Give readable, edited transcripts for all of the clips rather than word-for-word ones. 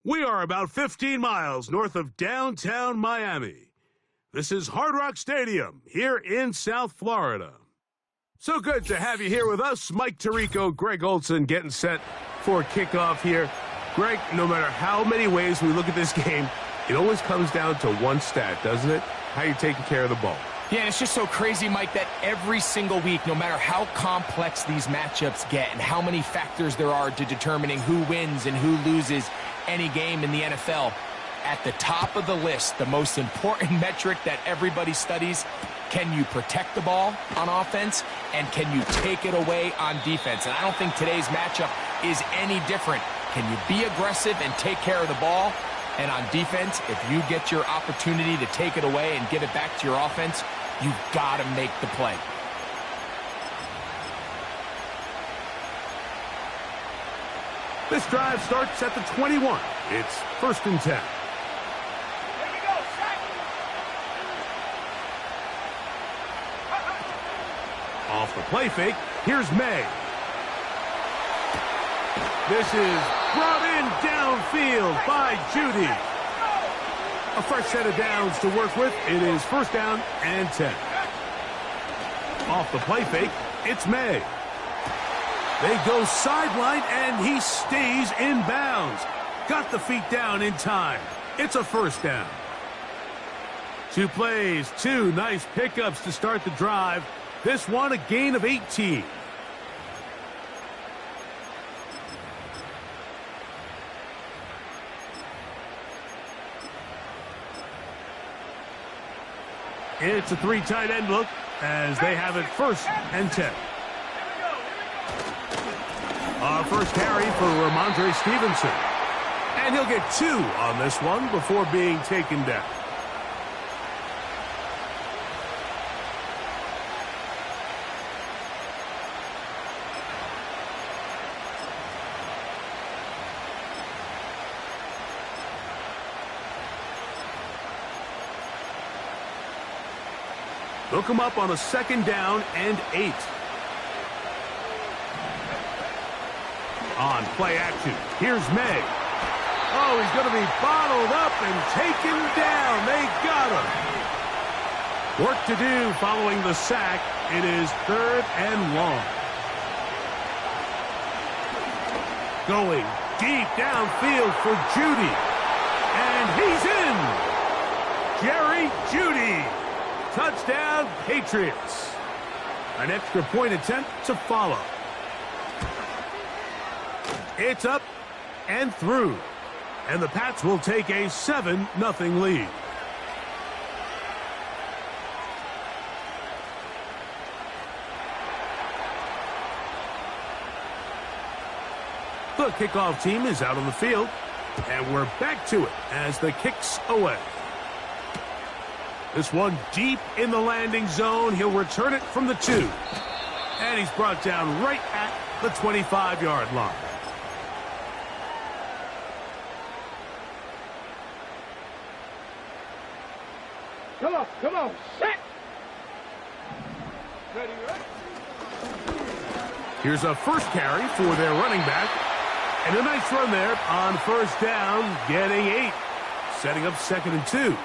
We are about 15 miles north of downtown Miami. This is Hard Rock Stadium here in South Florida. So good to have you here with us. Mike Tirico, Greg Olson getting set for kickoff here. Greg, no matter how many ways we look at this game, it always comes down to one stat, doesn't it? How you taking care of the ball. Yeah, and it's just so crazy, Mike, that every single week, no matter how complex these matchups get and how many factors there are to determining who wins and who loses any game in the NFL, at the top of the list, the most important metric that everybody studies, can you protect the ball on offense and can you take it away on defense? And I don't think today's matchup is any different. Can you be aggressive and take care of the ball? And on defense, if you get your opportunity to take it away and give it back to your offense, you've got to make the play. This drive starts at the 21. It's 1st and 10. Off the play fake, here's May. This is brought in downfield by Judy. A fresh set of downs to work with. It is 1st down and 10. Off the play fake, it's May. They go sideline, and he stays in bounds. Got the feet down in time. It's a 1st down. 2 plays, 2 nice pickups to start the drive. This one, a gain of 18. It's a 3 tight end look as they have it 1st and 10. Our first carry for Ramondre Stevenson. And he'll get 2 on this one before being taken down. They'll come up on a 2nd down and 8. On play action, here's May. Oh, he's going to be bottled up and taken down. They got him. Work to do following the sack. It is 3rd and long. Going deep downfield for Judy. And he's in. Jerry Judy. Touchdown, Patriots. An extra point attempt to follow. It's up and through. And the Pats will take a 7-0 lead. The kickoff team is out on the field. And we're back to it as the kick's away. This one deep in the landing zone. He'll return it from the 2. And he's brought down right at the 25-yard line. Come on, set! Ready, ready? Here's a first carry for their running back. And a nice run there on 1st down, getting 8. Setting up 2nd and 2.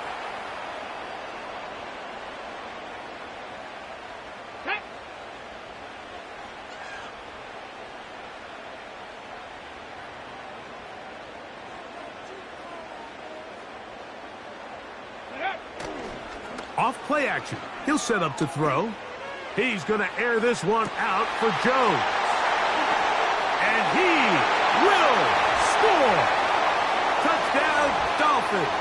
Off play action. He'll set up to throw. He's going to air this one out for Jones. And he will score. Touchdown, Dolphins.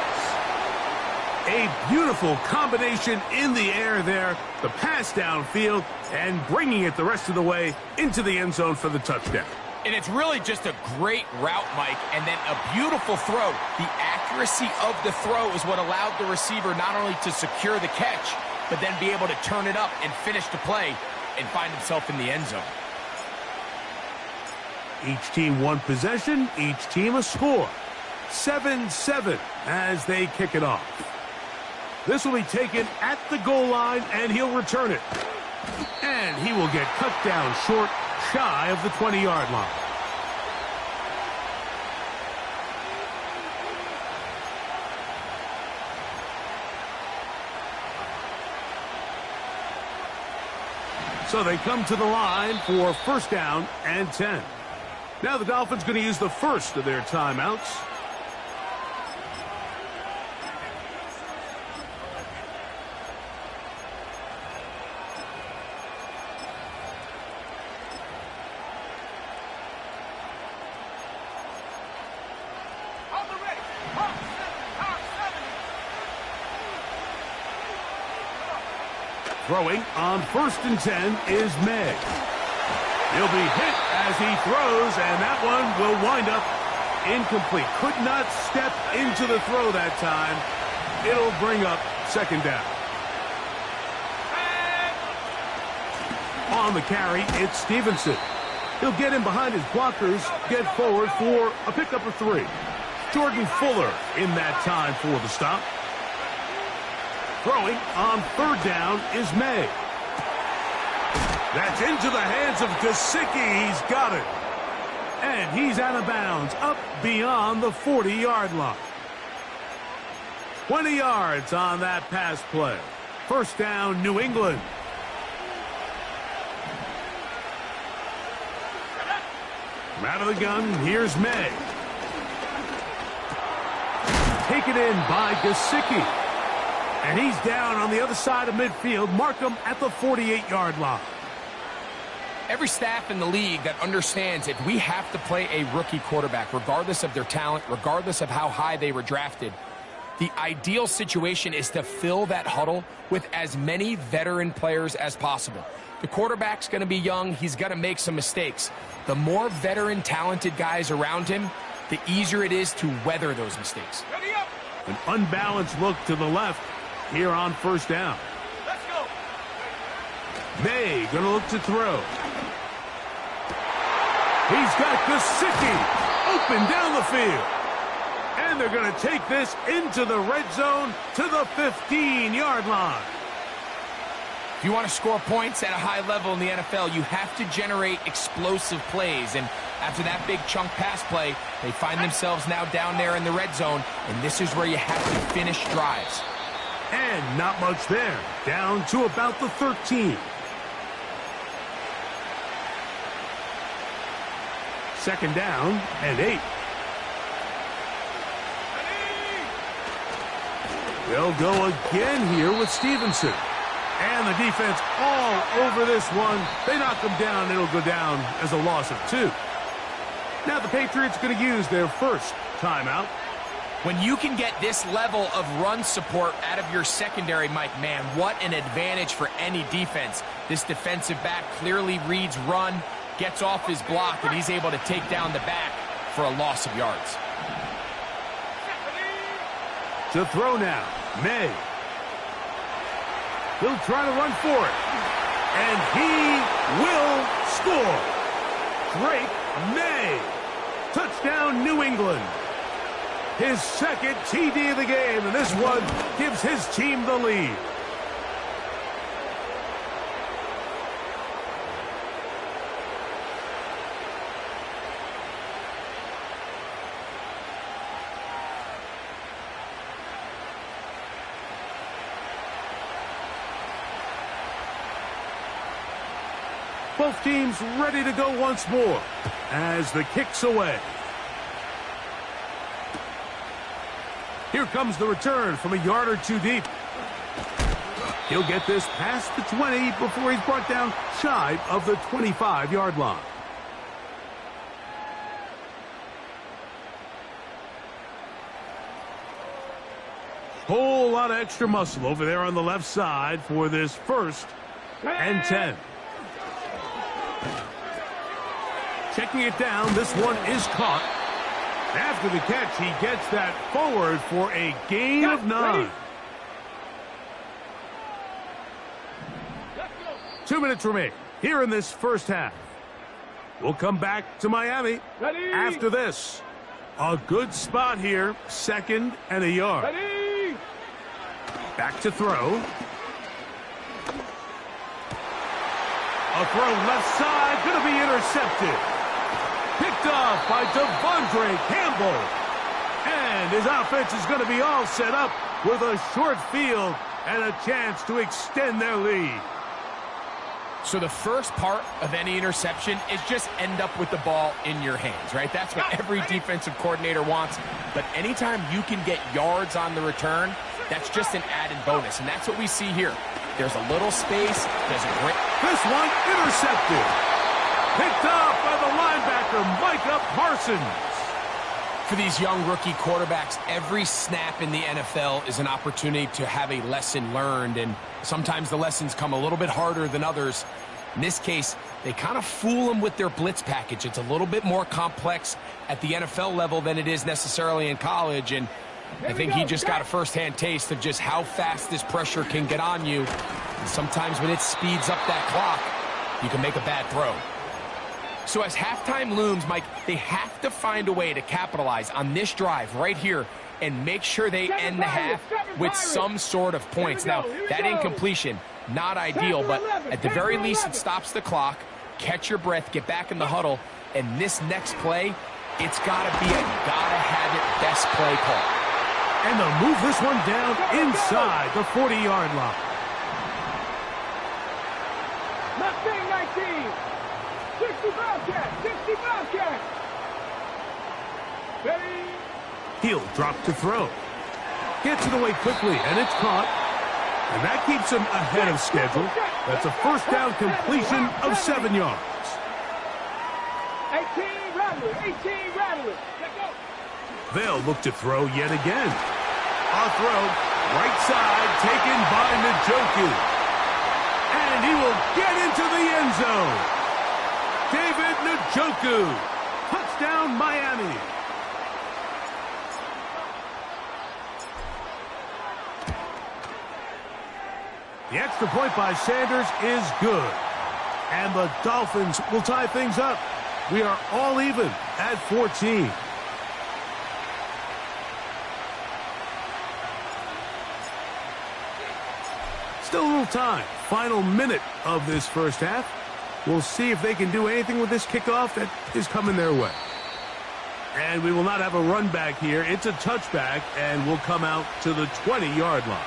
A beautiful combination in the air there. The pass downfield and bringing it the rest of the way into the end zone for the touchdown. And it's really just a great route, Mike, and then a beautiful throw. The accuracy of the throw is what allowed the receiver not only to secure the catch, but then be able to turn it up and finish the play and find himself in the end zone. Each team 1 possession, each team a score. 7-7 as they kick it off. This will be taken at the goal line, and he'll return it. And he will get cut down short, shy of the 20-yard line. So they come to the line for first down and 10. Now the Dolphins going to use the first of their timeouts. Throwing on first and 10 is May. He'll be hit as he throws, and that one will wind up incomplete. Could not step into the throw that time. It'll bring up second down. On the carry, it's Stevenson. He'll get in behind his blockers, get forward for a pickup of 3. Jordan Fuller in that time for the stop. Throwing on third down is May. That's into the hands of Gesicki. He's got it. And he's out of bounds, up beyond the 40-yard line. 20 yards on that pass play. First down, New England. From out of the gun, here's May. Taken in by Gesicki. And he's down on the other side of midfield. Mark him at the 48-yard line. Every staff in the league that understands if we have to play a rookie quarterback, regardless of their talent, regardless of how high they were drafted, the ideal situation is to fill that huddle with as many veteran players as possible. The quarterback's going to be young. He's going to make some mistakes. The more veteran, talented guys around him, the easier it is to weather those mistakes. An unbalanced look to the left here on first down. Let's go. May going to look to throw. He's got Gesicki open down the field. And they're going to take this into the red zone to the 15-yard line. If you want to score points at a high level in the NFL, you have to generate explosive plays. And after that big chunk pass play, they find themselves now down there in the red zone. And this is where you have to finish drives. And not much there. Down to about the 13. Second down and 8. They'll go again here with Stevenson. And the defense all over this one. They knock him down. It'll go down as a loss of 2. Now the Patriots going to use their first timeout. When you can get this level of run support out of your secondary, Mike, man, what an advantage for any defense. This defensive back clearly reads run, gets off his block, and he's able to take down the back for a loss of yards. To throw now, May. He'll try to run for it. And he will score. Drake May. Touchdown, New England. His second TD of the game, and this one gives his team the lead. Both teams ready to go once more as the kick's away. Here comes the return from a yard or 2 deep. He'll get this past the 20 before he's brought down shy of the 25-yard line. Whole lot of extra muscle over there on the left side for this first and 10. Checking it down, this one is caught. After the catch, he gets that forward for a gain of 9. 2 minutes remain here in this first half. We'll come back to Miami after this. A good spot here, 2nd and a yard. Back to throw. A throw left side, going to be intercepted. Picked off by Devondre Campbell. And his offense is going to be all set up with a short field and a chance to extend their lead. So the first part of any interception is just end up with the ball in your hands, right? That's what every defensive coordinator wants. But anytime you can get yards on the return, that's just an added bonus. And that's what we see here. There's a little space. There's a great... This one intercepted. Picked up by the linebacker, Micah Parsons. For these young rookie quarterbacks, every snap in the NFL is an opportunity to have a lesson learned, and sometimes the lessons come a little bit harder than others. In this case, they kind of fool them with their blitz package. It's a little bit more complex at the NFL level than it is necessarily in college, and I think he just got a first-hand taste of just how fast this pressure can get on you. And sometimes when it speeds up that clock, you can make a bad throw. So as halftime looms, Mike, they have to find a way to capitalize on this drive right here and make sure they end the half with some sort of points. Now, that incompletion, not ideal, but at the very least, it stops the clock. Catch your breath, get back in the huddle, and this next play, it's got to be a gotta-have-it best play call. And they'll move this one down inside the 40-yard line. Left 19. 60 Bobcat! 60 Bobcat! Ready? He'll drop to throw. Gets it away quickly, and it's caught. And that keeps him ahead of schedule. That's a first down completion of 7 yards. 18 Rattler! 18 Rattler! Let's go! They'll look to throw yet again. A throw, right side, taken by Njoku. And he will get into the end zone. David Njoku. Touchdown, Miami. The extra point by Sanders is good. And the Dolphins will tie things up. We are all even at 14. Still a little time. Final minute of this first half. We'll see if they can do anything with this kickoff that is coming their way. And we will not have a run back here. It's a touchback, and we'll come out to the 20-yard line.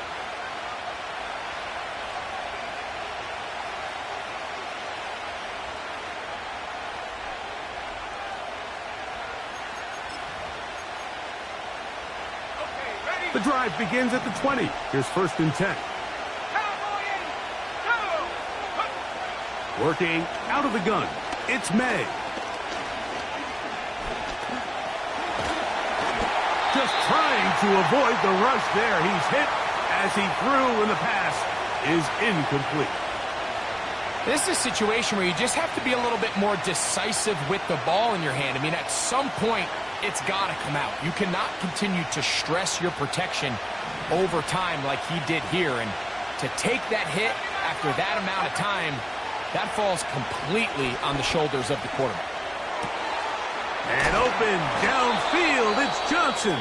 The drive begins at the 20. Here's 1st and 10. Working out of the gun. It's May. Just trying to avoid the rush there. He's hit as he threw, and the pass is incomplete. This is a situation where you just have to be a little bit more decisive with the ball in your hand. I mean, at some point, it's got to come out. You cannot continue to stress your protection over time like he did here. And to take that hit after that amount of time, that falls completely on the shoulders of the quarterback. And open downfield, it's Johnson.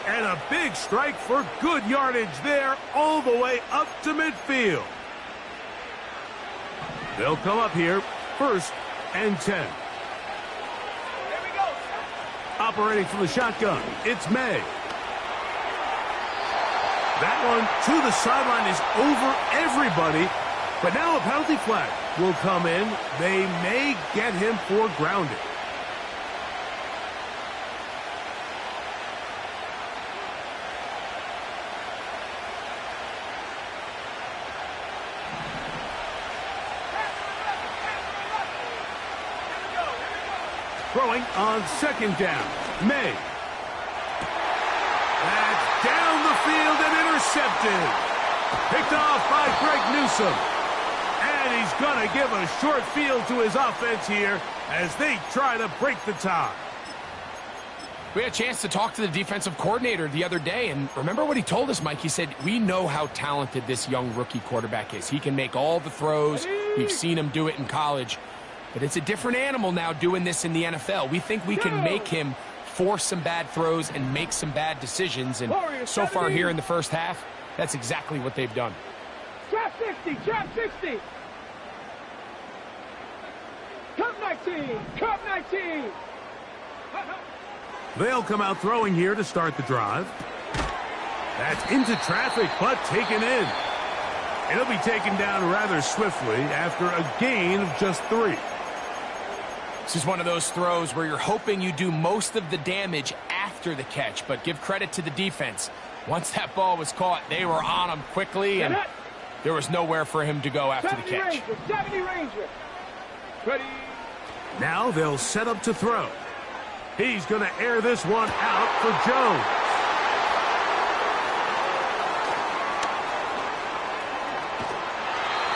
And a big strike for good yardage there all the way up to midfield. They'll come up here, 1st and 10. Here we go. Operating from the shotgun, it's May. That one to the sideline is over everybody. But now a penalty flag will come in. They may get him for grounding. Throwing on 2nd down. May. That's down the field and intercepted. Picked off by Greg Newsome. And he's going to give a short field to his offense here as they try to break the tie. We had a chance to talk to the defensive coordinator the other day, and remember what he told us, Mike? He said, we know how talented this young rookie quarterback is. He can make all the throws. We've seen him do it in college. But it's a different animal now doing this in the NFL. We think we can make him force some bad throws and make some bad decisions. And so far here in the first half, that's exactly what they've done. Trap 60, trap 60. Cup 19, cup 19. They'll come out throwing here to start the drive. That's into traffic, but taken in. And he'll be taken down rather swiftly after a gain of just 3. This is one of those throws where you're hoping you do most of the damage after the catch, but give credit to the defense. Once that ball was caught, they were on him quickly, and there was nowhere for him to go after the catch. 70 Ranger. Ready. Now they'll set up to throw. He's going to air this one out for Jones.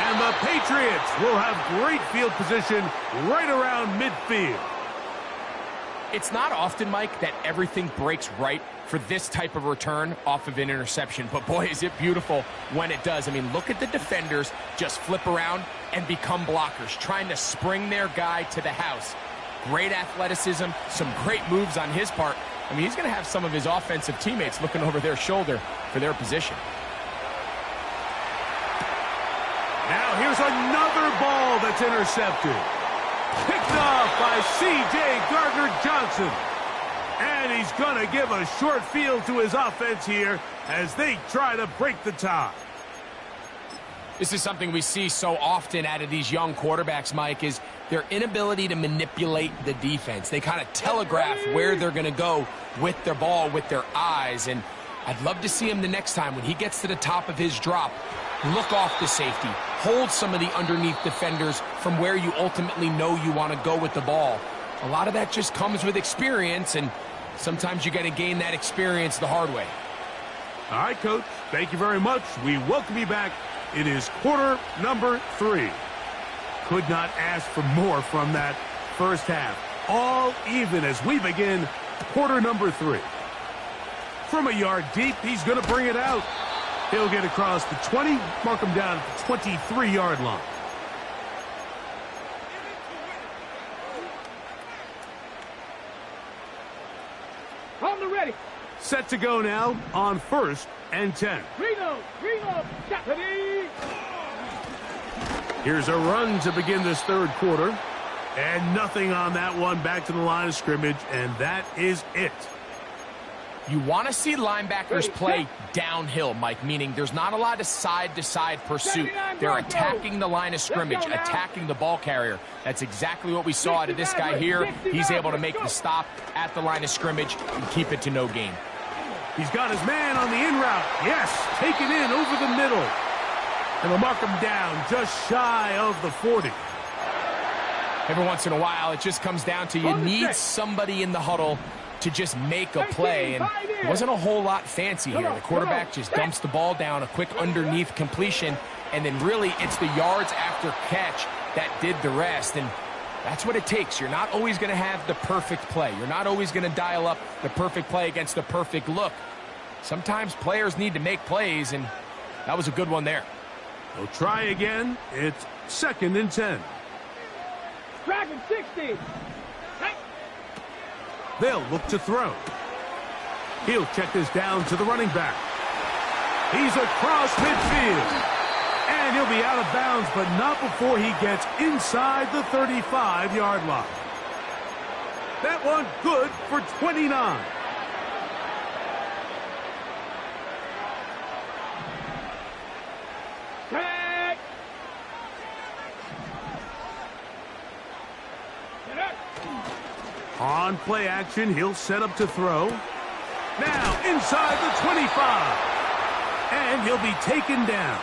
And the Patriots will have great field position right around midfield. It's not often, Mike, that everything breaks right for this type of return off of an interception. But, boy, is it beautiful when it does. I mean, look at the defenders just flip around and become blockers, trying to spring their guy to the house. Great athleticism, some great moves on his part. I mean, he's going to have some of his offensive teammates looking over their shoulder for their position. Now here's another ball that's intercepted. Picked off by C.J. Gardner-Johnson. And he's going to give a short field to his offense here as they try to break the tie. This is something we see so often out of these young quarterbacks, Mike, is their inability to manipulate the defense. They kind of telegraph where they're going to go with their ball, with their eyes. And I'd love to see him the next time when he gets to the top of his drop. Look off the safety. Hold some of the underneath defenders from where you ultimately know you want to go with the ball. A lot of that just comes with experience, and sometimes you got to gain that experience the hard way. All right, Coach. Thank you very much. We welcome you back. It is quarter number 3. Could not ask for more from that first half. All even as we begin quarter number 3. From a yard deep, he's going to bring it out. He'll get across the 20, mark him down at the 23-yard line. On the ready. Set to go now on 1st and 10. Reload. Ready. Here's a run to begin this third quarter. And nothing on that one, back to the line of scrimmage, and that is it. You want to see linebackers play downhill, Mike, meaning there's not a lot of side-to-side pursuit. They're attacking the line of scrimmage, attacking the ball carrier. That's exactly what we saw out of this guy here. He's able to make the stop at the line of scrimmage and keep it to no gain. He's got his man on the in route. Yes, taken in over the middle. And they'll mark him down just shy of the 40. Every once in a while, it just comes down to you need somebody in the huddle to just make a play, and it wasn't a whole lot fancy here. The quarterback just dumps the ball down, a quick underneath completion, and then really it's the yards after catch that did the rest, and that's what it takes. You're not always going to have the perfect play. You're not always going to dial up the perfect play against the perfect look. Sometimes players need to make plays, and that was a good one there. They'll try again. It's 2nd and 10. Dragon 60. They'll look to throw. He'll check this down to the running back. He's across midfield. And he'll be out of bounds, but not before he gets inside the 35-yard line. That one good for 29. On play action, he'll set up to throw. Now inside the 25. And he'll be taken down.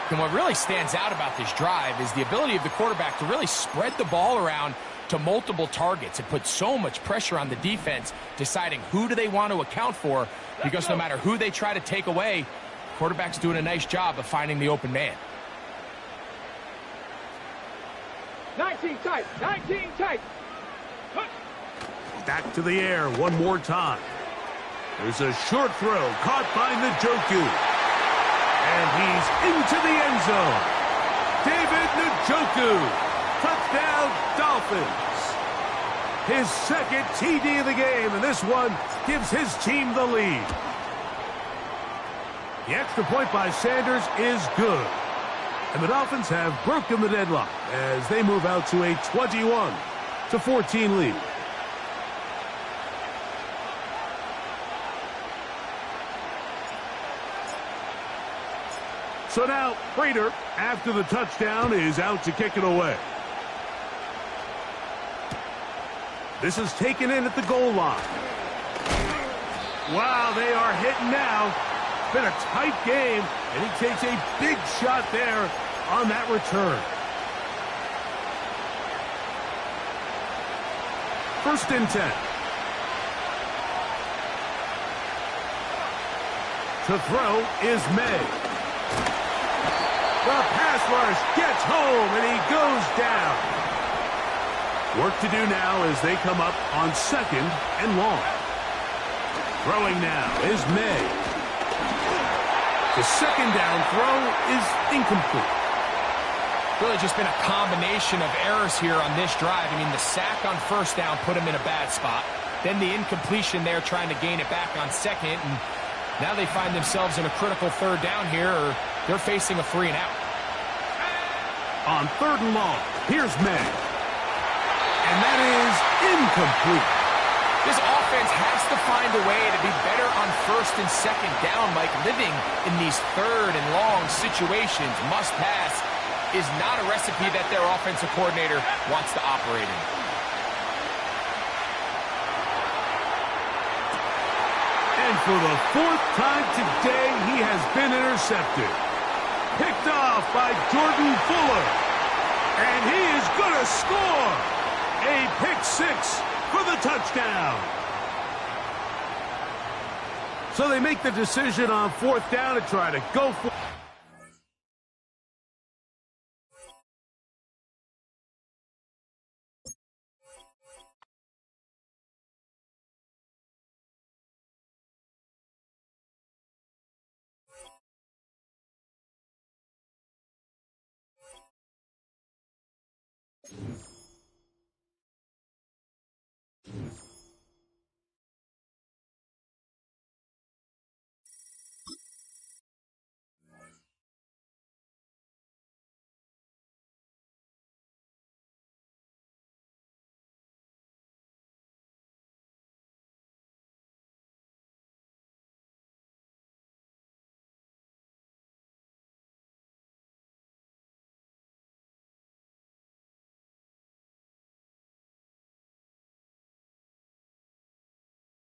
And what really stands out about this drive is the ability of the quarterback to really spread the ball around to multiple targets. It puts so much pressure on the defense deciding who do they want to account for, because no matter who they try to take away, quarterback's doing a nice job of finding the open man. 19 tight. Back to the air one more time. There's a short throw caught by Njoku. And he's into the end zone. David Njoku. Touchdown, Dolphins. His 2nd TD of the game, and this one gives his team the lead. The extra point by Sanders is good. And the Dolphins have broken the deadlock as they move out to a 21-14 lead. So now, Prater, after the touchdown, is out to kick it away. This is taken in at the goal line. Wow, they are hitting now. It's been a tight game, and he takes a big shot there on that return. First and 10. To throw is May. The pass rush gets home, and he goes down. Work to do now as they come up on 2nd and long. Throwing now is May. The 2nd down throw is incomplete. Really just been a combination of errors here on this drive. I mean, the sack on 1st down put him in a bad spot. Then the incompletion there trying to gain it back on 2nd. And now they find themselves in a critical 3rd down here, or they're facing a 3 and out. On 3rd and long, here's May. And that is incomplete. This offense has to find a way to be better on 1st and 2nd down, Mike. Living in these 3rd and long situations, must pass, is not a recipe that their offensive coordinator wants to operate in. And for the 4th time today, he has been intercepted. Picked off by Jordan Fuller. And he is going to score. A pick 6 for the touchdown. So they make the decision on 4th down to try to go for.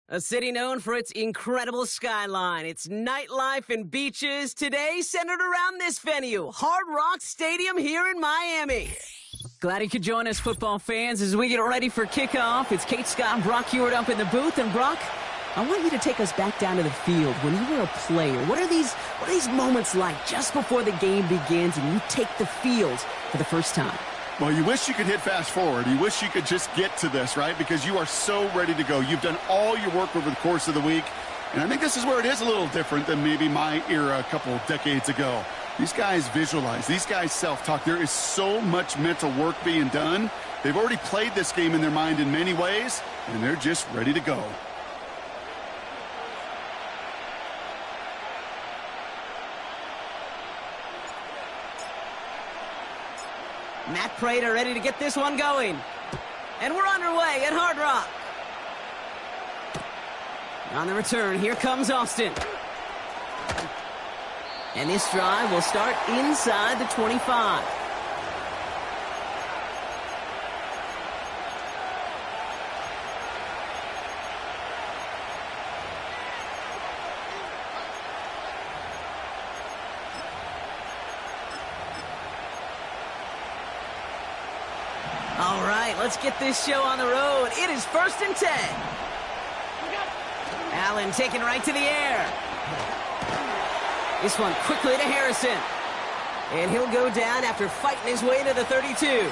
A city known for its incredible skyline, its nightlife and beaches, today centered around this venue, Hard Rock Stadium here in Miami. Glad you could join us, football fans, as we get ready for kickoff. It's Kate Scott and Brock Hewitt up in the booth. And Brock, I want you to take us back down to the field. When you were a player, what are these moments like just before the game begins and you take the field for the first time? Well, you wish you could hit fast forward. You wish you could just get to this, right? Because you are so ready to go. You've done all your work over the course of the week. And I think this is where it is a little different than maybe my era a couple of decades ago. These guys visualize. These guys self-talk. There is so much mental work being done. They've already played this game in their mind in many ways, and they're just ready to go. Matt Prater ready to get this one going. And we're underway at Hard Rock. On the return, here comes Austin. And this drive will start inside the 25. All right, let's get this show on the road. It is 1st and 10. Allen taken right to the air. This one quickly to Harrison. And he'll go down after fighting his way to the 32.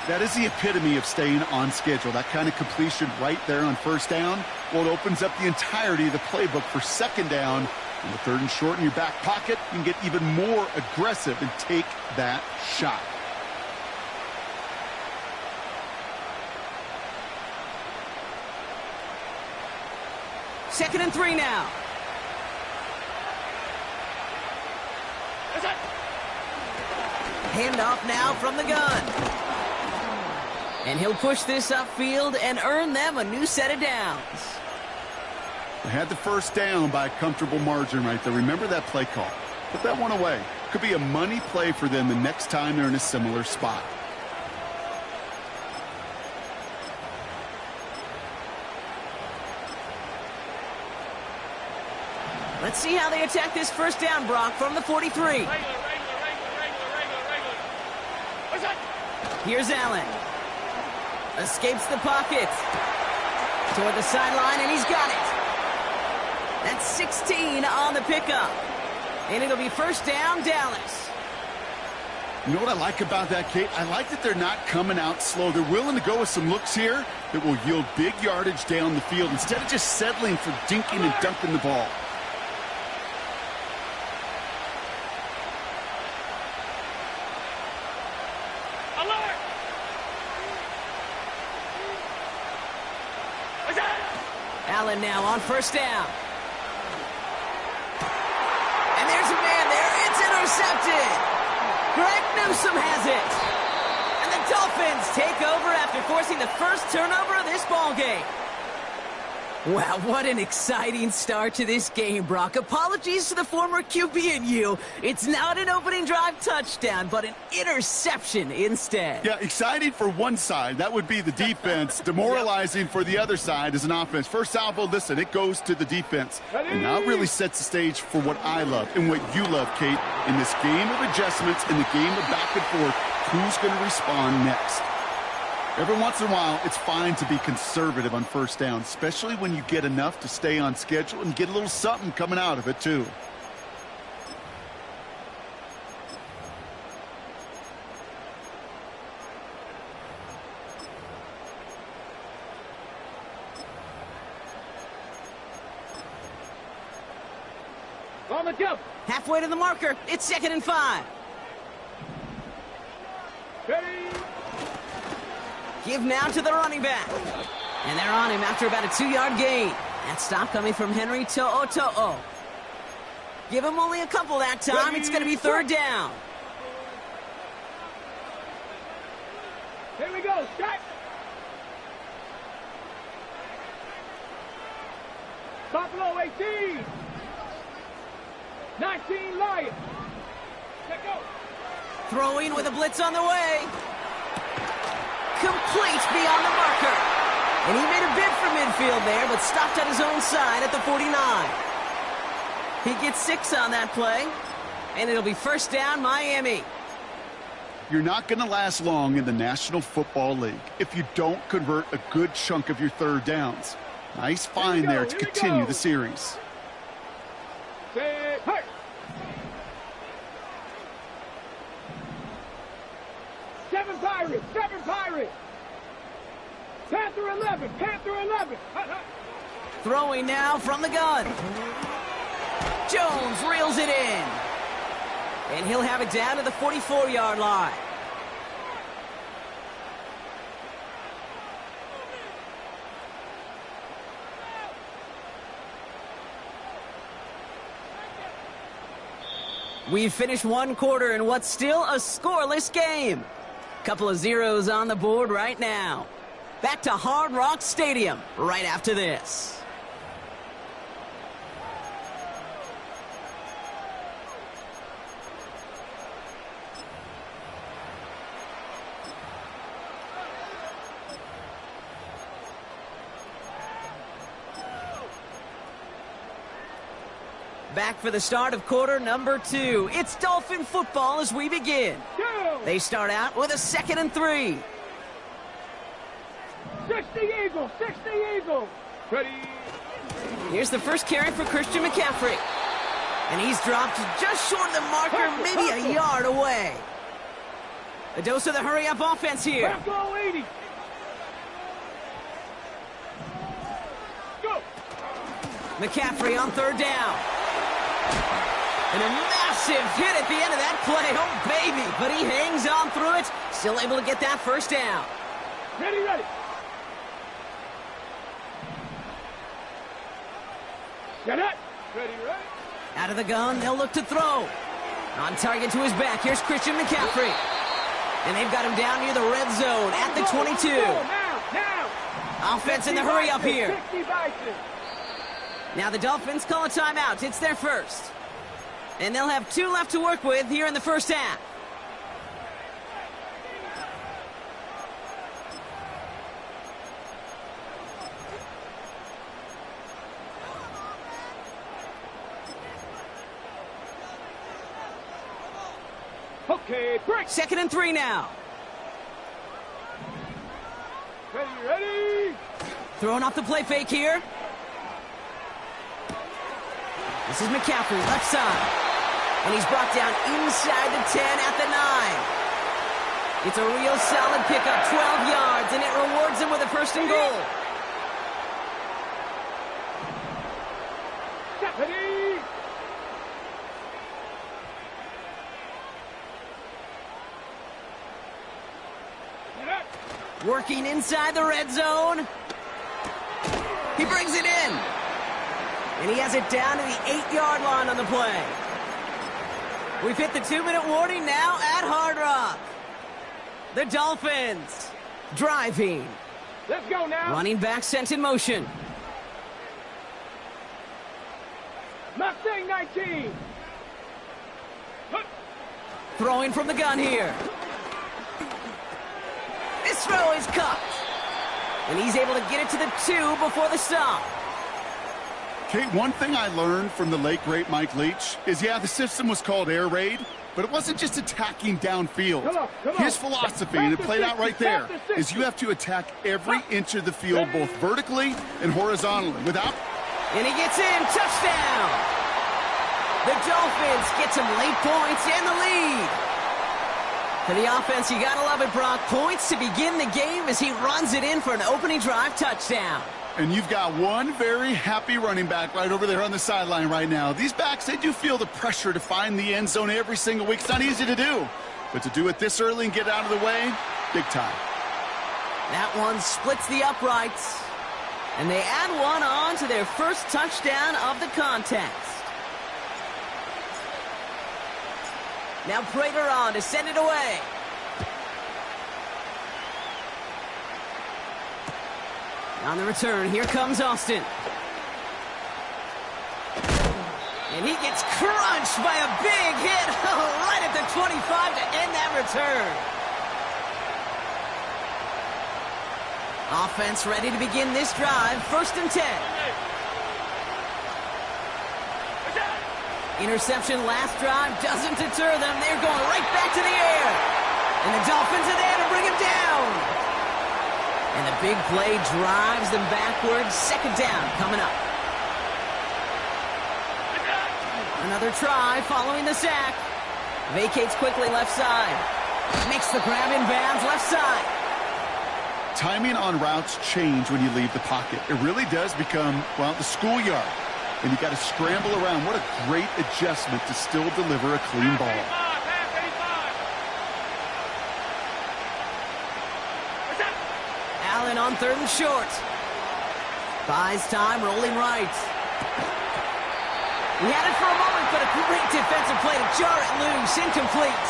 That is the epitome of staying on schedule. That kind of completion right there on 1st down. Well, it opens up the entirety of the playbook for 2nd down. On the 3rd and short in your back pocket, you can get even more aggressive and take that shot. Second and 3 now. Handoff now from the gun. And he'll push this upfield and earn them a new set of downs. They had the 1st down by a comfortable margin right there. Remember that play call. Put that one away. Could be a money play for them the next time they're in a similar spot. Let's see how they attack this first down, Brock, from the 43. Here's Allen. Escapes the pocket. Toward the sideline, and he's got it. That's 16 on the pickup. And it'll be first down, Dallas. You know what I like about that, Kate? I like that they're not coming out slow. They're willing to go with some looks here that will yield big yardage down the field instead of just settling for dinking and dunking the ball. Allen now on first down. And there's a man there. It's intercepted. Greg Newsome has it. And the Dolphins take over after forcing the first turnover of this ball game. Wow, what an exciting start to this game, Brock. Apologies to the former QB and you. It's not an opening drive touchdown, but an interception instead. Yeah, exciting for one side. That would be the defense. Demoralizing for the other side as an offense. First salvo, listen, it goes to the defense. And now it really sets the stage for what I love and what you love, Kate, in this game of adjustments, in the game of back and forth. Who's going to respond next? Every once in a while, it's fine to be conservative on first down, especially when you get enough to stay on schedule and get a little something coming out of it, too. On the jump. Halfway to the marker. It's 2nd and 5. Ready. Give now to the running back. And they're on him after about a 2-yard gain. That stop coming from Henry To'o. Give him only a couple that time. It's going to be 3rd down. Here we go. Shot. Buffalo 18. 19 Lions. Let go. Throwing with a blitz on the way. Complete beyond the marker. And he made a bid for midfield there, but stopped at his own side at the 49. He gets 6 on that play, and it'll be first down, Miami. You're not going to last long in the National Football League if you don't convert a good chunk of your third downs. Nice find there to continue the series. Set, hey. 7 Pirates, 7 Pirates. Panther 11, Panther 11. Throwing now from the gun. Jones reels it in. And he'll have it down to the 44-yard line. We've finished one quarter in what's still a scoreless game. Couple of zeros on the board right now. Back to Hard Rock Stadium right after this. Back for the start of quarter number 2. It's Dolphin football as we begin. They start out with a 2nd and 3. 60 Eagles, 60 Eagles. Ready. Here's the first carry for Christian McCaffrey. And he's dropped just short of the marker, maybe a yard away. A dose of the hurry-up offense here. Go 80. Go. McCaffrey on 3rd down. And a massive hit at the end of that play. Oh, baby. But he hangs on through it. Still able to get that first down. Ready, ready. Get it. Ready, ready. Out of the gun, they'll look to throw. On target to his back. Here's Christian McCaffrey. And they've got him down near the red zone at the 22. Now. Offense in the hurry up here. 60 Bison. Now the Dolphins call a timeout. It's their first. And they'll have 2 left to work with here in the first half. Okay, break. 2nd and 3 now. Ready. Throwing off the play fake here. This is McCaffrey, left side. And he's brought down inside the 10 at the 9. It's a real solid pickup, 12 yards, and it rewards him with a 1st and goal. Ready. Working inside the red zone. He brings it in. And he has it down to the 8-yard line on the play. We've hit the 2-minute warning now at Hard Rock. The Dolphins driving. Let's go now. Running back sent in motion. Mustang 19. Throwing from the gun here. This throw is cut. And he's able to get it to the 2 before the stop. Okay, one thing I learned from the late, great Mike Leach is, yeah, the system was called air raid, but it wasn't just attacking downfield. Come on. His philosophy, and it played out right there, is you have to attack every inch of the field, both vertically and horizontally. And he gets in. Touchdown. The Dolphins get some late points and the lead. For the offense, you gotta love it, Brock. Points to begin the game as he runs it in for an opening drive touchdown. And you've got one very happy running back right over there on the sideline right now. These backs, they do feel the pressure to find the end zone every single week. It's not easy to do. But to do it this early and get out of the way, big time. That one splits the uprights. And they add one on to their first touchdown of the contest. Now Prater on to send it away. On the return, here comes Austin. And he gets crunched by a big hit right at the 25 to end that return. Offense ready to begin this drive. 1st and 10. Interception last drive doesn't deter them. They're going right back to the air. And the Dolphins are there to bring him down. And the big play drives them backwards. 2nd down coming up. Another try following the sack. Vacates quickly left side. Makes the grab in bounds left side. Timing on routes change when you leave the pocket. It really does become, well, the schoolyard. And you got to scramble around. What a great adjustment to still deliver a clean ball. Allen on 3rd and short. Buys time, rolling right. He had it for a moment, but a great defensive play to jar it loose. Incomplete.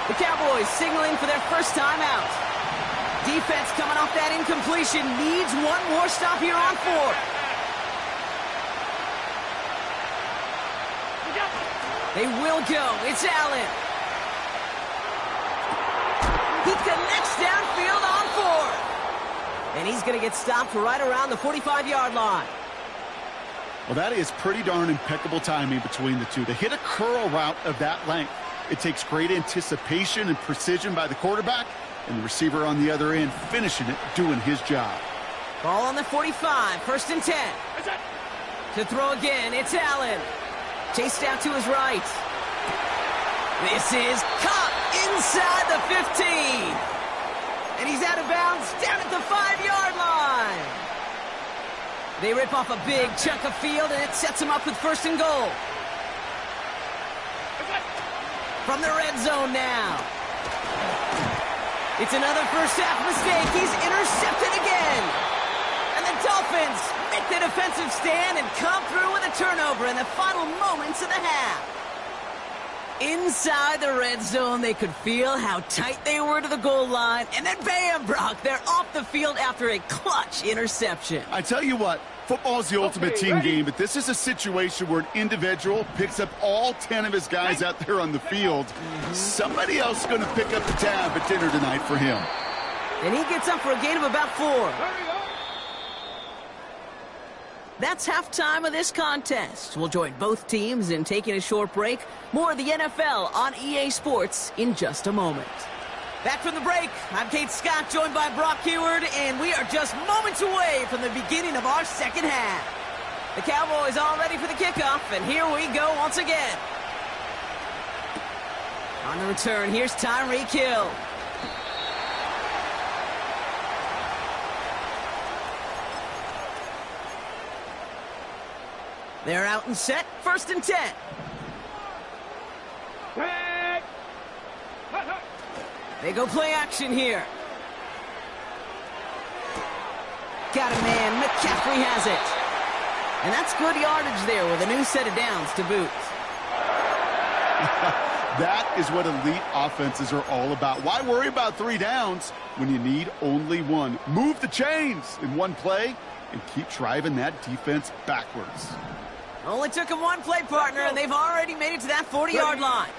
The Cowboys signaling for their first time out. Defense coming off that incompletion needs one more stop here on 4. They will go. It's Allen. He connects downfield on 4. And he's going to get stopped right around the 45-yard line. Well, that is pretty darn impeccable timing between the two. To hit a curl route of that length, it takes great anticipation and precision by the quarterback, and the receiver on the other end finishing it, doing his job. Ball on the 45, 1st and 10. To throw again, it's Allen. Chased out to his right. This is caught inside the 15. And he's out of bounds down at the 5-yard line. They rip off a big chunk of field, and it sets him up with 1st and goal. From the red zone now. It's another first half mistake. He's intercepted again. And the Dolphins make the defensive stand and come through with a turnover in the final moments of the half. Inside the red zone, they could feel how tight they were to the goal line. And then bam, Brock, they're off the field after a clutch interception. I tell you what, football is the ultimate team game, but this is a situation where an individual picks up all 10 of his guys out there on the field. Somebody else is going to pick up the tab at dinner tonight for him. And he gets up for a gain of about 4. That's halftime of this contest. We'll join both teams in taking a short break. More of the NFL on EA Sports in just a moment. Back from the break, I'm Kate Scott, joined by Brock Heward, and we are just moments away from the beginning of our second half. The Cowboys all ready for the kickoff, and here we go once again. On the return, here's Tyreek Hill. They're out and set, 1st and 10. They go play action here. Got a man, McCaffrey has it. And that's good yardage there with a new set of downs to boot. That is what elite offenses are all about. Why worry about 3 downs when you need only 1? Move the chains in 1 play and keep driving that defense backwards. Only took him 1 play, partner, and they've already made it to that 40-yard line.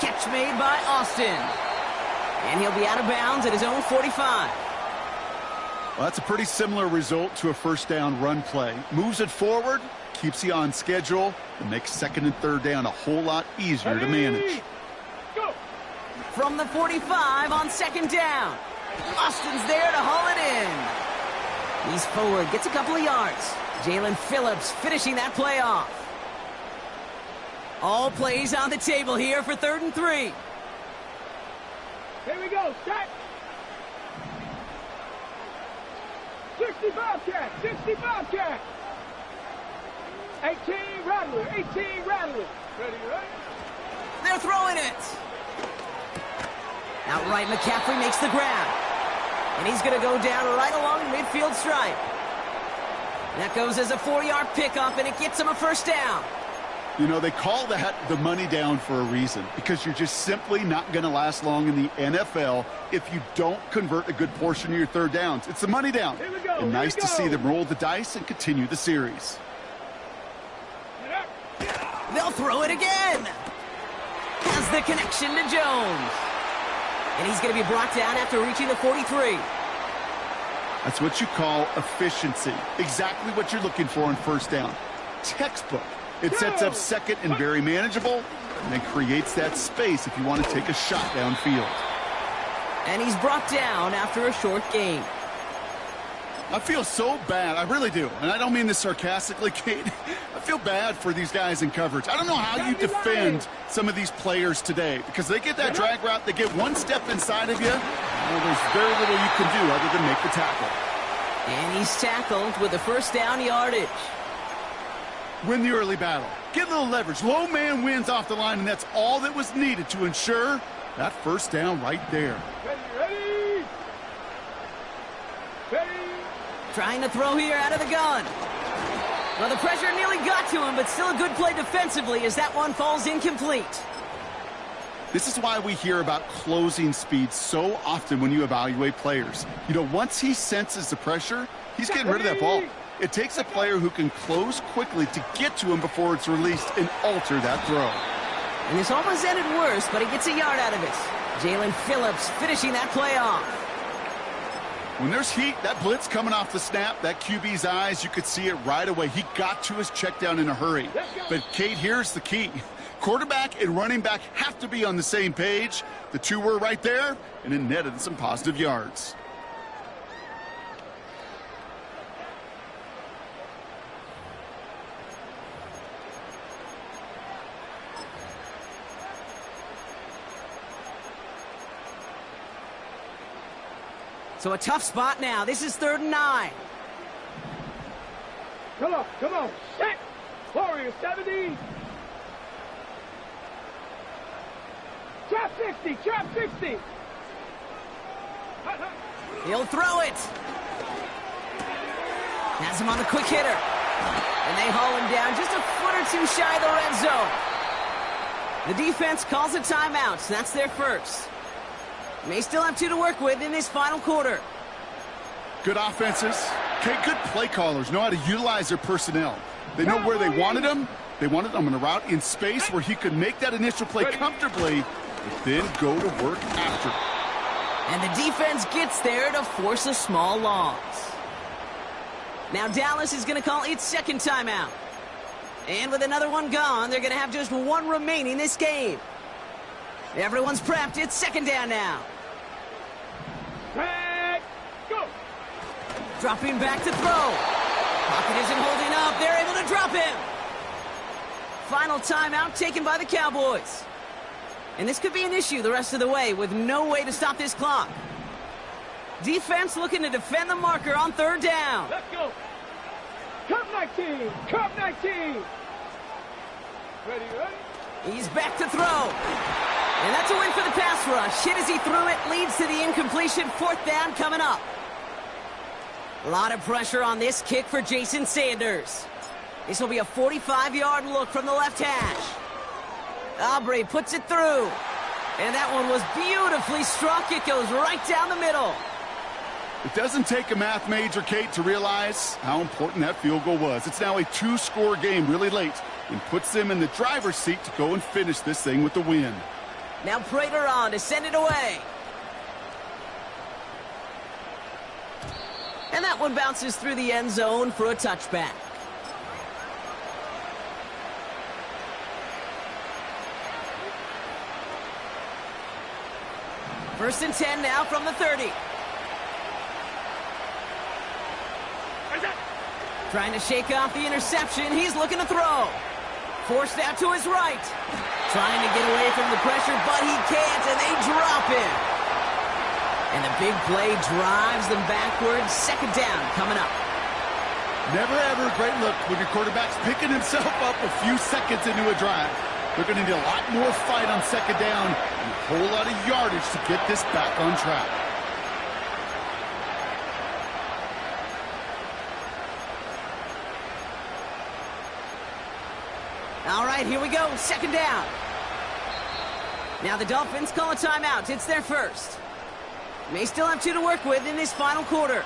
Catch made by Austin. And he'll be out of bounds at his own 45. Well, that's a pretty similar result to a 1st down run play. Moves it forward, keeps you on schedule, and makes 2nd and 3rd down a whole lot easier to manage. Go. From the 45 on 2nd down. Austin's there to haul it in. He's forward, gets a couple of yards. Jalen Phillips finishing that play off. All plays on the table here for 3rd and 3. Here we go, set. 65 cat, 65 cat. 18 Rattler, 18 Rattler. Ready, right? They're throwing it. Outright McCaffrey makes the grab. And he's going to go down right along the midfield stripe. That goes as a 4-yard pickup, and it gets him a 1st down. You know, they call that the money down for a reason, because you're just simply not going to last long in the NFL if you don't convert a good portion of your 3rd downs. It's the money down. Here we go, And nice here we to see go. them roll the dice and continue the series. They'll throw it again. Has the connection to Jones. And he's going to be brought down after reaching the 43. That's what you call efficiency. Exactly what you're looking for on 1st down. Textbook. It sets up 2nd and very manageable, and then creates that space if you want to take a shot downfield. And he's brought down after a short gain. I feel so bad. I really do. And I don't mean this sarcastically, Kate. I feel bad for these guys in coverage. I don't know how you defend some of these players today, because they get that drag route, they get 1 step inside of you, well, there's very little you can do other than make the tackle. And he's tackled with the 1st down yardage. Win the early battle. Get a little leverage. Low man wins off the line, and that's all that was needed to ensure that 1st down right there. Ready. Ready. Trying to throw here out of the gun. Well, the pressure nearly got to him, but still a good play defensively as that one falls incomplete. This is why we hear about closing speed so often when you evaluate players. You know, once he senses the pressure, he's getting rid of that ball. It takes a player who can close quickly to get to him before it's released and alter that throw. And this almost ended worse, but he gets a yard out of it. Jalen Phillips finishing that play off. When there's heat, that blitz coming off the snap, that QB's eyes, you could see it right away. He got to his check down in a hurry. But, Kate, here's the key. Quarterback and running back have to be on the same page. The 2 were right there, and it netted some positive yards. So a tough spot now. This is 3rd and 9. Come on, come on. Set. Warrior 70. Trap 60, trap 60. He'll throw it. Has him on the quick hitter. And they haul him down just a foot or two shy of the red zone. The defense calls a timeout. So that's their first. May still have 2 to work with in this final quarter. Good offenses. Okay, good play callers know how to utilize their personnel. They know where they wanted him. They wanted him on a route in space where he could make that initial play comfortably, but then go to work after. And the defense gets there to force a small loss. Now Dallas is going to call its second timeout. And with another one gone, they're going to have just 1 remaining this game. Everyone's prepped. It's second down now. Go! Dropping back to throw. Pocket isn't holding up. They're able to drop him. Final timeout taken by the Cowboys. And this could be an issue the rest of the way with no way to stop this clock. Defense looking to defend the marker on third down. Let's go! Cup 19! Cup 19! Ready? He's back to throw. And that's a win for the pass rush. Hit as he threw it, leads to the incompletion. Fourth down coming up. A lot of pressure on this kick for Jason Sanders. This will be a 45-yard look from the left hash. Aubrey puts it through. And that one was beautifully struck. It goes right down the middle. It doesn't take a math major, Kate, to realize how important that field goal was. It's now a 2-score game really late and puts them in the driver's seat to go and finish this thing with the win. Now Prater on to send it away. And that one bounces through the end zone for a touchback. First and 10 now from the 30. Trying to shake off the interception. He's looking to throw. Forced out to his right. Trying to get away from the pressure, but he can't, and they drop him. And the big play drives them backwards. Second down coming up. Never ever a great look when your quarterback's picking himself up a few seconds into a drive. They're going to need a lot more fight on second down and a whole lot of yardage to get this back on track. All right, here we go. Second down. Now the Dolphins call a timeout. It's their first. May still have 2 to work with in this final quarter.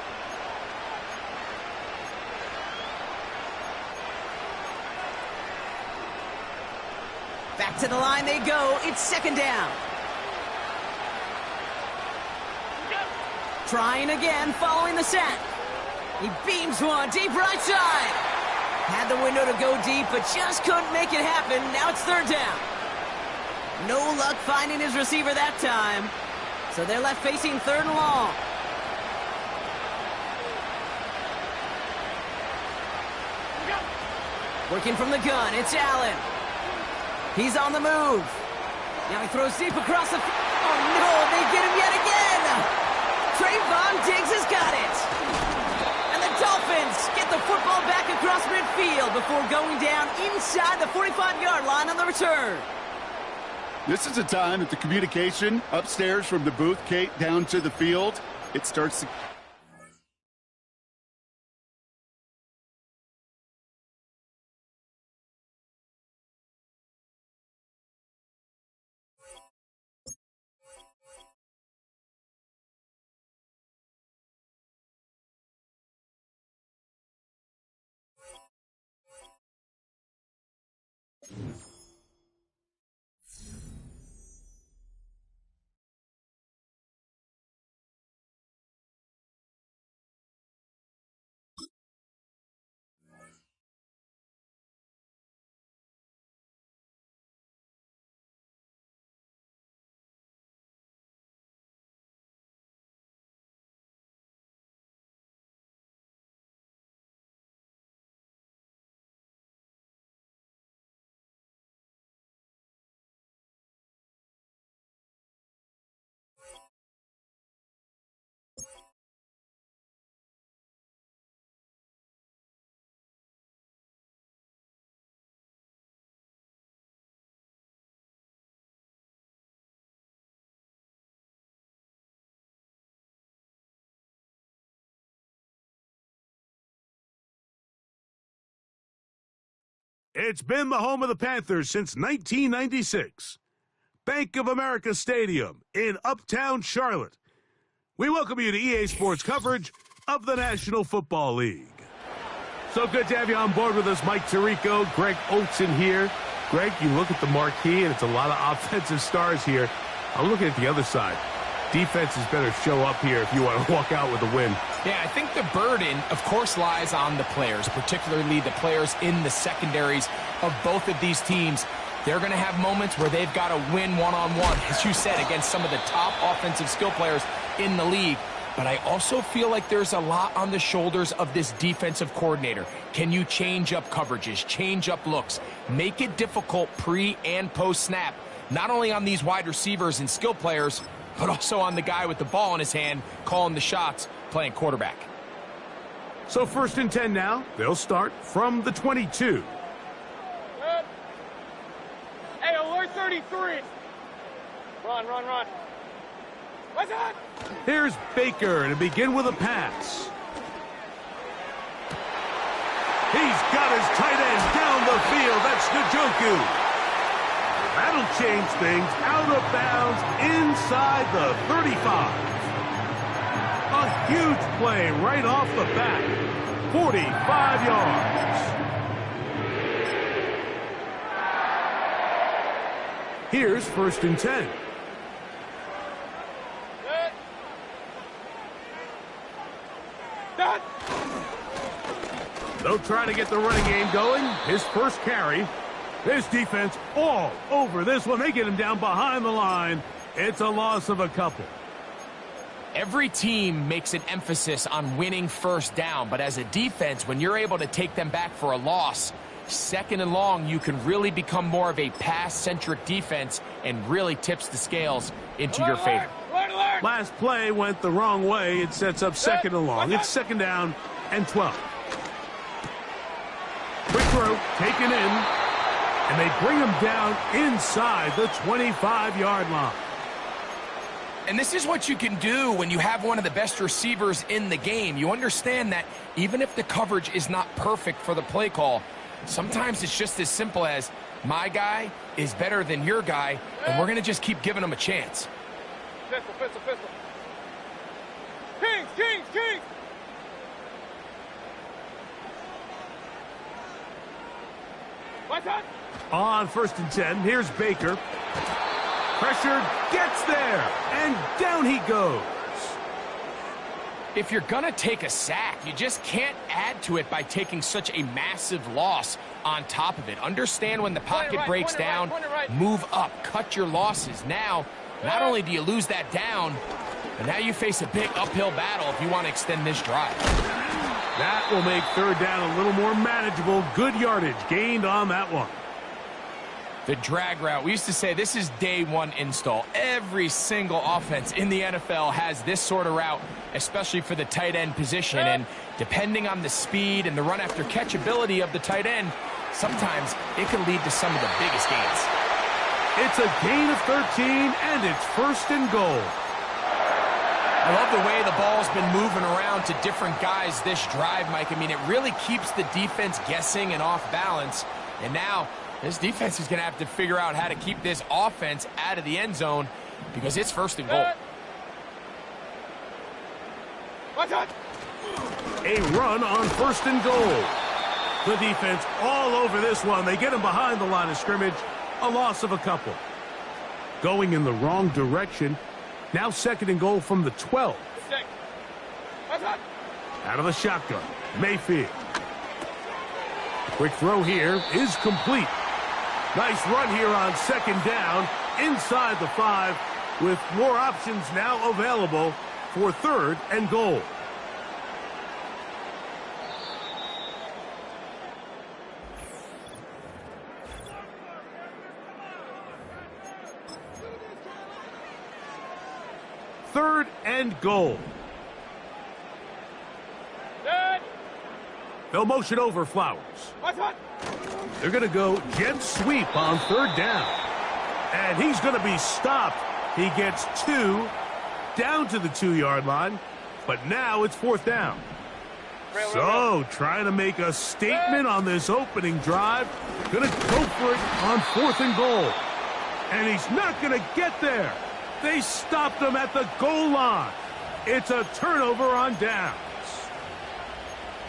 Back to the line they go. It's second down. Trying again, following the sack. He beams one deep right side. Had the window to go deep, but just couldn't make it happen. Now it's third down. No luck finding his receiver that time. So they're left facing third and long. Working from the gun, it's Allen. He's on the move. Now he throws deep across the... Oh, no, they get him yet again. Trayvon Diggs has got it. And the Dolphins get the football back across midfield before going down inside the 45-yard line on the return. This is a time that the communication upstairs from the booth, Kate, down to the field, it starts to... It's been the home of the Panthers since 1996. Bank of America Stadium in Uptown Charlotte. We welcome you to EA Sports coverage of the National Football League. So good to have you on board with us, Mike Tirico, Greg Olson here. Greg, you look at the marquee, and it's a lot of offensive stars here. I'm looking at the other side. Defenses better show up here if you want to walk out with a win. Yeah, I think the burden, of course, lies on the players, particularly the players in the secondaries of both of these teams. They're going to have moments where they've got to win one-on-one, as you said, against some of the top offensive skill players in the league. But I also feel like there's a lot on the shoulders of this defensive coordinator. Can you change up coverages, change up looks, make it difficult pre- and post-snap, not only on these wide receivers and skill players, but also on the guy with the ball in his hand, calling the shots, playing quarterback. So 1st and 10 now. They'll start from the 22. Hey, alert 33. Run. What's that? Here's Baker to begin with a pass. He's got his tight end down the field. That's Njoku. That'll change things. Out of bounds inside the 35. A huge play right off the bat. 45 yards. Here's 1st and 10. They'll try to get the running game going. His first carry. This defense all over this one. They get him down behind the line. It's a loss of a couple. Every team makes an emphasis on winning first down, but as a defense, when you're able to take them back for a loss, 2nd and long, you can really become more of a pass-centric defense and really tips the scales into your favor. Last play went the wrong way. It sets up 2nd and long. It's 2nd down and 12. Quick throw, taken in. And they bring him down inside the 25-yard line. And this is what you can do when you have one of the best receivers in the game. You understand that even if the coverage is not perfect for the play call, sometimes it's just as simple as my guy is better than your guy, and we're going to just keep giving him a chance. Pistol. Kings. What's that? On 1st and 10, here's Baker. Pressure gets there, and down he goes. If you're going to take a sack, you just can't add to it by taking such a massive loss on top of it. Understand when the pocket breaks down, move up, cut your losses. Now, not only do you lose that down, but now you face a big uphill battle if you want to extend this drive. That will make 3rd down a little more manageable. Good yardage gained on that one. The drag route. We used to say this is day one install. Every single offense in the NFL has this sort of route, especially for the tight end position. And depending on the speed and the run after catch ability of the tight end, sometimes it can lead to some of the biggest gains. It's a gain of 13, and it's 1st and goal. I love the way the ball's been moving around to different guys this drive, Mike. I mean, it really keeps the defense guessing and off balance. And now this defense is going to have to figure out how to keep this offense out of the end zone because it's 1st and goal. A run on 1st and goal. The defense all over this one. They get him behind the line of scrimmage. A loss of a couple. Going in the wrong direction. Now 2nd and goal from the 12. Out of the shotgun. Mayfield. Quick throw here is complete. Nice run here on 2nd down inside the 5 with more options now available for 3rd and goal. Third and goal. They'll motion over Flowers. They're going to go jet sweep on 3rd down. And he's going to be stopped. He gets 2 down to the 2-yard line. But now it's 4th down. So, trying to make a statement on this opening drive. Gonna go for it on 4th and goal. And he's not gonna get there. They stopped him at the goal line. It's a turnover on downs.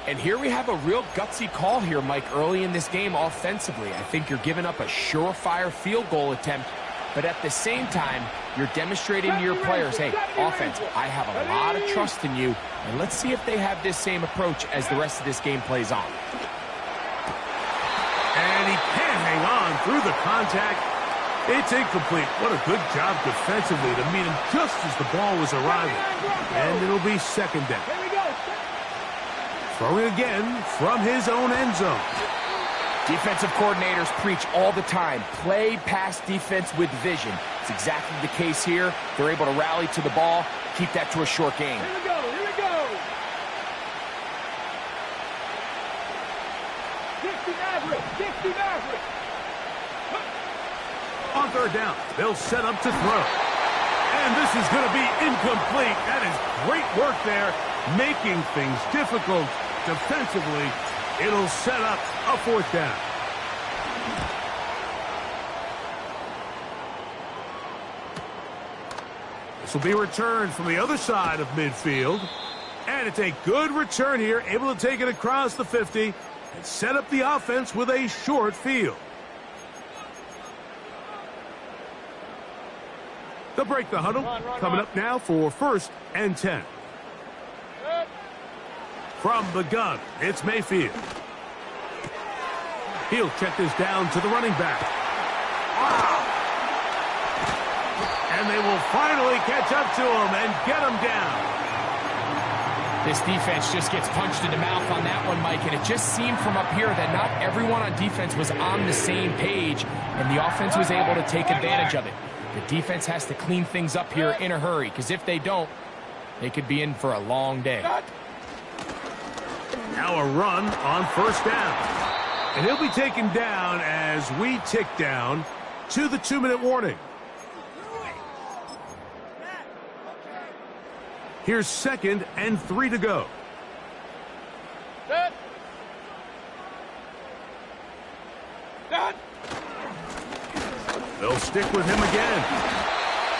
And here we have a real gutsy call here, Mike, early in this game offensively. I think you're giving up a surefire field goal attempt, but at the same time, you're demonstrating to your players, hey, offense, I have a lot of trust in you, and let's see if they have this same approach as the rest of this game plays on. And he can't hang on through the contact. It's incomplete. What a good job defensively to meet him just as the ball was arriving. And it'll be 2nd down. Throwing again from his own end zone. Defensive coordinators preach all the time, play pass defense with vision. It's exactly the case here. They're able to rally to the ball, keep that to a short game. Here we go, here we go. 60 Maverick. On 3rd down, they'll set up to throw. And this is going to be incomplete. That is great work there, making things difficult defensively. It'll set up a 4th down. This will be returned from the other side of midfield. And it's a good return here, able to take it across the 50 and set up the offense with a short field. They'll break the huddle. Coming up now for 1st and 10. From the gun, it's Mayfield. He'll check this down to the running back. And they will finally catch up to him and get him down. This defense just gets punched in the mouth on that one, Mike, and it just seemed from up here that not everyone on defense was on the same page, and the offense was able to take advantage of it. The defense has to clean things up here in a hurry, because if they don't, they could be in for a long day. Now a run on 1st down. And he'll be taken down as we tick down to the 2-minute warning. Here's 2nd and 3 to go. They'll stick with him again.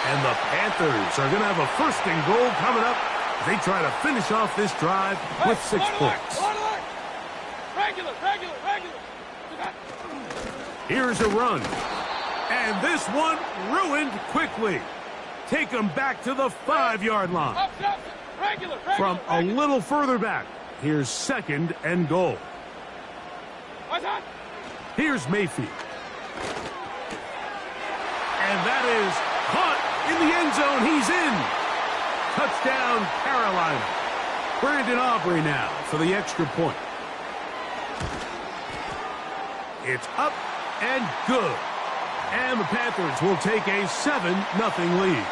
And the Panthers are going to have a 1st and goal coming up. They try to finish off this drive with 6 points. Regular. Here's a run. And this one ruined quickly. Take them back to the 5-yard line. Regular. From a little further back, here's 2nd and goal. Here's Mayfield. And that is caught in the end zone. He's in. Touchdown, Carolina. Brandon Aubrey now for the extra point. It's up and good. And the Panthers will take a 7-0 lead.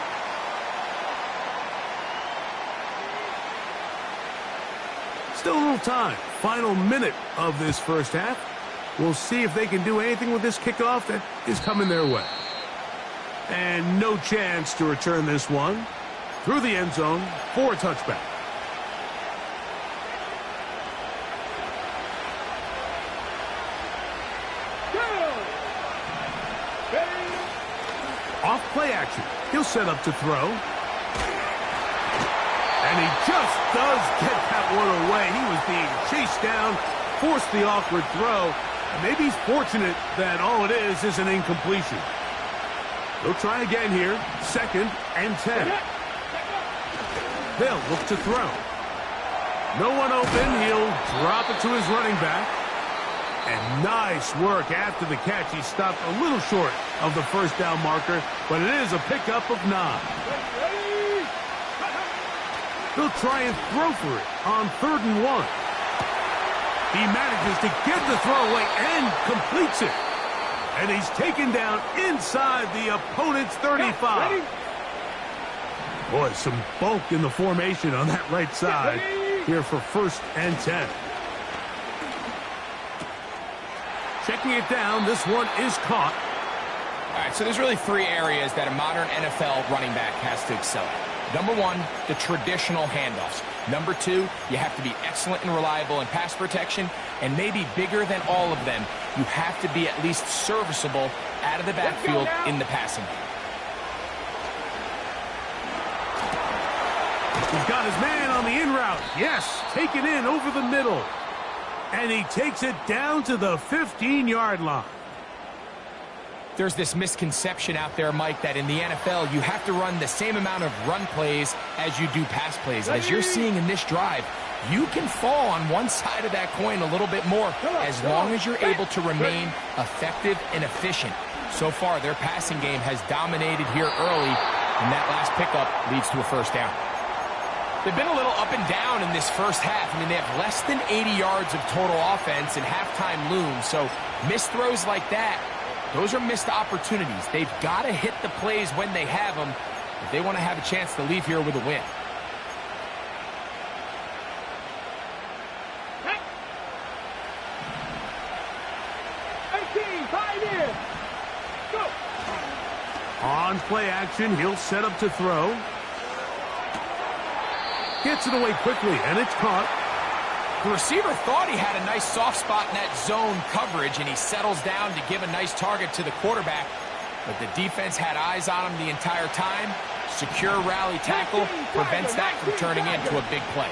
Still a little time. Final minute of this 1st half. We'll see if they can do anything with this kickoff that is coming their way. And no chance to return this one through the end zone for a touchback. Off play action. He'll set up to throw. And he just does get that one away. He was being chased down, forced the awkward throw. And maybe he's fortunate that all it is an incompletion. They'll try again here. 2nd and 10. They'll look to throw. No one open. He'll drop it to his running back. And nice work after the catch. He stopped a little short of the 1st down marker, but it is a pickup of 9. They'll try and throw for it on 3rd and 1. He manages to get the throw away and completes it. And he's taken down inside the opponent's 35. Boy, some bulk in the formation on that right side here for 1st and 10. Checking it down, this one is caught. All right, so there's really 3 areas that a modern NFL running back has to excel at. Number 1, the traditional handoffs. Number 2, you have to be excellent and reliable in pass protection, and maybe bigger than all of them, you have to be at least serviceable out of the backfield in the passing game. He's got his man on the in route. Yes, taken in over the middle. And he takes it down to the 15-yard line. There's this misconception out there, Mike, that in the NFL, you have to run the same amount of run plays as you do pass plays. As you're seeing in this drive, you can fall on one side of that coin a little bit more as long as you're able to remain effective and efficient. So far, their passing game has dominated here early, and that last pickup leads to a first down. They've been a little up and down in this first half. I mean, they have less than 80 yards of total offense and halftime looms, so missed throws like that, those are missed opportunities. They've got to hit the plays when they have them if they want to have a chance to leave here with a win. On play action, he'll set up to throw. Gets it away quickly, and it's caught. The receiver thought he had a nice soft spot in that zone coverage, and he settles down to give a nice target to the quarterback. But the defense had eyes on him the entire time. Secure rally tackle prevents that from turning into a big play.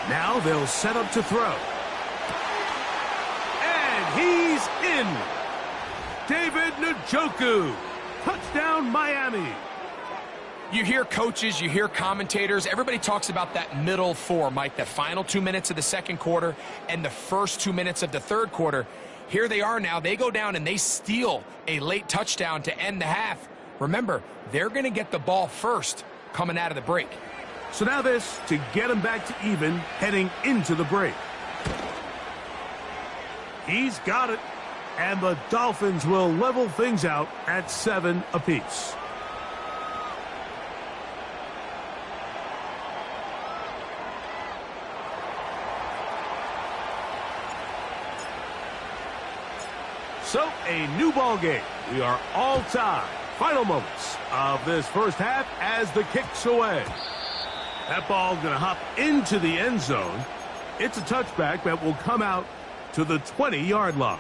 Now they'll set up to throw. And he's in. David Njoku. Touchdown, Miami. You hear coaches, you hear commentators, everybody talks about that middle four, Mike, the final 2 minutes of the second quarter and the first 2 minutes of the third quarter. Here they are now. They go down and they steal a late touchdown to end the half. Remember, they're going to get the ball first coming out of the break. So now this to get him back to even heading into the break. He's got it. And the Dolphins will level things out at 7 apiece. So, a new ball game. We are all tied. Final moments of this first half as the kick's away. That ball going to hop into the end zone. It's a touchback that will come out to the 20-yard line.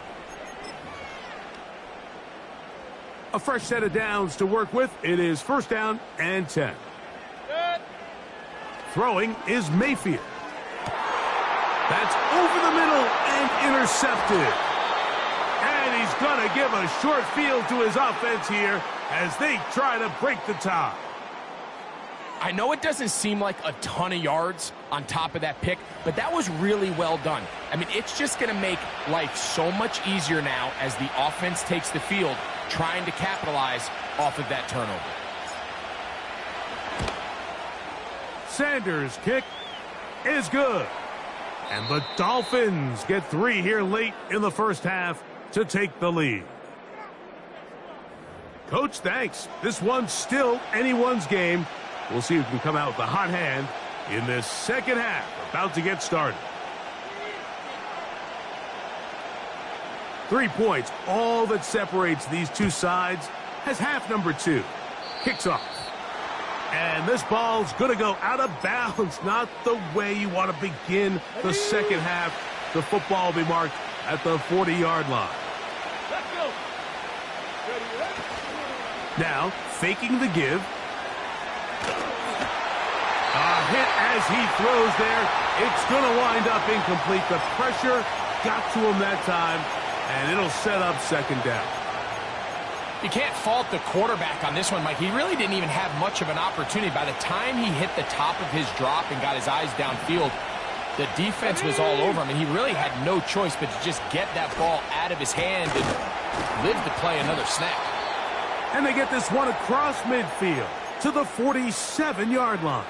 A fresh set of downs to work with. It is first down and 10. Throwing is Mayfield. That's over the middle and intercepted. And he's going to give a short field to his offense here as they try to break the tie. I know it doesn't seem like a ton of yards on top of that pick, but that was really well done. I mean, it's just going to make life so much easier now as the offense takes the field, trying to capitalize off of that turnover. Sanders' kick is good. And the Dolphins get 3 here late in the first half to take the lead. Coach, thanks. This one's still anyone's game. We'll see who can come out with a hot hand in this second half, about to get started. 3 points, all that separates these two sides, has half number 2. Kicks off. And this ball's going to go out of bounds. Not the way you want to begin the second half. The football will be marked at the 40-yard line. Now, faking the give. A hit as he throws there. It's going to wind up incomplete. The pressure got to him that time, and it'll set up second down. You can't fault the quarterback on this one, Mike. He really didn't even have much of an opportunity. By the time he hit the top of his drop and got his eyes downfield, the defense was all over him, and he really had no choice but to just get that ball out of his hand and live to play another snap. And they get this one across midfield to the 47-yard line.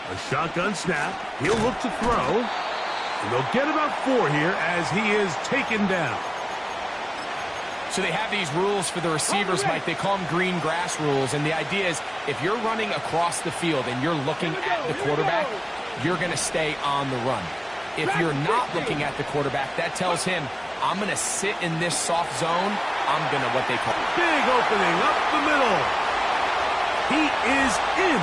A shotgun snap. He'll look to throw. And they'll get about 4 here as he is taken down. So they have these rules for the receivers, Mike. They call them green grass rules. And the idea is if you're running across the field and you're looking at the quarterback, you're going to stay on the run. If you're not looking at the quarterback, that tells him, I'm going to sit in this soft zone. I'm going to what they call. Big opening up the middle. He is in.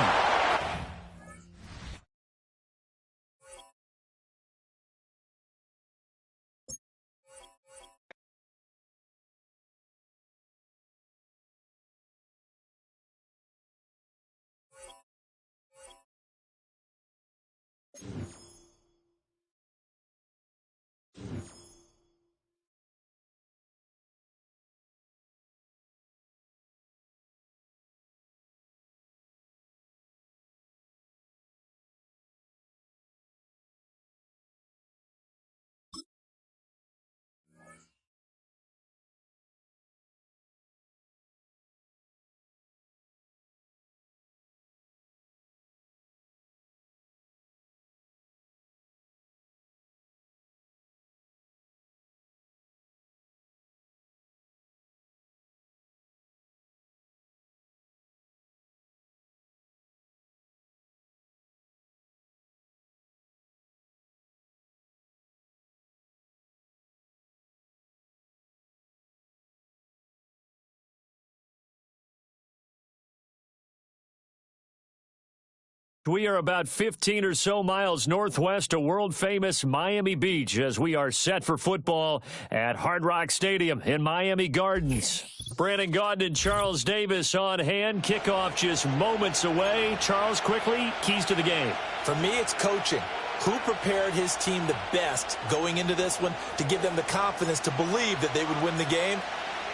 We are about 15 or so miles northwest of world-famous Miami Beach as we are set for football at Hard Rock Stadium in Miami Gardens. Brandon Gaudin and Charles Davis on hand. Kickoff just moments away. Charles, quickly, keys to the game. For me, it's coaching. Who prepared his team the best going into this one to give them the confidence to believe that they would win the game?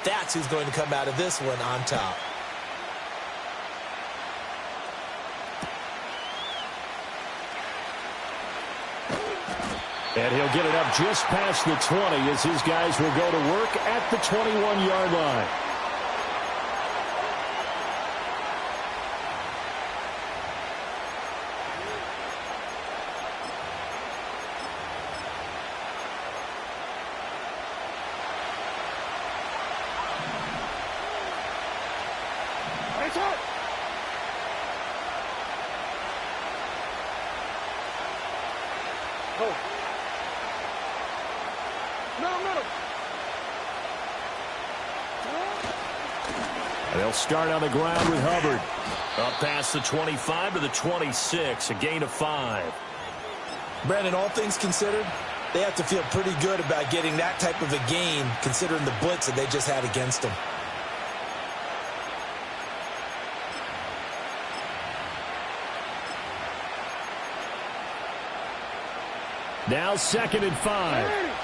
That's who's going to come out of this one on top. And he'll get it up just past the 20 as his guys will go to work at the 21-yard line. They'll start on the ground with Hubbard. Up past the 25 to the 26, a gain of 5. Brandon, all things considered, they have to feel pretty good about getting that type of a gain considering the blitz that they just had against them. Now 2nd and 5.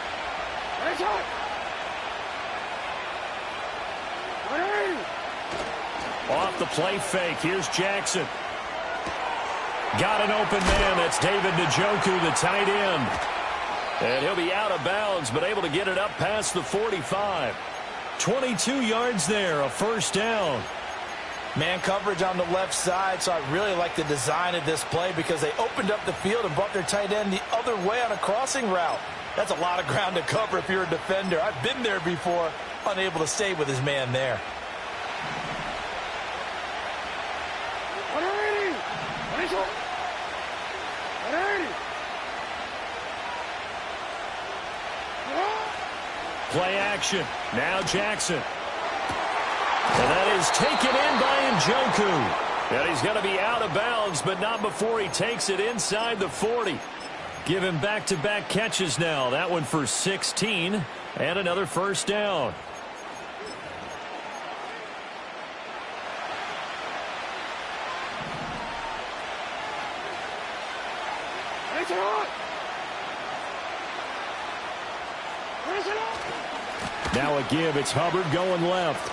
Off the play fake. Here's Jackson. Got an open man. That's David Njoku, the tight end. And he'll be out of bounds, but able to get it up past the 45. 22 yards there, a first down. Man coverage on the left side, so I really like the design of this play because they opened up the field and brought their tight end the other way on a crossing route. That's a lot of ground to cover if you're a defender. I've been there before, unable to stay with his man there. Play action. Now Jackson. And that is taken in by Njoku. And he's going to be out of bounds, but not before he takes it inside the 40. Give him back-to-back catches now. That one for 16 and another first down. Now a give. It's Hubbard going left.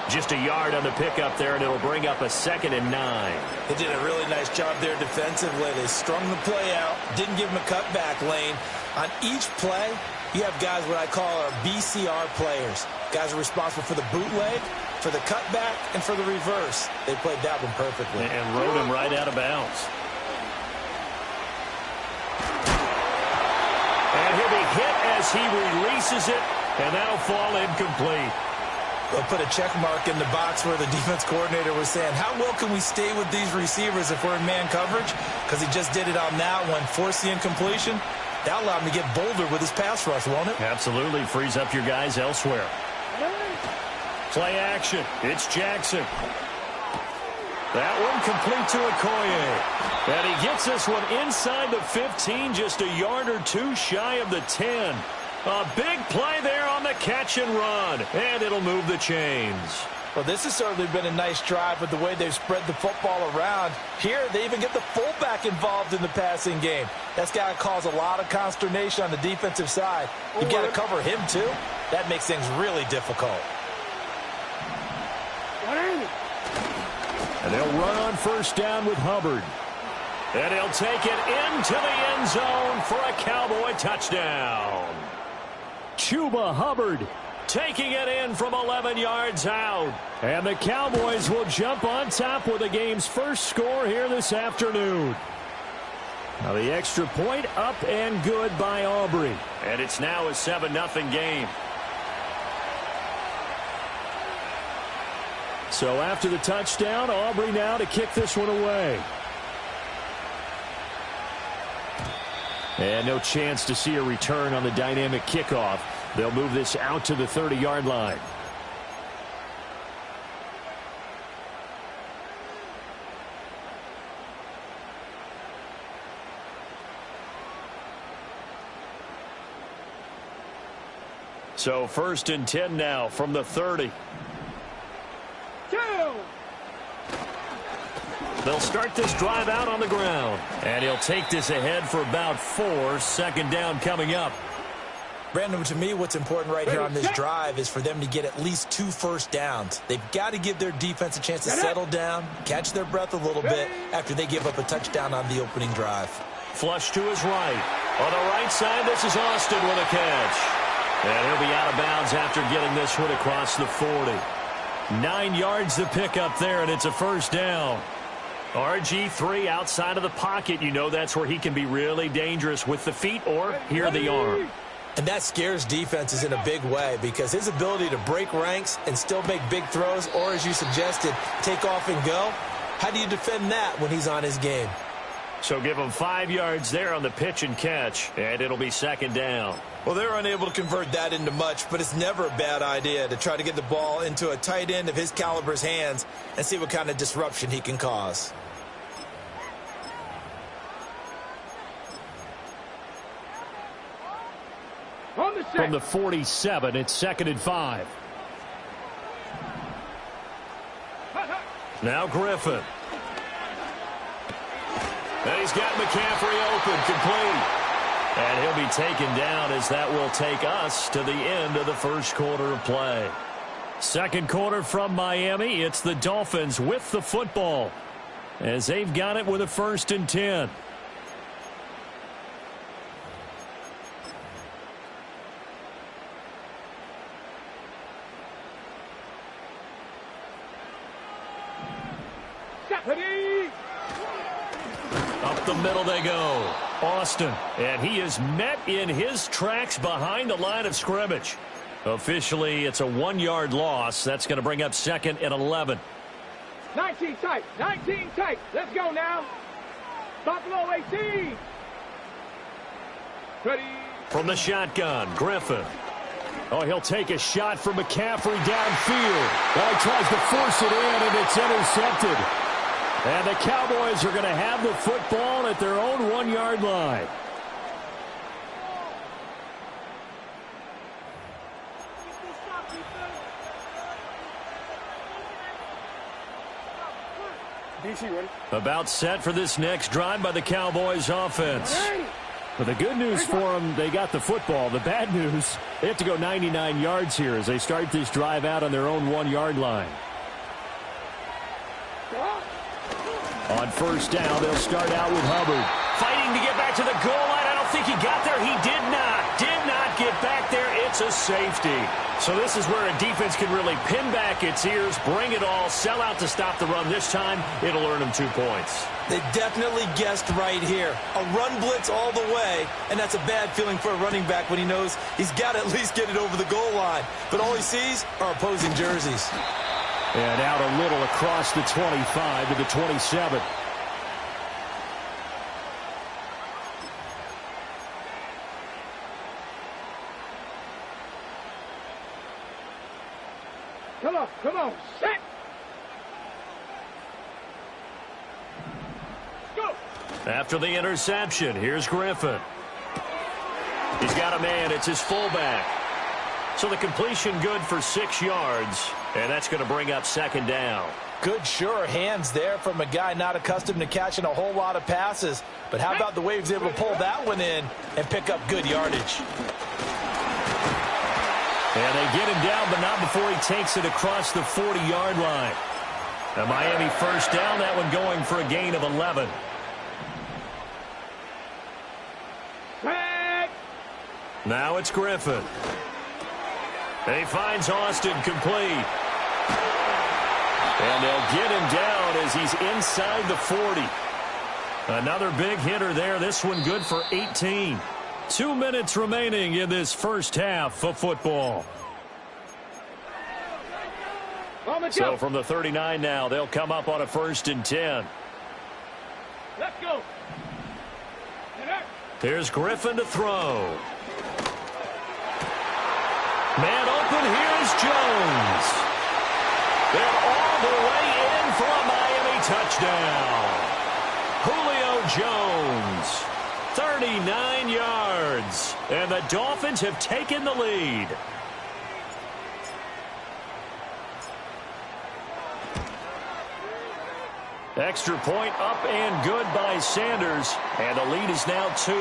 Just a yard on the pickup there, and it'll bring up a 2nd and 9. They did a really nice job there defensively. They strung the play out, didn't give him a cutback lane. On each play, you have guys what I call our BCR players. Guys are responsible for the bootleg, for the cutback, and for the reverse. They played that one perfectly. And rode him right out of bounds. And he'll be hit as he releases it, and that'll fall incomplete. They'll put a check mark in the box where the defense coordinator was saying, how well can we stay with these receivers if we're in man coverage? Because he just did it on that one, forced the incompletion. That'll allow him to get bolder with his pass rush, won't it? Absolutely. Frees up your guys elsewhere. Play action. It's Jackson. That one complete to Okoye. And he gets this one inside the 15, just a yard or two shy of the 10. A big play there on the catch and run. And it'll move the chains. Well, this has certainly been a nice drive with the way they've spread the football around. Here, they even get the fullback involved in the passing game. That's got to cause a lot of consternation on the defensive side. You've got to cover him, too. That makes things really difficult. And they'll run on first down with Hubbard. And he'll take it into the end zone for a Cowboy touchdown. Chuba Hubbard taking it in from 11 yards out. And the Cowboys will jump on top with the game's first score here this afternoon. Now the extra point up and good by Aubrey. And it's now a 7-0 game. So after the touchdown, Aubrey now to kick this one away. And no chance to see a return on the dynamic kickoff. They'll move this out to the 30-yard line. So 1st and 10 now from the 30. They'll start this drive out on the ground. And he'll take this ahead for about 4. 2nd down coming up. Brandon, to me, what's important right here on this drive is for them to get at least 2 first downs. They've got to give their defense a chance to settle down, catch their breath a little bit after they give up a touchdown on the opening drive. Flush to his right. On the right side, this is Austin with a catch. And he'll be out of bounds after getting this one across the 40. 9 yards to pick up there, and it's a 1st down. RG3 outside of the pocket. You know that's where he can be really dangerous with the feet or here the arm. And that scares defenses in a big way because his ability to break ranks and still make big throws or, as you suggested, take off and go, how do you defend that when he's on his game? So give him 5 yards there on the pitch and catch, and it'll be 2nd down. Well, they're unable to convert that into much, but it's never a bad idea to try to get the ball into a tight end of his caliber's hands and see what kind of disruption he can cause. From the 47, it's 2nd and 5. Now Griffin. And he's got McCaffrey open, complete. And he'll be taken down as that will take us to the end of the 1st quarter of play. 2nd quarter from Miami. It's the Dolphins with the football as they've got it with a 1st and 10. Up the middle they go. Austin. And he is met in his tracks behind the line of scrimmage. Officially, it's a 1-yard loss. That's going to bring up 2nd and 11. 19 tight. 19 tight. Let's go now. Buffalo 18. Ready. From the shotgun, Griffin. Oh, he'll take a shot from McCaffrey downfield. Oh, he tries to force it in, and it's intercepted. And the Cowboys are going to have the football at their own 1-yard line. About set for this next drive by the Cowboys offense. But the good news for them, they got the football. The bad news, they have to go 99 yards here as they start this drive out on their own 1-yard line. On 1st down, they'll start out with Hubbard. Fighting to get back to the goal line. I don't think he got there. He did not get back there. It's a safety. So this is where a defense can really pin back its ears, bring it all, sell out to stop the run. This time, it'll earn them 2 points. They definitely guessed right here. A run blitz all the way, and that's a bad feeling for a running back when he knows he's got to at least get it over the goal line. But all he sees are opposing jerseys. And out a little across the 25 to the 27. go. Set. Go. After the interception, here's Griffin. He's got a man. It's his fullback. So the completion good for 6 yards, and that's going to bring up 2nd down. Good, sure hands there from a guy not accustomed to catching a whole lot of passes. But how about the way he was able to pull that one in and pick up good yardage? And they get him down, but not before he takes it across the 40-yard line. A Miami 1st down, that one going for a gain of 11. Now it's Griffin. And he finds Austin complete. And they'll get him down as he's inside the 40. Another big hitter there. This one good for 18. 2 minutes remaining in this first half of football. So from the 39 now, they'll come up on a 1st and 10. Let's go. Here's Griffin to throw. Man open, here's Jones. They're all the way in for a Miami touchdown. Julio Jones, 39 yards, and the Dolphins have taken the lead. Extra point up and good by Sanders, and the lead is now 2.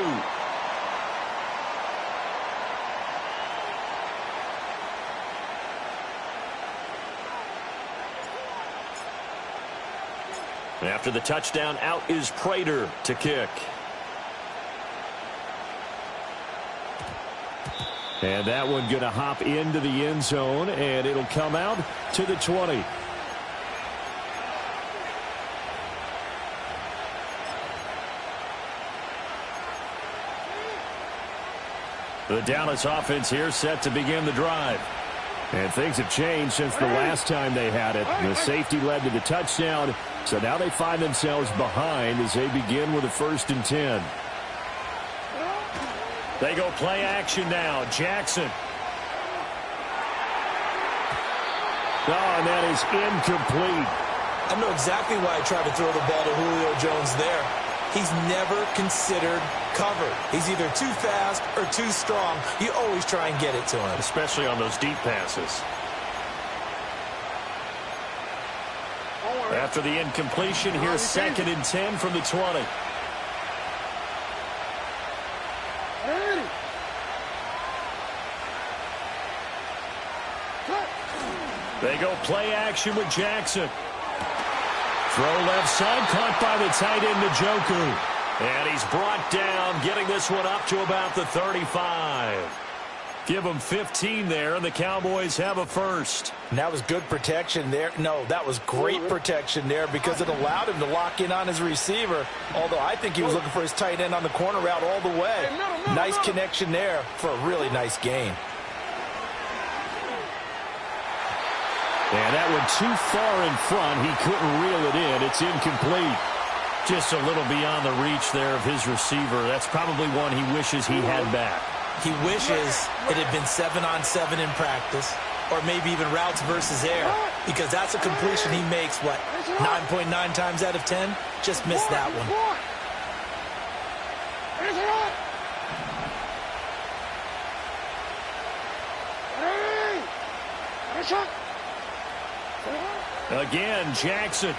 After the touchdown, out is Prater to kick. And that one going to hop into the end zone, and it'll come out to the 20. The Dallas offense here set to begin the drive. And things have changed since the last time they had it. The safety led to the touchdown, so now they find themselves behind as they begin with a 1st and 10. They go play action now. Jackson. Oh, and that is incomplete. I know exactly why I tried to throw the ball to Julio Jones there. He's never considered covered. He's either too fast or too strong. You always try and get it to him. Especially on those deep passes. After the incompletion, here's 2nd and 10 from the 20. They go play action with Jackson. Throw left side, caught by the tight end Njoku. And he's brought down, getting this one up to about the 35. Give him 15 there, and the Cowboys have a 1st. And that was good protection there. No, that was great protection there because it allowed him to lock in on his receiver, although I think he was looking for his tight end on the corner route all the way. Nice connection there for a really nice gain. And that one too far in front. He couldn't reel it in. It's incomplete. Just a little beyond the reach there of his receiver. That's probably one he wishes he had back. He wishes it had been 7-on-7 in practice, or maybe even routes versus air, because that's a completion he makes, what, 9.9 times out of 10? Just missed that one. Again, Jackson.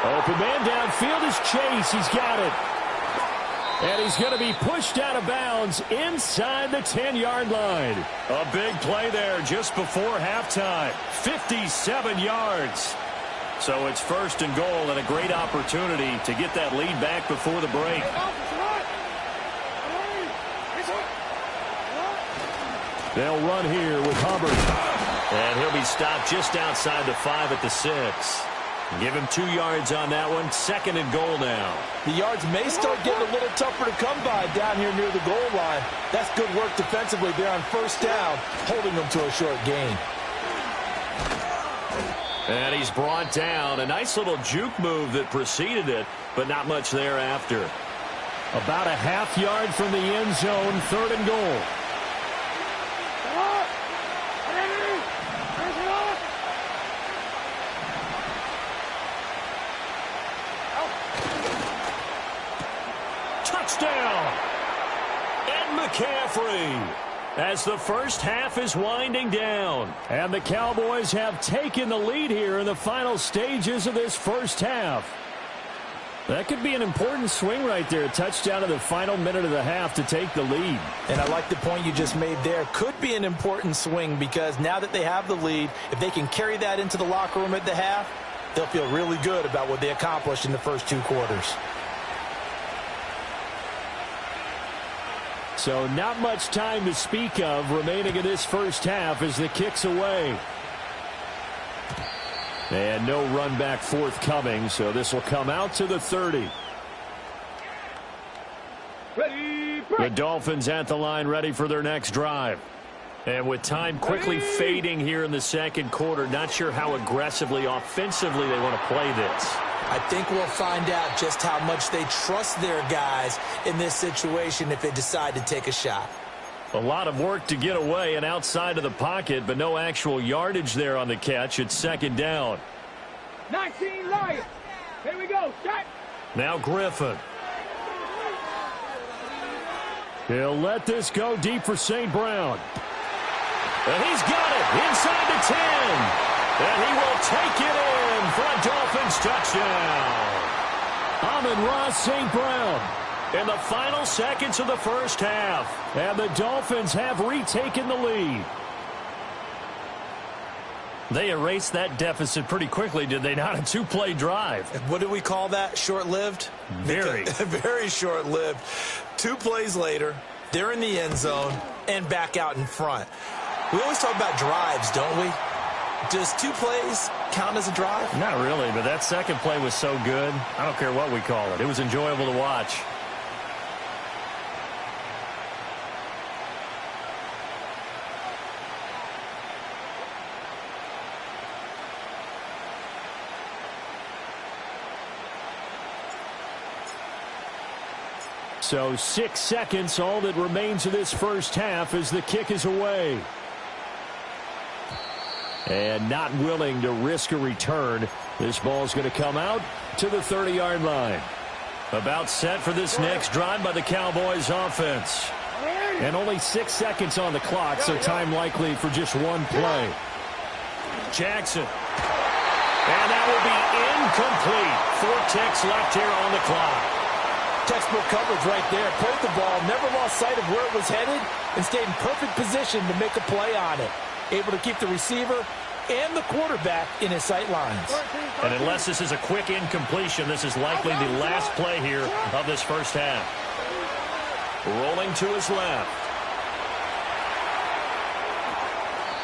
Open man downfield is Chase. He's got it. And he's going to be pushed out of bounds inside the 10-yard line. A big play there just before halftime. 57 yards. So it's 1st and goal and a great opportunity to get that lead back before the break. They'll run here with Hubbard. And he'll be stopped just outside the 5 at the 6. Give him 2 yards on that one. 2nd and goal now. The yards may start getting a little tougher to come by down here near the goal line. That's good work defensively there on 1st down, holding them to a short gain. And he's brought down. A nice little juke move that preceded it, but not much thereafter. About a half yard from the end zone, 3rd and goal. McCaffrey. As the first half is winding down. And the Cowboys have taken the lead here in the final stages of this first half. That could be an important swing right there. A touchdown in the final minute of the half to take the lead. And I like the point you just made there. Could be an important swing because now that they have the lead, if they can carry that into the locker room at the half, they'll feel really good about what they accomplished in the first 2 quarters. So not much time to speak of remaining in this first half as the kick's away. And no run back forthcoming, so this will come out to the 30. The Dolphins at the line ready for their next drive. And with time quickly fading here in the second quarter, not sure how aggressively, offensively they want to play this. I think we'll find out just how much they trust their guys in this situation if they decide to take a shot. A lot of work to get away and outside of the pocket, but no actual yardage there on the catch. It's second down. 19 Lions. Here we go. Shot. Now Griffin. He'll let this go deep for St. Brown. And he's got it inside the 10. And he will take it in for a Dolphins touchdown. Amon-Ra St. Brown in the final seconds of the first half. And the Dolphins have retaken the lead. They erased that deficit pretty quickly, did they not? A 2-play drive. What do we call that? Short-lived? Very. Very short-lived. 2 plays later, they're in the end zone and back out in front. We always talk about drives, don't we? Does 2 plays count as a drive? Not really, but that second play was so good. I don't care what we call it. It was enjoyable to watch. So 6 seconds, all that remains of this first half as the kick is away. And not willing to risk a return. This ball's going to come out to the 30-yard line. About set for this next drive by the Cowboys offense. And only 6 seconds on the clock, so time likely for just 1 play. Jackson. And that will be incomplete. 4 ticks left here on the clock. Textbook coverage right there. Played the ball, never lost sight of where it was headed, and stayed in perfect position to make a play on it. Able to keep the receiver and the quarterback in his sight lines. And unless this is a quick incompletion, this is likely the last play here of this first half. Rolling to his left.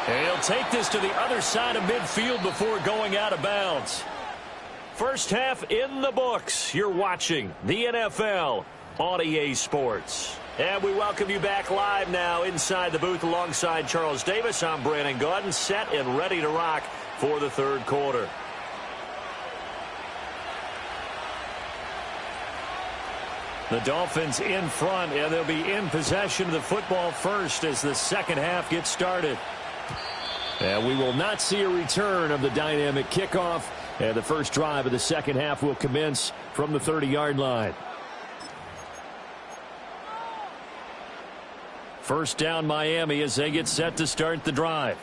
And he'll take this to the other side of midfield before going out of bounds. First half in the books. You're watching the NFL on EA Sports. And we welcome you back live now inside the booth alongside Charles Davis. I'm Brandon Gaudin, set and ready to rock for the third quarter. The Dolphins in front, and they'll be in possession of the football first as the second half gets started. And we will not see a return of the dynamic kickoff. And the first drive of the second half will commence from the 30-yard line. First down Miami as they get set to start the drive.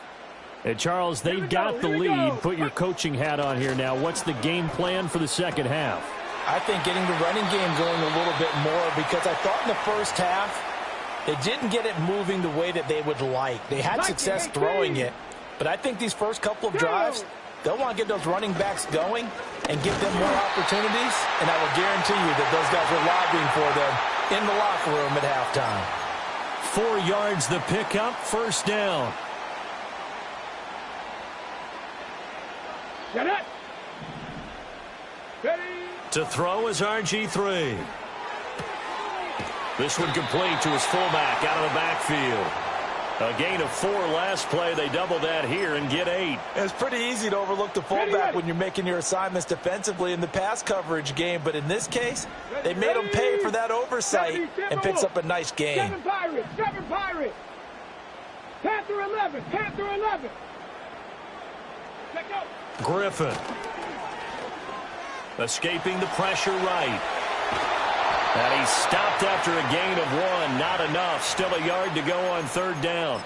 And Charles, they've got the lead. Put your coaching hat on here now. What's the game plan for the second half? I think getting the running game going a little bit more, because I thought in the first half they didn't get it moving the way that they would like. They had success throwing it, but I think these first couple of drives, they'll want to get those running backs going and give them more opportunities, and I will guarantee you that those guys are lobbying for them in the locker room at halftime. 4 yards the pickup, first down. Get it. Ready. To throw is RG3. This one complete to his fullback out of the backfield. A gain of 4 last play. They double that here and get 8. It's pretty easy to overlook the fullback when you're making your assignments defensively in the pass coverage game, but in this case, they made him pay for that oversight and picks up a nice gain. 7 Pirates, 7 Pirates. Panther 11, Panther 11. Let's go. Griffin. Escaping the pressure right. And he's stopped after a gain of 1. Not enough. Still a yard to go on 3rd down.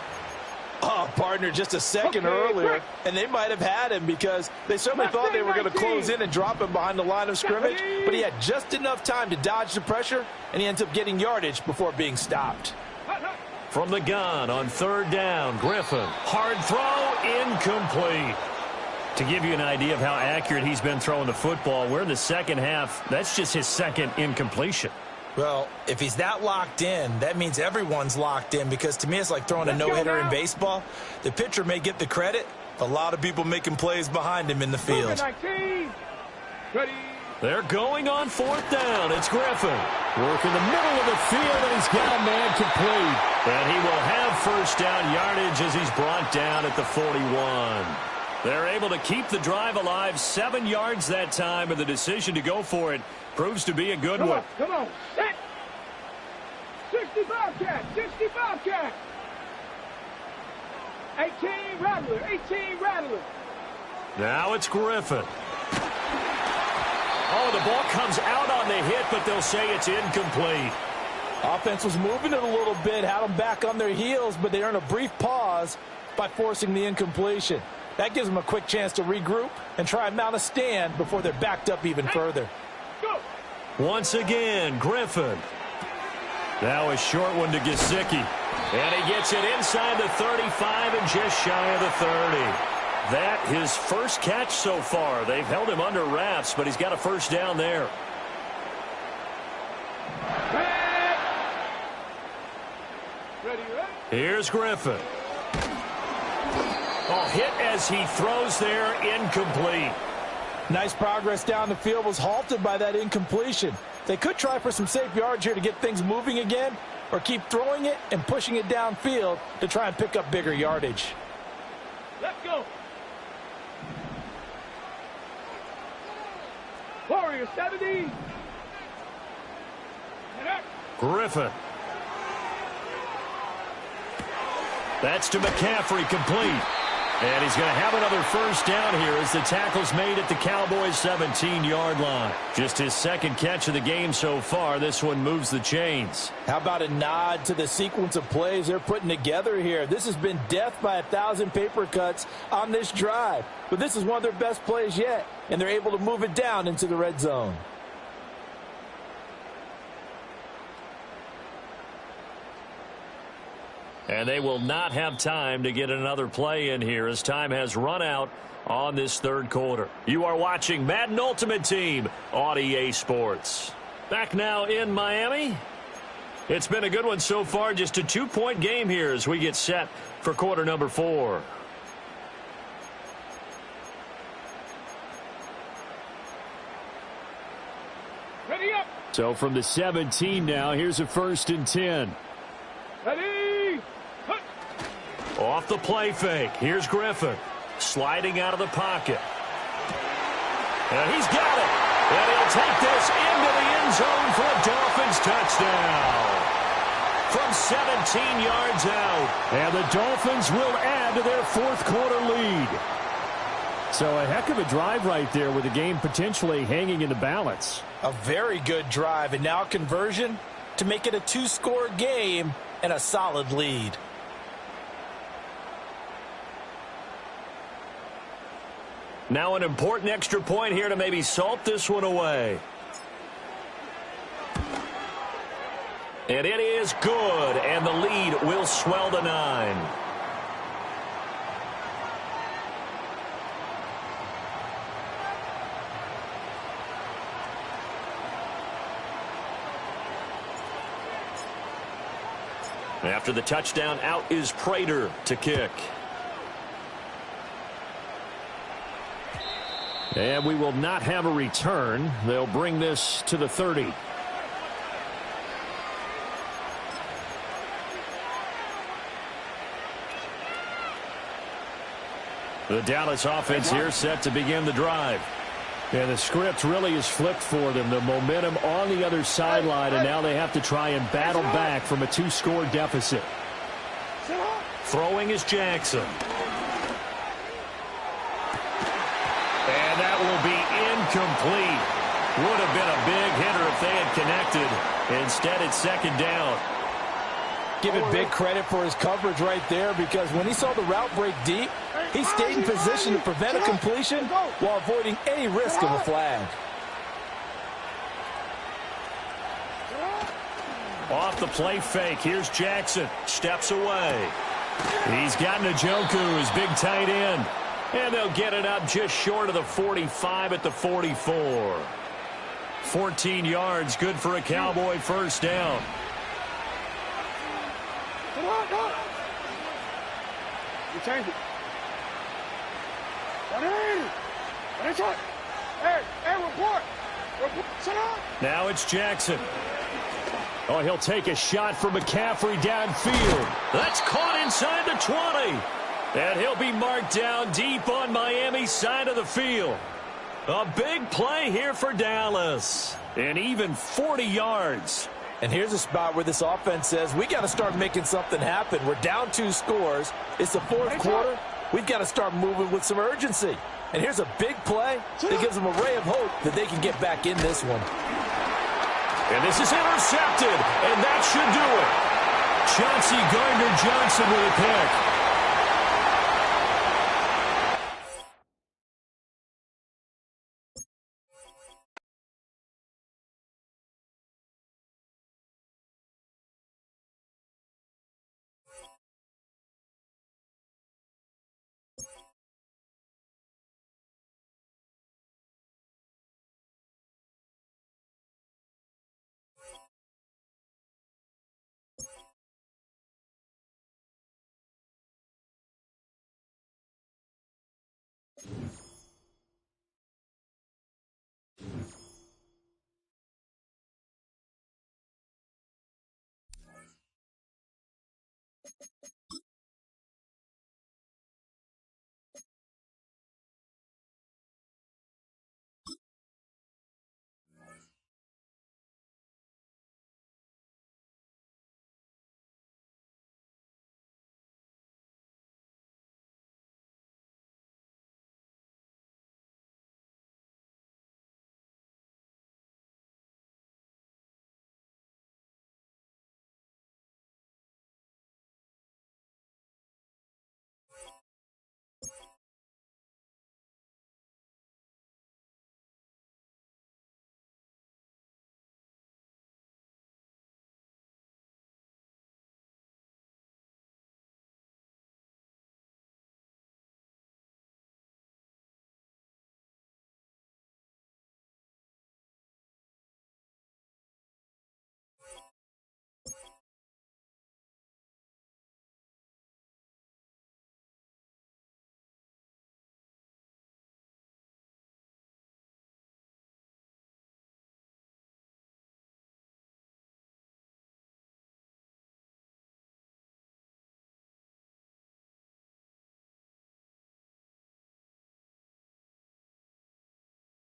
Oh, partner, just a second earlier, and they might have had him because they certainly thought they were going to close in and drop him behind the line of scrimmage, but he had just enough time to dodge the pressure, and he ends up getting yardage before being stopped. From the gun on 3rd down, Griffin. Hard throw, incomplete. To give you an idea of how accurate he's been throwing the football, we're in the second half. That's just his 2nd incompletion. Well, if he's that locked in, that means everyone's locked in, because to me it's like throwing a no-hitter in baseball. The pitcher may get the credit, a lot of people making plays behind him in the field. They're going on 4th down. It's Griffin. Working the middle of the field, and he's got a man complete. And he will have 1st down yardage as he's brought down at the 41. They're able to keep the drive alive, 7 yards that time, and the decision to go for it proves to be a good one. Come on, set. 65 cat, 65 cat. 18 Rattler, 18 Rattler. Now it's Griffin. Oh, the ball comes out on the hit, but they'll say it's incomplete. Offense was moving it a little bit, had them back on their heels, but they earned a brief pause by forcing the incompletion. That gives them a quick chance to regroup and try and mount a stand before they're backed up even further. Once again, Griffin. Now a short one to Gesicki. And he gets it inside the 35 and just shy of the 30. That his first catch so far. They've held him under wraps, but he's got a 1st down there. Here's Griffin. Oh, hit as he throws there, incomplete. Nice progress down the field, was halted by that incompletion. They could try for some safe yards here to get things moving again, or keep throwing it and pushing it downfield to try and pick up bigger yardage. Let's go. Warrior 70. Griffin. That's to McCaffrey, complete. And he's going to have another 1st down here as the tackle's made at the Cowboys' 17-yard line. Just his 2nd catch of the game so far. This one moves the chains. How about a nod to the sequence of plays they're putting together here? This has been death by 1,000 paper cuts on this drive. But this is one of their best plays yet, and they're able to move it down into the red zone. And they will not have time to get another play in here as time has run out on this 3rd quarter. You are watching Madden Ultimate Team on EA Sports. Back now in Miami. It's been a good one so far. Just a 2-point game here as we get set for quarter number 4. Ready up. So from the 17 now, here's a 1st and 10. Ready. Off the play fake. Here's Griffin. Sliding out of the pocket. And he's got it. And he'll take this into the end zone for a Dolphins touchdown. From 17 yards out. And the Dolphins will add to their 4th quarter lead. So a heck of a drive right there with the game potentially hanging in the balance. A very good drive, and now conversion to make it a 2-score game and a solid lead. Now an important extra point here to maybe salt this one away. And it is good, and the lead will swell to 9. After the touchdown, out is Prater to kick. And we will not have a return. They'll bring this to the 30. The Dallas offense here set to begin the drive. And the script really is flipped for them. The momentum on the other sideline, and now they have to try and battle back from a 2-score deficit. Throwing is Jackson. And that will be incomplete. Would have been a big hitter if they had connected. Instead, it's second down. Give it big credit for his coverage right there, because when he saw the route break deep, he stayed in position to prevent a completion while avoiding any risk of a flag. Off the play fake, here's Jackson. Steps away. He's got Njoku, his big tight end. And they'll get it up just short of the 45 at the 44. 14 yards, good for a Cowboy first down. You change it. Hey, report. Sit up. Now it's Jackson. Oh, he'll take a shot for McCaffrey downfield. That's caught inside the 20. And he'll be marked down deep on Miami's side of the field. A big play here for Dallas. And even 40 yards. And here's a spot where this offense says, we got to start making something happen. We're down 2 scores. It's the 4th quarter. We've got to start moving with some urgency. And here's a big play that gives them a ray of hope that they can get back in this one. And this is intercepted, and that should do it. Chauncey Gardner-Johnson with a pick.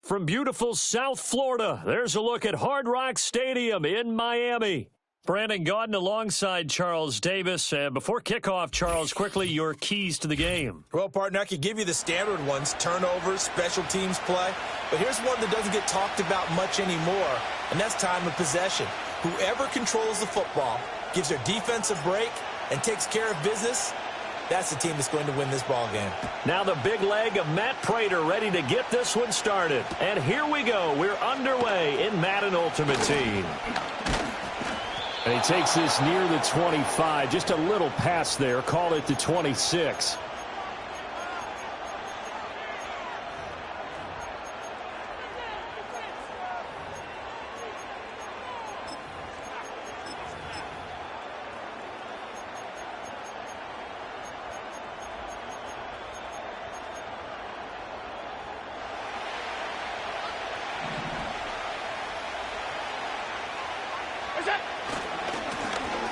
From beautiful South Florida, there's a look at Hard Rock Stadium in Miami. Brandon Gaudin alongside Charles Davis. Before kickoff, Charles, quickly, your keys to the game. Well, partner, I could give you the standard ones, turnovers, special teams play. But here's one that doesn't get talked about much anymore, and that's time of possession. Whoever controls the football, gives their defense a break, and takes care of business, that's the team that's going to win this ball game. Now the big leg of Matt Prater ready to get this one started. And here we go. We're underway in Madden Ultimate Team. And he takes this near the 25. Just a little pass there. Call it the 26.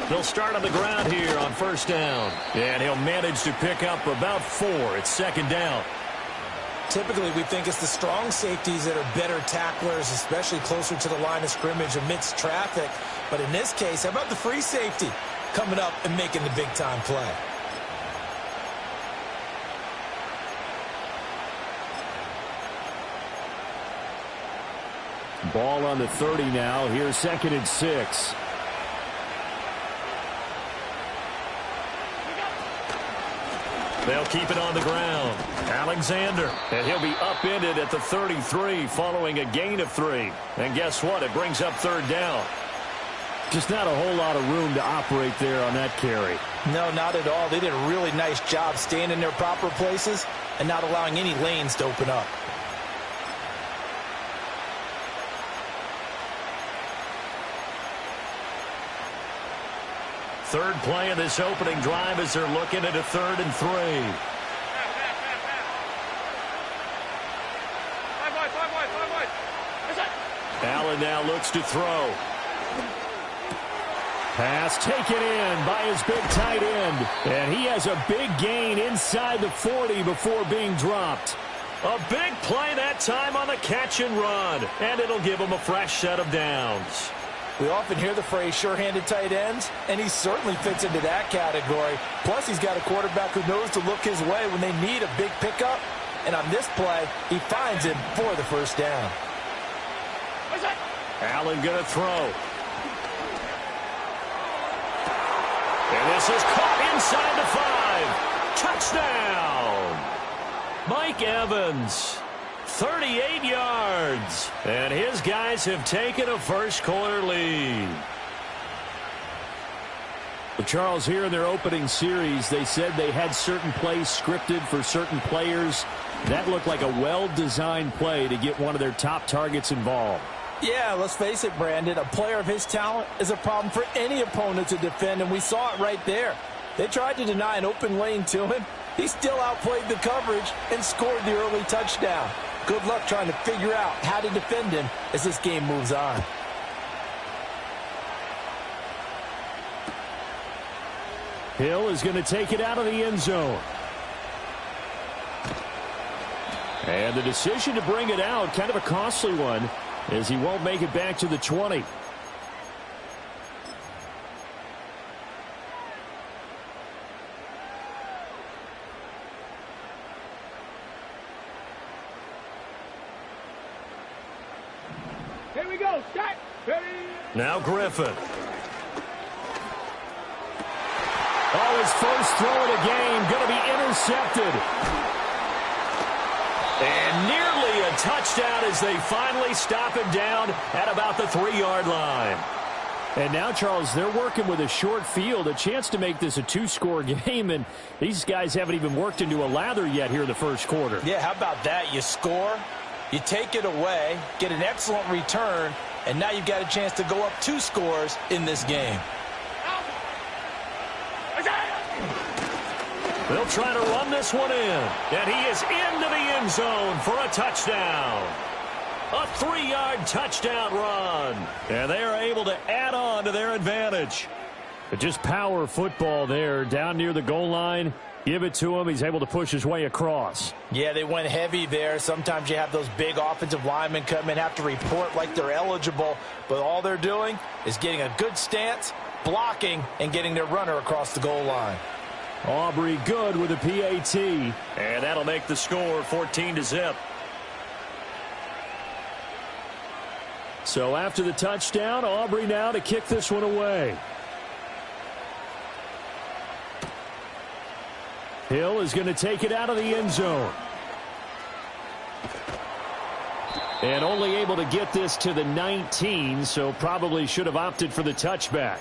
He'll start on the ground here on first down. And he'll manage to pick up about 4. It's second down. Typically, we think it's the strong safeties that are better tacklers, especially closer to the line of scrimmage amidst traffic. But in this case, how about the free safety coming up and making the big-time play? Ball on the 30 now. Here's 2nd and 6. They'll keep it on the ground. Alexander, and he'll be upended at the 33 following a gain of 3. And guess what? It brings up 3rd down. Just not a whole lot of room to operate there on that carry. No, not at all. They did a really nice job staying in their proper places and not allowing any lanes to open up. Third play of this opening drive as they're looking at a 3rd and 3. Allen now looks to throw. Pass taken in by his big tight end. And he has a big gain inside the 40 before being dropped. A big play that time on the catch and run. And it'll give him a fresh set of downs. We often hear the phrase sure-handed tight ends, and he certainly fits into that category. Plus, he's got a quarterback who knows to look his way when they need a big pickup. And on this play, he finds him for the 1st down. Allen going to throw. And this is caught inside the 5. Touchdown! Mike Evans. 38 yards. And his guys have taken a first-quarter lead. Well, Charles, here in their opening series, they said they had certain plays scripted for certain players. That looked like a well-designed play to get one of their top targets involved. Yeah, let's face it, Brandon. A player of his talent is a problem for any opponent to defend, and we saw it right there. They tried to deny an open lane to him. He still outplayed the coverage and scored the early touchdown. Good luck trying to figure out how to defend him as this game moves on. Hill is going to take it out of the end zone. And the decision to bring it out, kind of a costly one, as he won't make it back to the 20. Here we go. Set. Ready. Now Griffin. Oh, his first throw of the game going to be intercepted. And nearly a touchdown as they finally stop him down at about the 3-yard line. And now, Charles, they're working with a short field, a chance to make this a 2-score game, and these guys haven't even worked into a lather yet here in the first quarter. Yeah, how about that? You score, you take it away, get an excellent return, and now you've got a chance to go up 2 scores in this game. They'll try to run this one in, and he is into the end zone for a touchdown. A 3-yard touchdown run, and they are able to add on to their advantage. But just power football there down near the goal line. Give it to him. He's able to push his way across. Yeah, they went heavy there. Sometimes you have those big offensive linemen come in, have to report like they're eligible, but all they're doing is getting a good stance, blocking, and getting their runner across the goal line. Aubrey good with a PAT, and that'll make the score 14-0. So after the touchdown, Aubrey now to kick this one away. Hill is going to take it out of the end zone. And only able to get this to the 19, so probably should have opted for the touchback.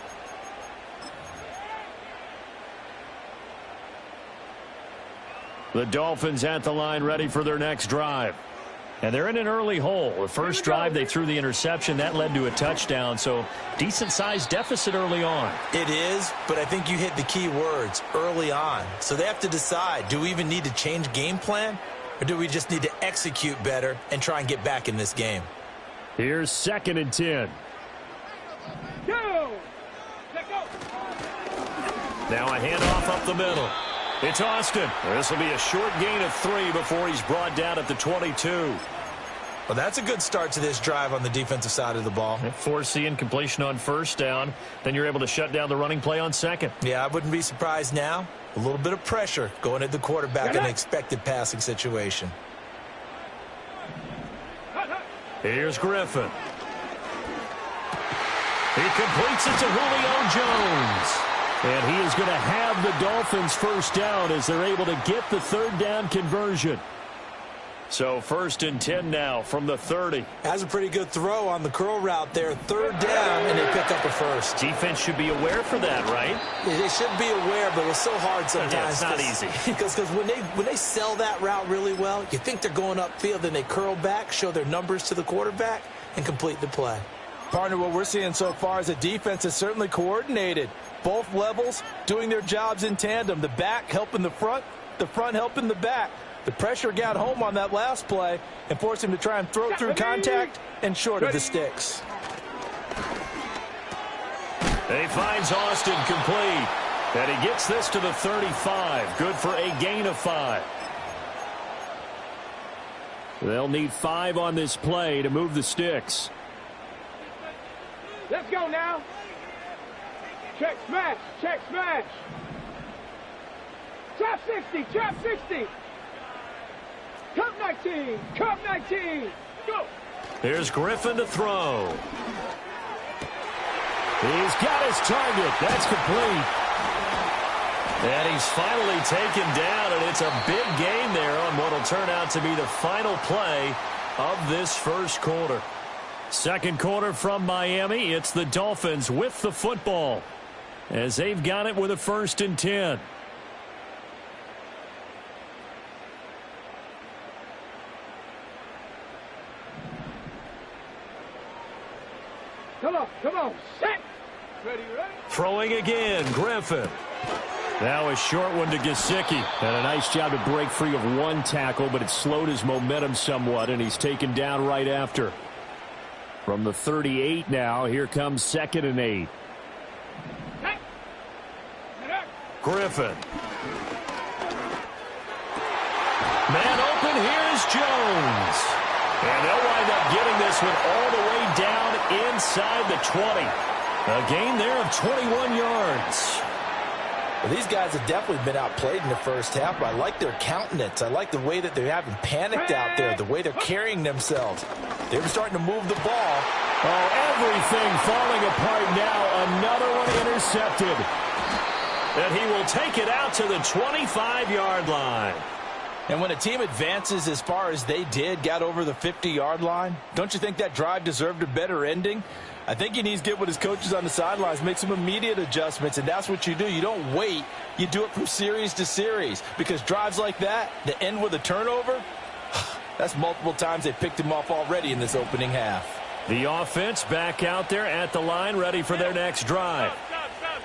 The Dolphins at the line ready for their next drive. And they're in an early hole. The first drive, they threw the interception. That led to a touchdown, so decent-sized deficit early on. It is, but I think you hit the key words, early on. So they have to decide, do we even need to change game plan, or do we just need to execute better and try and get back in this game? Here's 2nd and 10. Go. Let go. Now a handoff up the middle. It's Austin. This will be a short gain of 3 before he's brought down at the 22. Well, that's a good start to this drive on the defensive side of the ball. Force the incompletion on first down. Then you're able to shut down the running play on second. Yeah, I wouldn't be surprised now. A little bit of pressure going at the quarterback in an expected passing situation. Here's Griffin. He completes it to Julio Jones. And he is going to have the Dolphins first down as they're able to get the third down conversion. So 1st and 10 now from the 30. Has a pretty good throw on the curl route there. 3rd down, and they pick up a first. Defense should be aware for that, right? They should be aware, but it's so hard sometimes. Yeah, it's not easy. Because when they sell that route really well, you think they're going upfield, then they curl back, show their numbers to the quarterback, and complete the play. Partner, what we're seeing so far is the defense is certainly coordinated. Both levels doing their jobs in tandem. The back helping the front helping the back. The pressure got home on that last play and forced him to try and throw through contact and short of the sticks. He finds Austin complete. And he gets this to the 35. Good for a gain of 5. They'll need 5 on this play to move the sticks. Let's go now. Check smash. Check smash. Trap 60. Trap 60. Cup 19. Cup 19. Go. Here's Griffin to throw. He's got his target. That's complete. And he's finally taken down, and it's a big gain there on what will turn out to be the final play of this first quarter. Second quarter from Miami. It's the Dolphins with the football as they've got it with a 1st and 10. Come on, set. Ready. Throwing again, Griffin. Now a short one to Gesicki. And a nice job to break free of one tackle, but it slowed his momentum somewhat, and he's taken down right after. From the 38 now, here comes 2nd and 8. Griffin. Man open, here's Jones. And they'll wind up getting this one all the way down inside the 20. A gain there of 21 yards. Well, these guys have definitely been outplayed in the first half, but I like their countenance. I like the way that they're having panicked out there, the way they're carrying themselves. They're starting to move the ball. Oh, everything falling apart now. Another one intercepted. And he will take it out to the 25-yard line. And when a team advances as far as they did, got over the 50-yard line, don't you think that drive deserved a better ending? I think he needs to get with his coaches on the sidelines, make some immediate adjustments, and that's what you do. You don't wait. You do it from series to series, because drives like that end with a turnover, that's multiple times they picked him off already in this opening half. The offense back out there at the line, ready for their next drive.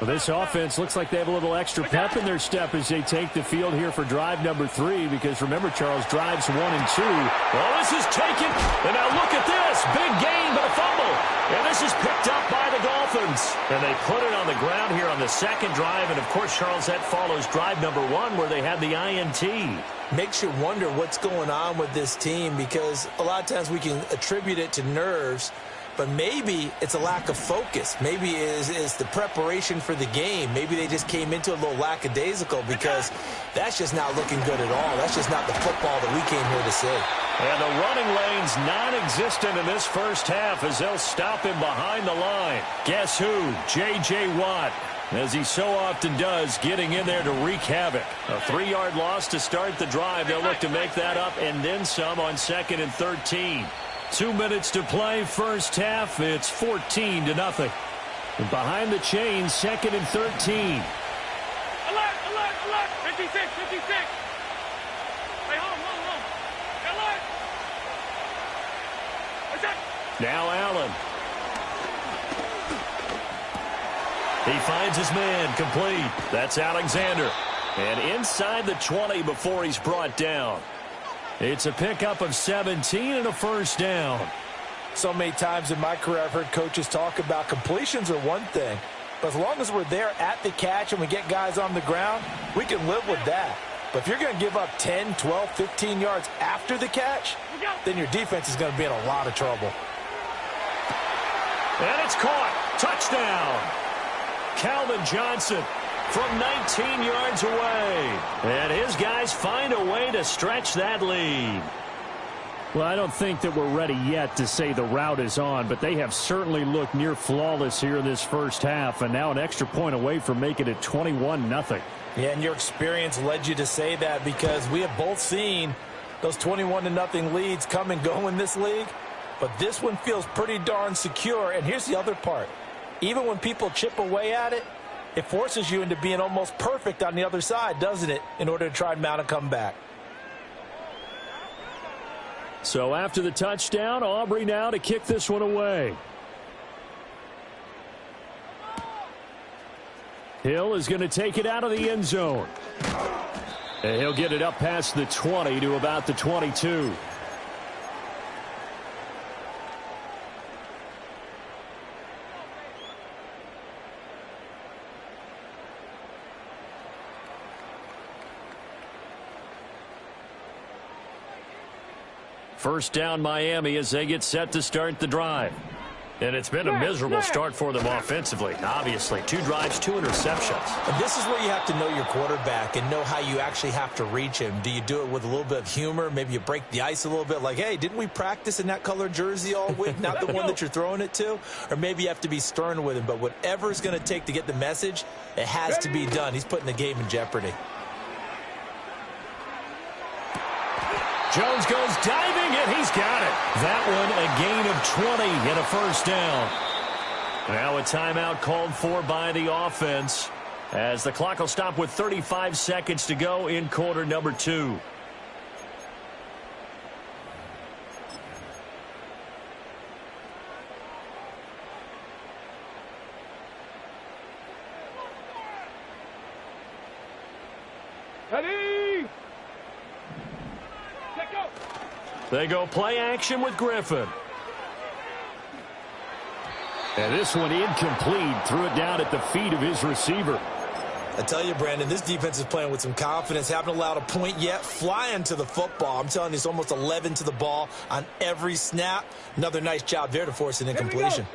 Well, this offense looks like they have a little extra pep in their step as they take the field here for drive number 3, because remember, Charles, drives 1 and 2. Well, this is taken, and now look at this. Big gain, but a fumble. And this is picked up by the Dolphins. And they put it on the ground here on the second drive, and of course, Charles, that follows drive number 1 where they had the INT. Makes you wonder what's going on with this team, because a lot of times we can attribute it to nerves, but maybe it's a lack of focus. Maybe it's the preparation for the game. Maybe they just came into a little lackadaisical, because that's just not looking good at all. That's just not the football that we came here to see. And the running lane's non-existent in this first half as they'll stop him behind the line. Guess who? J.J. Watt, as he so often does, getting in there to wreak havoc. A 3-yard loss to start the drive. They'll look to make that up and then some on 2nd and 13. 2 minutes to play, first half. It's 14-0. And behind the chains, 2nd and 13. Alert! 56! Hey, hold. Alert! Now Allen. He finds his man, complete. That's Alexander. And inside the 20 before he's brought down. It's a pickup of 17 and a first down. So many times in my career I've heard coaches talk about completions are one thing, but as long as we're there at the catch and we get guys on the ground, we can live with that. But if you're going to give up 10, 12, 15 yards after the catch, then your defense is going to be in a lot of trouble. And it's caught. Touchdown. Calvin Johnson from 19 yards away. And his guys find a way to stretch that lead. Well, I don't think that we're ready yet to say the route is on, but they have certainly looked near flawless here this first half, and now an extra point away from making it 21-0. Yeah, and your experience led you to say that, because we have both seen those 21-0 leads come and go in this league, but this one feels pretty darn secure. And here's the other part. Even when people chip away at it, it forces you into being almost perfect on the other side, doesn't it, in order to try and mount a comeback. So after the touchdown, Aubrey now to kick this one away. Hill is going to take it out of the end zone. And he'll get it up past the 20 to about the 22. First down, Miami, as they get set to start the drive. And it's been a miserable start for them offensively. Obviously, 2 drives, 2 interceptions. And this is where you have to know your quarterback and know how you actually have to reach him. Do you do it with a little bit of humor? Maybe you break the ice a little bit, like, hey, didn't we practice in that color jersey all week? Not the one that you're throwing it to? Or maybe you have to be stern with him. But whatever it's going to take to get the message, it has to be done. He's putting the game in jeopardy. Jones goes diving, and he's got it. That one a gain of 20 and a first down. Now a timeout called for by the offense, as the clock will stop with 35 seconds to go in quarter number 2. Ready? They go play action with Griffin. And this one incomplete. Threw it down at the feet of his receiver. I tell you, Brandon, this defense is playing with some confidence. Haven't allowed a point yet. Flying to the football. I'm telling you, it's almost 11 to the ball on every snap. Another nice job there to force an incompletion.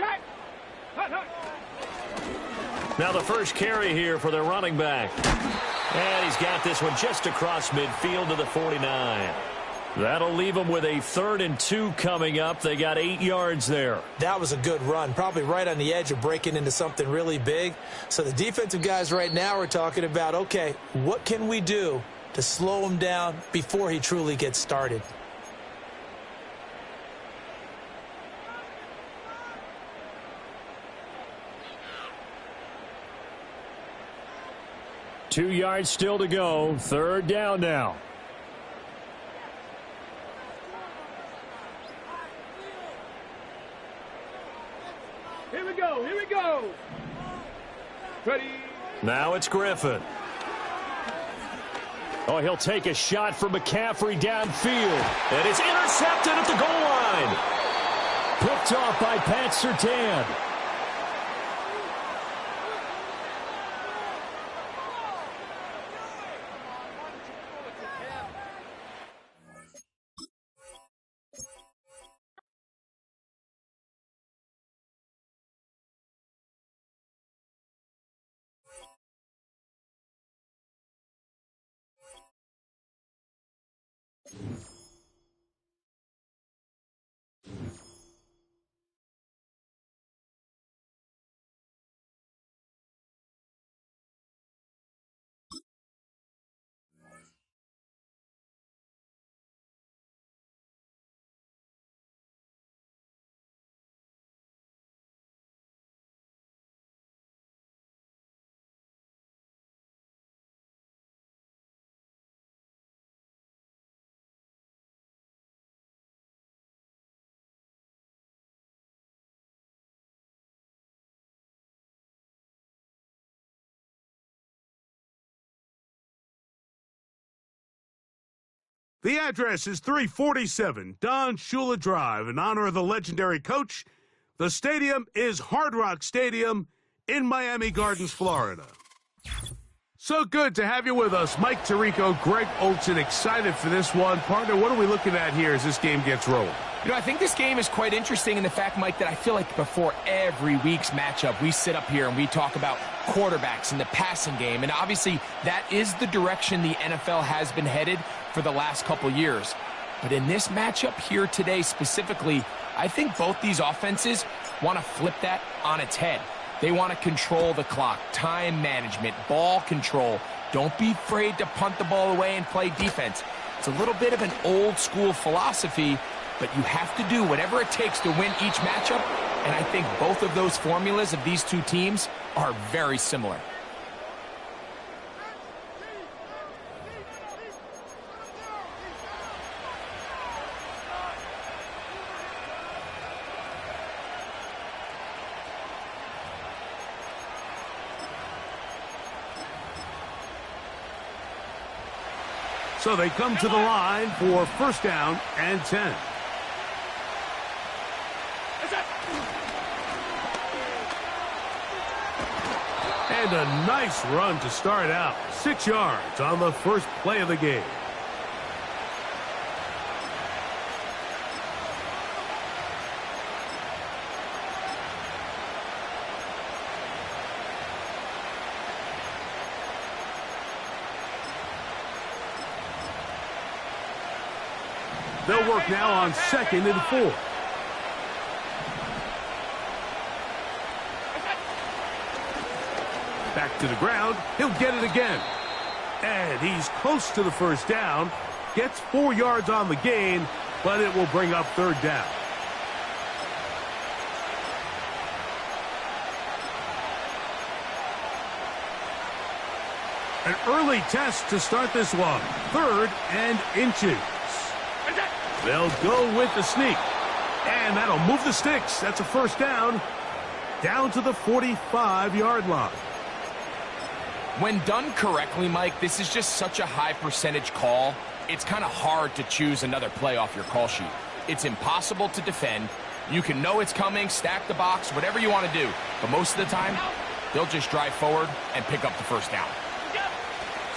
Now the first carry here for their running back. And he's got this one just across midfield to the 49. That'll leave them with a 3rd and 2 coming up. They got 8 yards there. That was a good run, probably right on the edge of breaking into something really big. So the defensive guys right now are talking about, okay, what can we do to slow him down before he truly gets started? Two yards still to go. 3rd down now. Here we go. Here we go. Ready. Now it's Griffin. Oh, he'll take a shot from McCaffrey downfield. And it's intercepted at the goal line. Picked off by Pat Surtain. The address is 347 Don Shula Drive. In honor of the legendary coach, the stadium is Hard Rock Stadium in Miami Gardens, Florida. So good to have you with us. Mike Tirico, Greg Olsen, excited for this one. Partner, what are we looking at here as this game gets rolling? You know, I think this game is quite interesting in the fact, Mike, that I feel like before every week's matchup, we sit up here and we talk about quarterbacks and the passing game. And obviously, that is the direction the NFL has been headed for the last couple years. But in this matchup here today specifically, I think both these offenses want to flip that on its head. They want to control the clock, time management, ball control. Don't be afraid to punt the ball away and play defense. It's a little bit of an old school philosophy, but you have to do whatever it takes to win each matchup, and I think both of those formulas of these two teams are very similar. So they come to the line for first down and 10. And a nice run to start out. 6 yards on the first play of the game. They'll work now on 2nd and 4. Back to the ground. He'll get it again. And he's close to the first down. Gets 4 yards on the gain, but it will bring up third down. An early test to start this one. 3rd and inches. They'll go with the sneak. And that'll move the sticks. That's a first down. Down to the 45-yard line. When done correctly, Mike, this is just such a high percentage call. It's kind of hard to choose another play off your call sheet. It's impossible to defend. You can know it's coming, stack the box, whatever you want to do. But most of the time, they'll just drive forward and pick up the first down.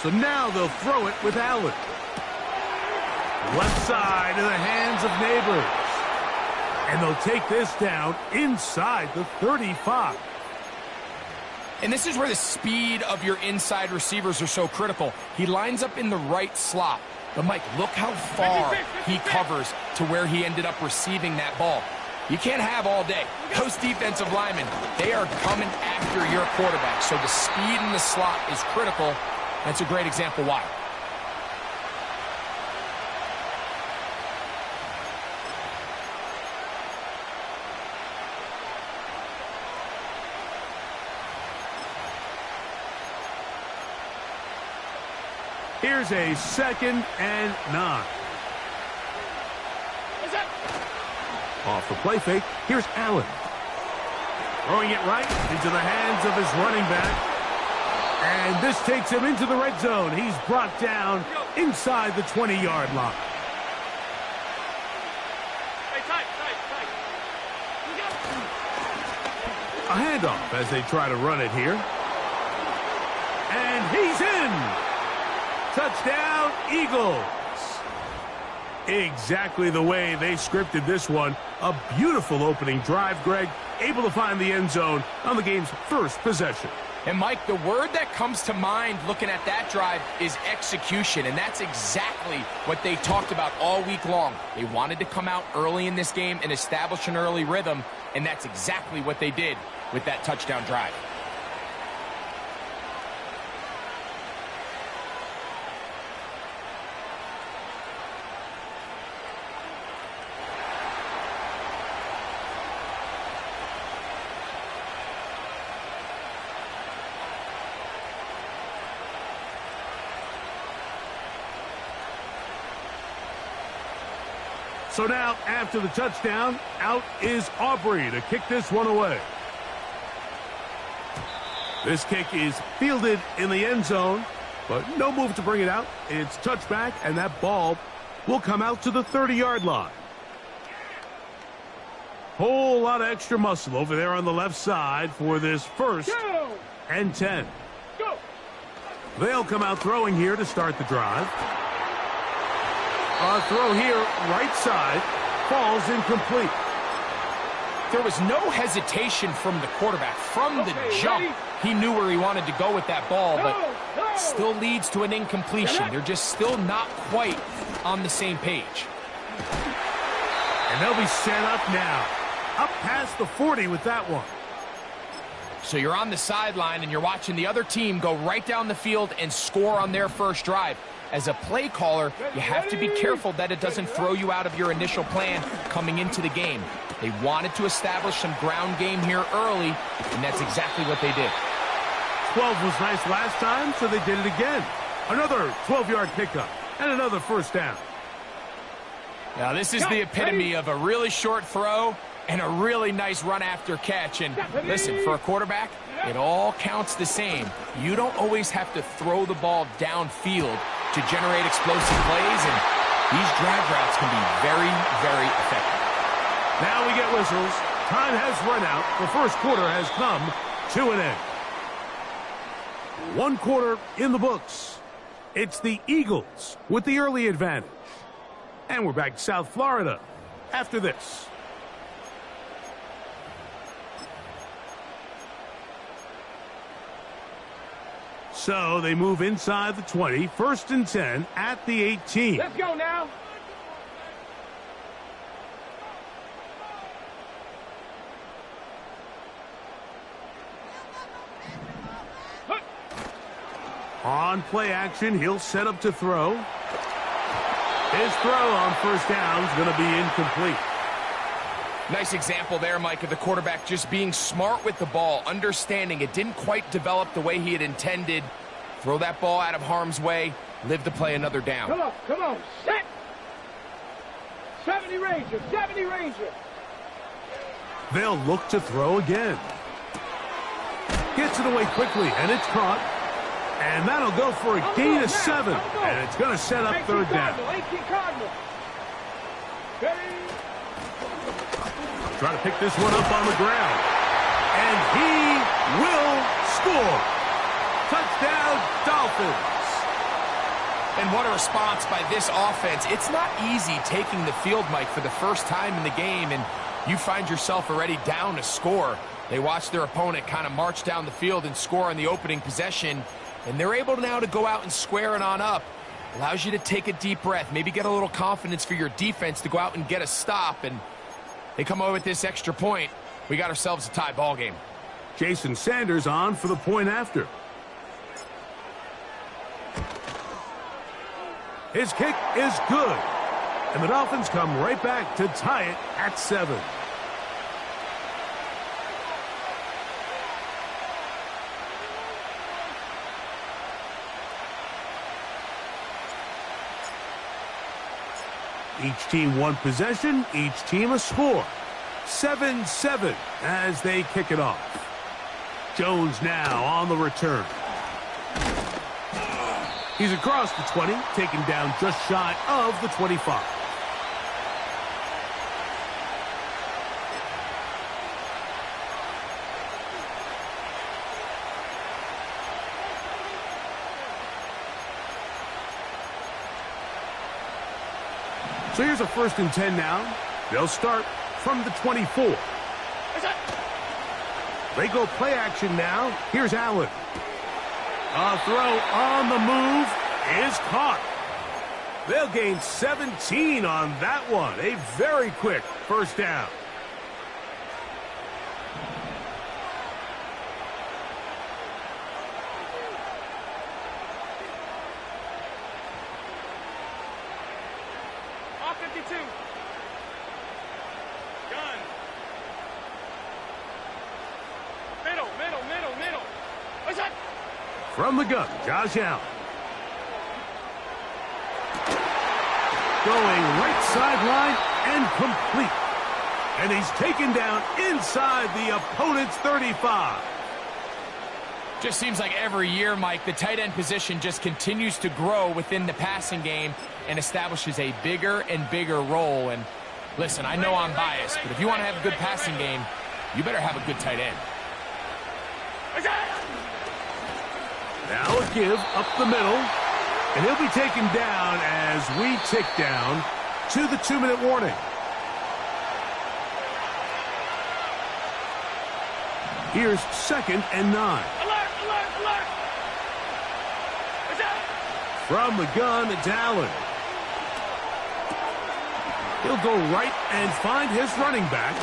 So now they'll throw it with Allen. Left side in the hands of Neighbors. And they'll take this down inside the 35. And this is where the speed of your inside receivers are so critical. He lines up in the right slot. But, Mike, look how far he covers to where he ended up receiving that ball. You can't have all day. Those defensive linemen, they are coming after your quarterback. So the speed in the slot is critical. That's a great example why. Here's a 2nd and 9. Off the play fake. Here's Allen. Throwing it right into the hands of his running back. And this takes him into the red zone. He's brought down inside the 20-yard line. A handoff as they try to run it here. And he's in. Touchdown, Eagles. Exactly the way they scripted this one. A beautiful opening drive, Greg. Able to find the end zone on the game's first possession. And, Mike, the word that comes to mind looking at that drive is execution, and that's exactly what they talked about all week long. They wanted to come out early in this game and establish an early rhythm, and that's exactly what they did with that touchdown drive. So now, after the touchdown, out is Aubrey to kick this one away. This kick is fielded in the end zone, but no move to bring it out. It's touchback, and that ball will come out to the 30-yard line. Whole lot of extra muscle over there on the left side for this 1st and 10. They'll come out throwing here to start the drive. Throw here, right side, falls incomplete. There was no hesitation from the quarterback. From the jump, he knew where he wanted to go with that ball, but still leads to an incompletion. They're just still not quite on the same page. And they'll be set up now. Up past the 40 with that one. So you're on the sideline and you're watching the other team go right down the field and score on their first drive. As a play caller, you have to be careful that it doesn't throw you out of your initial plan coming into the game. They wanted to establish some ground game here early, and that's exactly what they did. 12 was nice last time, so they did it again. Another 12-yard pickup and another first down. Now, this is the epitome of a really short throw and a really nice run after catch. And listen, for a quarterback, it all counts the same. You don't always have to throw the ball downfield to generate explosive plays, and these drag routes can be very, very effective. Now we get whistles. Time has run out. The first quarter has come to an end. One quarter in the books. It's the Eagles with the early advantage. And we're back to South Florida after this. So they move inside the 20, 1st and 10 at the 18. Let's go now. On play action, he'll set up to throw. His throw on first down is going to be incomplete. Nice example there, Mike, of the quarterback just being smart with the ball, understanding it didn't quite develop the way he had intended. Throw that ball out of harm's way, live to play another down. Come on, set. 70 Ranger, 70 Ranger. They'll look to throw again. Gets it away quickly, and it's caught. And that'll go for a gain of 7. And it's going to set up third down. 18 Cardinal. Try to pick this one up on the ground. And he will score. Touchdown, Dolphins. And what a response by this offense. It's not easy taking the field, Mike, for the first time in the game, and you find yourself already down a score. They watch their opponent kind of march down the field and score on the opening possession, and they're able now to go out and square it on up. Allows you to take a deep breath, maybe get a little confidence for your defense to go out and get a stop, and they come over with this extra point. We got ourselves a tie ball game. Jason Sanders on for the point after. His kick is good. And the Dolphins come right back to tie it at 7. Each team one possession, each team a score. 7-7 as they kick it off. Jones now on the return. He's across the 20, taken down just shy of the 25. So here's a 1st and 10 now. They'll start from the 24. They go play action now. Here's Allen. A throw on the move is caught. They'll gain 17 on that one. A very quick first down. From the gun, Josh Allen. Going right sideline and complete. And he's taken down inside the opponent's 35. Just seems like every year, Mike, the tight end position just continues to grow within the passing game and establishes a bigger and bigger role. And listen, I know I'm biased, but if you want to have a good passing game, you better have a good tight end. Now a give up the middle, and he'll be taken down as we tick down to the 2-minute warning. Here's 2nd and 9. Alert, alert, alert. From the gun, it's Allen. He'll go right and find his running back.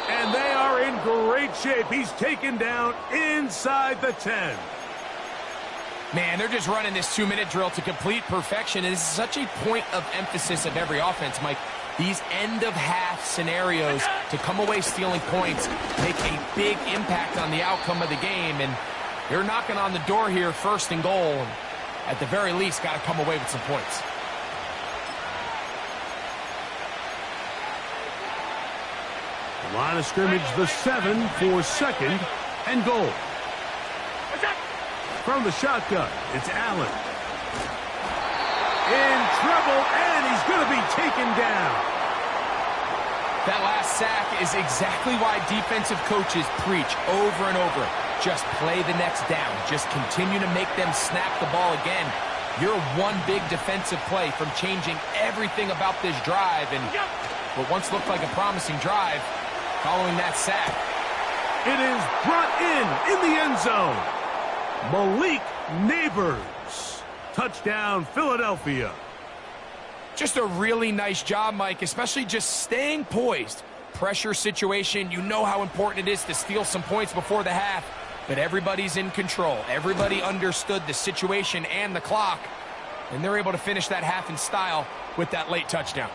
And they are in great shape. He's taken down inside the 10. Man, they're just running this 2-minute drill to complete perfection. And this is such a point of emphasis of every offense, Mike. These end-of-half scenarios to come away stealing points make a big impact on the outcome of the game. And they're knocking on the door here, 1st and goal. And at the very least, got to come away with some points. Line of scrimmage, the 7 for 2nd and goal. From the shotgun, it's Allen. In trouble, and he's going to be taken down. That last sack is exactly why defensive coaches preach over and over. Just play the next down. Just continue to make them snap the ball again. You're one big defensive play from changing everything about this drive. And what once looked like a promising drive, following that sack. It is brought in the end zone. Malik Neighbors. Touchdown, Philadelphia. Just a really nice job, Mike, especially just staying poised. Pressure situation, you know how important it is to steal some points before the half, but everybody's in control. Everybody understood the situation and the clock, and they're able to finish that half in style with that late touchdown.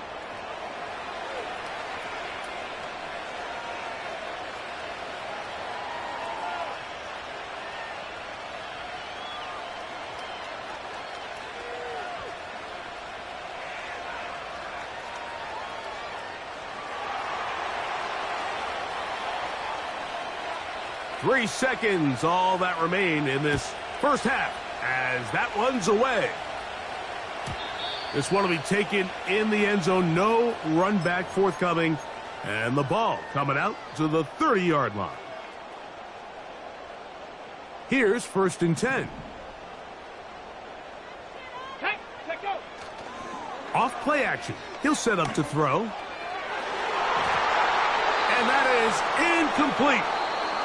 Three seconds, all that remain in this first half, as that one's away. This one will be taken in the end zone. No run back forthcoming, and the ball coming out to the 30-yard line. Here's 1st and 10. Go. Off play action. He'll set up to throw. And that is incomplete.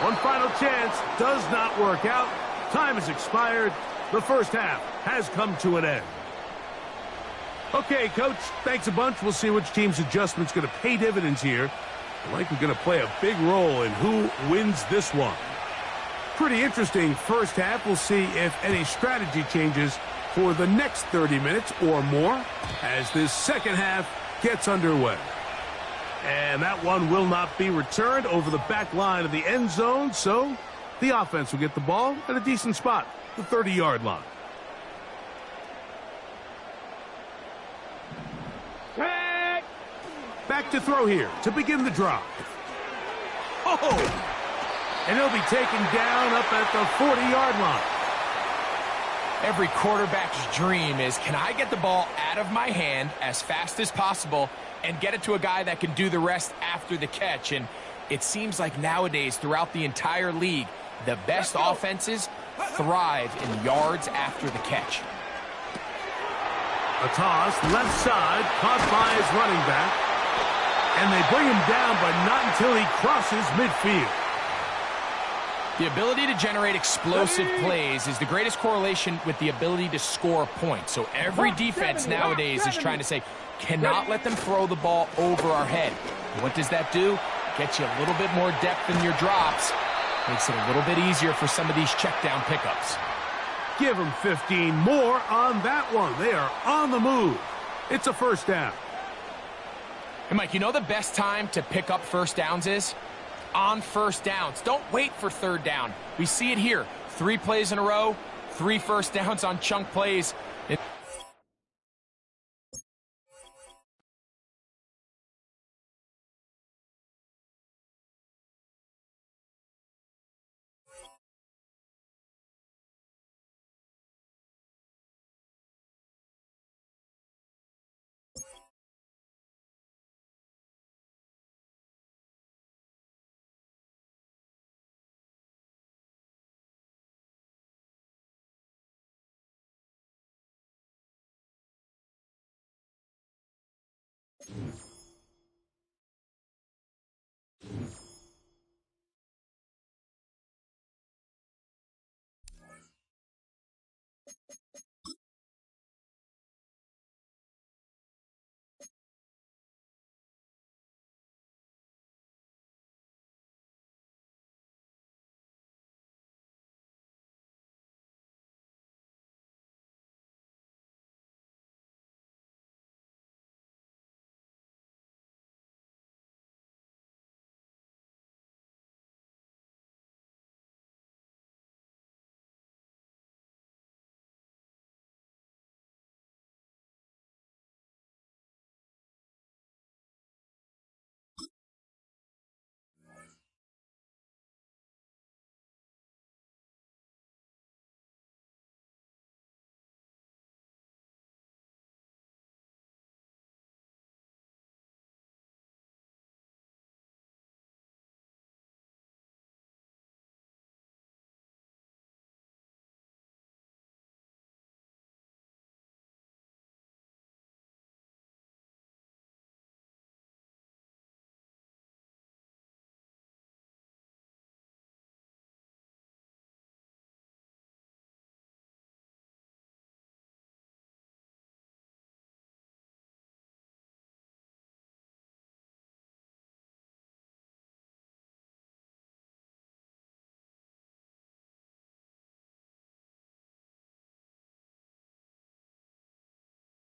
One final chance does not work out. Time has expired. The first half has come to an end. Okay, Coach, thanks a bunch. We'll see which team's adjustment's going to pay dividends here. I like we're going to play a big role in who wins this one. Pretty interesting first half. We'll see if any strategy changes for the next 30 minutes or more as this second half gets underway. And that one will not be returned over the back line of the end zone, so the offense will get the ball at a decent spot, the 30-yard line. Back to throw here to begin the drive. Oh! And he'll be taken down up at the 40-yard line. Every quarterback's dream is, can I get the ball out of my hand as fast as possible and get it to a guy that can do the rest after the catch? And it seems like nowadays throughout the entire league, the best offenses thrive in yards after the catch. A toss, left side, caught by his running back. And they bring him down, but not until he crosses midfield. The ability to generate explosive plays is the greatest correlation with the ability to score points. So every defense nowadays is trying to say, cannot let them throw the ball over our head. What does that do? Gets you a little bit more depth in your drops. Makes it a little bit easier for some of these check down pickups. Give them 15 more on that one. They are on the move. It's a first down. And Mike, you know the best time to pick up first downs is? On first downs. Don't wait for third down. We see it here. 3 plays in a row, 3 first downs on chunk plays.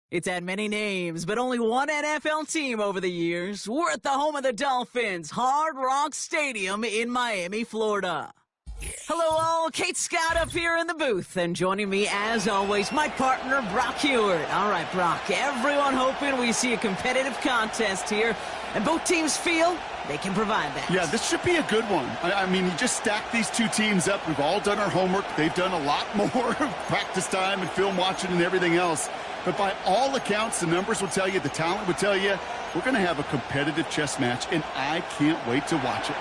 It's had many names, but only one NFL team over the years. We're at the home of the Dolphins, Hard Rock Stadium in Miami, Florida. Hello all, Kate Scott up here in the booth, and joining me as always, my partner Brock Heward. All right, Brock, everyone hoping we see a competitive contest here, and both teams feel they can provide that. Yeah, this should be a good one. I mean, you just stack these two teams up. We've all done our homework. They've done a lot more practice time and film watching and everything else. But by all accounts, the numbers will tell you, the talent will tell you, we're going to have a competitive chess match, and I can't wait to watch it.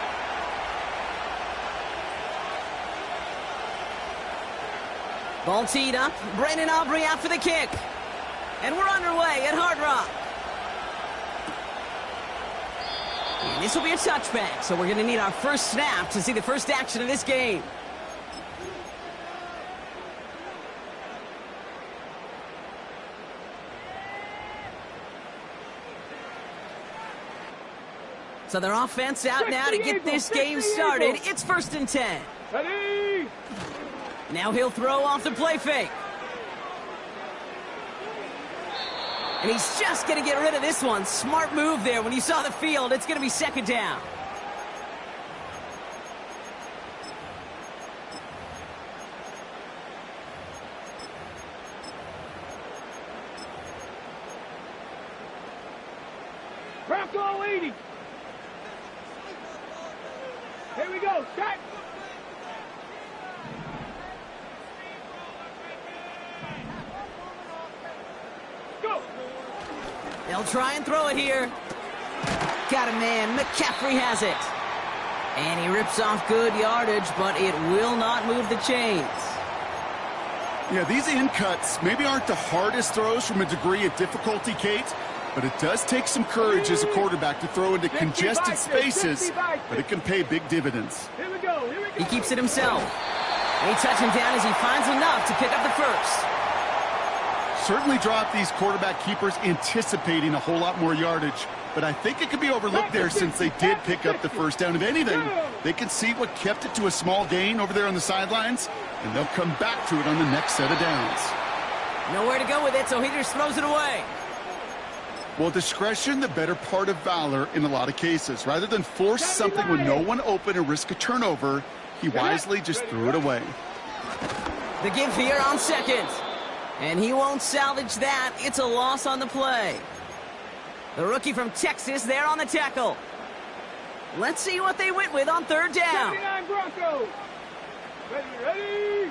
Ball teed up. Brandon Aubrey out for the kick. And we're underway at Hard Rock. And this will be a touchback, so we're going to need our first snap to see the first action of this game. So their offense out now to get this game started. It's 1st and 10. Ready? Now he'll throw off the play fake. And he's just going to get rid of this one. Smart move there. When you saw the field, it's going to be 2nd down. Bronco 80. Here we go. Set. Go. They'll try and throw it here. Got a man. McCaffrey has it. And he rips off good yardage, but it will not move the chains. Yeah, these in cuts maybe aren't the hardest throws from a degree of difficulty, Kate, but it does take some courage as a quarterback to throw into congested spaces, but it can pay big dividends. Here we go. Here we go. He keeps it himself. And he touches him down as he finds enough to pick up the first. Certainly drop these quarterback keepers anticipating a whole lot more yardage, but I think it could be overlooked there since they did pick up the first down. If anything, they can see what kept it to a small gain over there on the sidelines, and they'll come back to it on the next set of downs. Nowhere to go with it, so he just throws it away. Well, discretion, the better part of valor in a lot of cases. Rather than force something with no one open and risk a turnover, he wisely just threw it away. The give here on 2nd. And he won't salvage that. It's a loss on the play. The rookie from Texas there on the tackle. Let's see what they went with on 3rd down. 79 Broncos. Ready?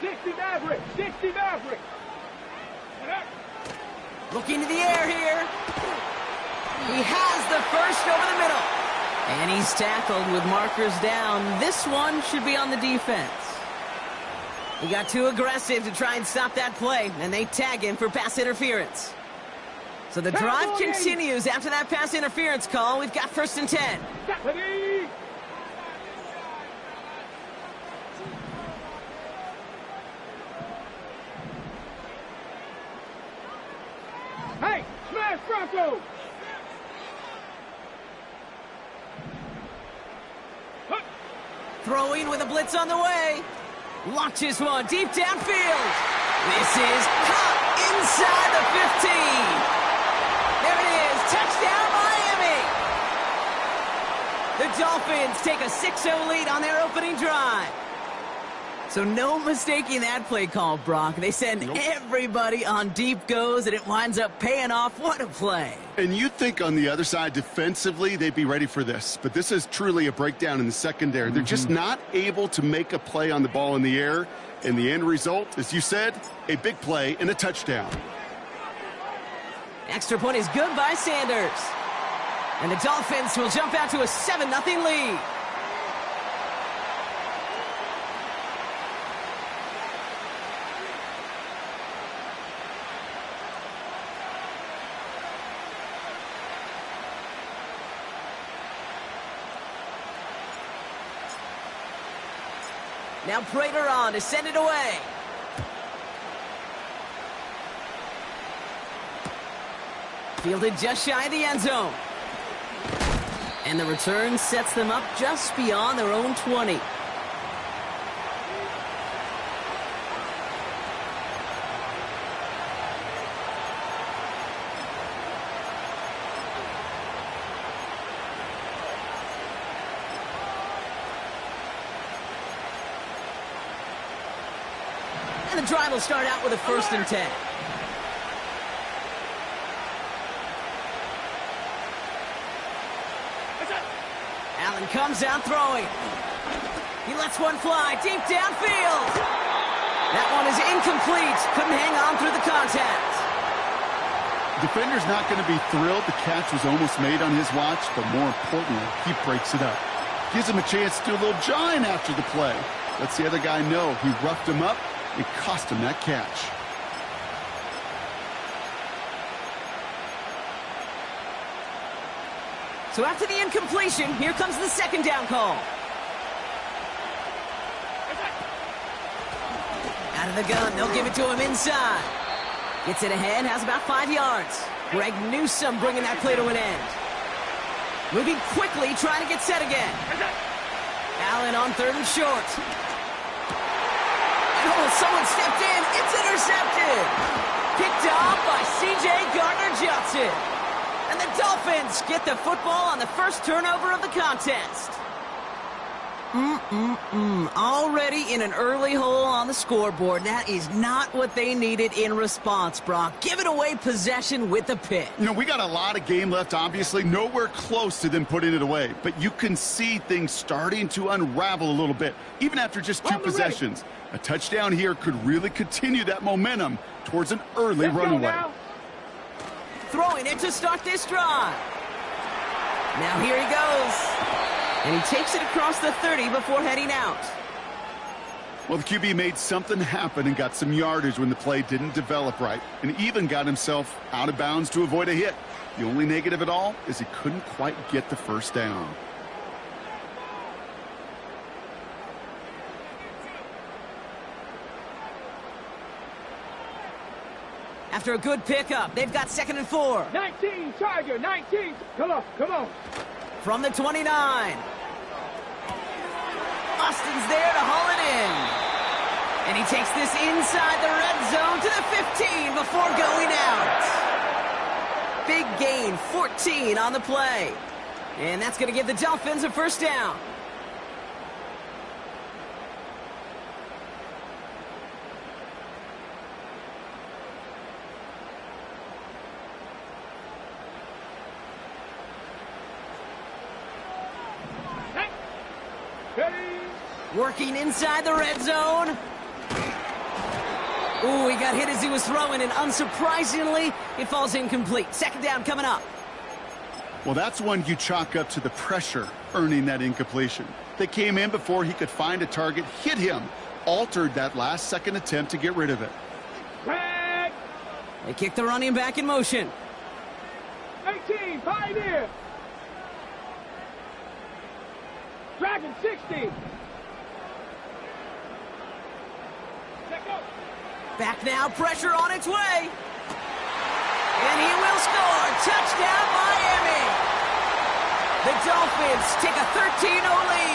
60 Maverick. 60 Maverick. Looking to the air here. He has the first over the middle. And he's tackled with markers down. This one should be on the defense. He got too aggressive to try and stop that play, and they tag him for pass interference. So the drive continues after that pass interference call. We've got 1st and 10. Ready? Hey, smash Bronco! Throwing with a blitz on the way. Launches one deep downfield. This is caught inside the 15. There it is. Touchdown, Miami. The Dolphins take a 6-0 lead on their opening drive. So no mistaking that play call, Brock. They send everybody on deep goes, and it winds up paying off. What a play. And you'd think on the other side, defensively, they'd be ready for this. But this is truly a breakdown in the secondary. They're just not able to make a play on the ball in the air. And the end result, as you said, a big play and a touchdown. Extra point is good by Sanders. And the Dolphins will jump out to a 7-0 lead. Now Prater on to send it away. Fielded just shy of the end zone. And the return sets them up just beyond their own 20. And the drive will start out with a 1st and 10. Allen comes out throwing. He lets one fly deep downfield. That one is incomplete. Couldn't hang on through the contact. Defender's not going to be thrilled the catch was almost made on his watch, but more importantly, he breaks it up. Gives him a chance to do a little jawing after the play. Lets the other guy know he roughed him up. It cost him that catch. So after the incompletion, here comes the 2nd down call. Out of the gun, they'll give it to him inside. Gets it ahead, has about 5 yards. Greg Newsome bringing that play to an end. Moving quickly, trying to get set again. Allen on 3rd and short. Oh, someone stepped in. It's intercepted. Picked off by C.J. Gardner-Johnson. And the Dolphins get the football on the first turnover of the contest. Already in an early hole on the scoreboard. That is not what they needed in response, Brock. Giving away possession with the pick. You know, we got a lot of game left, obviously. Nowhere close to them putting it away. But you can see things starting to unravel a little bit, even after just 2 possessions. A touchdown here could really continue that momentum towards an early runaway. Throwing it to start this drive. Now here he goes. And he takes it across the 30 before heading out. Well, the QB made something happen and got some yardage when the play didn't develop right, and even got himself out of bounds to avoid a hit. The only negative at all is he couldn't quite get the 1st down. After a good pickup, they've got 2nd and 4. 19, Charger, 19. Come on, come on. From the 29. Austin's there to haul it in. And he takes this inside the red zone to the 15 before going out. Big gain, 14 on the play. And that's going to give the Dolphins a 1st down. Working inside the red zone. Ooh, he got hit as he was throwing, and unsurprisingly, it falls incomplete. 2nd down coming up. Well, that's one you chalk up to the pressure earning that incompletion. They came in before he could find a target, hit him, altered that last-second attempt to get rid of it. They kick the running back in motion. 18, Pioneer. Dragon 60. Back now, pressure on its way. And he will score. Touchdown, Miami. The Dolphins take a 13-0 lead.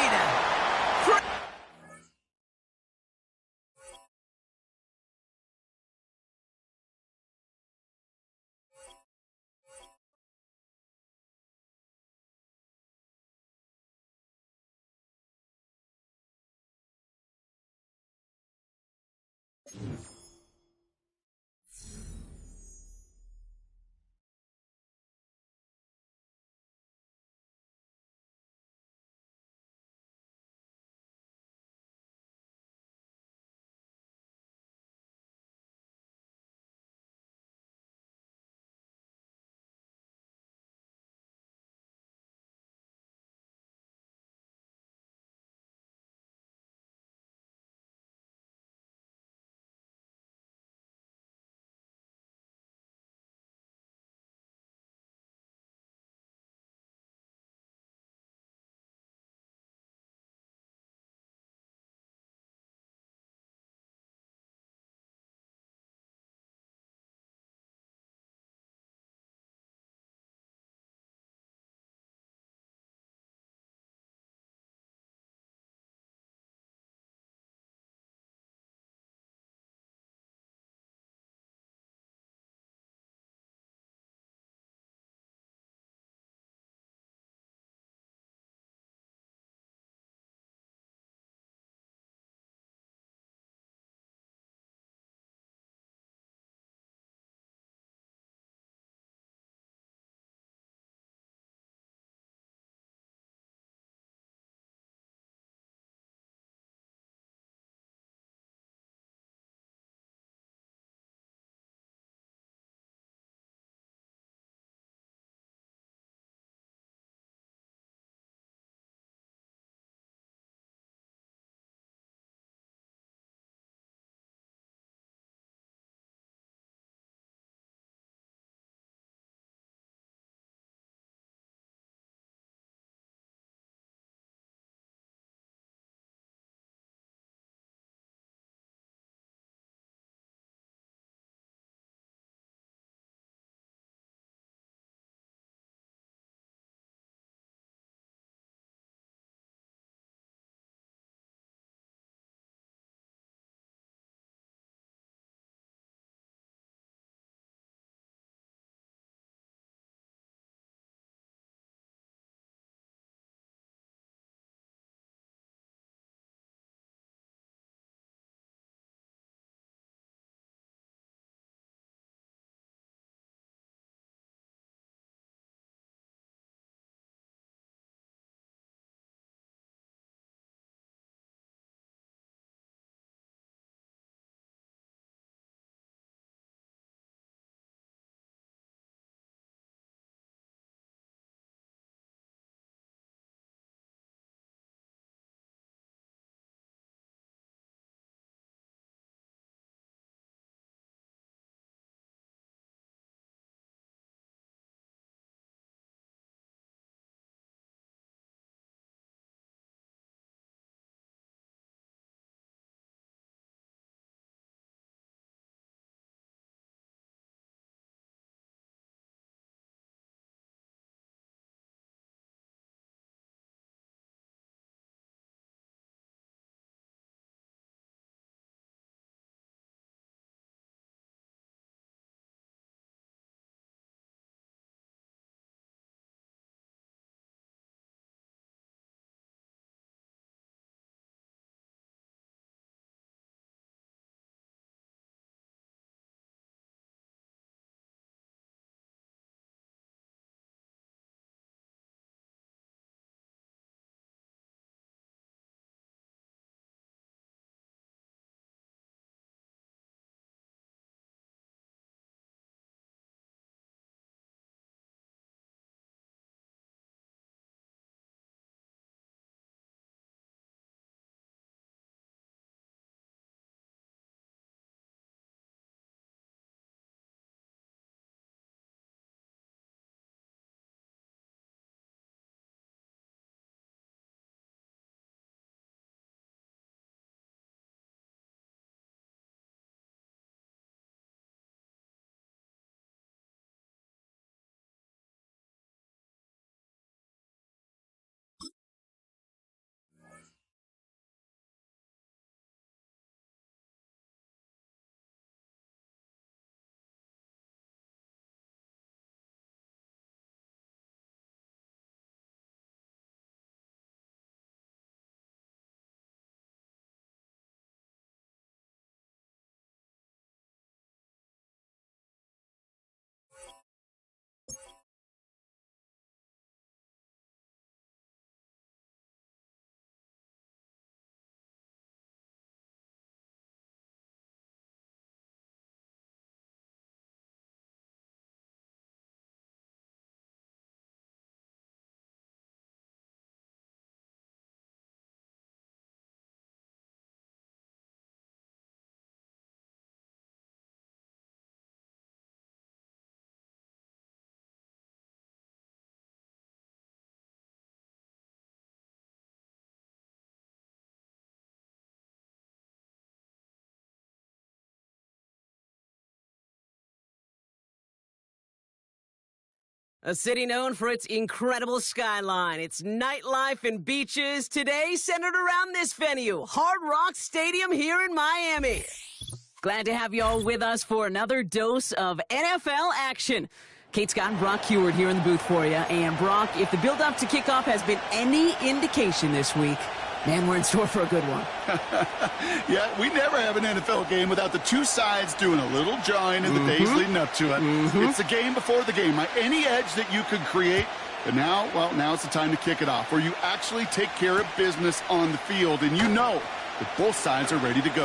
A city known for its incredible skyline, its nightlife and beaches, today centered around this venue, Hard Rock Stadium here in Miami. Glad to have you all with us for another dose of NFL action. Kate Scott and Brock Heward here in the booth for you. And Brock, if the build-up to kickoff has been any indication this week, man, we're in store for a good one. Yeah, we never have an NFL game without the two sides doing a little jawing in the days leading up to it. It's the game before the game. Any edge that you could create, but now, well, now it's the time to kick it off, where you actually take care of business on the field, and you know that both sides are ready to go.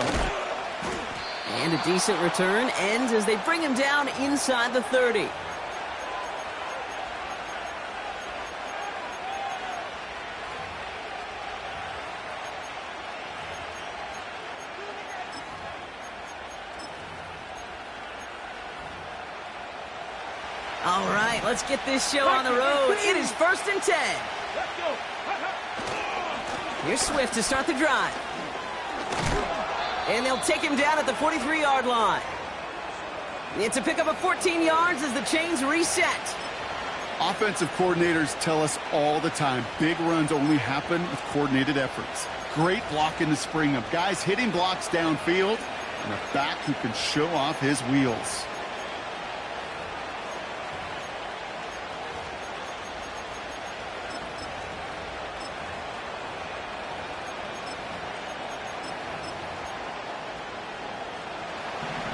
And a decent return ends as they bring him down inside the 30. All right, let's get this show on the road. It is 1st and 10. Here's Swift to start the drive. And they'll take him down at the 43-yard line. It's a pickup of 14 yards as the chains reset. Offensive coordinators tell us all the time, big runs only happen with coordinated efforts. Great block in the spring of guys hitting blocks downfield and a back who can show off his wheels.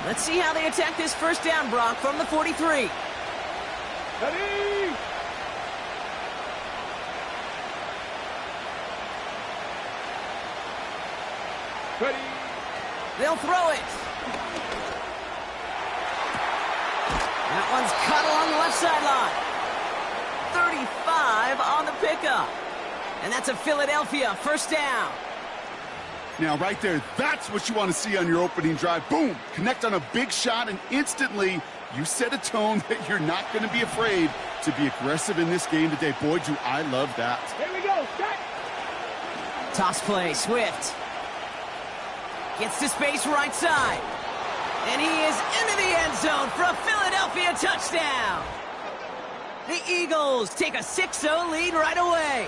Let's see how they attack this first down, Brock, from the 43. Ready? Ready? They'll throw it. That one's cut along the left sideline. 35 on the pickup. And that's a Philadelphia first down. Now, right there, that's what you want to see on your opening drive. Boom! Connect on a big shot, and instantly you set a tone that you're not going to be afraid to be aggressive in this game today. Boy, do I love that. Here we go. Set. Toss play, Swift. Gets to space right side. And he is into the end zone for a Philadelphia touchdown. The Eagles take a 6-0 lead right away.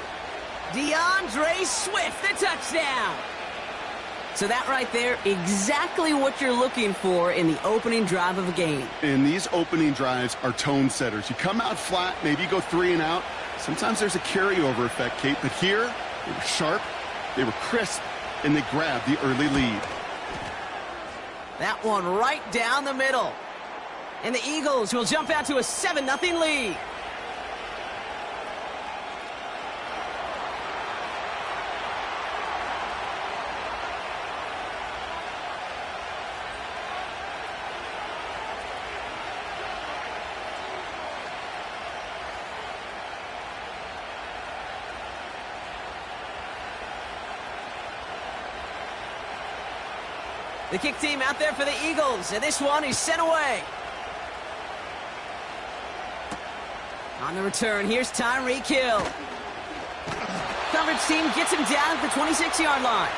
DeAndre Swift, the touchdown. So that right there, exactly what you're looking for in the opening drive of a game. And these opening drives are tone setters. You come out flat, maybe you go 3 and out. Sometimes there's a carryover effect, Kate, but here, they were sharp, they were crisp, and they grabbed the early lead. That one right down the middle. And the Eagles will jump out to a 7-0 lead. The kick team out there for the Eagles, and this one is sent away. On the return, here's Tyreek Hill. Coverage team gets him down at the 26-yard line.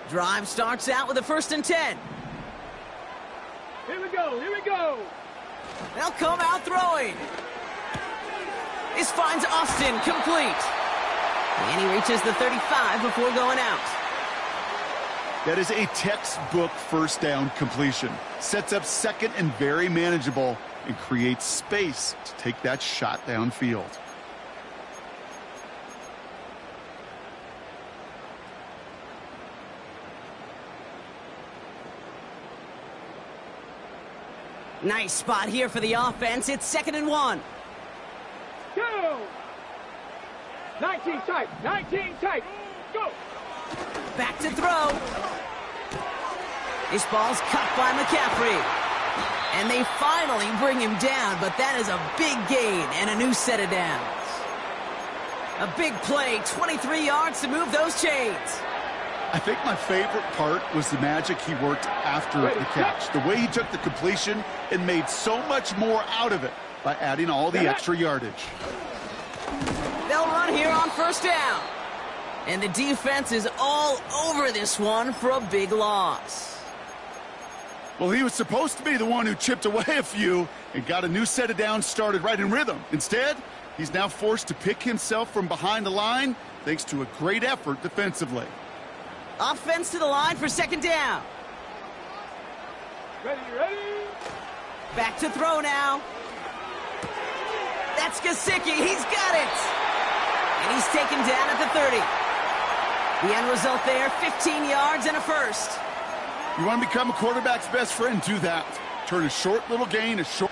Drive starts out with a 1st and 10. Here we go. Here we go. They'll come out throwing. This finds Austin complete. And he reaches the 35 before going out. That is a textbook first down completion. Sets up second and very manageable and creates space to take that shot downfield. Nice spot here for the offense. It's 2nd and 1. 2. 19 tight. 19 tight. Go. Back to throw. This ball's cut by McCaffrey. And they finally bring him down, but that is a big gain and a new set of downs. A big play, 23 yards to move those chains. I think my favorite part was the magic he worked after the catch. The way he took the completion and made so much more out of it by adding all the extra yardage. They'll run here on first down. And the defense is all over this one for a big loss. Well, he was supposed to be the one who chipped away a few and got a new set of downs started right in rhythm. Instead, he's now forced to pick himself from behind the line thanks to a great effort defensively. Offense to the line for second down. Ready. Back to throw now. That's Gesicki. He's got it. And he's taken down at the 30. The end result there, 15 yards and a first. You want to become a quarterback's best friend, do that. Turn a short little gain, a short...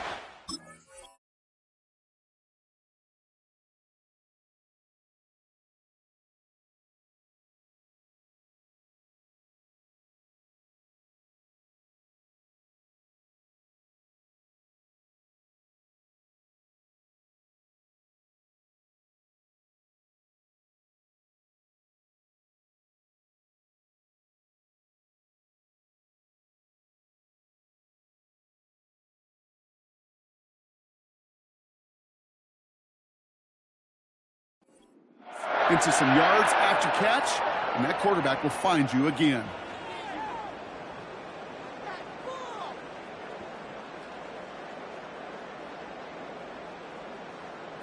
into some yards after catch, and that quarterback will find you again.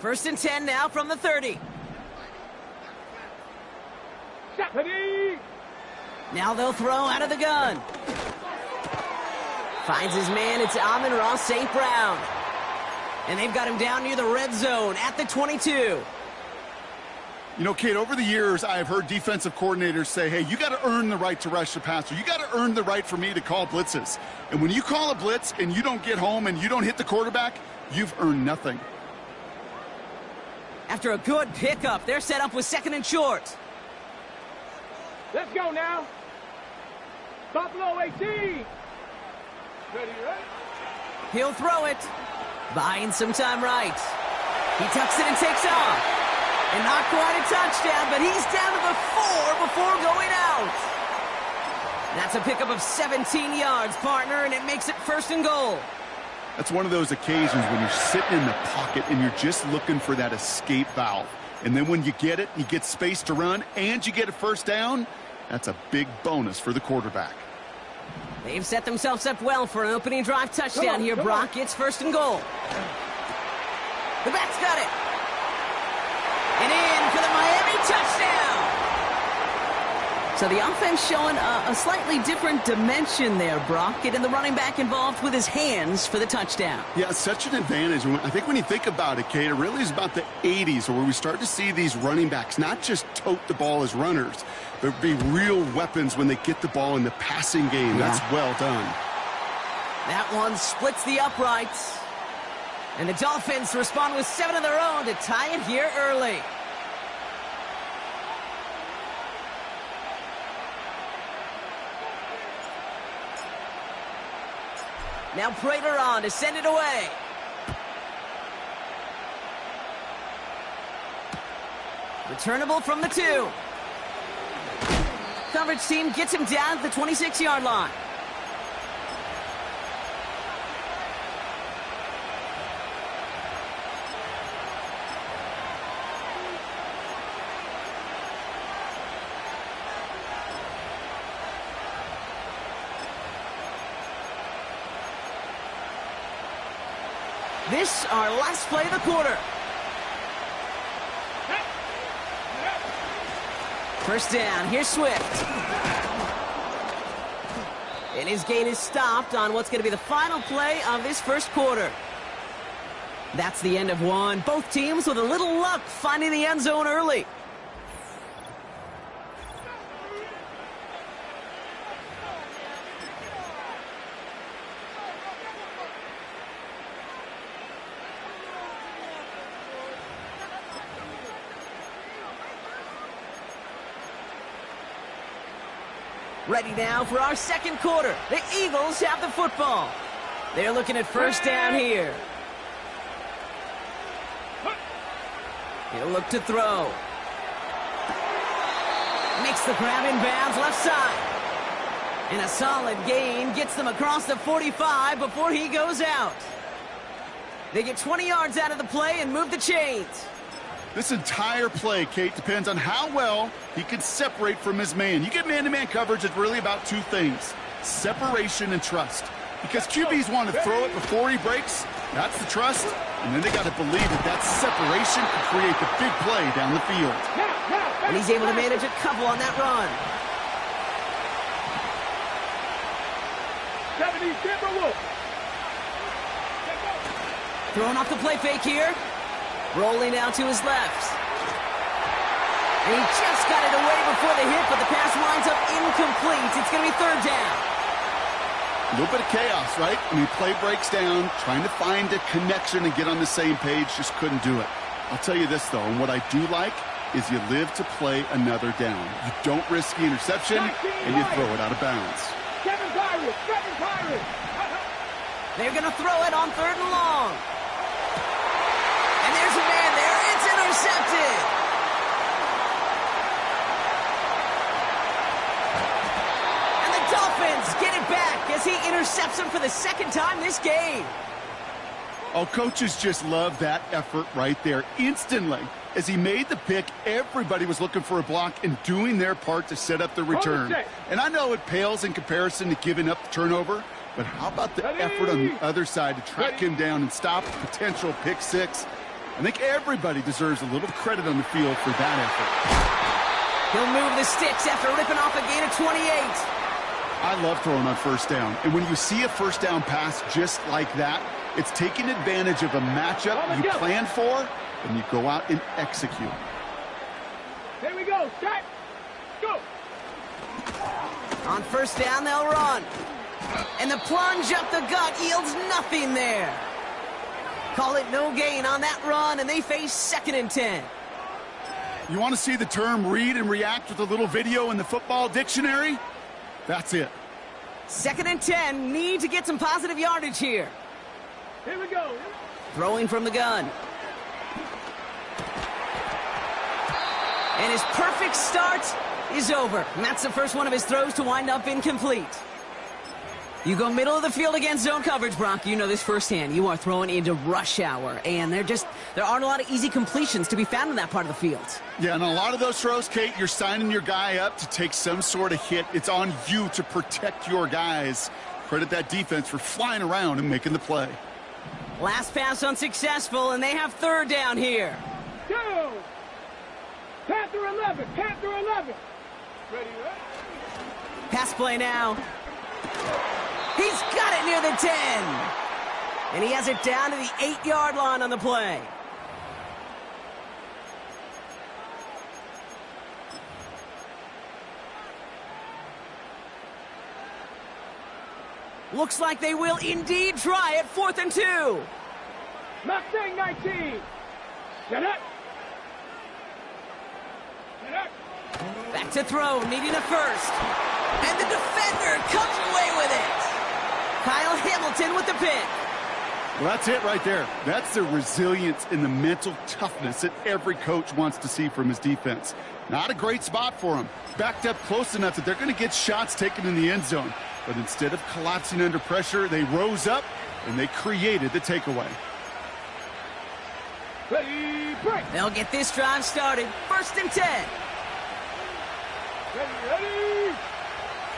First and 10 now from the 30. Now they'll throw out of the gun. Finds his man, it's Amon-Ra St. Brown. And they've got him down near the red zone at the 22. You know, Kate, over the years, I've heard defensive coordinators say, hey, you got to earn the right to rush the passer. You got to earn the right for me to call blitzes. And when you call a blitz and you don't get home and you don't hit the quarterback, you've earned nothing. After a good pickup, they're set up with second and short. Let's go now. Buffalo 18. Ready. He'll throw it. Buying some time right. He tucks it and takes off. And not quite a touchdown, but he's down to the 4 before going out. That's a pickup of 17 yards, partner, and it makes it first and goal. That's one of those occasions when you're sitting in the pocket and you're just looking for that escape valve. And then when you get it, you get space to run, and you get a first down. That's a big bonus for the quarterback. They've set themselves up well for an opening drive touchdown here, Brock. It's first and goal. The Bats got it. And in for the Miami touchdown. So the offense showing a slightly different dimension there, Brock. Getting the running back involved with his hands for the touchdout. Yeah, such an advantage. I think when you think about it, Kate, it really is about the 80s where we start to see these running backs not just tote the ball as runners, but be real weapons when they get the ball in the passing game. Yeah. That's well done. That one splits the uprights. And the Dolphins respond with 7 of their own to tie it here early. Now Prater on to send it away. Returnable from the 2. Coverage team gets him down at the 26-yard line. This, our last play of the quarter. First down, here's Swift. And his gain is stopped on what's going to be the final play of this first quarter. That's the end of one. Both teams with a little luck finding the end zone early. Ready now for our second quarter. The Eagles have the football. They're looking at first down here. He'll look to throw. Makes the grab in bounds left side. And a solid gain gets them across the 45 before he goes out. They get 20 yards out of the play and move the chains. This entire play, Kate, depends on how well he can separate from his man. You get man-to-man coverage, it's really about two things: separation and trust. Because QBs want to throw it before he breaks, that's the trust, and then they got to believe that separation can create the big play down the field. And he's able to manage a couple on that run. 70 Timberwolves. Throwing off the play fake here. Rolling out to his left. And he just got it away before the hit, but the pass winds up incomplete. It's going to be third down. A little bit of chaos, right? I mean, play breaks down, trying to find a connection and get on the same page, just couldn't do it. I'll tell you this, though, and what I do like is you live to play another down. You don't risk the interception, and you throw it out of bounds. Kevin Pirates. They're going to throw it on third and long. And there's a man there. It's intercepted. And the Dolphins get it back as he intercepts him for the second time this game. Oh, coaches just love that effort right there. Instantly, as he made the pick, everybody was looking for a block and doing their part to set up the return. And I know it pales in comparison to giving up the turnover, but how about the effort on the other side to track him down and stop a potential pick six? I think everybody deserves a little credit on the field for that effort. He'll move the sticks after ripping off a gain of 28. I love throwing on first down. And when you see a first down pass just like that, it's taking advantage of a matchup you planned for, and you go out and execute. Here we go. Set. Go. On first down, they'll run. And the plunge up the gut yields nothing there. Call it no gain on that run, and they face 2nd and 10. You want to see the term read and react with a little video in the football dictionary? That's it. 2nd and 10, need to get some positive yardage here. Here we go. Throwing from the gun. And his perfect start is over. And that's the first one of his throws to wind up incomplete. You go middle of the field against zone coverage, Brock. You know this firsthand. You are throwing into rush hour, and there aren't a lot of easy completions to be found in that part of the field. Yeah, and a lot of those throws, Kate, you're signing your guy up to take some sort of hit. It's on you to protect your guys. Credit that defense for flying around and making the play. Last pass unsuccessful, and they have third down here. Go! Panther 11, Panther 11. Ready? Pass play now. He's got it near the 10. And he has it down to the 8-yard line on the play. Looks like they will indeed try it. 4th and 2. Mustang 19. Get it. Back to throw, needing a first. And the defender comes away with it. Kyle Hamilton with the pick. Well, that's it right there. That's the resilience and the mental toughness that every coach wants to see from his defense. Not a great spot for him. Backed up close enough that they're going to get shots taken in the end zone. But instead of collapsing under pressure, they rose up and they created the takeaway. Ready, break. They'll get this drive started. 1st and 10. Ready.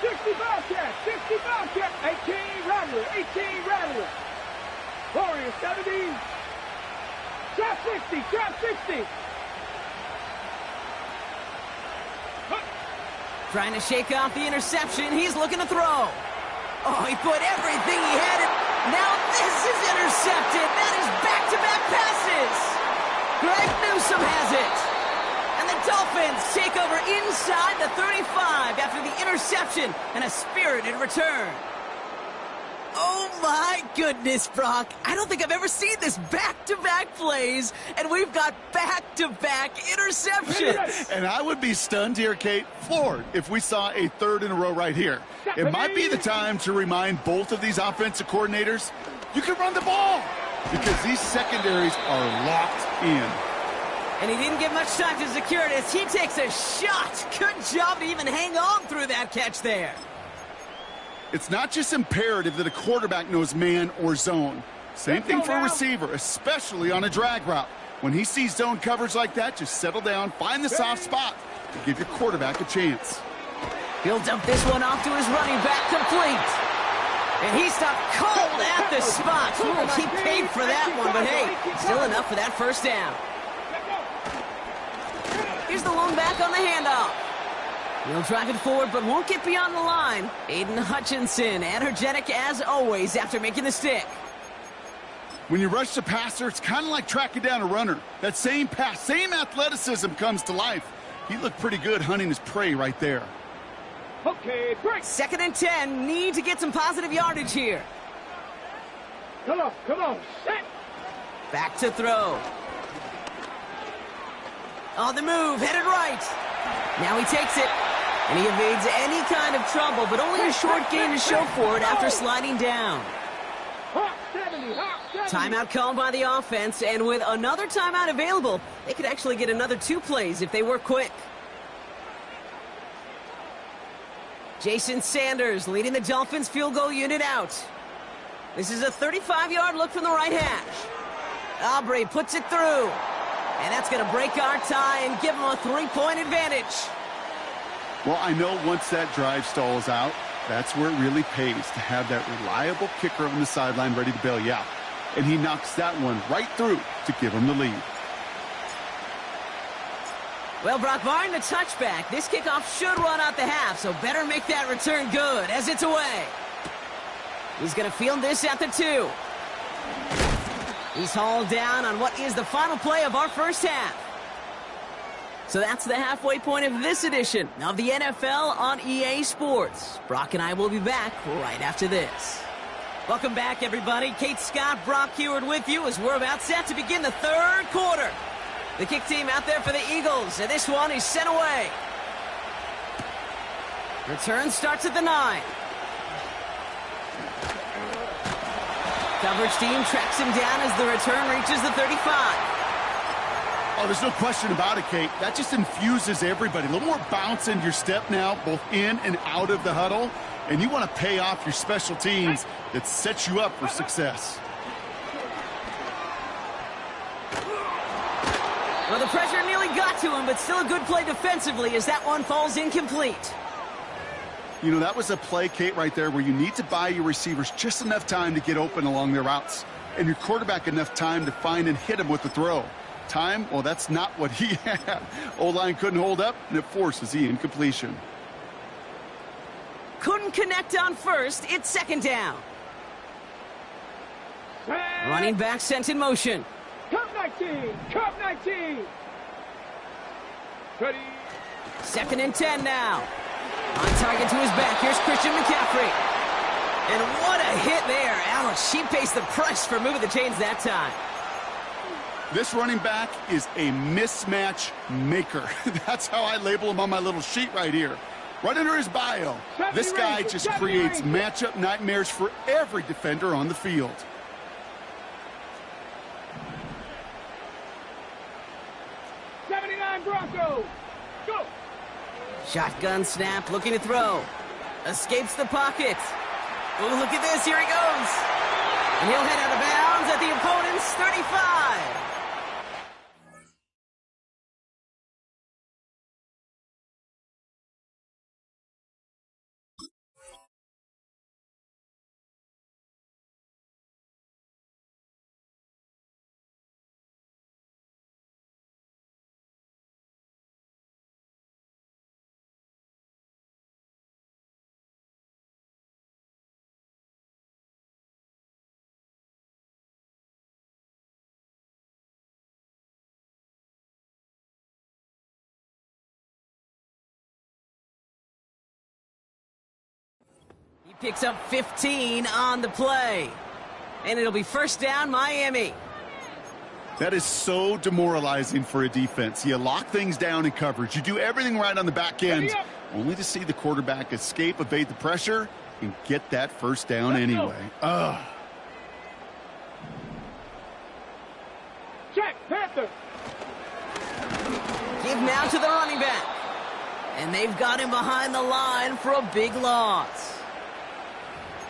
60 Bobcat, 60 Bobcat. 18 Rattler, 18 Rattler. Warrior 70. Trap 60, trap 60. Trying to shake off the interception. He's looking to throw. Oh, he put everything he had in. Now this is intercepted. That is back-to-back passes. Greg Newsome has it. And the Dolphins take over inside the 35 after the interception and a spirited return. Oh, my goodness, Brock. I don't think I've ever seen this back-to-back plays, and we've got back-to-back interceptions. And I would be stunned here, Kate, floored, if we saw a third in a row right here. It might be the time to remind both of these offensive coordinators, you can run the ball, because these secondaries are locked in. And he didn't get much time to secure it as he takes a shot. Good job to even hang on through that catch there. It's not just imperative that a quarterback knows man or zone. Same thing for a receiver, especially on a drag route. When he sees zone coverage like that, just settle down, find the soft spot to give your quarterback a chance. He'll dump this one off to his running back, complete. And he stopped cold at the spot. Ooh, he paid for that one, but hey, still enough for that first down. Here's the lone back on the handoff. He'll drive it forward, but won't get beyond the line. Aiden Hutchinson, energetic as always after making the stick. When you rush the passer, it's kind of like tracking down a runner. That same pass, same athleticism comes to life. He looked pretty good hunting his prey right there. Okay, break. 2nd and 10. Need to get some positive yardage here. Come on, set. Back to throw. On the move, headed right. Now he takes it, and he evades any kind of trouble, but only a short gain to show for it after sliding down. Hot 70, hot 70. Timeout called by the offense, and with another timeout available, they could actually get another 2 plays if they work quick. Jason Sanders leading the Dolphins field goal unit out. This is a 35-yard look from the right hash. Aubrey puts it through. And that's going to break our tie and give them a 3-point advantage. Well, I know once that drive stalls out, that's where it really pays to have that reliable kicker on the sideline ready to bail you out. And he knocks that one right through to give him the lead. Well, Brock, barring the touchback, this kickoff should run out the half, so better make that return good as it's away. He's going to field this at the 2. He's hauled down on what is the final play of our first half. So that's the halfway point of this edition of the NFL on EA Sports. Brock and I will be back right after this. Welcome back, everybody. Kate Scott, Brock Heward with you as we're about set to begin the 3rd quarter. The kick team out there for the Eagles, and this one is sent away. Return starts at the 9. Coverage team tracks him down as the return reaches the 35. Oh, there's no question about it, Kate. That just infuses everybody. A little more bounce in your step now, both in and out of the huddle. And you want to pay off your special teams that sets you up for success. Well, the pressure nearly got to him, but still a good play defensively as that one falls incomplete. You know, that was a play, Kate, right there where you need to buy your receivers just enough time to get open along their routes. And your quarterback enough time to find and hit him with the throw. Time, well, that's not what he had. O-line couldn't hold up, and it forces the incompletion. Couldn't connect on first. It's 2nd down. Running back sent in motion. Cup 19, Cup 19. Ready. 2nd and 10 now. On target to his back. Here's Christian McCaffrey. And what a hit there. Ouch, she paced the press for moving the chains that time. This running back is a mismatch maker. That's how I label him on my little sheet right here. Right under his bio. This guy just creates matchup nightmares for every defender on the field. Broncos, go! Shotgun snap, looking to throw. Escapes the pocket. Oh, look at this, here he goes. And he'll head out of bounds at the opponent's 35. He picks up 15 on the play. And it'll be 1st down, Miami. That is so demoralizing for a defense. You lock things down in coverage. You do everything right on the back end, only to see the quarterback escape, evade the pressure, and get that 1st down anyway. Ugh. Check, Panther. down to the running back. And they've got him behind the line for a big loss.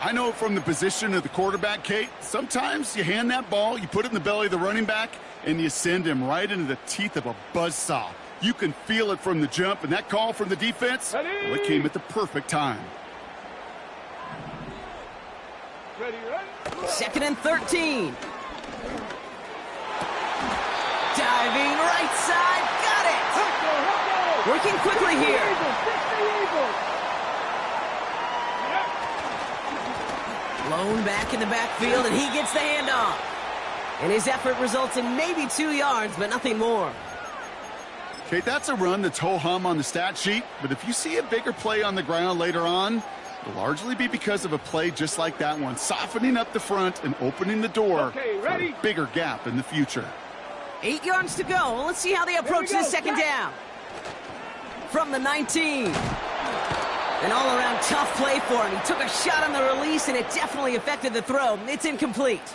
I know from the position of the quarterback, Kate, sometimes you hand that ball, you put it in the belly of the running back, and you send him right into the teeth of a buzzsaw. You can feel it from the jump, and that call from the defense, well, it came at the perfect time. Ready, ready. 2nd and 13. Diving right side, got it! Working quickly here. Blown back in the backfield, and he gets the handoff. And his effort results in maybe 2 yards, but nothing more. Kate, that's a run that's ho-hum on the stat sheet, but if you see a bigger play on the ground later on, it'll largely be because of a play just like that one, softening up the front and opening the door for a bigger gap in the future. 8 yards to go. Let's see how they approach this second down. From the 19. An all-around tough play for him. He took a shot on the release, and it definitely affected the throw. It's incomplete.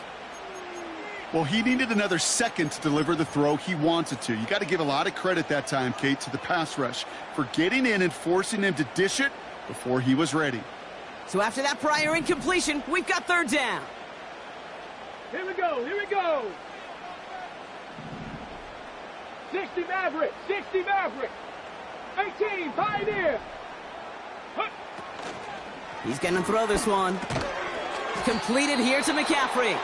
Well, he needed another second to deliver the throw he wanted to. You got to give a lot of credit that time, Kate, to the pass rush for getting in and forcing him to dish it before he was ready. So after that prior incompletion, we've got 3rd down. Here we go, here we go. 60 Maverick, 60 Maverick. 18, Pioneer. He's going to throw this one. Completed here to McCaffrey.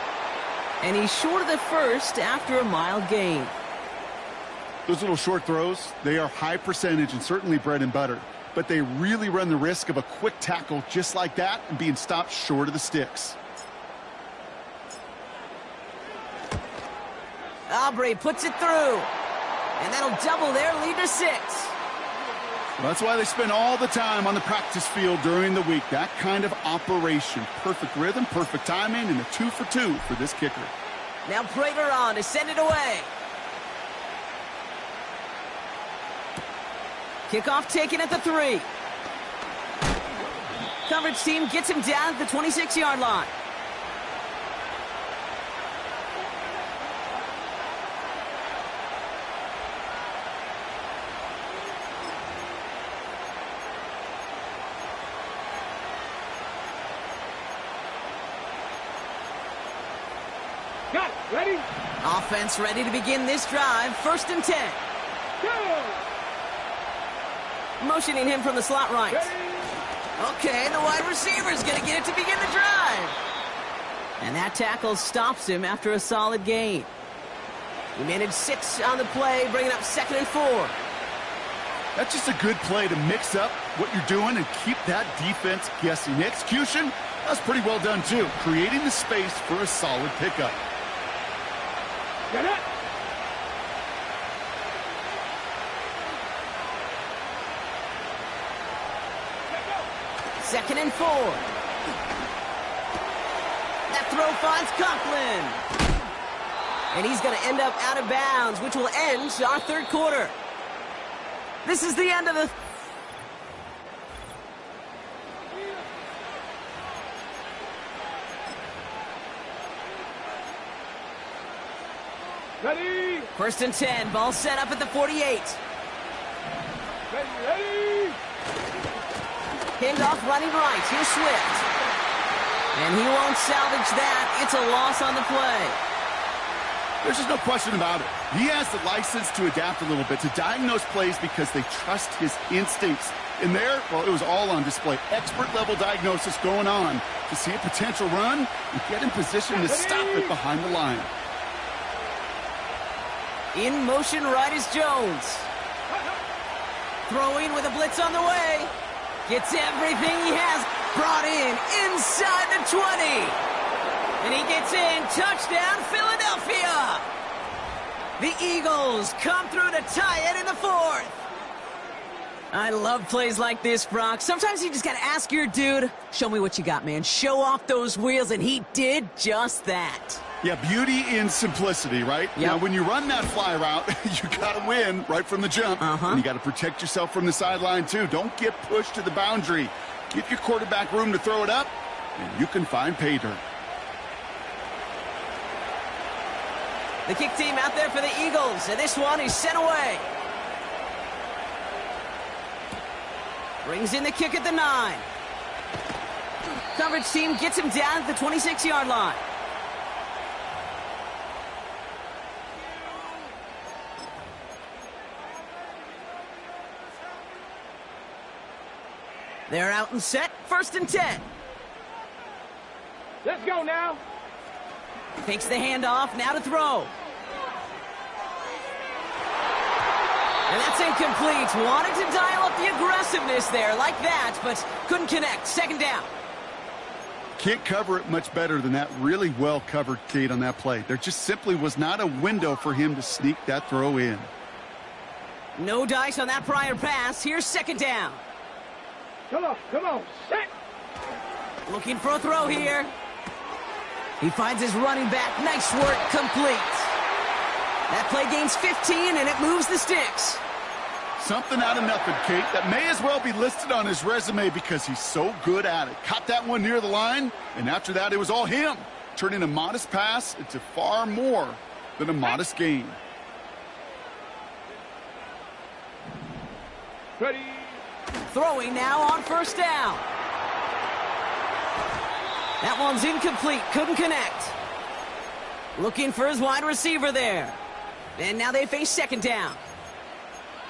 And he's short of the first after a mild gain. Those little short throws, they are high percentage and certainly bread and butter. But they really run the risk of a quick tackle just like that and being stopped short of the sticks. Aubrey puts it through. And that'll double their lead to 6. Well, that's why they spend all the time on the practice field during the week. That kind of operation. Perfect rhythm, perfect timing, and a 2 for 2 for this kicker. Now Prater on to send it away. Kickoff taken at the 3. Coverage team gets him down at the 26-yard line. Got it. Ready? Offense ready to begin this drive. 1st and 10. Go! Motioning him from the slot right. Okay, the wide receiver's going to get it to begin the drive. And that tackle stops him after a solid gain. He managed 6 on the play, bringing up 2nd and 4. That's just a good play to mix up what you're doing and keep that defense guessing. The execution, that's pretty well done too, creating the space for a solid pickup. Get it? Second and 4. That throw finds Conklin. And he's going to end up out of bounds, which will end our 3rd quarter. This is the end of the... Ready? 1st and 10. Ball set up at the 48. Ready, ready? Handoff running right. Here's Swift. And he won't salvage that. It's a loss on the play. There's just no question about it. He has the license to adapt a little bit, to diagnose plays because they trust his instincts. In there, well, it was all on display. Expert-level diagnosis going on to see a potential run and get in position to stop it behind the line. In motion right is Jones. Throwing with a blitz on the way. Gets everything he has brought in inside the 20. And he gets in. Touchdown, Philadelphia. The Eagles come through to tie it in the 4th. I love plays like this, Brock. Sometimes you just got to ask your dude, show me what you got, man. Show off those wheels, and he did just that. Yeah, beauty in simplicity, right? Yep. Now, when you run that fly route, you got to win right from the jump. And you got to protect yourself from the sideline, too. Don't get pushed to the boundary. Give your quarterback room to throw it up, and you can find pay dirt. The kick team out there for the Eagles, and this one is sent away. Brings in the kick at the 9. Coverage team gets him down at the 26-yard line. They're out and set. 1st and 10. Let's go now. Takes the handoff. Now to throw. And that's incomplete. Wanted to dial up the aggressiveness there like that, but couldn't connect. 2nd down. Can't cover it much better than that. Really well covered, Kate, on that play. There just simply was not a window for him to sneak that throw in. No dice on that prior pass. Here's 2nd down. Come on, set. Looking for a throw here. He finds his running back. Nice work, complete. That play gains 15, and it moves the sticks. Something out of nothing, Kate, that may as well be listed on his resume because he's so good at it. Caught that one near the line, and after that, it was all him, turning a modest pass into far more than a modest gain. Ready. Throwing now on 1st down. That one's incomplete. Couldn't connect. Looking for his wide receiver there. And now they face 2nd down.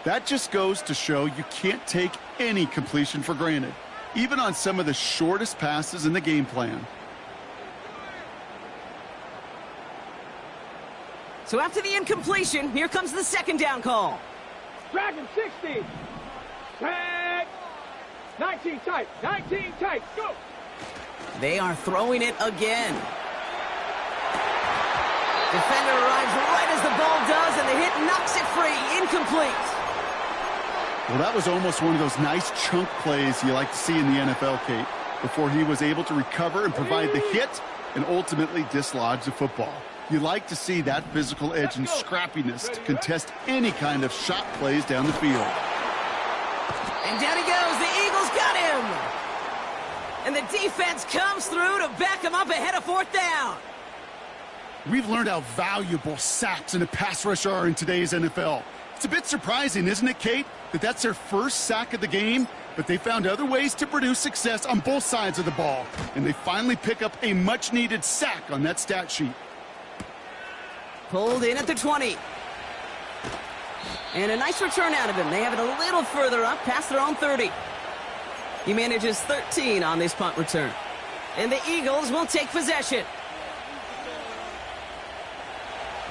That just goes to show you can't take any completion for granted, even on some of the shortest passes in the game plan. So after the incompletion, here comes the 2nd down call. Dragon 60. Tag. 19 tight. 19 tight. Go. They are throwing it again. Defender arrives right as the ball does, and the hit knocks it free. Incomplete. Well, that was almost one of those nice chunk plays you like to see in the NFL, Kate, before he was able to recover and provide the hit and ultimately dislodge the football. You like to see that physical edge and scrappiness to contest any kind of shot plays down the field. And down he goes. The Eagles got him. And the defense comes through to back him up ahead of 4th down. We've learned how valuable sacks and a pass rush are in today's NFL. It's a bit surprising, isn't it, Kate, that that's their first sack of the game, but they found other ways to produce success on both sides of the ball, and they finally pick up a much-needed sack on that stat sheet. Pulled in at the 20. And a nice return out of him. They have it a little further up, past their own 30. He manages 13 on this punt return. And the Eagles will take possession.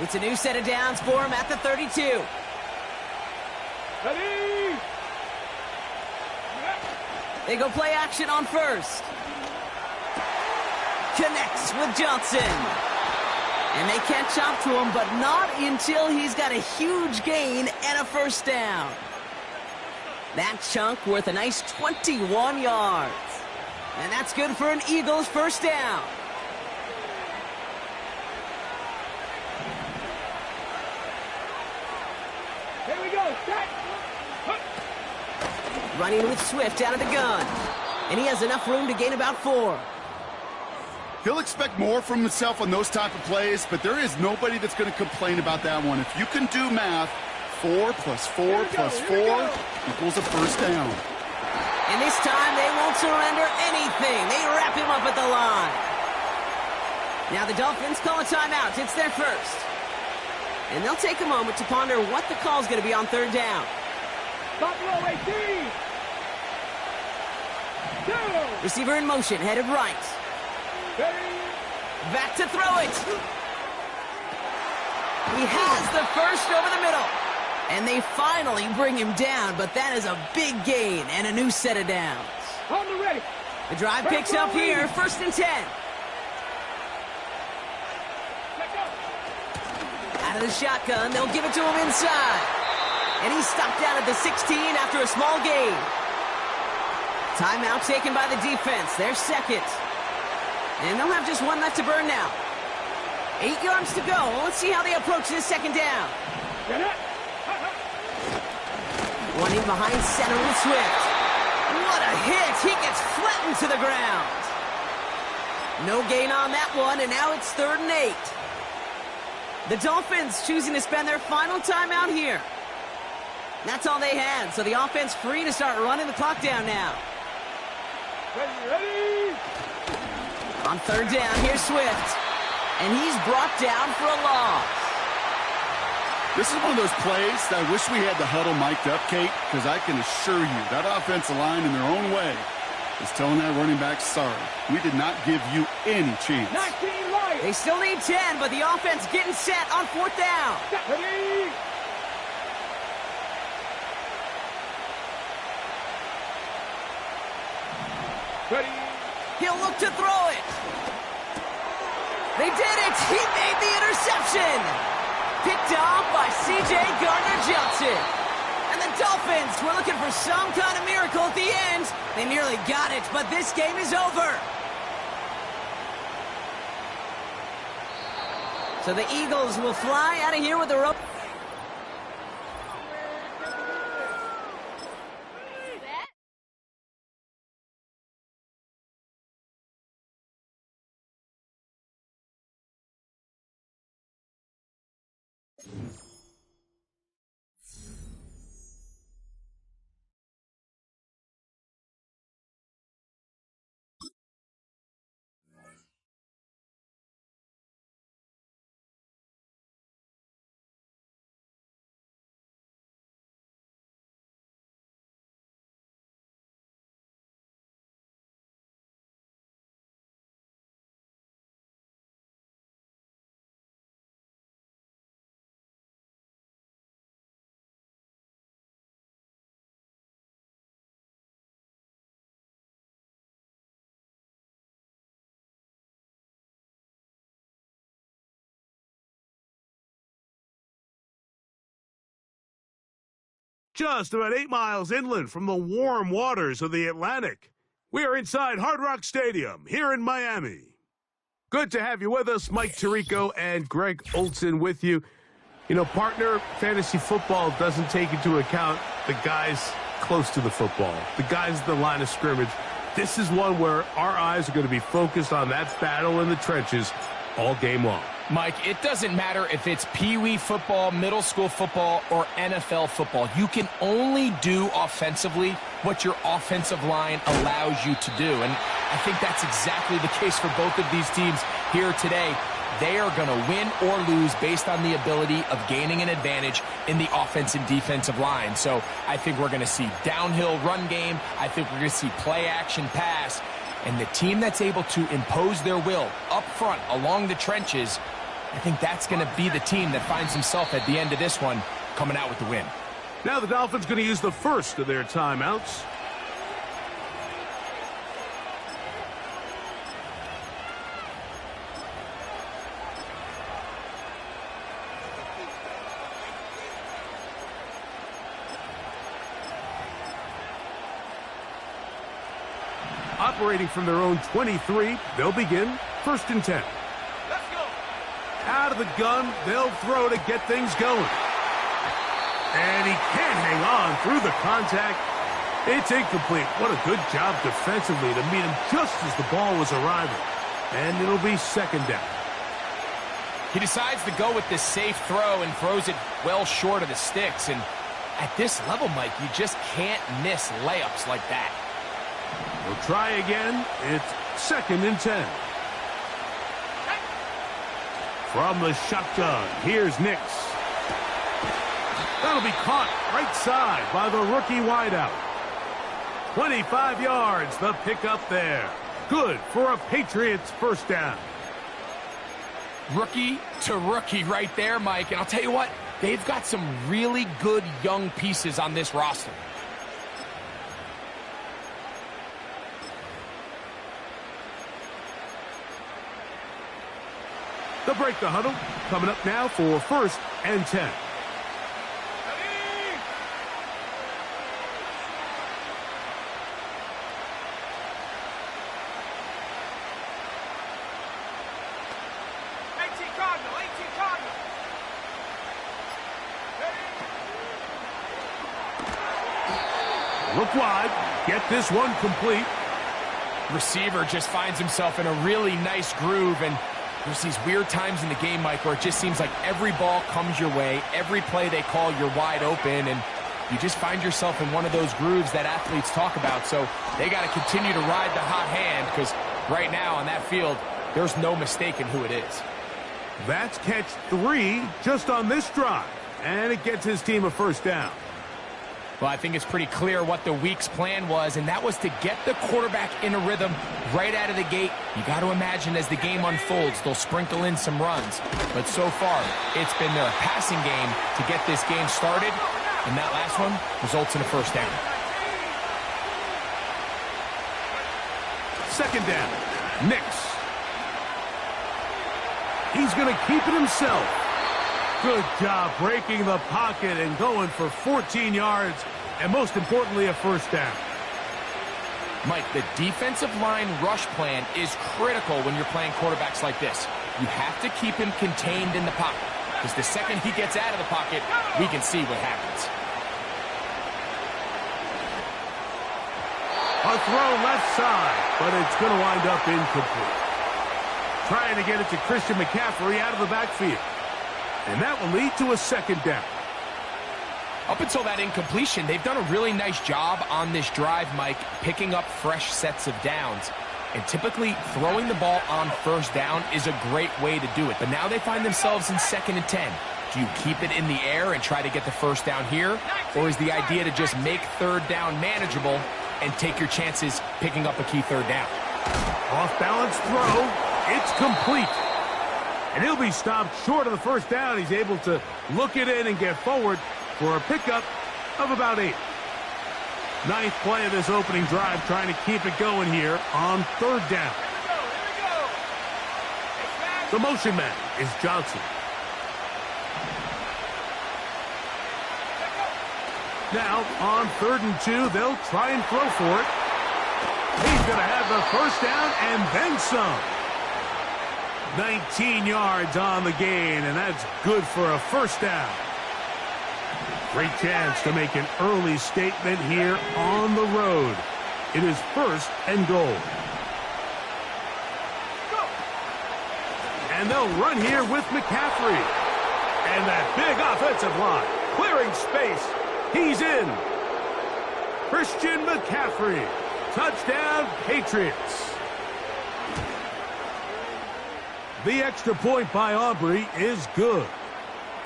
It's a new set of downs for him at the 32. Ready. They go play action on 1st. Connects with Johnson. And they catch up to him, but not until he's got a huge gain and a 1st down. That chunk worth a nice 21 yards. And that's good for an Eagles 1st down. Here we go, set. Running with Swift out of the gun. And he has enough room to gain about 4. He'll expect more from himself on those type of plays, but there is nobody that's going to complain about that one. If you can do math, 4 plus 4 plus 4 equals a 1st down. And this time they won't surrender anything. They wrap him up at the line. Now the Dolphins call a timeout. It's their 1st. And they'll take a moment to ponder what the call is going to be on 3rd down. Buffalo 18. 2. Receiver in motion, headed right. Back to throw it. He has the 1st over the middle. And they finally bring him down, but that is a big gain and a new set of downs. On the ready. The drive picks up here, 1st and 10. Out of the shotgun, they'll give it to him inside. And he's stopped out at the 16 after a small gain. Timeout taken by the defense, their 2nd. And they'll have just 1 left to burn now. 8 yards to go. Let's see how they approach this 2nd down. Running behind center with Swift. What a hit. He gets flattened to the ground. No gain on that one, and now it's 3rd and 8. The Dolphins choosing to spend their final timeout here. That's all they had, so the offense free to start running the clock down now. Ready? On third down, here's Swift. And he's brought down for a loss. This is one of those plays that I wish we had the huddle mic'd up, Kate, because I can assure you that offensive line in their own way is telling that running back, sorry, we did not give you any chance. 19 light. They still need 10, but the offense getting set on fourth down. Ready? Ready? He'll look to throw it. They did it. He made the interception. Picked off by C.J. Gardner-Johnson. And the Dolphins were looking for some kind of miracle at the end. They nearly got it, but this game is over. So the Eagles will fly out of here with a rope. Just about 8 miles inland from the warm waters of the Atlantic, we are inside Hard Rock Stadium here in Miami. Good to have you with us. Mike Tirico and Greg Olson with you. You know, partner, fantasy football doesn't take into account the guys close to the football, the guys at the line of scrimmage. This is one where our eyes are going to be focused on that battle in the trenches all game long. Mike, it doesn't matter if it's Pee-wee football, middle school football, or NFL football. You can only do offensively what your offensive line allows you to do. And I think that's exactly the case for both of these teams here today. They are going to win or lose based on the ability of gaining an advantage in the offense and defensive line. So I think we're going to see downhill run game. I think we're going to see play action pass. And the team that's able to impose their will up front along the trenches, I think that's going to be the team that finds himself at the end of this one coming out with the win. Now the Dolphins going to use the first of their timeouts. Operating from their own 23, they'll begin 1st and 10. Let's go. Out of the gun, they'll throw to get things going. And he can't hang on through the contact. It's incomplete. What a good job defensively to meet him just as the ball was arriving. And it'll be 2nd down. He decides to go with this safe throw and throws it well short of the sticks. And at this level, Mike, you just can't miss layups like that. We'll try again. It's 2nd and 10. From the shotgun, here's Nix. That'll be caught right side by the rookie wideout. 25 yards, the pickup there. Good for a Patriots 1st down. Rookie to rookie right there, Mike. And I'll tell you what, they've got some really good young pieces on this roster. They'll break the huddle. Coming up now for 1st and 10. Look wide. Get this one complete. Receiver just finds himself in a really nice groove, and there's these weird times in the game, Mike, where it just seems like every ball comes your way, every play they call, you're wide open, and you just find yourself in one of those grooves that athletes talk about. So they got to continue to ride the hot hand, because right now on that field, there's no mistaking who it is. That's catch 3 just on this drive, and it gets his team a first down. Well, I think it's pretty clear what the week's plan was, and that was to get the quarterback in a rhythm right out of the gate. You got to imagine as the game unfolds, they'll sprinkle in some runs. But so far, it's been their passing game to get this game started, and that last one results in a first down. Second down, Nix. He's going to keep it himself. Good job breaking the pocket and going for 14 yards, and most importantly, a first down. Mike, the defensive line rush plan is critical when you're playing quarterbacks like this. You have to keep him contained in the pocket, because the second he gets out of the pocket, we can see what happens. A throw left side, but it's going to wind up incomplete. Trying to get it to Christian McCaffrey out of the backfield. And that will lead to a second down. Up until that incompletion, they've done a really nice job on this drive, Mike, picking up fresh sets of downs. And typically, throwing the ball on first down is a great way to do it. But now they find themselves in 2nd and 10. Do you keep it in the air and try to get the first down here? Or is the idea to just make third down manageable and take your chances picking up a key third down? Off-balance throw. It's complete. And he'll be stopped short of the first down. He's able to look it in and get forward for a pickup of about 8. Ninth play of this opening drive, trying to keep it going here on third down. The motion man is Johnson. Now, on 3rd and 2, they'll try and throw for it. He's going to have the first down and then some. 19 yards on the gain, and that's good for a first down. Great chance to make an early statement here on the road. It is 1st and goal. And they'll run here with McCaffrey. And that big offensive line, clearing space. He's in. Christian McCaffrey. Touchdown, Patriots. The extra point by Aubrey is good.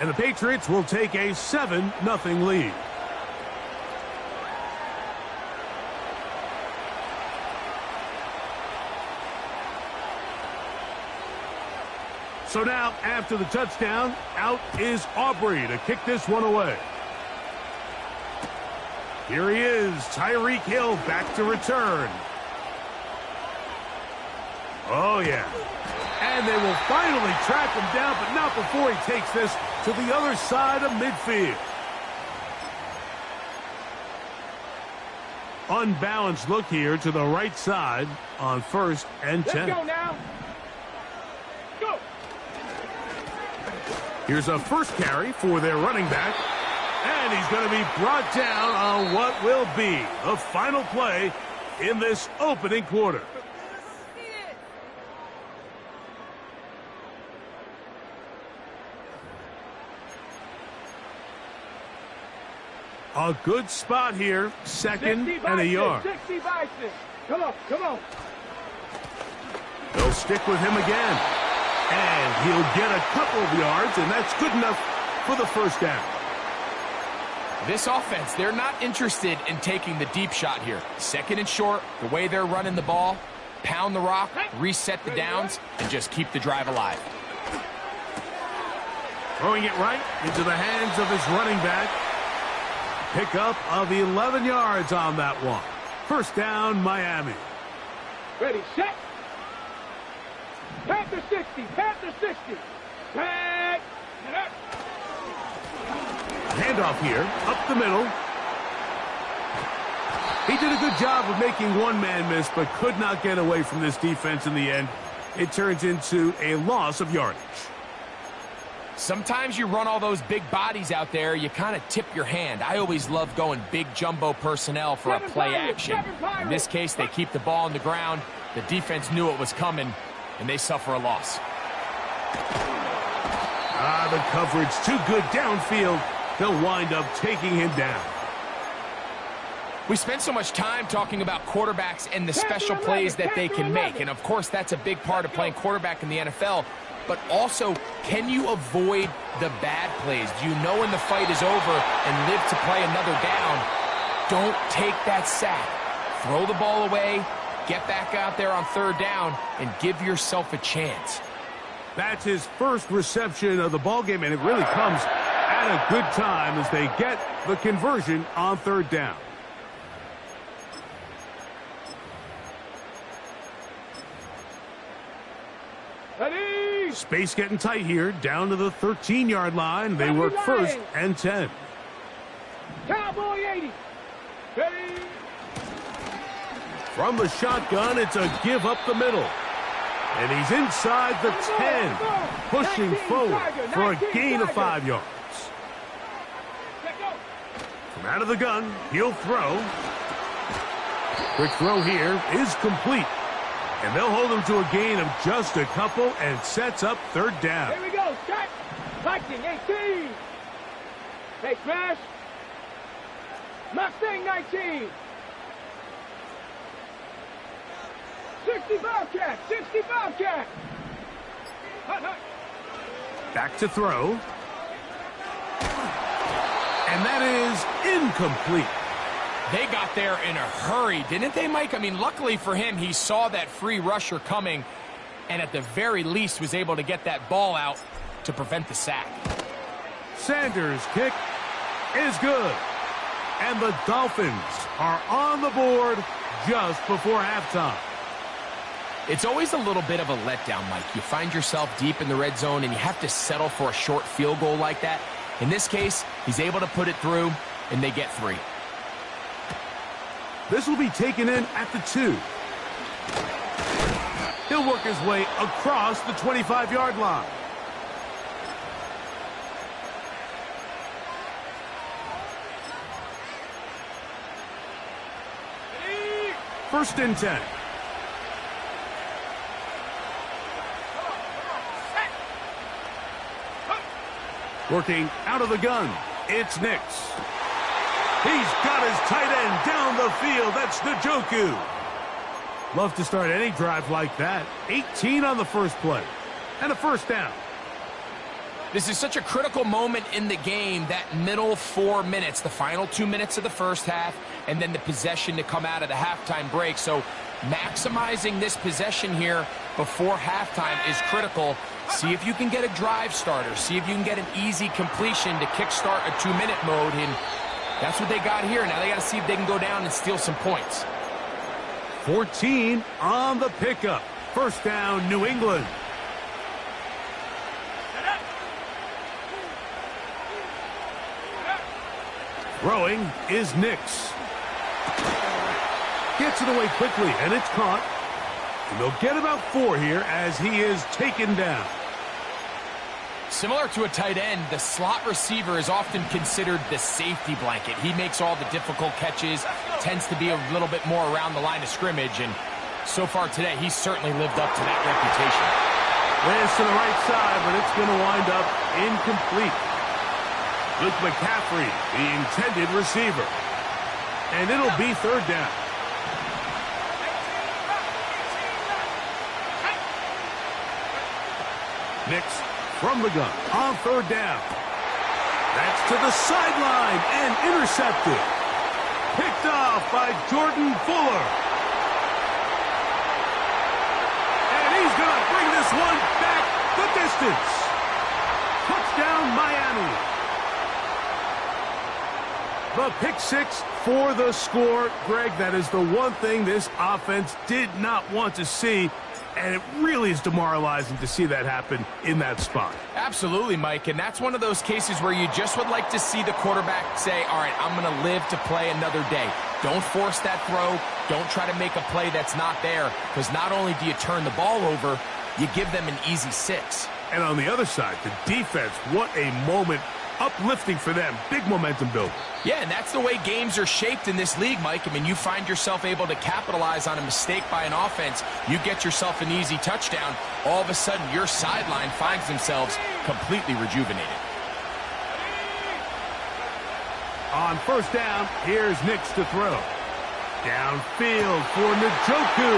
And the Patriots will take a 7-0 lead. So now, after the touchdown, out is Aubrey to kick this one away. Here he is, Tyreek Hill back to return. Oh, yeah. And they will finally track him down, but not before he takes this to the other side of midfield. Unbalanced look here to the right side on 1st and 10. Let's go now. Go. Here's a first carry for their running back. And he's going to be brought down on what will be the final play in this opening quarter. A good spot here, 2nd and a yard. 60 by 6. Come on, come on. They'll stick with him again. And he'll get a couple of yards, and that's good enough for the first down. This offense, they're not interested in taking the deep shot here. 2nd and short, the way they're running the ball, pound the rock, reset the downs, and just keep the drive alive. Throwing it right into the hands of his running back. Pickup of 11 yards on that one. First down, Miami. Ready, set. Panther 60, Panther 60. Tag. Handoff here, up the middle. He did a good job of making one man miss, but could not get away from this defense in the end. It turns into a loss of yardage. Sometimes you run all those big bodies out there, you kind of tip your hand. I always love going big jumbo personnel for a play action. In this case, they keep the ball on the ground. The defense knew it was coming, and they suffer a loss. The coverage too good downfield. They'll wind up taking him down. We spend so much time talking about quarterbacks and the special plays that they can make. And, of course, that's a big part of playing quarterback in the NFL. But also, can you avoid the bad plays? Do you know when the fight is over and live to play another down? Don't take that sack. Throw the ball away, get back out there on third down, and give yourself a chance. That's his first reception of the ballgame, and it really comes at a good time as they get the conversion on third down. Ready? Space getting tight here, down to the 13-yard line. They work first and 10. Cowboy 80. Ready? From the shotgun, it's a give up the middle. And he's inside the 10, pushing forward for a gain of 5 yards. From out of the gun, he'll throw. Quick throw here is complete. And they'll hold him to a gain of just a couple and sets up third down. Here we go. Start. Viking 18. Hey, Smash. Mustang 19. 65 cat. 65 cat. Hut, hut. Back to throw. And that is incomplete. They got there in a hurry, didn't they, Mike? I mean, luckily for him, he saw that free rusher coming and at the very least was able to get that ball out to prevent the sack. Sanders' kick is good. And the Dolphins are on the board just before halftime. It's always a little bit of a letdown, Mike. You find yourself deep in the red zone and you have to settle for a short field goal like that. In this case, he's able to put it through, and they get 3. This will be taken in at the 2. He'll work his way across the 25-yard line. First and 10. Working out of the gun, it's Nix. He's got his tight end down the field. That's Njoku. Love to start any drive like that. 18 on the first play. And a first down. This is such a critical moment in the game, that middle 4 minutes, the final 2 minutes of the first half, and then the possession to come out of the halftime break. So maximizing this possession here before halftime is critical. See if you can get a drive starter. See if you can get an easy completion to kickstart a 2-minute mode. And that's what they got here. Now they got to see if they can go down and steal some points. 14 on the pickup. First down, New England. Throwing is Nix. Gets it away quickly, and it's caught. And they'll get about 4 here as he is taken down. Similar to a tight end, the slot receiver is often considered the safety blanket. He makes all the difficult catches, tends to be a little bit more around the line of scrimmage, and so far today, he's certainly lived up to that reputation. Lands to the right side, but it's going to wind up incomplete. Luke McCaffrey, the intended receiver. And it'll be third down. Nix from the gun on third down. That's to the sideline and intercepted. Picked off by Jordan Fuller. And he's going to bring this one back the distance. Touchdown, Miami. The pick 6 for the score. Greg, that is the one thing this offense did not want to see. And it really is demoralizing to see that happen in that spot. Absolutely, Mike. And that's one of those cases where you just would like to see the quarterback say, all right, I'm going to live to play another day. Don't force that throw. Don't try to make a play that's not there. Because not only do you turn the ball over, you give them an easy 6. And on the other side, the defense, what a moment. Uplifting for them. Big momentum builder. Yeah, and that's the way games are shaped in this league, Mike. I mean, you find yourself able to capitalize on a mistake by an offense. You get yourself an easy touchdown. All of a sudden, your sideline finds themselves completely rejuvenated. On first down, here's Nix to throw. Downfield for Njoku.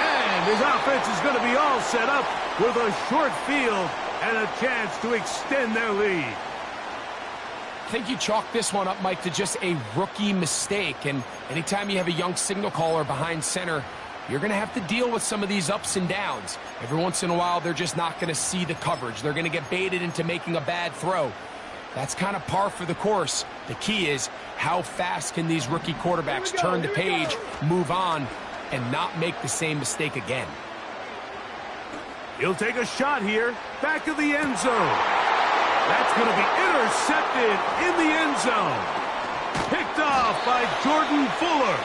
And his offense is going to be all set up with a short field and a chance to extend their lead. I think you chalk this one up, Mike, to just a rookie mistake. And anytime you have a young signal caller behind center, you're going to have to deal with some of these ups and downs. Every once in a while, they're just not going to see the coverage. They're going to get baited into making a bad throw. That's kind of par for the course. The key is how fast can these rookie quarterbacks turn the page, move on, and not make the same mistake again. He'll take a shot here, back of the end zone. That's going to be intercepted in the end zone. Picked off by Jordan Fuller.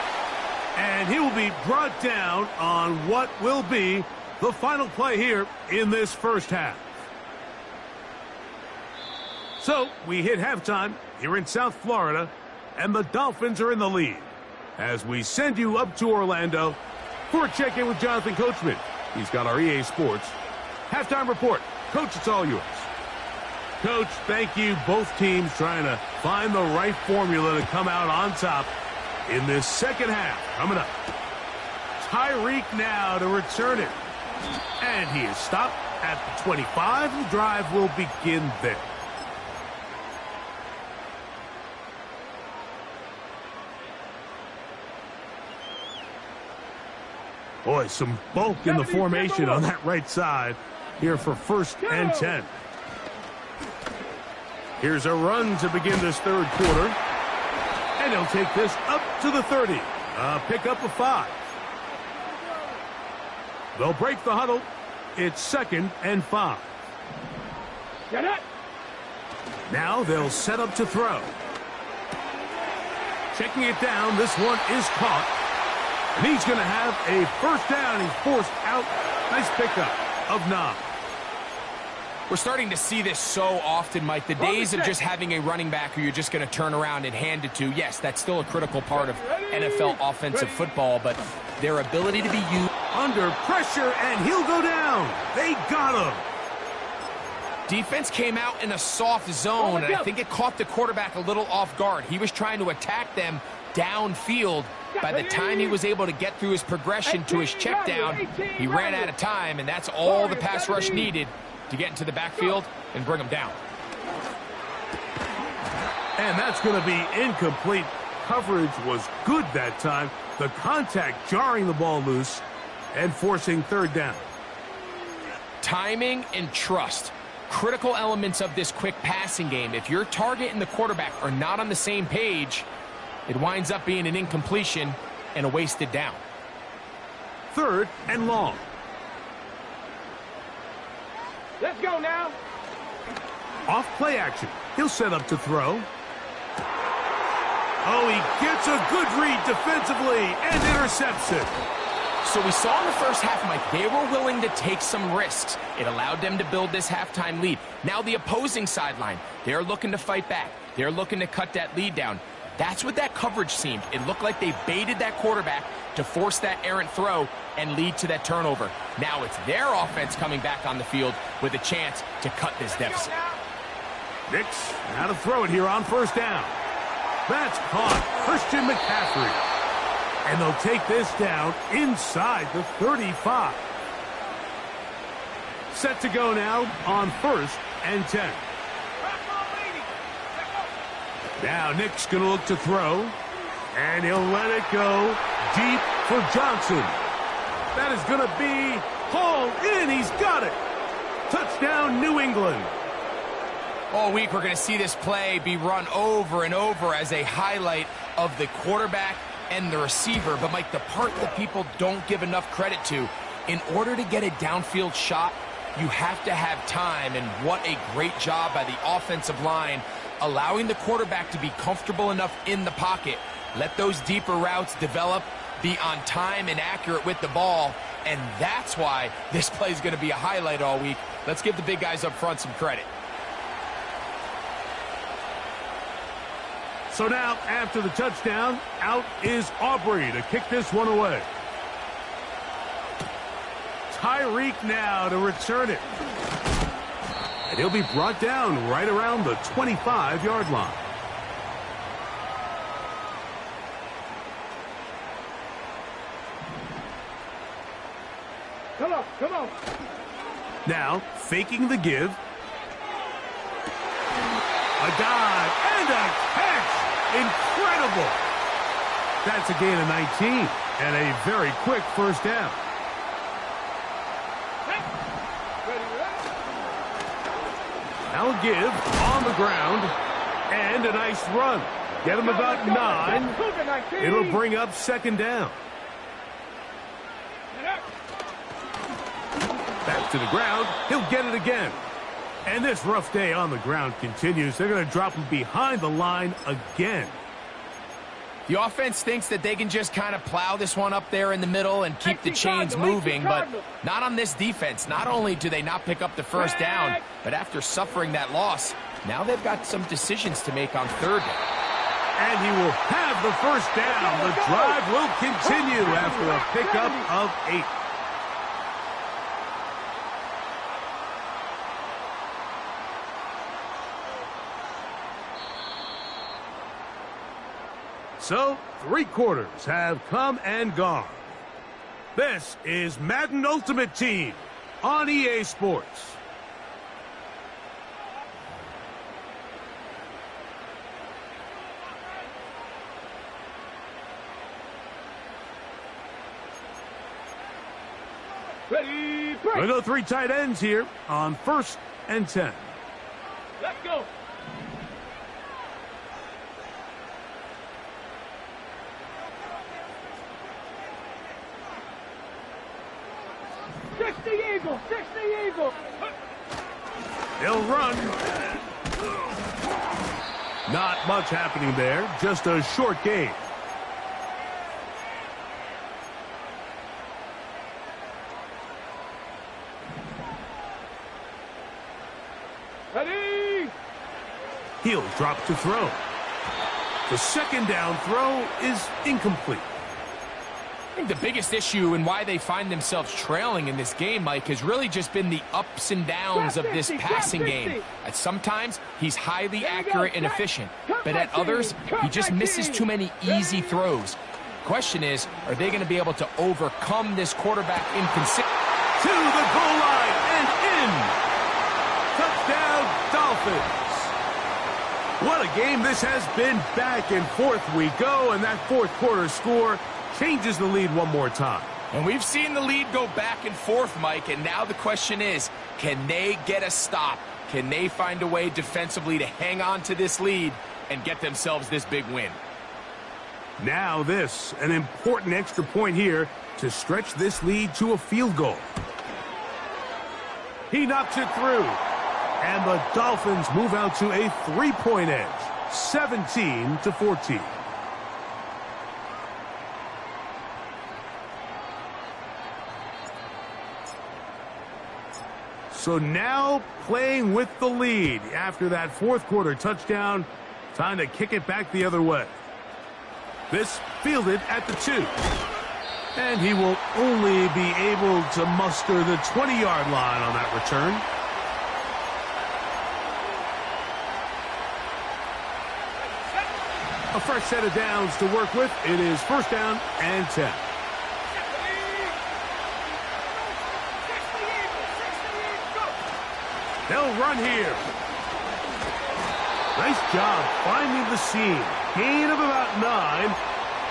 And he will be brought down on what will be the final play here in this first half. So we hit halftime here in South Florida, and the Dolphins are in the lead. As we send you up to Orlando for a check-in with Jonathan Coachman. He's got our EA Sports halftime report. Coach, it's all yours. Coach, thank you. Both teams trying to find the right formula to come out on top in this second half. Coming up, Tyreek now to return it. And he is stopped at the 25. The drive will begin there. Boy, some bulk in the formation on that right side here for 1st and 10. Here's a run to begin this third quarter. And he'll take this up to the 30. Pick up a 5. They'll break the huddle. It's 2nd and 5. Get it. Now they'll set up to throw. Checking it down. This one is caught. And he's going to have a first down. He's forced out. Nice pickup of 9. We're starting to see this so often, Mike. The days of just having a running back who you're just going to turn around and hand it to, yes, that's still a critical part of NFL offensive football, but their ability to be used under pressure, and he'll go down. They got him. Defense came out in a soft zone, and I think it caught the quarterback a little off guard. He was trying to attack them downfield. By the time he was able to get through his progression to his check down, he ran out of time, and that's all the pass rush needed to get into the backfield and bring him down. And that's going to be incomplete. Coverage was good that time. The contact jarring the ball loose and forcing 3rd down. Timing and trust, critical elements of this quick passing game. If your target and the quarterback are not on the same page, it winds up being an incompletion and a wasted down. 3rd and long. Let's go now. Off play action. He'll set up to throw. Oh, he gets a good read defensively and intercepts it. So we saw in the first half, Mike, they were willing to take some risks. It allowed them to build this halftime lead. Now the opposing sideline, they're looking to fight back. They're looking to cut that lead down. That's what that coverage seemed. It looked like they baited that quarterback to force that errant throw and lead to that turnover. Now it's their offense coming back on the field with a chance to cut this deficit. Nix, now to throw it here on 1st down. That's caught. Christian McCaffrey. And they'll take this down inside the 35. Set to go now on 1st and 10. Now Nick's going to look to throw, and he'll let it go deep for Johnson. That is going to be hauled in. He's got it. Touchdown, New England. All week we're going to see this play be run over and over as a highlight of the quarterback and the receiver. But, Mike, the part that people don't give enough credit to, in order to get a downfield shot, you have to have time. And what a great job by the offensive line, allowing the quarterback to be comfortable enough in the pocket, let those deeper routes develop, be on time and accurate with the ball, and that's why this play is going to be a highlight all week. Let's give the big guys up front some credit. So now, after the touchdown, out is Aubrey to kick this one away. Tyreek now to return it. And he'll be brought down right around the 25-yard line. Come on, come on. Now, faking the give. A dive and a catch. Incredible. That's a gain of 19 and a very quick first down. Now a give on the ground and a nice run. Get him about 9. It'll bring up second down. Back to the ground. He'll get it again. And this rough day on the ground continues. They're going to drop him behind the line again. The offense thinks that they can just kind of plow this one up there in the middle and keep the chains moving, but not on this defense. Not only do they not pick up the first down, but after suffering that loss, now they've got some decisions to make on third down. And he will have the first down. The drive will continue after a pickup of 8. So, 3 quarters have come and gone. This is Madden Ultimate Team on EA Sports. Ready, break. We'll go 3 tight ends here on 1st and 10. Let's go. Fix the eagle. He'll run. Not much happening there. Just a short gain. Ready. He'll drop to throw. The second down throw is incomplete. I think the biggest issue and why they find themselves trailing in this game, Mike, has really just been the ups and downs of this passing game. At sometimes, he's highly accurate and efficient, but at others, he just misses too many easy throws. Question is, are they going to be able to overcome this quarterback inconsistency? To the goal line and in. Touchdown, Dolphins. What a game this has been. Back and forth we go, and that fourth quarter score changes the lead one more time. And we've seen the lead go back and forth, Mike, and now the question is, can they get a stop? Can they find a way defensively to hang on to this lead and get themselves this big win? Now this, an important extra point here to stretch this lead to a field goal. He knocks it through, and the Dolphins move out to a 3-point edge, 17-14. So now playing with the lead after that fourth quarter touchdown. Time to kick it back the other way. This fielded at the 2. And he will only be able to muster the 20-yard line on that return. A fresh set of downs to work with. It is 1st down and 10. They'll run here. Nice job finding the seam. Gain of about 9.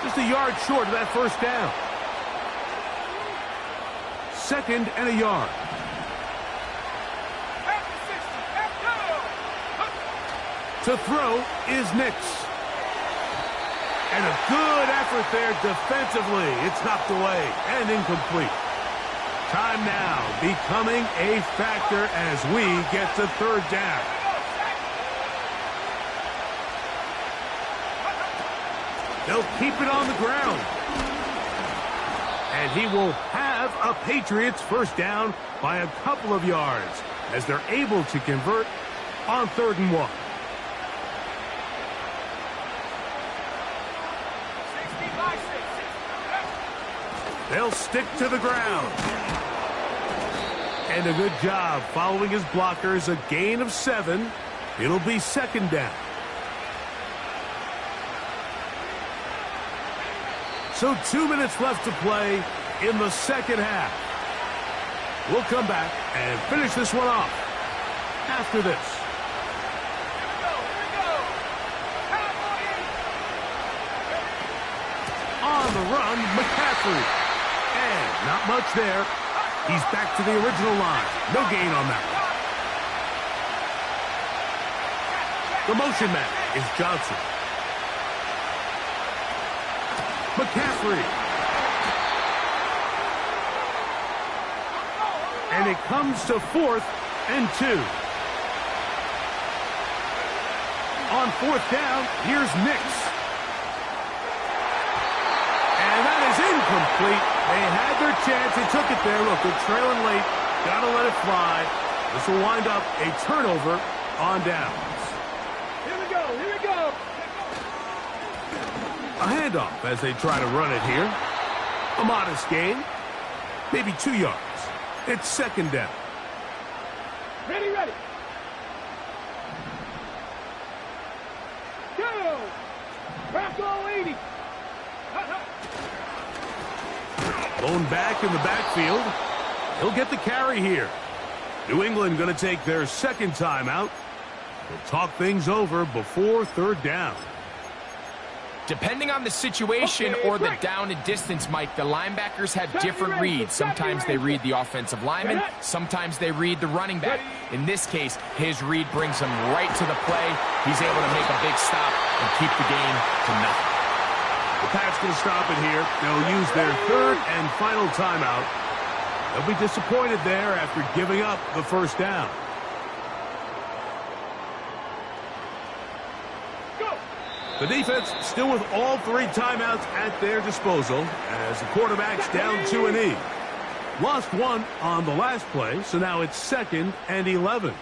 Just a yard short of that first down. 2nd and a yard. To throw is Nix. And a good effort there defensively. It's knocked away and incomplete. Time now becoming a factor as we get to 3rd down. They'll keep it on the ground. And he will have a Patriots first down by a couple of yards as they're able to convert on 3rd and 1. They'll stick to the ground. And a good job following his blockers. A gain of 7. It'll be second down. So 2 minutes left to play in the second half. We'll come back and finish this one off after this. On the run, McCaffrey. And not much there. He's back to the original line. No gain on that one. The motion man is Johnson. McCaffrey. And it comes to 4th and 2. On 4th down, here's Nix. And that is incomplete. They had their chance. They took it there. Look, they're trailing late. Got to let it fly. This will wind up a turnover on downs. Here we go. Here we go. A handoff as they try to run it here. A modest gain. Maybe 2 yards. It's second down. Ready, ready. Go. Bracco 80. Blown back in the backfield. He'll get the carry here. New England going to take their second timeout. They'll talk things over before third down. Depending on the situation or the down and distance, Mike, the linebackers have different reads. Sometimes they read the offensive lineman. Sometimes they read the running back. In this case, his read brings him right to the play. He's able to make a big stop and keep the game to nothing. The Pats will stop it here. They'll use their third and final timeout. They'll be disappointed there after giving up the first down. The defense still with all 3 timeouts at their disposal as the quarterback's down to a knee. Lost 1 on the last play, so now it's 2nd and 11.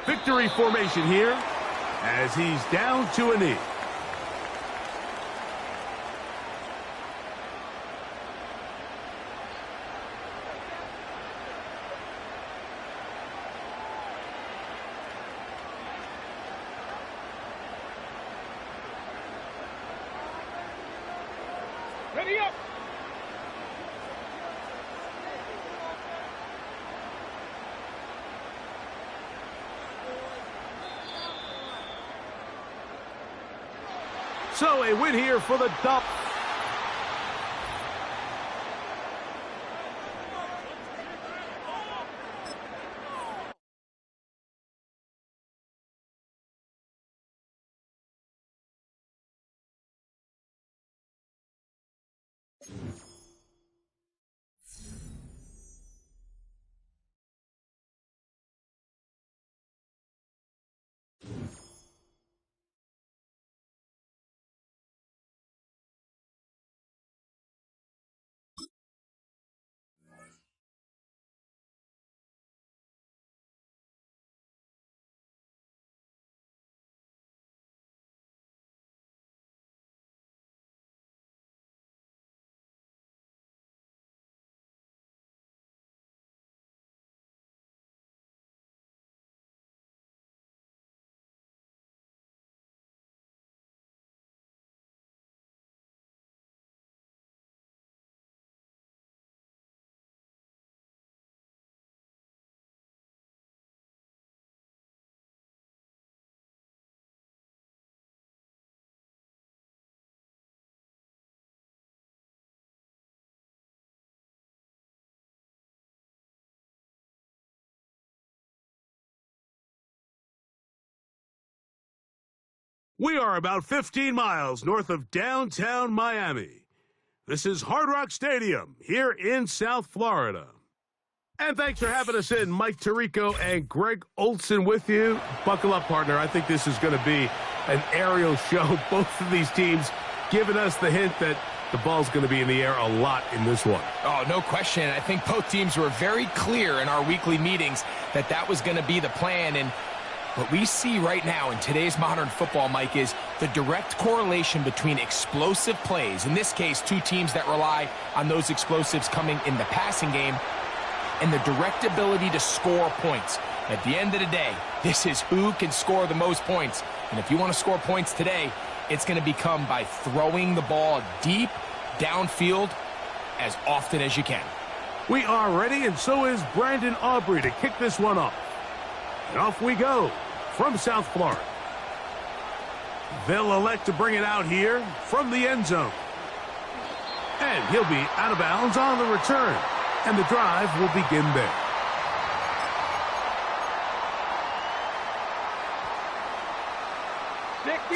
Victory formation here as he's down to a knee. Ready up. So a win here for the Dolphins. We are about 15 miles north of downtown Miami. This is Hard Rock Stadium here in South Florida. And thanks for having us in. Mike Tirico and Greg Olson with you. Buckle up, partner. I think this is going to be an aerial show. Both of these teams giving us the hint that The ball's going to be in the air a lot in this one. Oh, no question. I think both teams were very clear in our weekly meetings that that was going to be the plan. And what we see right now in today's modern football, Mike, is the direct correlation between explosive plays, in this case, two teams that rely on those explosives coming in the passing game, and the direct ability to score points. At the end of the day, this is who can score the most points. And if you want to score points today, it's going to become by throwing the ball deep downfield as often as you can. We are ready, and so is Brandon Aubrey to kick this one off. And off we go from South Florida. They'll elect to bring it out here from the end zone. And he'll be out of bounds on the return. And the drive will begin there.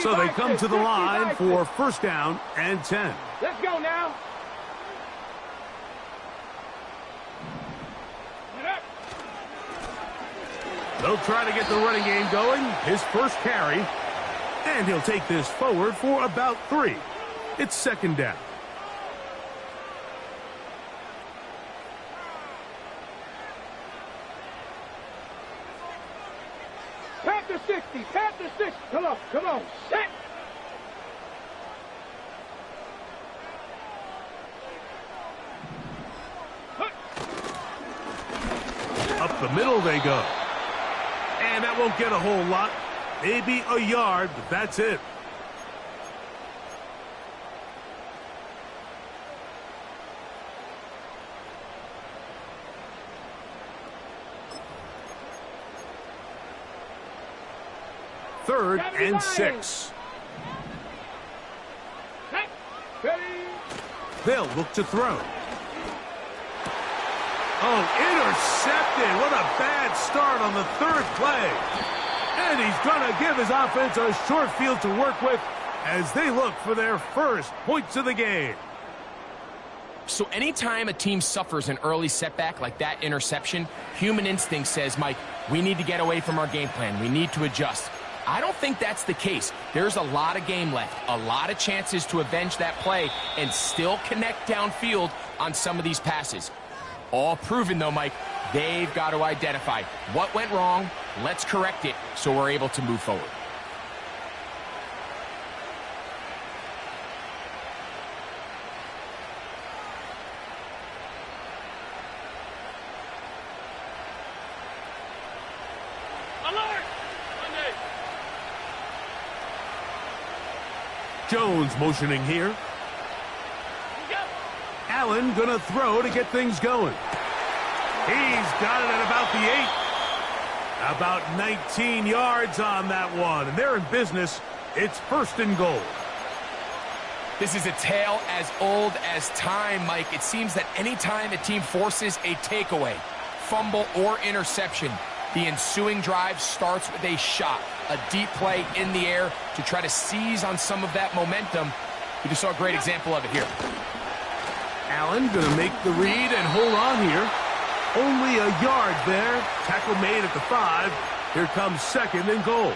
So they come to the line for first down and 10. Let's go now. They'll try to get the running game going. His first carry. And he'll take this forward for about 3. It's second down. Panther 60, Panther 60. Come on, set. Up the middle they go. And that won't get a whole lot. Maybe a yard, but that's it. Third and 6. They'll look to throw. Oh, intercepted. What a bad start on the third play. And he's going to give his offense a short field to work with as they look for their first points of the game. So anytime a team suffers an early setback like that interception, human instinct says, Mike, we need to get away from our game plan. We need to adjust. I don't think that's the case. There's a lot of game left, a lot of chances to avenge that play and still connect downfield on some of these passes. All proven, though, Mike, they've got to identify what went wrong, let's correct it so we're able to move forward. Jones motioning here. Allen gonna throw to get things going. He's got it at about the 8. About 19 yards on that one. And they're in business. It's first and goal. This is a tale as old as time, Mike. It seems that any time a team forces a takeaway, fumble, or interception, the ensuing drive starts with a shot, a deep play in the air to try to seize on some of that momentum. We just saw a great example of it here. Allen going to make the read and hold on here. Only a yard there. Tackle made at the 5. Here comes second and goal.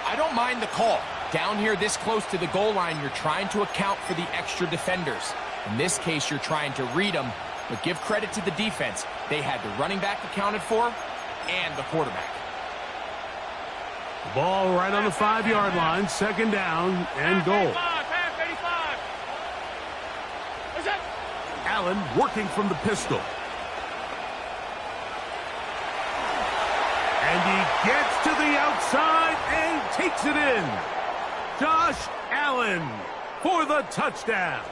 I don't mind the call. Down here this close to the goal line, you're trying to account for the extra defenders. In this case, you're trying to read them, but give credit to the defense. They had the running back accounted for and the quarterback. Ball right on the 5-yard line. Second down and goal. Allen working from the pistol. And he gets to the outside and takes it in. Josh Allen for the touchdown.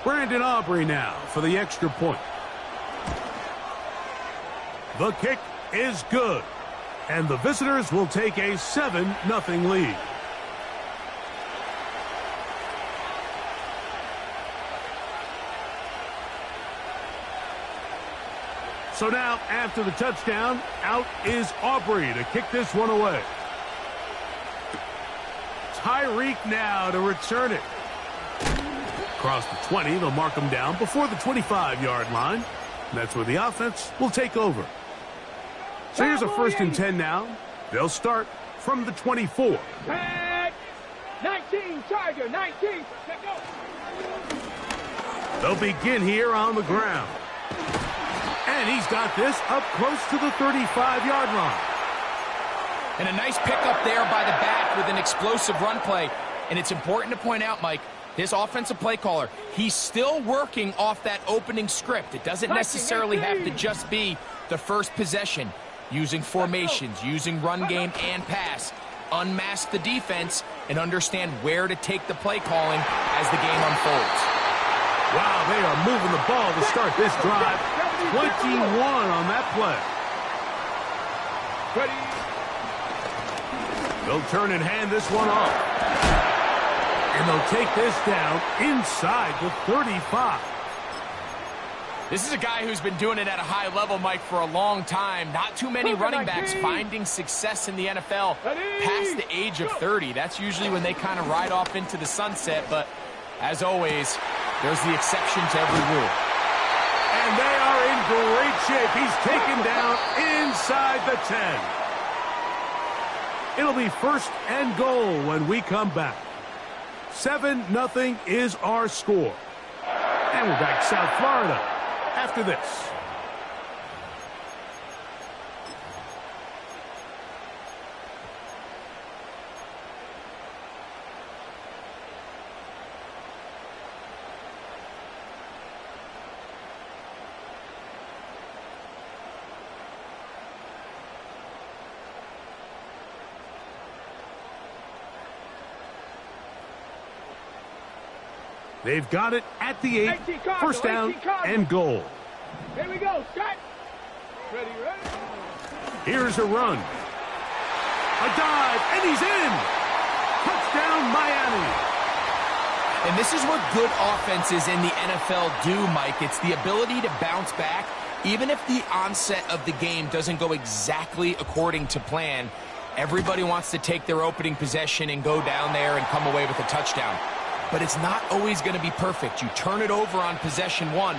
Brandon Aubrey now for the extra point. The kick is good. And the visitors will take a 7-0 lead. So now, after the touchdown, out is Aubrey to kick this one away. Tyreek now to return it. Across the 20, they'll mark him down before the 25-yard line. And that's where the offense will take over. So here's a first and 10 now. They'll start from the 24. 19, Tiger, 19. Let's go. They'll begin here on the ground. And he's got this up close to the 35-yard line. And a nice pickup there by the back with an explosive run play. And it's important to point out, Mike, this offensive play caller, he's still working off that opening script. It doesn't necessarily have to just be the first possession. Using formations, using run game and pass. Unmask the defense and understand where to take the play calling as the game unfolds. Wow, they are moving the ball to start this drive. 21 on that play. They'll turn and hand this one off. And they'll take this down inside the 35. This is a guy who's been doing it at a high level, Mike, for a long time. Not too many running backs finding success in the NFL past the age of 30. That's usually when they kind of ride off into the sunset. But as always, there's the exception to every rule. And they are in great shape. He's taken down inside the 10. It'll be first and goal when we come back. 7-0 is our score. And we're back South Florida after this. They've got it at the 8. First down and goal. Here we go. Set. Ready. Here's a run. A dive, and he's in. Touchdown, Miami. And this is what good offenses in the NFL do, Mike. It's the ability to bounce back. Even if the onset of the game doesn't go exactly according to plan, everybody wants to take their opening possession and go down there and come away with a touchdown. But it's not always going to be perfect. You turn it over on possession 1.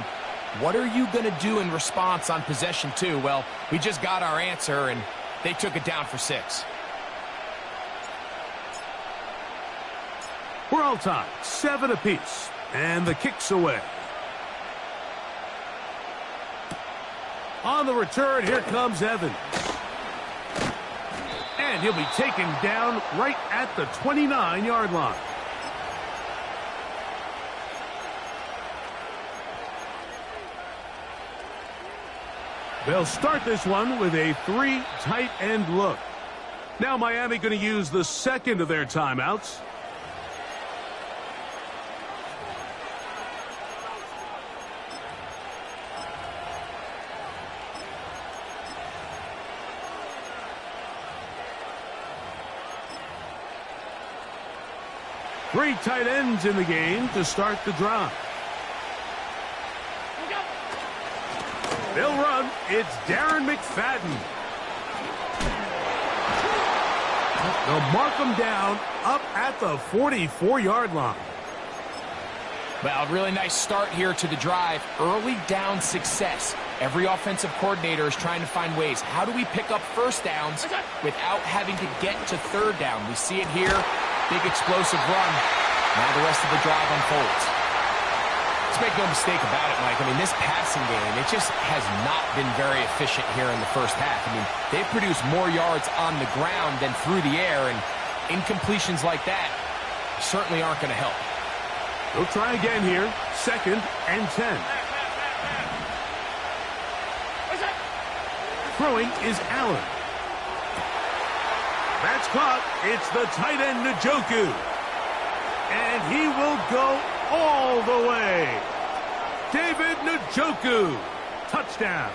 What are you going to do in response on possession 2? Well, we just got our answer, and they took it down for 6. We're all tied, 7 apiece, and the kick's away. On the return, here comes Evans. And he'll be taken down right at the 29-yard line. They'll start this one with a 3 tight end look. Now Miami going to use the second of their timeouts. Three tight ends in the game to start the drive. They'll run. It's Darren McFadden. They'll mark him down up at the 44-yard line. Well, really nice start here to the drive. Early down success. Every offensive coordinator is trying to find ways. How do we pick up first downs without having to get to third down? We see it here. Big explosive run. Now the rest of the drive unfolds. Let's make no mistake about it, Mike. I mean, this passing game, it just has not been very efficient here in the first half. I mean, they've produced more yards on the ground than through the air, and incompletions like that certainly aren't going to help. They'll try again here. 2nd and 10. Throwing is Allen. That's caught. It's the tight end, Njoku. And he will go all the way. David Njoku. Touchdown.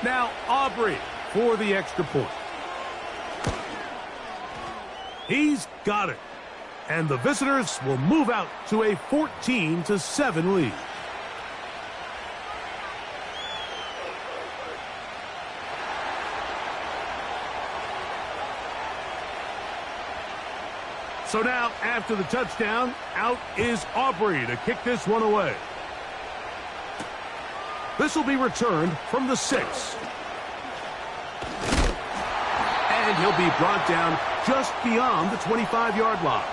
Now Aubrey for the extra point. He's got it. And the visitors will move out to a 14-7 lead. So now, after the touchdown, out is Aubrey to kick this one away. This will be returned from the 6. And he'll be brought down just beyond the 25-yard line.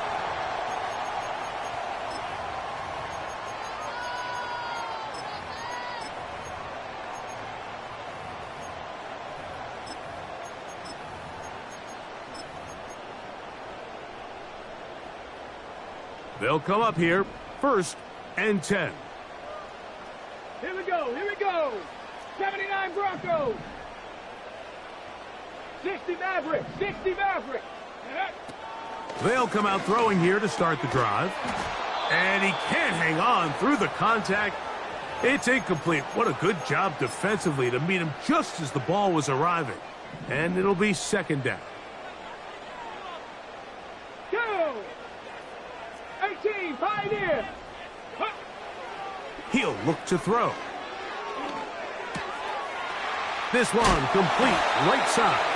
They'll come up here, 1st and 10. Here we go. 79 Broncos. 60 Mavericks. They'll come out throwing here to start the drive. And he can't hang on through the contact. It's incomplete. What a good job defensively to meet him just as the ball was arriving. And it'll be 2nd down. Go! 18, Pioneer. He'll look to throw. This one complete, right side.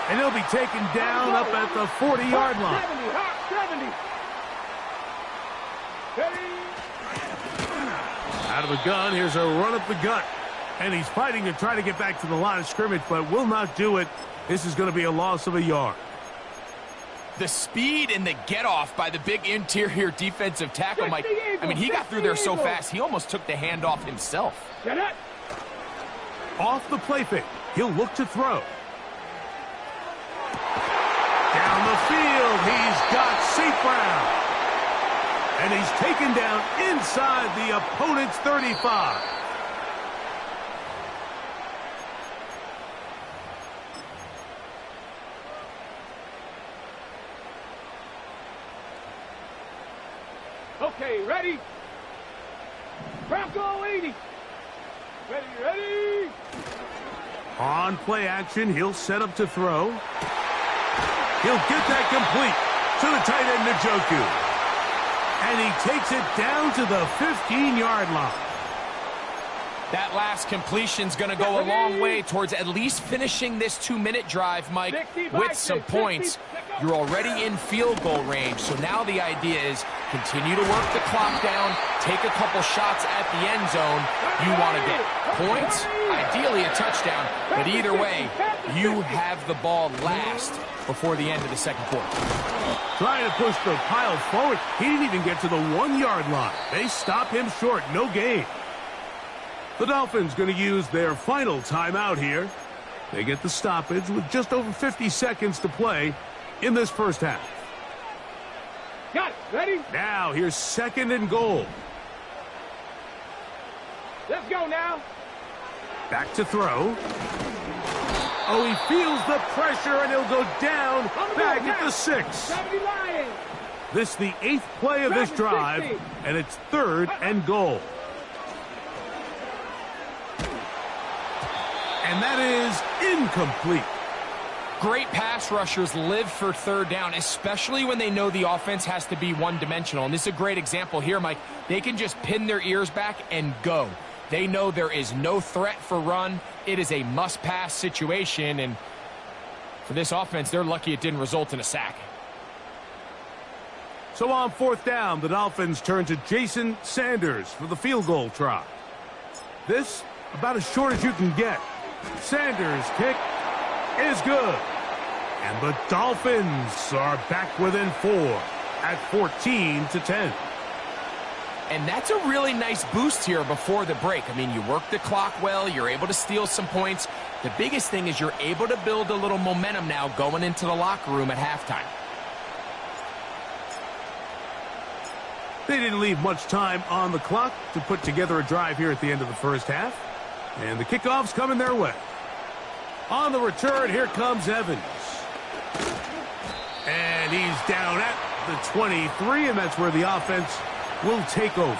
And he'll be taken down up at the 40-yard line. 70. Out of the gun, here's a run up the gut. And he's fighting to try to get back to the line of scrimmage, but will not do it. This is going to be a loss of a yard. The speed and the get-off by the big interior defensive tackle, Mike. I mean, he got through there so fast, he almost took the handoff himself. Get it. Off the play fake, he'll look to throw. Down the field, he's got St. Brown. And he's taken down inside the opponent's 35. Okay, ready? Bronco 80. Ready. On play action, he'll set up to throw. He'll get that complete to the tight end, Njoku. And he takes it down to the 15-yard line. That last completion's going to go a long way towards at least finishing this 2-minute drive, Mike, with some points. You're already in field goal range, so now the idea is continue to work the clock down, take a couple shots at the end zone. You want to get points, ideally a touchdown, but either way, you have the ball last before the end of the 2nd quarter. Trying to push the pile forward. He didn't even get to the 1-yard line. They stop him short. No gain. The Dolphins going to use their final timeout here. They get the stoppage with just over 50 seconds to play in this 1st half. Got it. Ready? Now here's 2nd and goal. Let's go now. Back to throw. Oh, he feels the pressure, and he'll go down back at the 6. 70 Lions. This the 8th play of this drive, and it's 3rd and goal. And that is incomplete. Great pass rushers live for 3rd down, especially when they know the offense has to be one-dimensional. And this is a great example here, Mike. They can just pin their ears back and go. They know there is no threat for run. It is a must-pass situation, and for this offense, they're lucky it didn't result in a sack. So on 4th down, the Dolphins turn to Jason Sanders for the field goal try. This, about as short as you can get. Sanders' kick is good. And the Dolphins are back within 4 at 14-10. And that's a really nice boost here before the break. I mean, you work the clock well. You're able to steal some points. The biggest thing is you're able to build a little momentum now going into the locker room at halftime. They didn't leave much time on the clock to put together a drive here at the end of the 1st half. And the kickoff's coming their way. On the return, here comes Evans. And he's down at the 23, and that's where the offense will take over.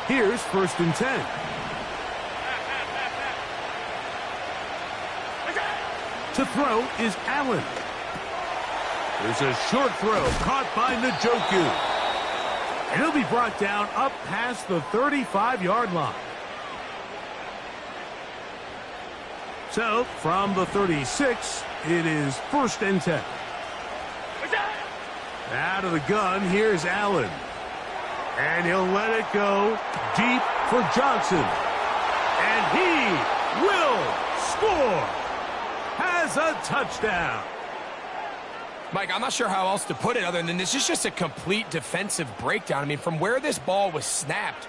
Here's 1st and 10. To throw is Allen. There's a short throw caught by Njoku. And he'll be brought down up past the 35-yard line. So, from the 36, it is 1st and 10. Out of the gun, here's Allen. And he'll let it go deep for Johnson. And he will score. Has a touchdown. Mike, I'm not sure how else to put it other than this is just a complete defensive breakdown. I mean, from where this ball was snapped,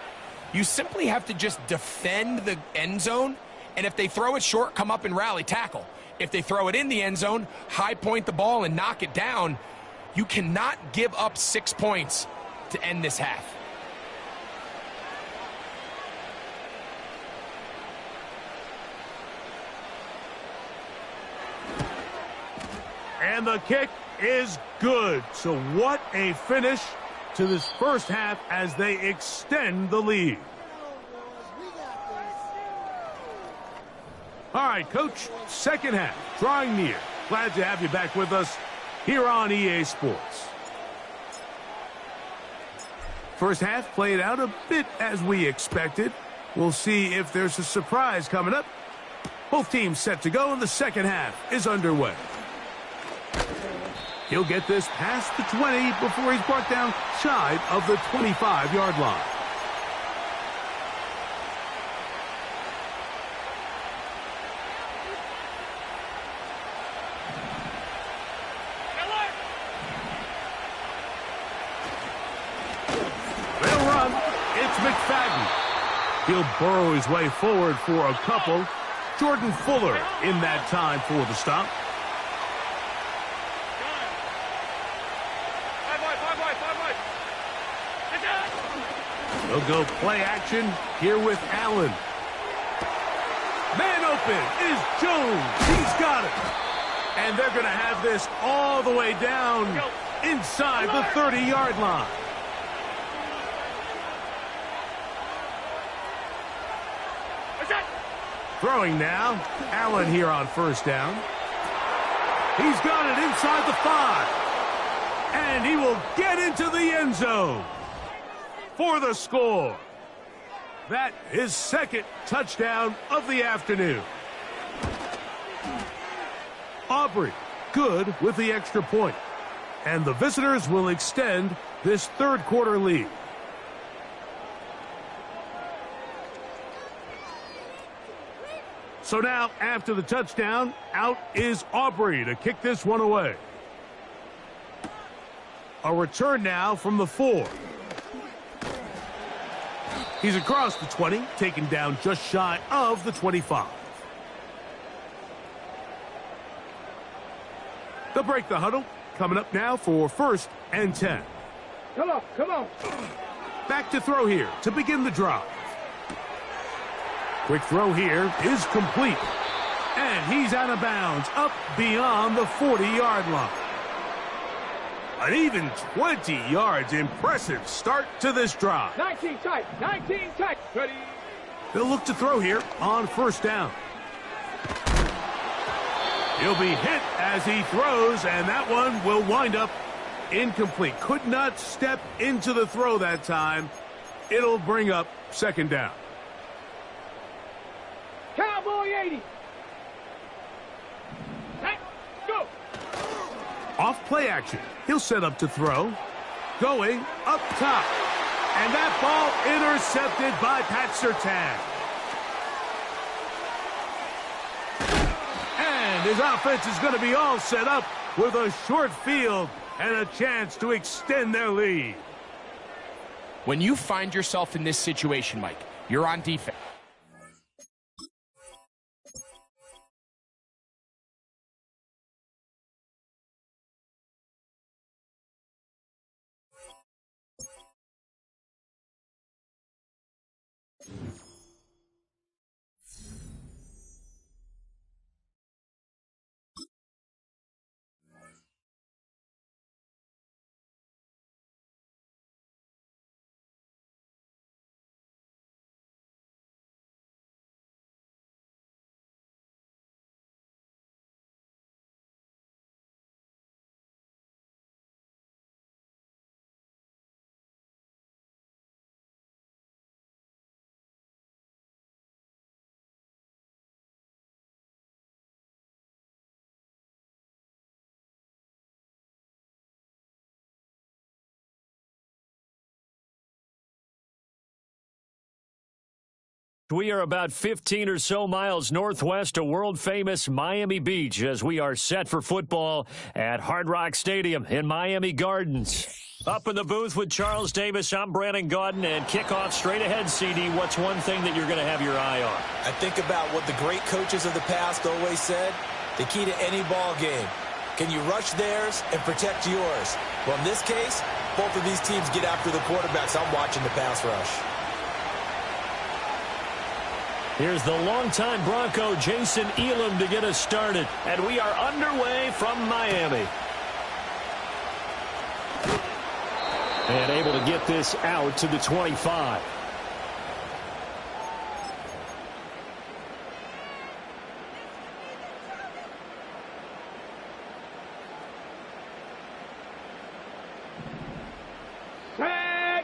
you simply have to just defend the end zone, and if they throw it short, come up and rally tackle. If they throw it in the end zone, high point the ball and knock it down, you cannot give up 6 points to end this half. And the kick is good. So what a finish to this first half as they extend the lead. All right, Coach, second half, drawing near. Glad to have you back with us here on EA Sports. First half played out a bit as we expected. We'll see if there's a surprise coming up. Both teams set to go, and the second half is underway. He'll get this past the 20 before he's brought down shy of the 25-yard line. They'll run. It's McFadden. He'll burrow his way forward for a couple. Jordan Fuller in that time for the stop. They'll go play action here with Allen. Man open is Jones. He's got it. And they're going to have this all the way down inside the 30-yard line. Throwing now. Allen here on first down. He's got it inside the 5. And he will get into the end zone for the score. That is second touchdown of the afternoon. Aubrey good with the extra point. And the visitors will extend this third quarter lead. So now, after the touchdown, out is Aubrey to kick this one away. A return now from the 4. He's across the 20, taken down just shy of the 25. They'll break the huddle. Coming up now for 1st and 10. Come on, come on. Back to throw here to begin the drive. Quick throw here is complete. And he's out of bounds up beyond the 40-yard line. An even 20 yards. Impressive start to this drive. 19 tight, 19 tight. Ready. They'll look to throw here on first down. He'll be hit as he throws, and that one will wind up incomplete. Could not step into the throw that time. It'll bring up second down. Cowboy 80. Let's go. Off play action. He'll set up to throw. Going up top. And that ball intercepted by Pat Surtain. And his offense is going to be all set up with a short field and a chance to extend their lead. When you find yourself in this situation, Mike, you're on defense. We are about 15 or so miles northwest of world-famous Miami Beach as we are set for football at Hard Rock Stadium in Miami Gardens. Up in the booth with Charles Davis, I'm Brandon Gaudin, and kickoff straight ahead, CD. What's one thing that you're going to have your eye on? I think about what the great coaches of the past always said. the key to any ball game. Can you rush theirs and protect yours? Well, in this case, both of these teams get after the quarterbacks. I'm watching the pass rush. Here's the longtime Bronco, Jason Elam, to get us started. And we are underway from Miami. And able to get this out to the 25.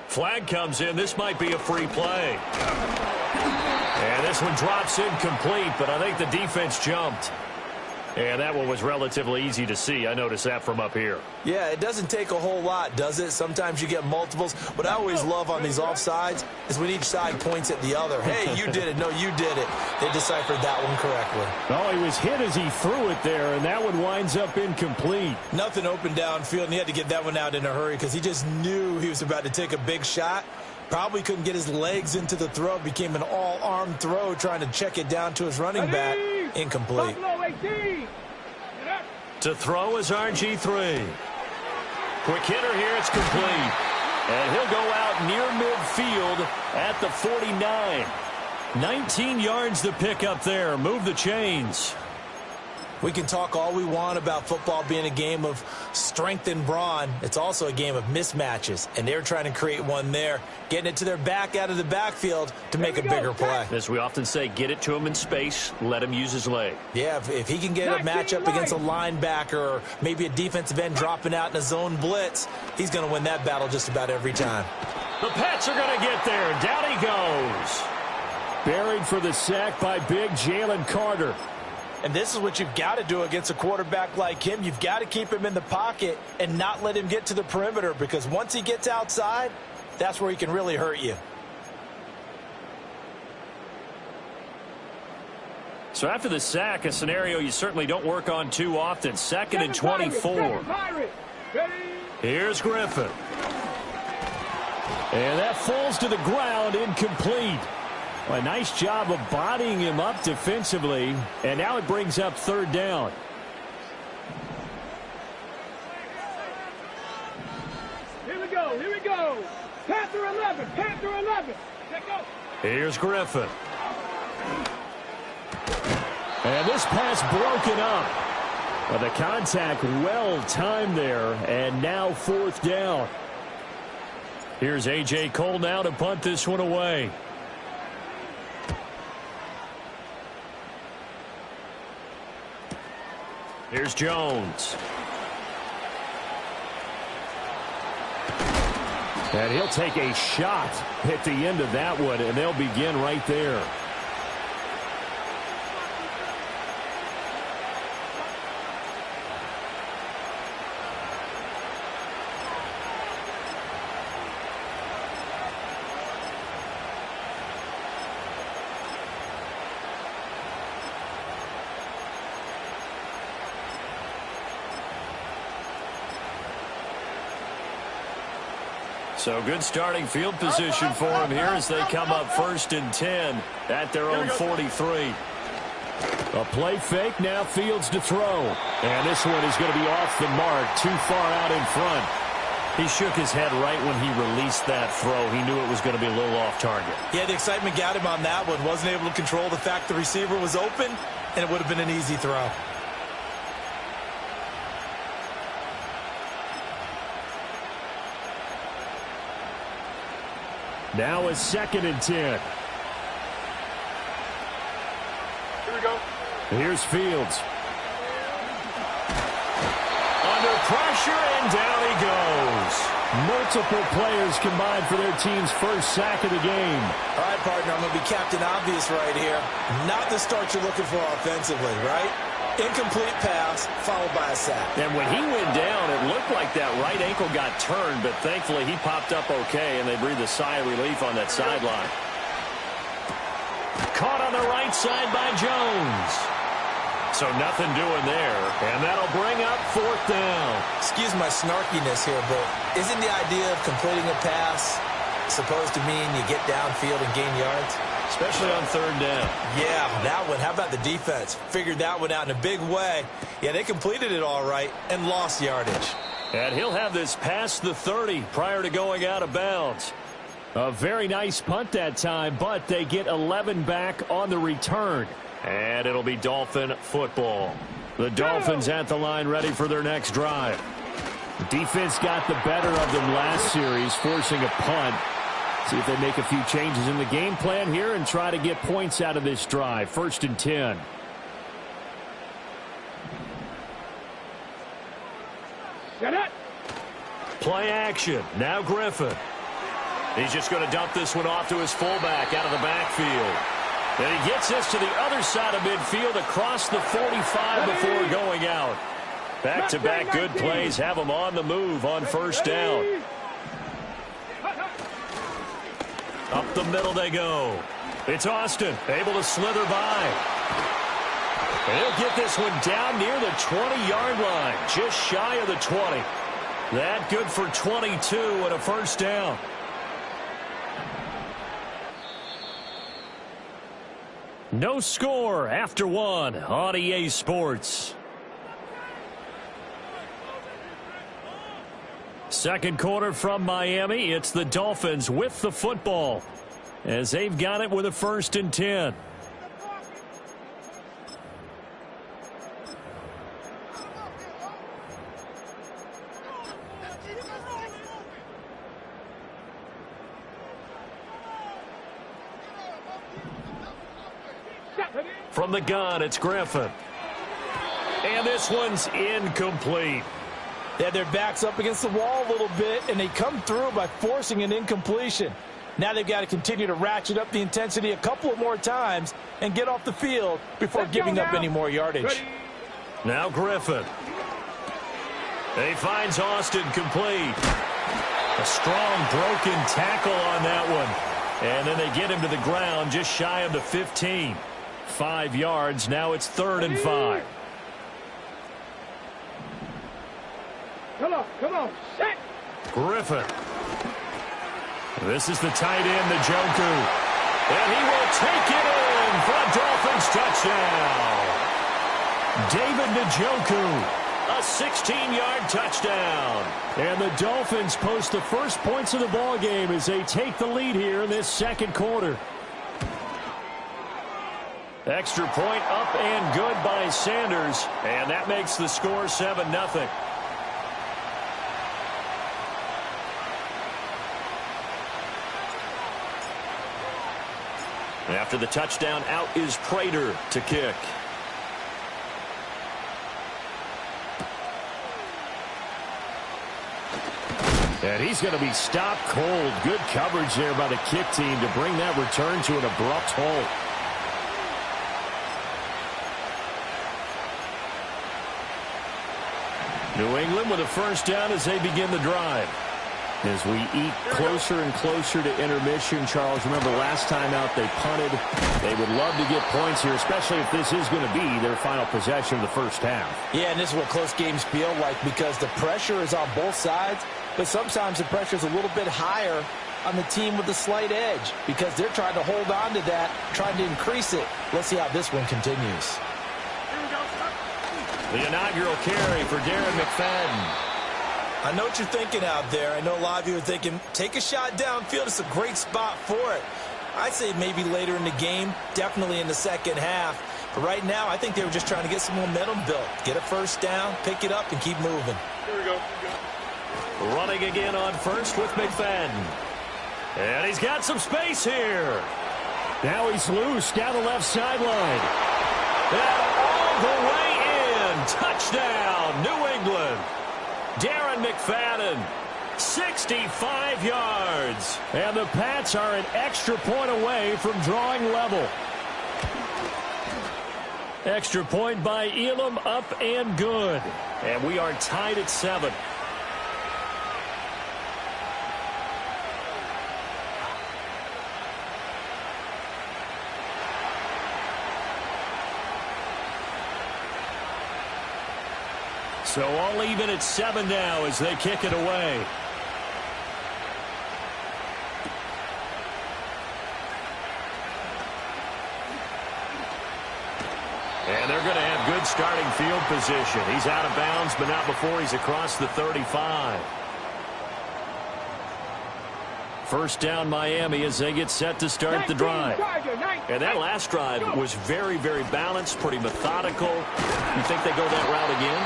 Flag comes in. This might be a free play. And this one drops incomplete, but I think the defense jumped. And that one was relatively easy to see. I noticed that from up here. Yeah, it doesn't take a whole lot, does it? Sometimes you get multiples. What I always love on these offsides is when each side points at the other. Hey, you did it. No, you did it. They deciphered that one correctly. Oh, he was hit as he threw it there, and that one winds up incomplete. Nothing open downfield, and he had to get that one out in a hurry because he just knew he was about to take a big shot. Probably couldn't get his legs into the throw. Became an all-arm throw trying to check it down to his running back. Incomplete. To throw is RG3. Quick hitter here. It's complete. And he'll go out near midfield at the 49. 19 yards to pick up there. Move the chains. We can talk all we want about football being a game of strength and brawn. It's also a game of mismatches, and they're trying to create one there, getting it to their back out of the backfield to make a bigger play. As we often say, get it to him in space, let him use his leg. Yeah, if he can get a matchup against a linebacker or maybe a defensive end dropping out in a zone blitz, he's going to win that battle just about every time. The Pats are going to get there. Down he goes. Buried for the sack by big Jalen Carter. And this is what you've got to do against a quarterback like him. You've got to keep him in the pocket and not let him get to the perimeter, because once he gets outside, that's where he can really hurt you. So after the sack, a scenario you certainly don't work on too often. 2nd and 24. Here's Griffin. And that falls to the ground, incomplete. A nice job of bodying him up defensively, and now it brings up 3rd down. Here we go, here we go. Panther 11, Panther 11. Let's go. Here's Griffin. And this pass broken up. Well, the contact well timed there, and now 4th down. Here's A.J. Cole now to punt this one away. Here's Jones. And he'll take a shot at the end of that one, and they'll begin right there. So good starting field position for him here as they come up 1st and 10 at their own 43. A play fake, now Fields to throw. And this one is going to be off the mark, too far out in front. He shook his head right when he released that throw. He knew it was going to be a little off target. Yeah, the excitement got him on that one. Wasn't able to control the fact the receiver was open, and it would have been an easy throw. Now a 2nd and 10. Here we go. Here's Fields. Under pressure, and down he goes. Multiple players combined for their team's 1st sack of the game. All right, partner, I'm going to be Captain Obvious right here. Not the start you're looking for offensively, right? Incomplete pass, followed by a sack. And when he went down, it looked like that right ankle got turned, but thankfully he popped up okay, and they breathed a sigh of relief on that sideline. Caught on the right side by Jones. So nothing doing there, and that'll bring up 4th down. Excuse my snarkiness here, but isn't the idea of completing a pass supposed to mean you get downfield and gain yards? Especially on third down. Yeah, that one. How about the defense? Figured that one out in a big way. Yeah, they completed it all right and lost yardage. And he'll have this past the 30 prior to going out of bounds. A very nice punt that time, but they get 11 back on the return. And it'll be Dolphin football. The Dolphins at the line ready for their next drive. Defense got the better of them last series, forcing a punt. See if they make a few changes in the game plan here and try to get points out of this drive. 1st and 10. Get it. Play action. Now Griffin. He's just going to dump this one off to his fullback out of the backfield. And he gets this to the other side of midfield across the 45 before going out. Back-to-back good plays have him on the move on 1st down. Up the middle they go. It's Austin able to slither by. And he'll get this one down near the 20-yard line, just shy of the 20. That good for 22 and a 1st down. No score after 1 on EA Sports. Second quarter from Miami. It's the Dolphins with the football as they've got it with a 1st and 10. From the gun, it's Griffin. And this one's incomplete. They had their backs up against the wall a little bit, and they come through by forcing an incompletion. Now they've got to continue to ratchet up the intensity a couple of more times and get off the field before giving up any more yardage. Now Griffin. He finds Austin complete. A strong broken tackle on that one. And then they get him to the ground just shy of the 15. 5 yards. Now it's 3rd and 5. Come on, set. Griffin. This is the tight end, Njoku. And he will take it in for a Dolphins touchdown. David Njoku, a 16-yard touchdown. And the Dolphins post the first points of the ball game as they take the lead here in this second quarter. Extra point up and good by Sanders. And that makes the score 7-0. After the touchdown, out is Prater to kick. And he's going to be stopped cold. Good coverage there by the kick team to bring that return to an abrupt halt. New England with a 1st down as they begin the drive. As we eat closer and closer to intermission, Charles, remember last time out they punted. They would love to get points here, especially if this is going to be their final possession of the first half. Yeah, and this is what close games feel like because the pressure is on both sides, but sometimes the pressure is a little bit higher on the team with the slight edge because they're trying to hold on to that, trying to increase it. Let's see how this one continues. The inaugural carry for Darren McFadden. I know what you're thinking out there. I know a lot of you are thinking, take a shot downfield. It's a great spot for it. I'd say maybe later in the game, definitely in the second half. But right now, I think they were just trying to get some momentum built. Get a 1st down, pick it up, and keep moving. Here we go. Running again on 1st with McFadden. And he's got some space here. Now he's loose down the left sideline. And all the way in. Touchdown, New England. Darren McFadden, 65 yards. And the Pats are an extra point away from drawing level. Extra point by Elam, up and good. And we are tied at 7. So all even at 7 now as they kick it away. And they're going to have good starting field position. He's out of bounds, but not before he's across the 35. First down Miami as they get set to start the drive. And that last drive was very, very balanced, pretty methodical. You think they go that route again?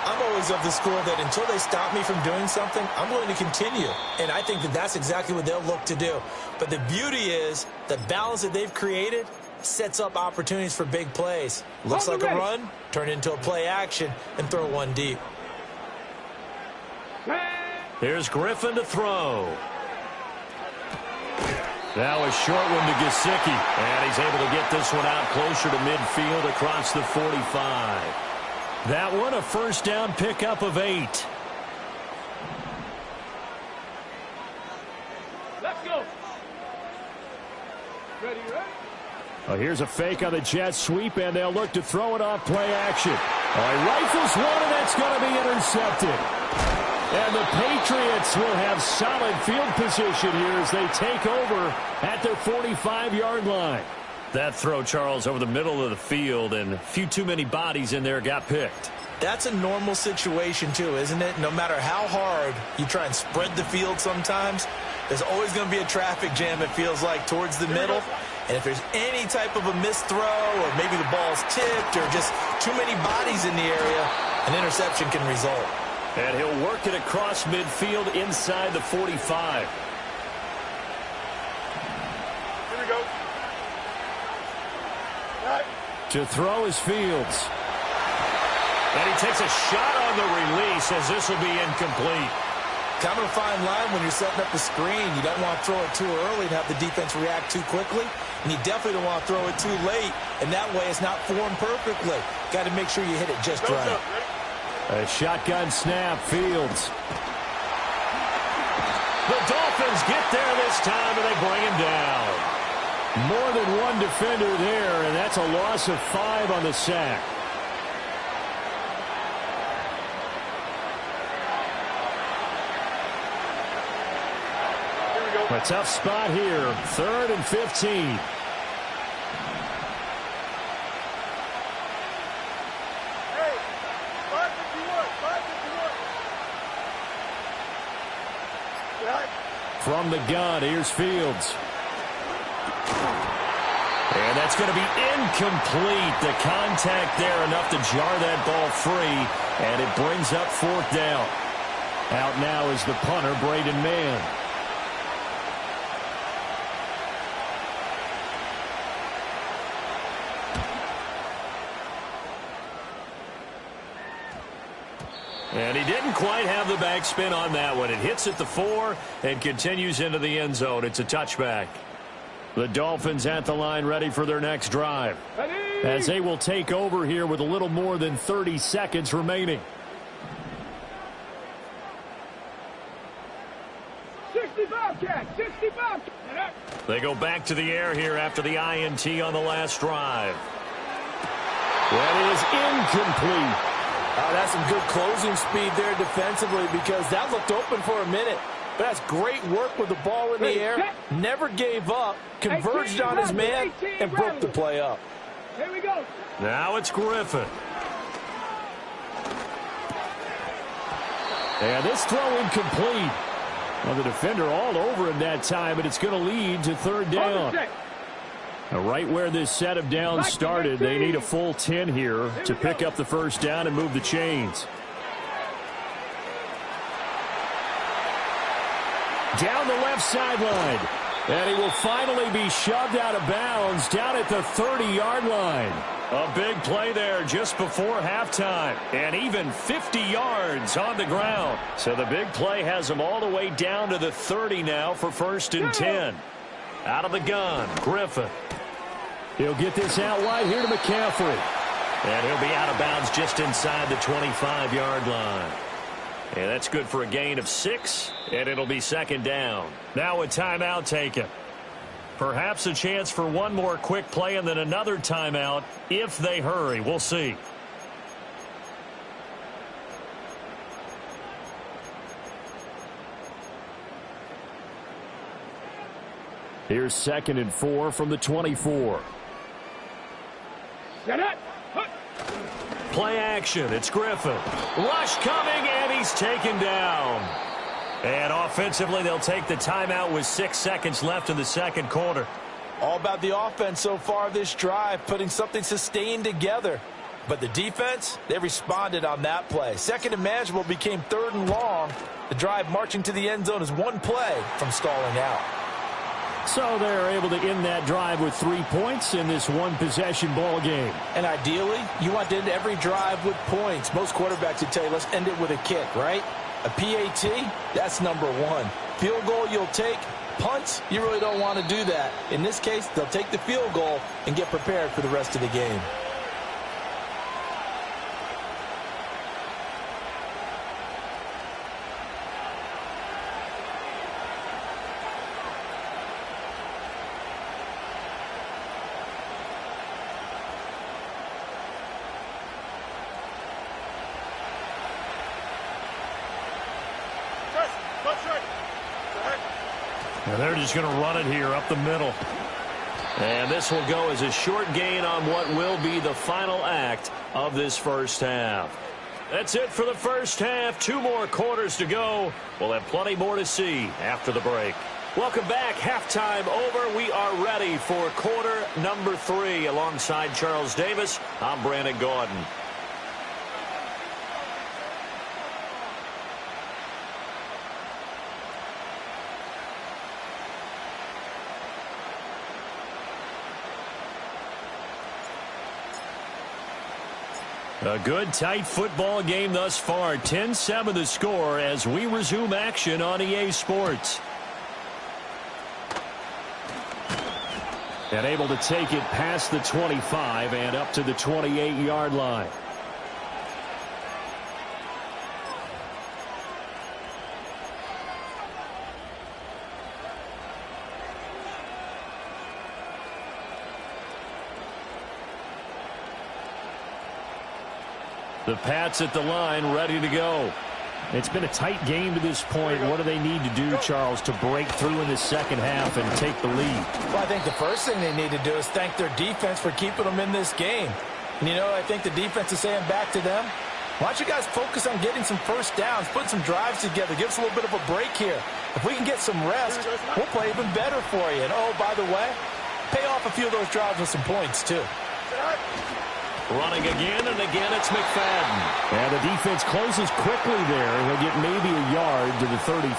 I'm always of the school that until they stop me from doing something, I'm going to continue. And I think that that's exactly what they'll look to do. But the beauty is the balance that they've created sets up opportunities for big plays. Looks like a run, turn it into a play action, and throw one deep. Here's Griffin to throw. Now a short one to Gesicki. And he's able to get this one out closer to midfield across the 45. That one a first down pickup of 8. Let's go. Ready? Oh, here's a fake on the jet sweep, and they'll look to throw it off play action. Oh, he rifles one, and that's going to be intercepted. And the Patriots will have solid field position here as they take over at their 45-yard line. That throw, Charles, over the middle of the field, and a few too many bodies in there got picked. That's a normal situation, too, isn't it? No matter how hard you try and spread the field sometimes, there's always going to be a traffic jam, it feels like, towards the middle. And if there's any type of a missed throw or maybe the ball's tipped or just too many bodies in the area, an interception can result. And he'll work it across midfield inside the 45. Here we go. To throw is Fields. And he takes a shot on the release as this will be incomplete. Kind of a fine line when you're setting up the screen. You don't want to throw it too early and have the defense react too quickly. And you definitely don't want to throw it too late. And that way it's not formed perfectly. Got to make sure you hit it just right. A shotgun snap, Fields. The Dolphins get there this time, and they bring him down. More than one defender there, and that's a loss of 5 on the sack. A tough spot here, 3rd and 15. From the gun, here's Fields. And that's going to be incomplete. The contact there enough to jar that ball free, and it brings up 4th down. Out now is the punter, Braden Mann. And he didn't quite have the backspin on that one. It hits at the 4 and continues into the end zone. It's a touchback. The Dolphins at the line ready for their next drive. As they will take over here with a little more than 30 seconds remaining. 65 catch, 65. They go back to the air here after the INT on the last drive. That is incomplete. That's some good closing speed there defensively because that looked open for a minute. But that's great work with the ball in the air. Never gave up, converged on his man, and broke the play up. Here we go. Now it's Griffin. And this throw incomplete. Well, the defender all over him that time, but it's going to lead to 3rd down. Now, right where this set of downs started, they need a full 10 here to pick up the first down and move the chains. Down the left sideline. And he will finally be shoved out of bounds down at the 30-yard line. A big play there just before halftime. And even 50 yards on the ground. So the big play has him all the way down to the 30 now for 1st and 10. Out of the gun, Griffin. He'll get this out wide here to McCaffrey. And he'll be out of bounds just inside the 25-yard line. And that's good for a gain of 6, and it'll be 2nd down. Now a timeout taken. Perhaps a chance for one more quick play and then another timeout if they hurry. We'll see. Here's 2nd and 4 from the 24. Set up. Play action. It's Griffin. Rush coming, and he's taken down. And offensively, they'll take the timeout with 6 seconds left in the second quarter. All about the offense so far this drive, putting something sustained together. But the defense, they responded on that play. Second and manageable became third and long. The drive marching to the end zone is one play from stalling out. So they're able to end that drive with 3 points in this one-possession ball game. And ideally, you want to end every drive with points. Most quarterbacks would tell you, let's end it with a kick, right? A PAT, that's number one. Field goal you'll take. Punts, you really don't want to do that. In this case, they'll take the field goal and get prepared for the rest of the game. And they're just going to run it here up the middle. And this will go as a short gain on what will be the final act of this first half. That's it for the first half. 2 more quarters to go. We'll have plenty more to see after the break. Welcome back. Halftime over. We are ready for quarter number 3. Alongside Charles Davis, I'm Brandon Gordon. A good, tight football game thus far. 10-7 the score as we resume action on EA Sports. And able to take it past the 25 and up to the 28-yard line. The Pats at the line, ready to go. It's been a tight game to this point. What do they need to do, Charles, to break through in the second half and take the lead? Well, I think the first thing they need to do is thank their defense for keeping them in this game. And, you know, I think the defense is saying back to them, why don't you guys focus on getting some first downs, put some drives together, give us a little bit of a break here. If we can get some rest, we'll play even better for you. And, oh, by the way, pay off a few of those drives with some points, too. Running again, and again it's McFadden. And the defense closes quickly there. He'll get maybe a yard to the 33.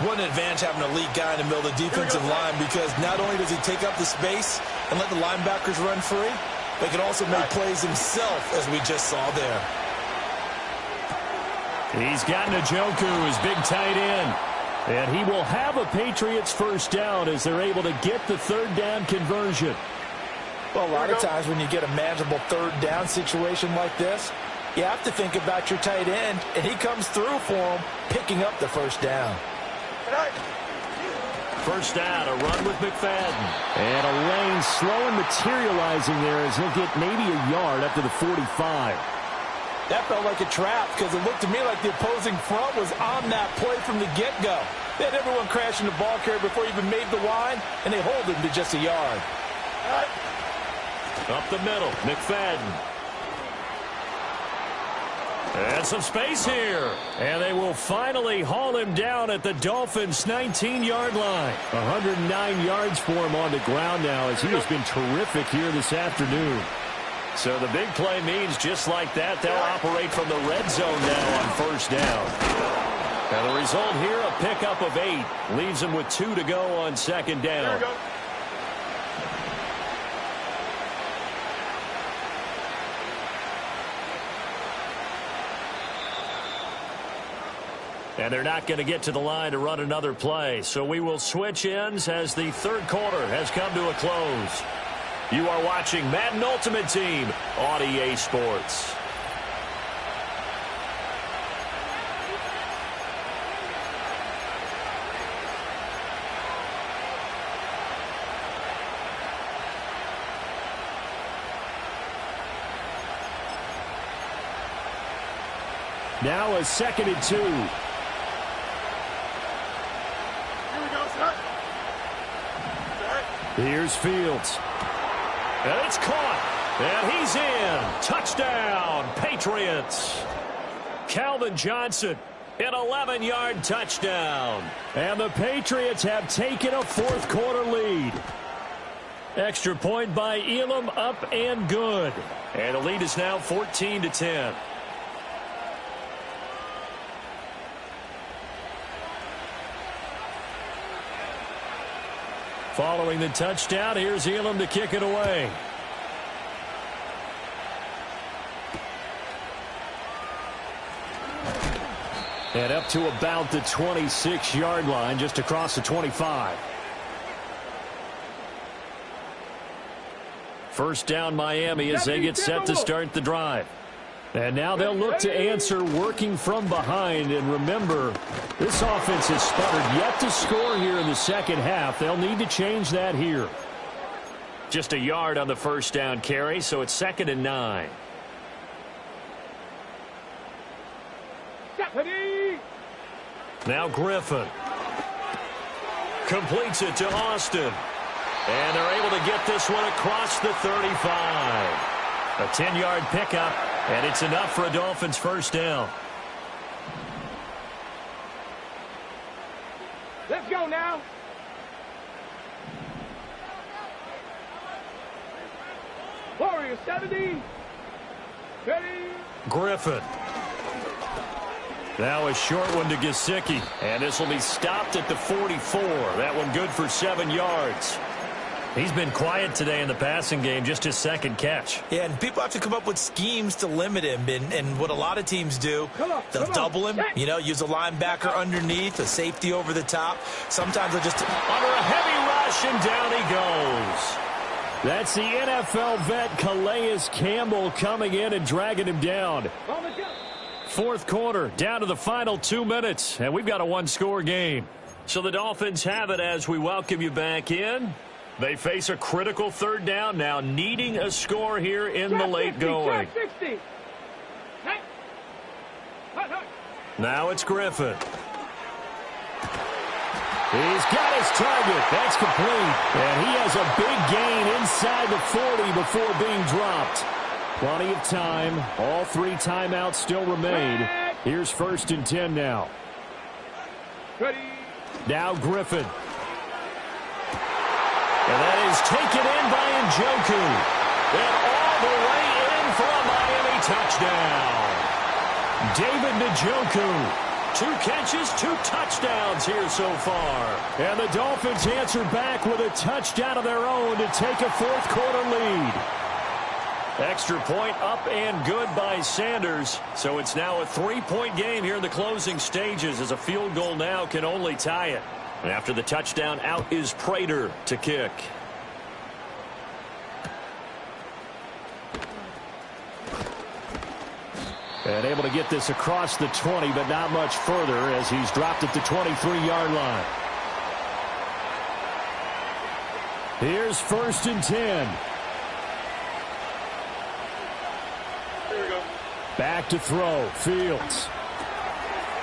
What an advantage having a elite guy in the middle of the defensive line, because not only does he take up the space and let the linebackers run free, but he can also make plays himself, as we just saw there. He's got Njoku, his big tight end. And he will have a Patriots first down as they're able to get the third down conversion. Well, a lot of times when you get a manageable third down situation like this, you have to think about your tight end, and he comes through for him, picking up the first down. First down, a run with McFadden. And a lane slow and materializing there as he'll get maybe a yard up to the 45. That felt like a trap because it looked to me like the opposing front was on that play from the get-go. They had everyone crashing the ball carrier before he even made the line, and they hold him to just a yard. Up the middle, McFadden. And some space here. And they will finally haul him down at the Dolphins' 19-yard line. 109 yards for him on the ground now as he has been terrific here this afternoon. So the big play means just like that, they'll operate from the red zone now on first down. And the result here, a pickup of 8. Leaves them with 2 to go on second down. And they're not going to get to the line to run another play. So we will switch ends as the third quarter has come to a close. You are watching Madden Ultimate Team on EA Sports. Now a 2nd and 2. Here's Fields. And it's caught. And he's in. Touchdown, Patriots. Calvin Johnson, an 11-yard touchdown. And the Patriots have taken a fourth-quarter lead. Extra point by Elam, up and good. And the lead is now 14-10. Following the touchdown, here's Elam to kick it away. And up to about the 26-yard line, just across the 25. First down, Miami, as they get set to start the drive. And now they'll look to answer working from behind. And remember, this offense has sputtered yet to score here in the second half. They'll need to change that here. Just a yard on the first down carry, so it's 2nd and 9. Now Griffin completes it to Austin. And they're able to get this one across the 35. A 10-yard pickup, and it's enough for a Dolphins first down. Let's go now. Warriors 70. Ready. Griffin. Now a short one to Gesicki. And this will be stopped at the 44. That one good for 7 yards. He's been quiet today in the passing game, just his second catch. Yeah, and people have to come up with schemes to limit him. And what a lot of teams do, they'll double him, use a linebacker underneath, a safety over the top. Sometimes they'll just... Under a heavy rush, and down he goes. That's the NFL vet Calais Campbell coming in and dragging him down. Fourth quarter, down to the final 2 minutes, and we've got a one-score game. So the Dolphins have it as we welcome you back in. They face a critical third down now, needing a score here in the late going. Now it's Griffin. He's got his target. That's complete. And he has a big gain inside the 40 before being dropped. Plenty of time. All 3 timeouts still remain. Here's 1st and 10 now. Now Griffin. And that is taken in by Njoku. And all the way in for a Miami touchdown. David Njoku. 2 catches, 2 touchdowns here so far. And the Dolphins answer back with a touchdown of their own to take a fourth-quarter lead. Extra point up and good by Sanders. So it's now a 3-point game here in the closing stages, as a field goal now can only tie it. And after the touchdown, out is Prater to kick. And able to get this across the 20, but not much further, as he's dropped at the 23-yard line. Here's 1st and 10. Here we go. Back to throw. Fields.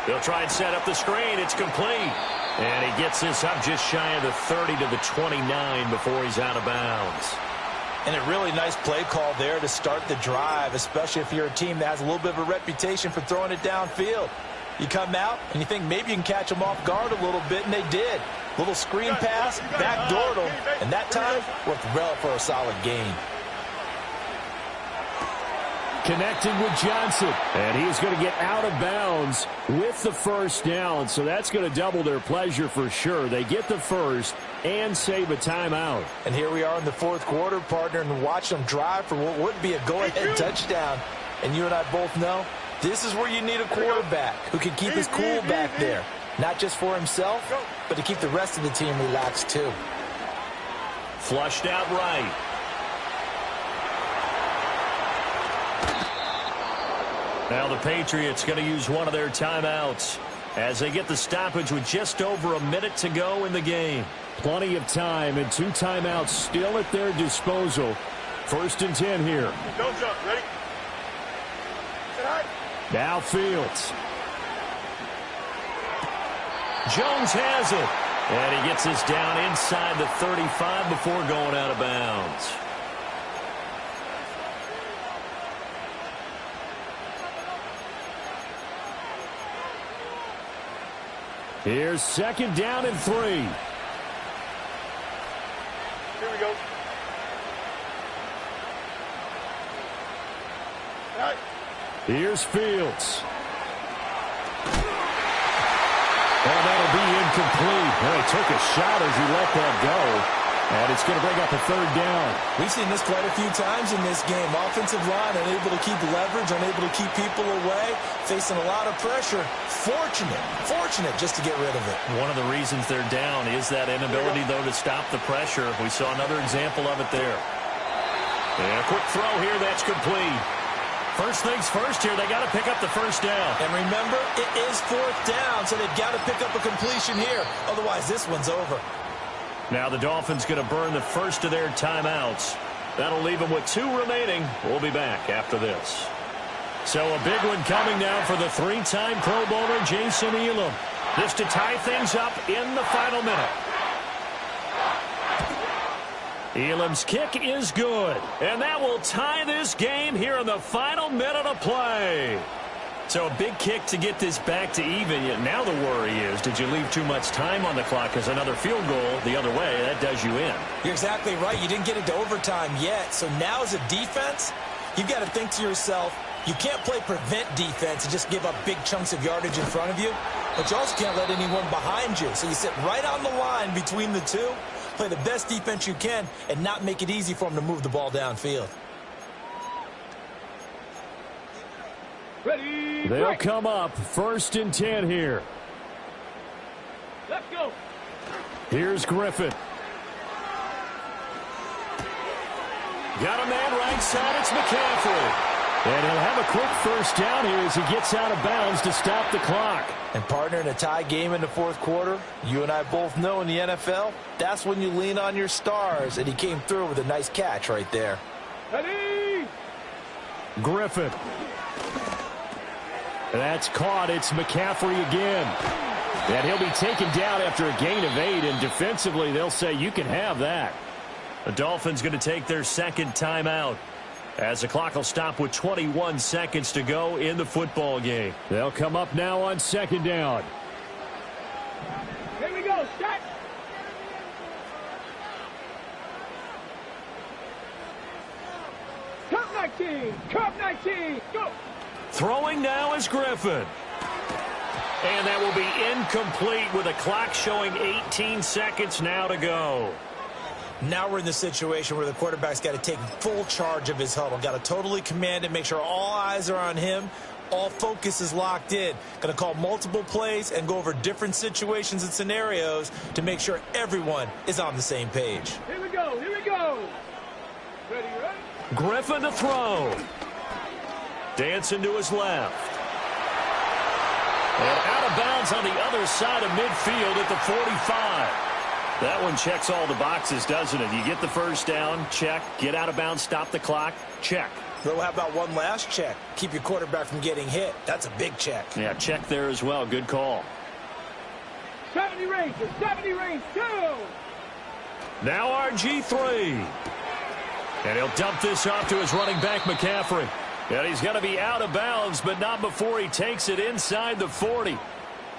They'll try and set up the screen. It's complete. And he gets this up just shy of the 30 to the 29 before he's out of bounds. And a really nice play call there to start the drive, especially if you're a team that has a little bit of a reputation for throwing it downfield. You come out and you think maybe you can catch them off guard a little bit, and they did. Little screen pass, backdoored them, and that time worked well for a solid gain. Connecting with Johnson, and he's going to get out of bounds with the first down, so that's going to double their pleasure for sure. They get the first and save a timeout. And here we are in the fourth quarter, partner, and watch them drive for what would be a go-ahead touchdown. And you and I both know this is where you need a quarterback who can keep his cool back there, not just for himself, but to keep the rest of the team relaxed too. Flushed out right. Now the Patriots going to use one of their timeouts as they get the stoppage with just over a minute to go in the game. Plenty of time and 2 timeouts still at their disposal. 1st and 10 here. Don't jump. Ready? Now Fields. Jones has it. And he gets this down inside the 35 before going out of bounds. Here's 2nd down and 3. Here we go. All right. Here's Fields. And that'll be incomplete. Well, he took a shot as he let that go. And it's going to bring up a 3rd down. We've seen this quite a few times in this game. Offensive line unable to keep leverage, unable to keep people away, facing a lot of pressure. Fortunate just to get rid of it. One of the reasons they're down is that inability, though, to stop the pressure. We saw another example of it there. And a quick throw here, that's complete. First things first here, they got to pick up the 1st down. And remember, it is 4th down, so they've got to pick up a completion here. Otherwise, this one's over. Now the Dolphins going to burn the first of their timeouts. That'll leave them with 2 remaining. We'll be back after this. So a big one coming now for the 3-time Pro Bowler Jason Elam. This to tie things up in the final minute. Elam's kick is good, and that will tie this game here in the final minute of play. So a big kick to get this back to even. Yet now the worry is, did you leave too much time on the clock? Because another field goal the other way, that does you in. You're exactly right. You didn't get into overtime yet. So now as a defense, you've got to think to yourself, you can't play prevent defense and just give up big chunks of yardage in front of you. But you also can't let anyone behind you. So you sit right on the line between the two, play the best defense you can, and not make it easy for them to move the ball downfield. Ready. They'll break. come up 1st and 10 here. Let's go. Here's Griffin. Got a man right side. It's McCaffrey. And he'll have a quick 1st down here as he gets out of bounds to stop the clock. And partner, in a tie game in the 4th quarter, you and I both know in the NFL, that's when you lean on your stars. And he came through with a nice catch right there. Ready. Griffin. That's caught. It's McCaffrey again. And he'll be taken down after a gain of 8. And defensively, they'll say you can have that. The Dolphins going to take their 2nd timeout, as the clock will stop with 21 seconds to go in the football game. They'll come up now on 2nd down. Here we go. Set. Cup 19. Cup 19. Go. Throwing now is Griffin. And that will be incomplete with a clock showing 18 seconds now to go. Now we're in the situation where the quarterback's got to take full charge of his huddle. Got to totally command it, make sure all eyes are on him. All focus is locked in. Going to call multiple plays and go over different situations and scenarios to make sure everyone is on the same page. Here we go. Here we go. Ready, ready. Griffin to throw. Dancing to his left. And out of bounds on the other side of midfield at the 45. That one checks all the boxes, doesn't it? You get the 1st down, check. Get out of bounds, stop the clock, check. Though, how about one last check? Keep your quarterback from getting hit. That's a big check. Yeah, check there as well. Good call. 70 range. 70 range. 2. Now RG3. And he'll dump this off to his running back, McCaffrey. And he's going to be out of bounds, but not before he takes it inside the 40.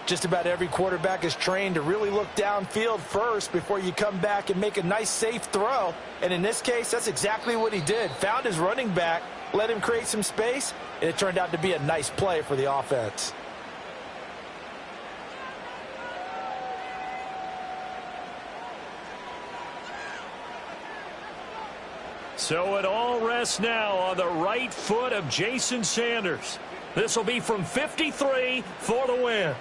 Just about every quarterback is trained to really look downfield first before you come back and make a nice, safe throw. And in this case, that's exactly what he did. Found his running back, let him create some space, and it turned out to be a nice play for the offense. So it all rests now on the right foot of Jason Sanders. This will be from 53 for the win.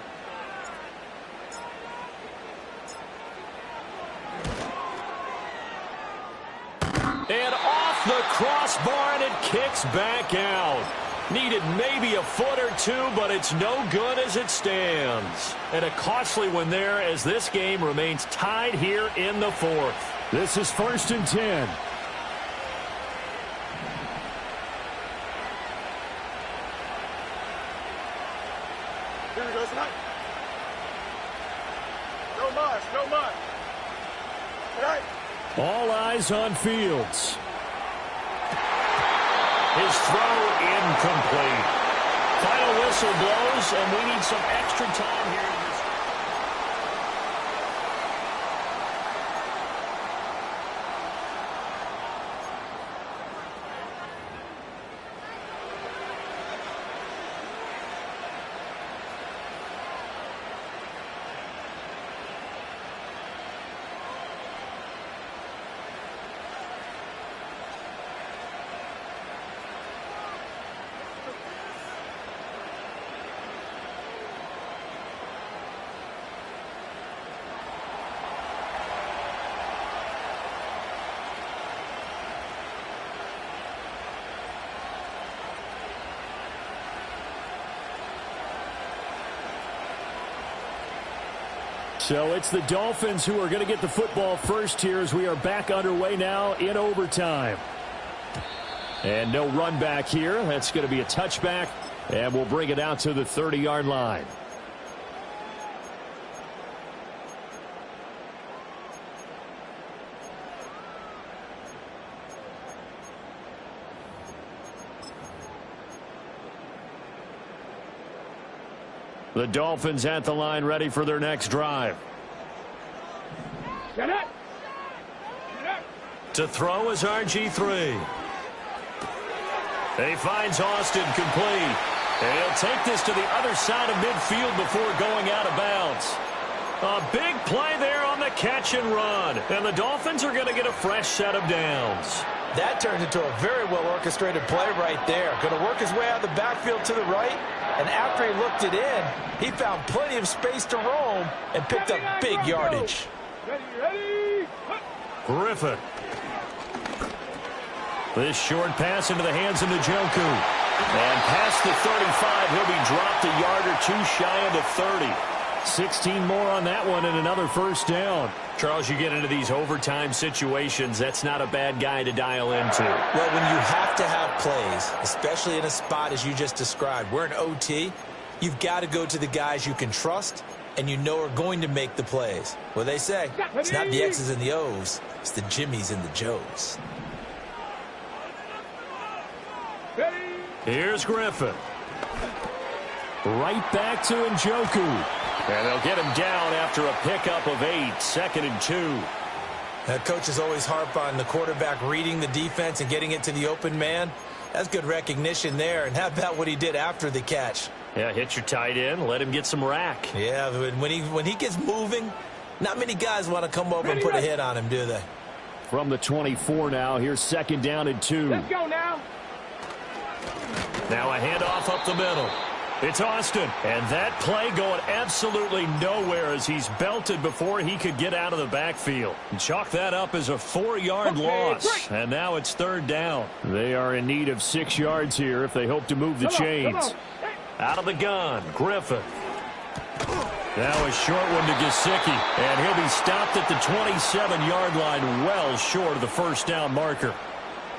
And off the crossbar, and it kicks back out. Needed maybe a foot or two, but it's no good as it stands. And a costly one there as this game remains tied here in the 4th. This is 1st and 10. Here we go tonight. No much. No much. All right. All eyes on Fields. His throw incomplete. Final whistle blows, and we need some extra time here in this. So it's the Dolphins who are going to get the football first here as we are back underway now in overtime. And no run back here. That's going to be a touchback, and we'll bring it out to the 30-yard line. The Dolphins at the line, ready for their next drive. Get it. To throw is RG3. He finds Austin complete. And he'll take this to the other side of midfield before going out of bounds. A big play there on the catch and run. And the Dolphins are going to get a fresh set of downs. That turned into a very well-orchestrated play right there. Going to work his way out of the backfield to the right. And after he looked it in, he found plenty of space to roam and picked up big yardage. Ready. Griffin. This short pass into the hands of Njoku. And past the 35, he'll be dropped a yard or two shy of the 30. 16 more on that one and another first down. Charles, you get into these overtime situations, that's not a bad guy to dial into. Well, when you have to have plays, especially in a spot as you just described, we're in OT, you've got to go to the guys you can trust and you know are going to make the plays. Well, they say, it's not the X's and the O's, it's the Jimmies and the Joes. Here's Griffin. Right back to Njoku. And they'll get him down after a pickup of 8, 2nd and 2. Coaches always harp on the quarterback reading the defense and getting it to the open man. That's good recognition there. And how about what he did after the catch? Yeah, hit your tight end, let him get some rack. Yeah, when he gets moving, not many guys want to come over and put a hit on him, do they? From the 24 now, here's 2nd down and 2. Let's go now. Now a handoff up the middle. It's Austin, and that play going absolutely nowhere as he's belted before he could get out of the backfield. Chalk that up as a 4-yard loss, and now it's 3rd down. They are in need of 6 yards here if they hope to move the chains. Out of the gun, Griffin. Now a short one to Gesicki, and he'll be stopped at the 27-yard line, well short of the first down marker.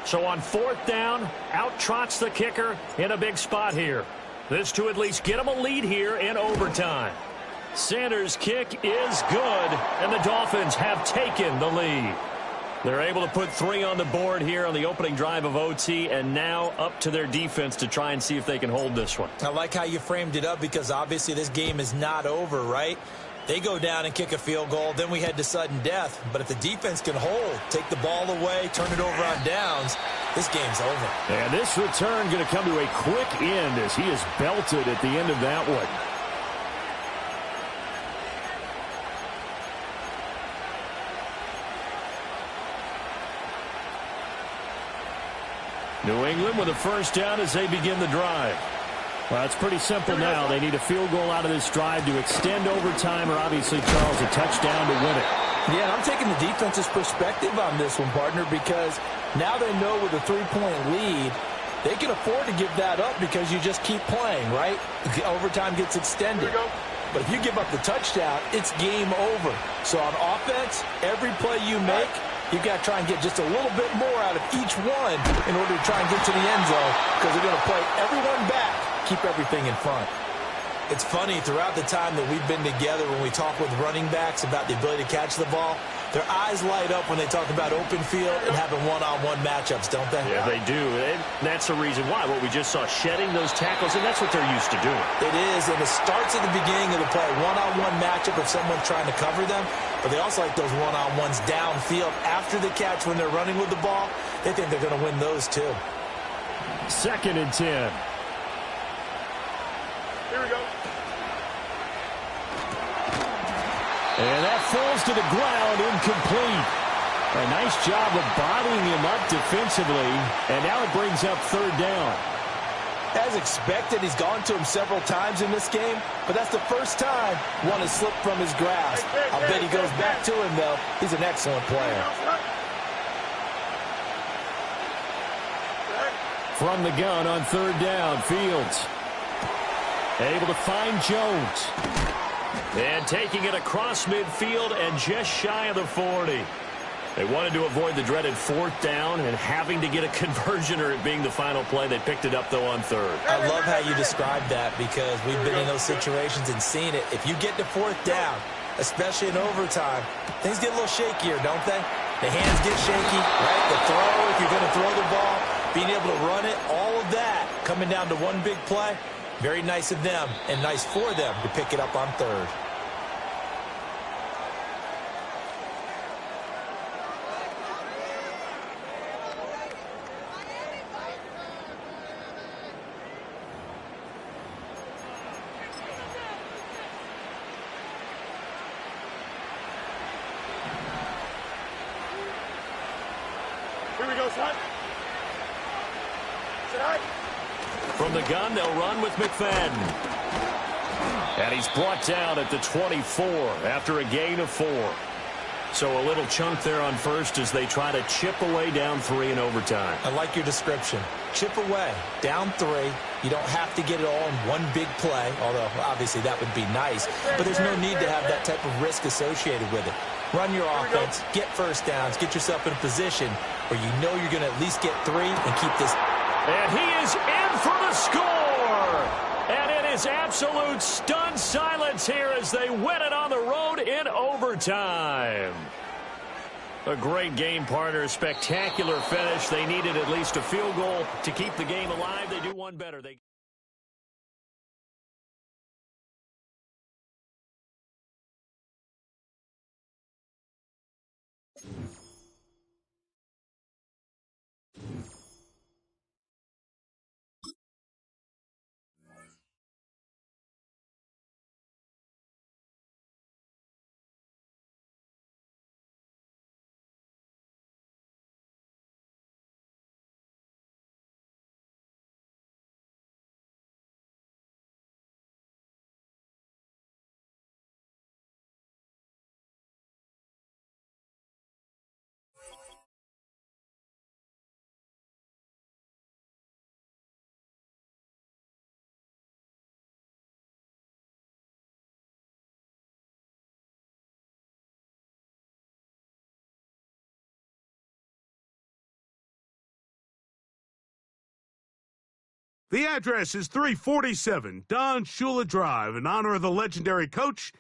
So on 4th down, out trots the kicker in a big spot here. This to at least get them a lead here in overtime. Sanders' kick is good, and the Dolphins have taken the lead. They're able to put 3 on the board here on the opening drive of OT, and now up to their defense to try and see if they can hold this one. I like how you framed it up because obviously this game is not over, right? They go down and kick a field goal, then we head to sudden death. But if the defense can hold, take the ball away, turn it over on downs, this game's over. And this return going to come to a quick end as he is belted at the end of that one. New England with a first down as they begin the drive. Well, it's pretty simple now. They need a field goal out of this drive to extend overtime or obviously, Charles, a touchdown to win it. Yeah, and I'm taking the defense's perspective on this one, partner, because now they know with a 3-point lead, they can afford to give that up because you just keep playing, right? The overtime gets extended. But if you give up the touchdown, it's game over. So on offense, every play you make, you've got to try and get just a little bit more out of each one in order to try and get to the end zone because they're going to play everyone back, keep everything in front. It's funny, throughout the time that we've been together, when we talk with running backs about the ability to catch the ball, their eyes light up when they talk about open field and having one-on-one matchups, don't they? Yeah, they do. And that's the reason why. What we just saw, shedding those tackles, and that's what they're used to doing. It is, and it starts at the beginning of the play. One-on-one matchup if someone's trying to cover them, but they also like those one-on-ones downfield after the catch when they're running with the ball. They think they're going to win those, too. 2nd and 10. Here we go. And that falls to the ground, incomplete. A nice job of bottling him up defensively, and now it brings up 3rd down. As expected, he's gone to him several times in this game, but that's the first time one has slipped from his grasp. I'll bet he goes back to him, though. He's an excellent player. From the gun on 3rd down, Fields able to find Jones. And taking it across midfield and just shy of the 40. They wanted to avoid the dreaded 4th down and having to get a conversion or it being the final play. They picked it up, though, on 3rd. I love how you described that because we've been in those situations and seen it. If you get to 4th down, especially in overtime, things get a little shakier, don't they? The hands get shaky, right? The throw, if you're going to throw the ball, being able to run it, all of that coming down to one big play. Very nice of them and nice for them to pick it up on 3rd. Here we go, son. From the gun, they'll run with McFadden. And he's brought down at the 24 after a gain of 4. So a little chunk there on 1st as they try to chip away down 3 in overtime. I like your description. Chip away, down 3. You don't have to get it all in one big play, although obviously that would be nice. But there's no need to have that type of risk associated with it. Run your offense, get 1st downs, get yourself in a position where you know you're going to at least get 3 and keep this. And he is in for the score. And it is absolute stunned silence here as they win it on the road in overtime. A great game, partner. Spectacular finish. They needed at least a field goal to keep the game alive. They do one better. The address is 347 Don Shula Drive. In honor of the legendary coach,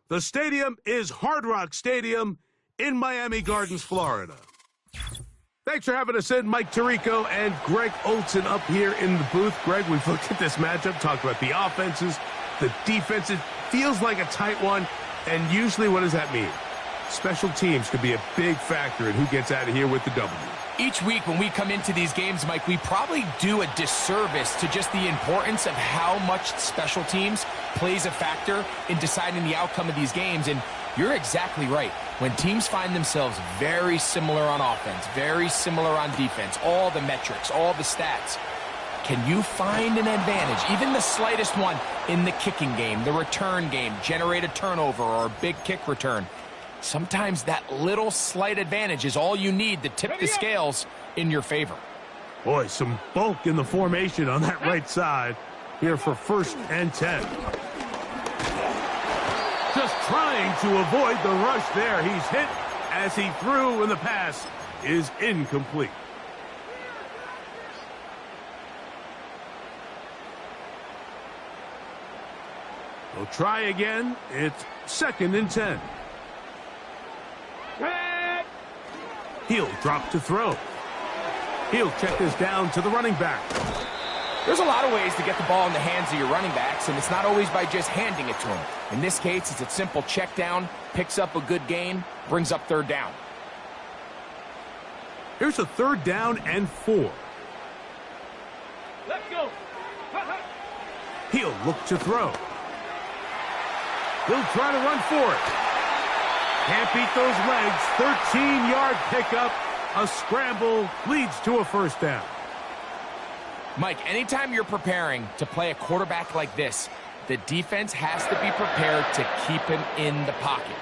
the stadium is Hard Rock Stadium in Miami Gardens, Florida. Thanks for having us in, Mike Tirico and Greg Olson up here in the booth. Greg, we've looked at this matchup, talked about the offenses, the defenses. Feels like a tight one, and usually what does that mean? Special teams could be a big factor in who gets out of here with the W. Each week when we come into these games, Mike, we probably do a disservice to just the importance of how much special teams plays a factor in deciding the outcome of these games. And you're exactly right. When teams find themselves very similar on offense, very similar on defense, all the metrics, all the stats, can you find an advantage, even the slightest one, in the kicking game, the return game, generate a turnover or a big kick return? Sometimes that little slight advantage is all you need to tip the scales in your favor. Boy, some bulk in the formation on that right side here for 1st and 10. Just trying to avoid the rush there. He's hit as he threw, and the pass is incomplete. They'll try again. It's 2nd and 10. He'll drop to throw. He'll check this down to the running back. There's a lot of ways to get the ball in the hands of your running backs, and it's not always by just handing it to them. In this case, it's a simple check down, picks up a good gain, brings up 3rd down. Here's a 3rd down and 4. Let's go. He'll look to throw. He'll try to run for it. Can't beat those legs. 13-yard pickup. A scramble leads to a 1st down. Mike, anytime you're preparing to play a quarterback like this, the defense has to be prepared to keep him in the pocket.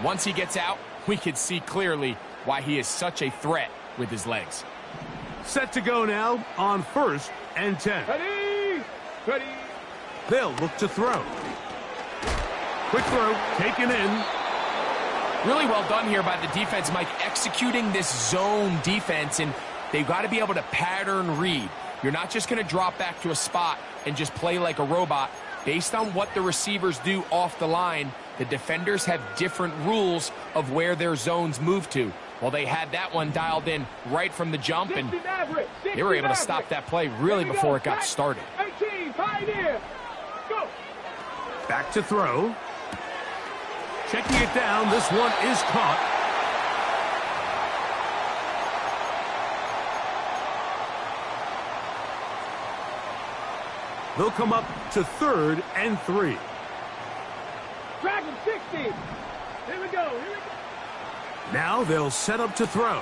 Once he gets out, we can see clearly why he is such a threat with his legs. Set to go now on 1st and 10. Ready. They'll look to throw. Quick throw, taken in. Really well done here by the defense, Mike, executing this zone defense, and they've got to be able to pattern read. You're not just going to drop back to a spot and just play like a robot. Based on what the receivers do off the line, the defenders have different rules of where their zones move to. Well, they had that one dialed in right from the jump, and they were able to stop that play really before it got started. 18, pioneer. Go. Back to throw. Checking it down. This one is caught. They'll come up to 3rd and 3. Drag him 60. Here we go. Now they'll set up to throw.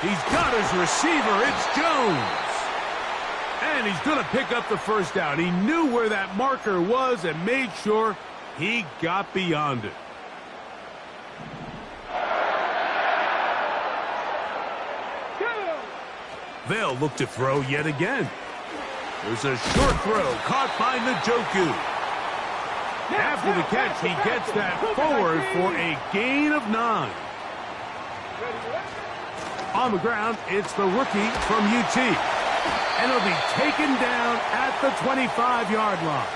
He's got his receiver. It's Jones. And he's going to pick up the first down. He knew where that marker was and made sure he got beyond it. They'll look to throw yet again. There's a short throw caught by Njoku. After the catch, he gets that forward for a gain of 9. On the ground, it's the rookie from UT. And he'll be taken down at the 25-yard line.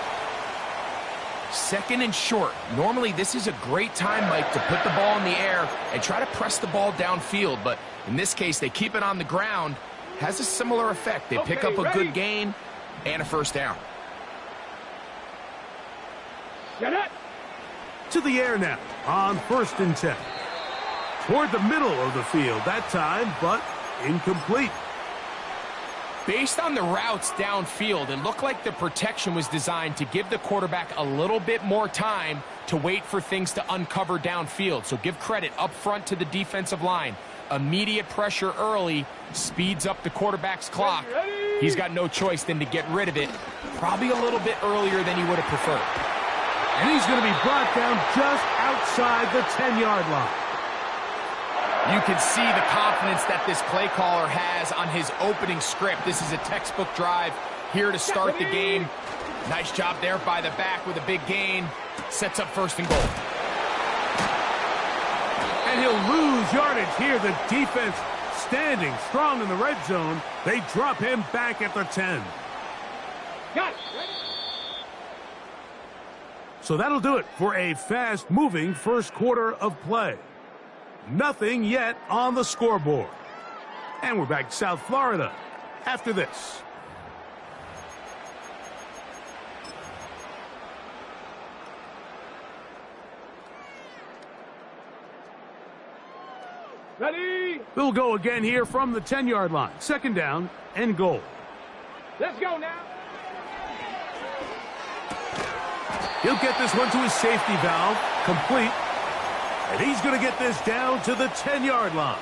2nd and short. Normally, this is a great time, Mike, to put the ball in the air and try to press the ball downfield. But in this case, they keep it on the ground. Has a similar effect. They pick up a good gain and a first down. Get it. To the air now on 1st and 10. Toward the middle of the field that time, but incomplete. Based on the routes downfield, it looked like the protection was designed to give the quarterback a little bit more time to wait for things to uncover downfield. So give credit up front to the defensive line. Immediate pressure early speeds up the quarterback's clock. He's got no choice than to get rid of it, probably a little bit earlier than he would have preferred. And he's going to be brought down just outside the 10-yard line. You can see the confidence that this play caller has on his opening script. This is a textbook drive here to start the game. Nice job there by the back with a big gain. Sets up 1st and goal. And he'll lose yardage here. The defense standing strong in the red zone. They drop him back at the 10. Got it. So that'll do it for a fast-moving first quarter of play. Nothing yet on the scoreboard. And we're back to South Florida after this. Ready. We'll go again here from the 10-yard line. 2nd down and goal. Let's go now. He'll get this one to his safety valve, complete. And he's going to get this down to the 10-yard line.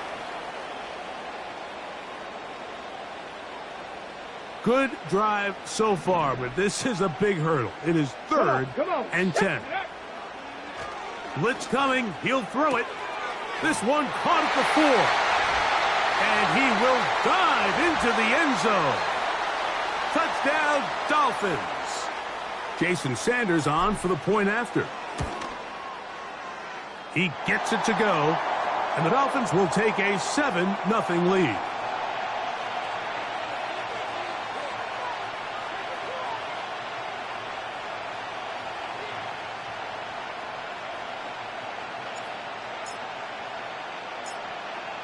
Good drive so far, but this is a big hurdle. It is 3rd and 10. Blitz coming. He'll throw it. This one caught at the 4. And he will dive into the end zone. Touchdown, Dolphins. Jason Sanders on for the point after. He gets it to go, and the Dolphins will take a 7-0 lead.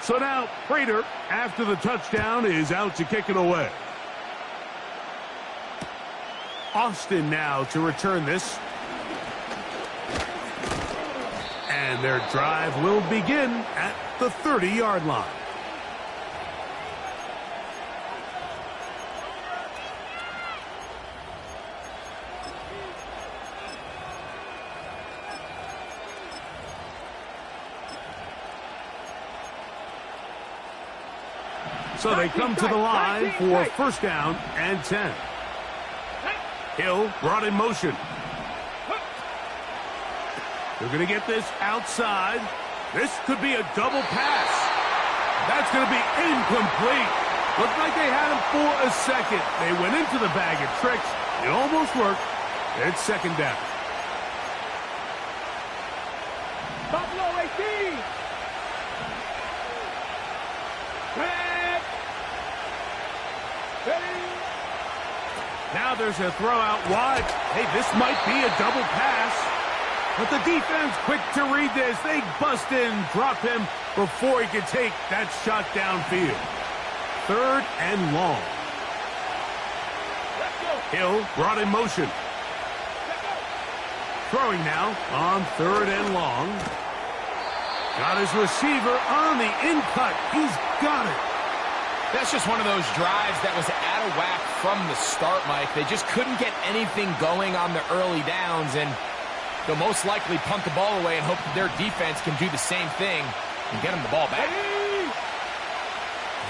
So now Prater, after the touchdown, is out to kick it away. Austin now to return this. And their drive will begin at the 30-yard line. So they come to the line for 1st down and 10. Hill brought in motion. They're going to get this outside. This could be a double pass. That's going to be incomplete. Looked like they had him for a second. They went into the bag of tricks. It almost worked. It's 2nd down. Buffalo 18. Red. Now there's a throw out wide. Hey, this might be a double pass. But the defense quick to read this. They bust in, drop him before he could take that shot downfield. 3rd and long. Hill brought in motion. Throwing now on 3rd and long. Got his receiver on the in-cut. He's got it. That's just one of those drives that was out of whack from the start, Mike. They just couldn't get anything going on the early downs, and they'll most likely punt the ball away and hope that their defense can do the same thing and get them the ball back.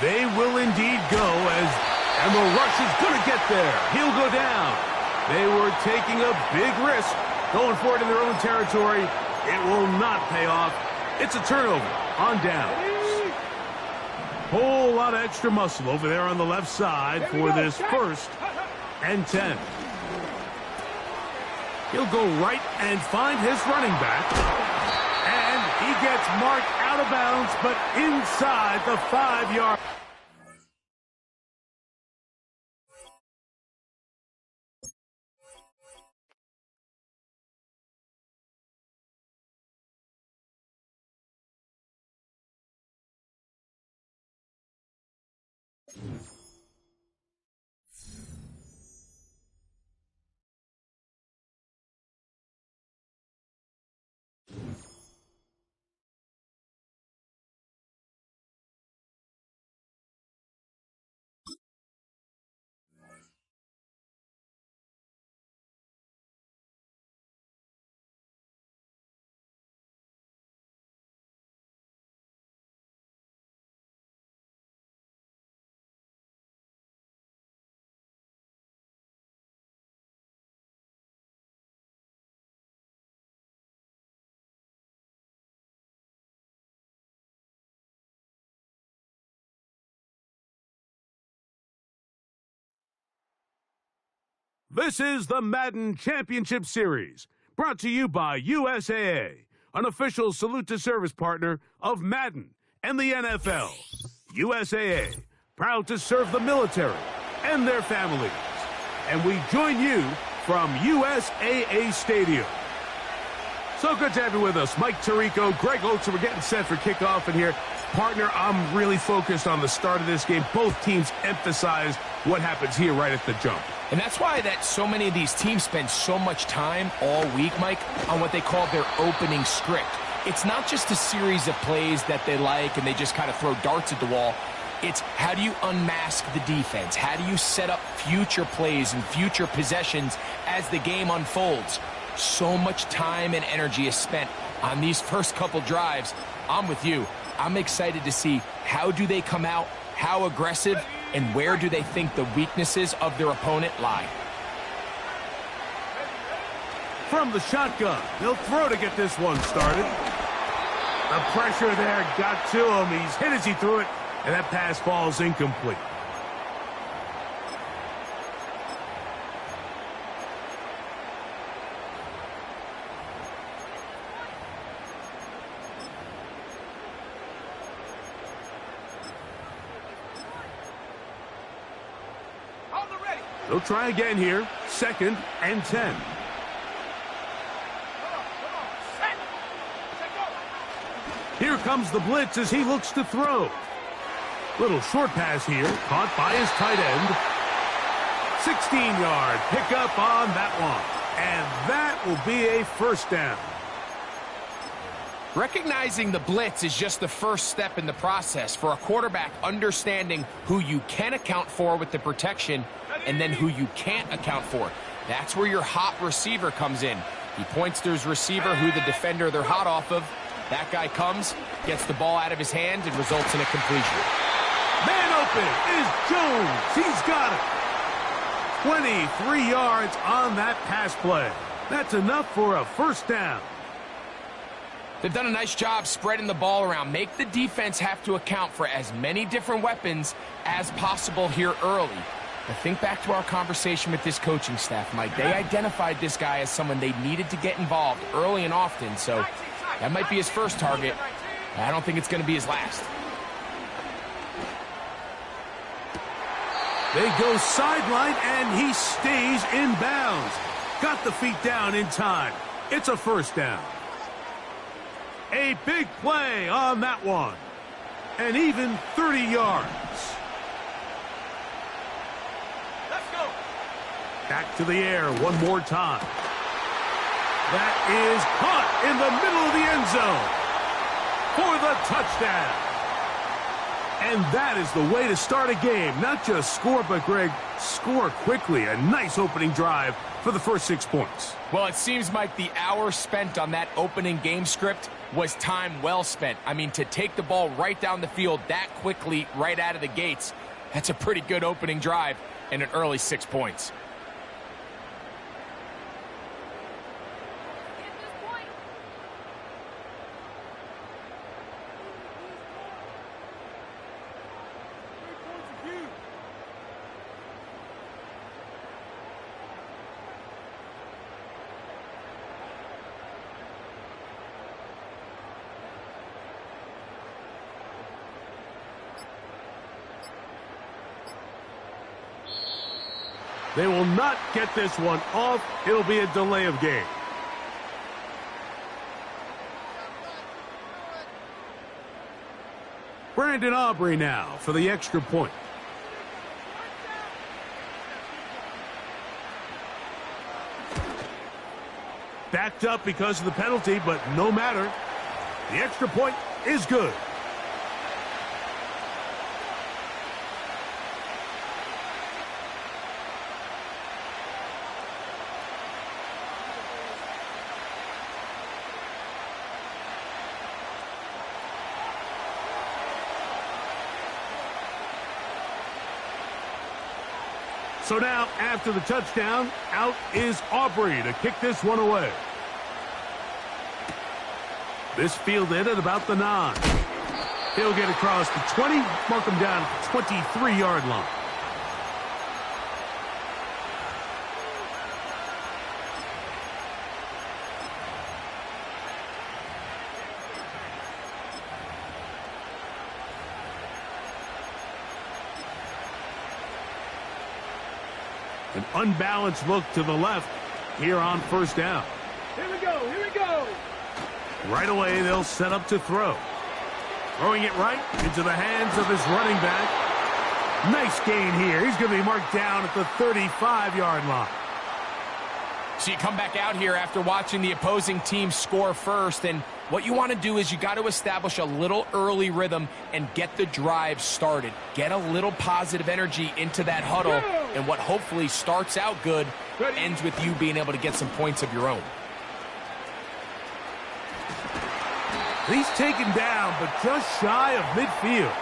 They will indeed go and the rush is going to get there. He'll go down. They were taking a big risk going for it in their own territory. It will not pay off. It's a turnover on down. Whole lot of extra muscle over there on the left side for this 1st and 10. He'll go right and find his running back. And he gets marked out of bounds, but inside the 5-yard. This is the Madden Championship Series, brought to you by USAA, an official salute-to-service partner of Madden and the NFL. USAA, proud to serve the military and their families. And we join you from USAA Stadium. So good to have you with us. Mike Tirico, Greg Oates, we're getting set for kickoff in here. Partner, I'm really focused on the start of this game. Both teams emphasize what happens here right at the jump. And that's why that so many of these teams spend so much time all week, Mike, on what they call their opening script. It's not just a series of plays that they like and they just kind of throw darts at the wall. It's how do you unmask the defense? How do you set up future plays and future possessions as the game unfolds? So much time and energy is spent on these first couple drives. I'm with you. I'm excited to see how do they come out, how aggressive, and where do they think the weaknesses of their opponent lie. From the shotgun, he'll throw to get this one started. The pressure there got to him. He's hit as he threw it, and that pass falls incomplete. They'll try again here. 2nd and 10. Here comes the blitz as he looks to throw. Little short pass here, caught by his tight end. 16-yard pickup on that one. And that will be a 1st down. Recognizing the blitz is just the first step in the process for a quarterback, understanding who you can account for with the protection and then who you can't account for. That's where your hot receiver comes in. He points to his receiver, who the defender they're hot off of. That guy comes, gets the ball out of his hand, and results in a completion. Man open is Jones. He's got it. 23 yards on that pass play. That's enough for a 1st down. They've done a nice job spreading the ball around. Make the defense have to account for as many different weapons as possible here early. But think back to our conversation with this coaching staff, Mike. They identified this guy as someone they needed to get involved early and often, so That might be his first target. I don't think it's going to be his last. They go sideline, and he stays in bounds. Got the feet down in time. It's a first down. A big play on that one. And even 30 yards. Let's go. Back to the air one more time. That is caught in the middle of the end zone for the touchdown. And that is the way to start a game. Not just score, but, Greg, score quickly. A nice opening drive for the first 6 points. Well, it seems like the hour spent on that opening game script was time well spent. I mean, to take the ball right down the field that quickly right out of the gates, that's a pretty good opening drive and an early 6 points. They will not get this one off. It'll be a delay of game. Brandon Aubrey now for the extra point. Backed up because of the penalty, but no matter. The extra point is good. So now, after the touchdown, out is Aubrey to kick this one away. This fielded at about the 9. He'll get across the 20, mark him down at the 23-yard line. An unbalanced look to the left here on first down. Here we go. Here we go. Right away, they'll set up to throw. Throwing it right into the hands of his running back. Nice gain here. He's going to be marked down at the 35-yard line. So you come back out here after watching the opposing team score first, and what you want to do is you got to establish a little early rhythm and get the drive started. Get a little positive energy into that huddle, and what hopefully starts out good ends with you being able to get some points of your own. He's taken down, but just shy of midfield.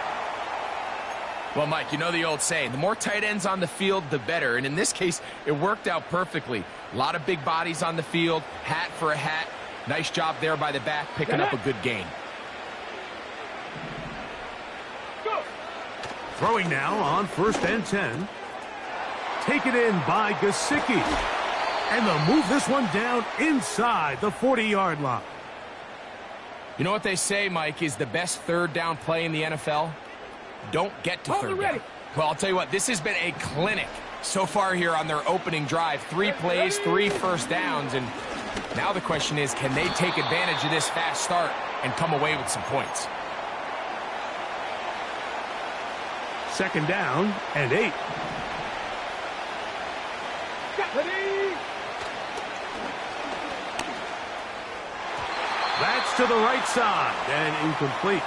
Well, Mike, you know the old saying, the more tight ends on the field, the better. And in this case, it worked out perfectly. A lot of big bodies on the field, hat for a hat. Nice job there by the back, picking up a good gain. Go. Throwing now on 1st and 10. Taken in by Gesicki. And they'll move this one down inside the 40-yard line. You know what they say, Mike, is the best third down play in the NFL? Don't get to third down. Well, I'll tell you what, this has been a clinic so far here on their opening drive. 3 plays, 3 first downs, and now the question is, can they take advantage of this fast start and come away with some points? 2nd down and 8. That's to the right side and incomplete.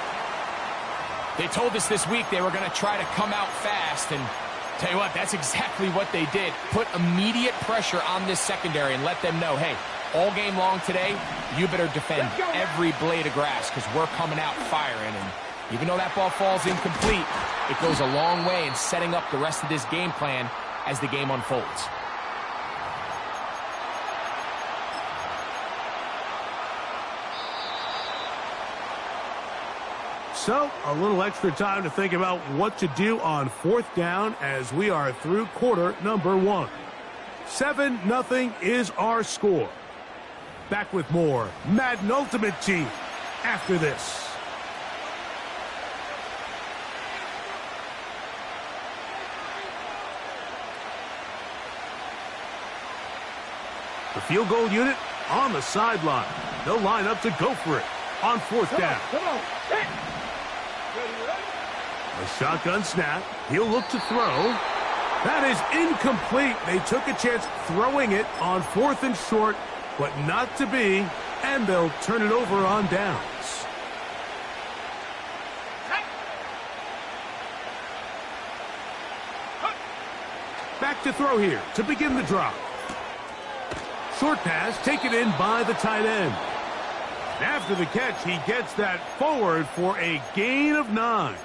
They told us this week they were going to try to come out fast, and tell you what, that's exactly what they did. Put immediate pressure on this secondary and let them know, hey, all game long today, you better defend every blade of grass because we're coming out firing. And even though that ball falls incomplete, it goes a long way in setting up the rest of this game plan as the game unfolds. So, a little extra time to think about what to do on 4th down as we are through quarter number 1. 7-0 is our score. Back with more Madden Ultimate Team after this. The field goal unit on the sideline. They'll line up to go for it on fourth down. Come on. A shotgun snap. He'll look to throw. That is incomplete. They took a chance throwing it on fourth and short, but not to be, and they'll turn it over on downs. Back to throw here to begin the drop. Short pass taken in by the tight end. After the catch, he gets that forward for a gain of 9.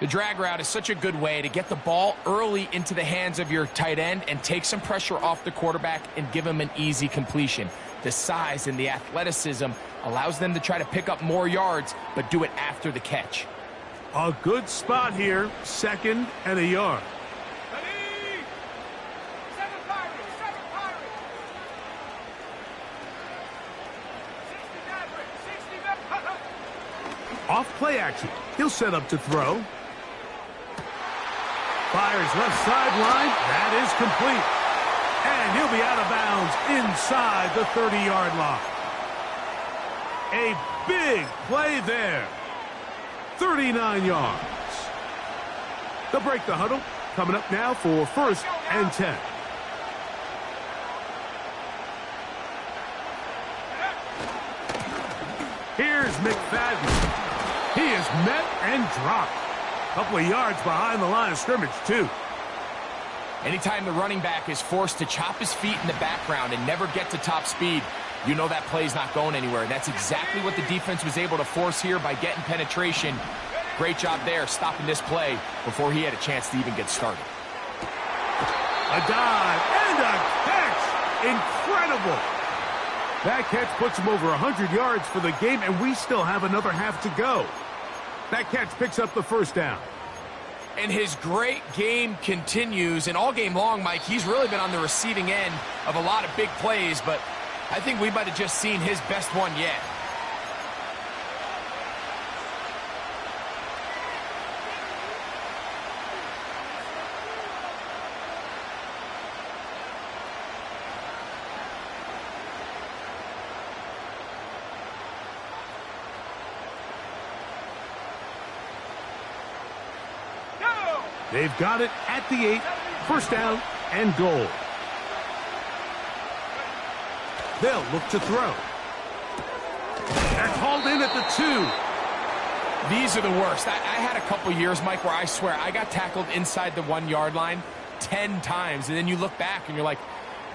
The drag route is such a good way to get the ball early into the hands of your tight end and take some pressure off the quarterback and give him an easy completion. The size and the athleticism allows them to try to pick up more yards, but do it after the catch. A good spot here, 2nd and a yard. Off play action. He'll set up to throw. Fires left sideline. That is complete. And he'll be out of bounds inside the 30-yard line. A big play there. 39 yards. They'll break the huddle. Coming up now for 1st and 10. Here's McFadden. He is met and dropped. A couple of yards behind the line of scrimmage, too. Anytime the running back is forced to chop his feet in the background and never get to top speed, you know that play's not going anywhere. That's exactly what the defense was able to force here by getting penetration. Great job there, stopping this play before he had a chance to even get started. A dive and a catch. Incredible. That catch puts him over 100 yards for the game, and we still have another half to go. That catch picks up the 1st down. And his great game continues, and all game long, Mike, he's really been on the receiving end of a lot of big plays, but I think we might have just seen his best one yet. They've got it at the 8, 1st down and goal. They'll look to throw. They're called in at the 2. These are the worst. I had a couple years, Mike, where I swear I got tackled inside the 1-yard line 10 times, and then you look back and you're like,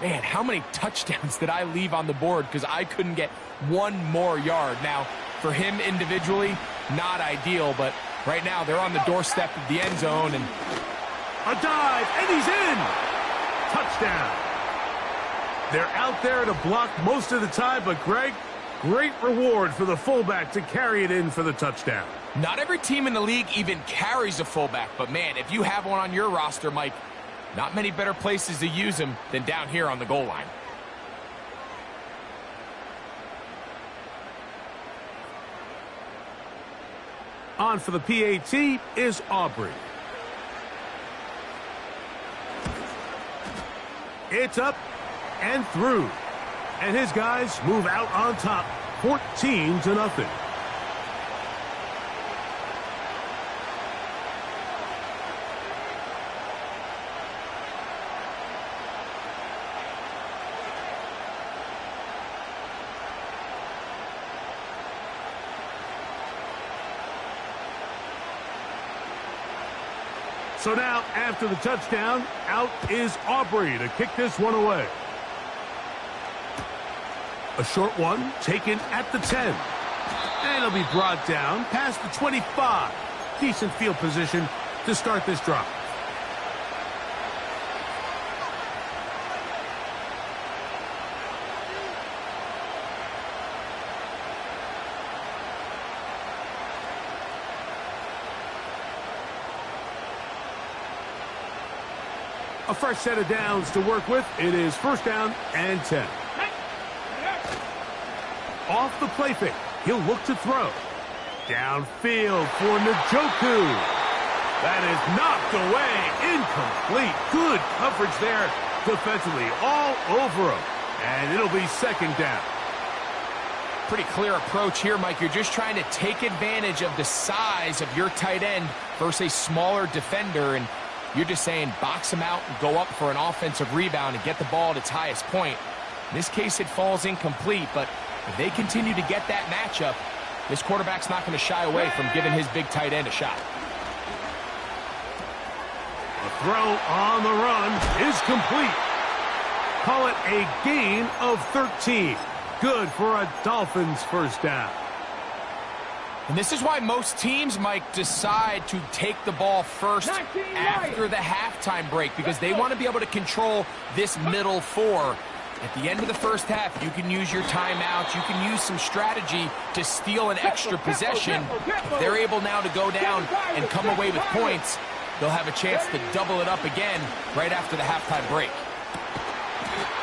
man, how many touchdowns did I leave on the board because I couldn't get one more yard? Now, for him individually, not ideal, but right now they're on the doorstep of the end zone. And a dive, and he's in. Touchdown. They're out there to block most of the time, but Greg, great reward for the fullback to carry it in for the touchdown. Not every team in the league even carries a fullback, but man, if you have one on your roster, Mike, not many better places to use him than down here on the goal line. On for the PAT is Aubrey. It's up and through. And his guys move out on top, 14-0. So now, after the touchdown, out is Aubrey to kick this one away. A short one taken at the 10. And it'll be brought down past the 25. Decent field position to start this drive. A fresh set of downs to work with. It is 1st down and 10. off the play fake. He'll look to throw. Downfield for Njoku. That is knocked away. Incomplete. Good coverage there defensively. All over him. And it'll be second down. Pretty clear approach here, Mike. You're just trying to take advantage of the size of your tight end versus a smaller defender, and you're just saying box him out and go up for an offensive rebound and get the ball at its highest point. In this case, it falls incomplete, but if they continue to get that matchup, this quarterback's not going to shy away from giving his big tight end a shot. A throw on the run is complete. Call it a gain of 13. Good for a Dolphins first down. And this is why most teams, Mike, decide to take the ball first after the halftime break, because they want to be able to control this middle four. At the end of the first half, you can use your timeouts. You can use some strategy to steal an extra possession. If they're able now to go down and come away with points, they'll have a chance to double it up again right after the halftime break.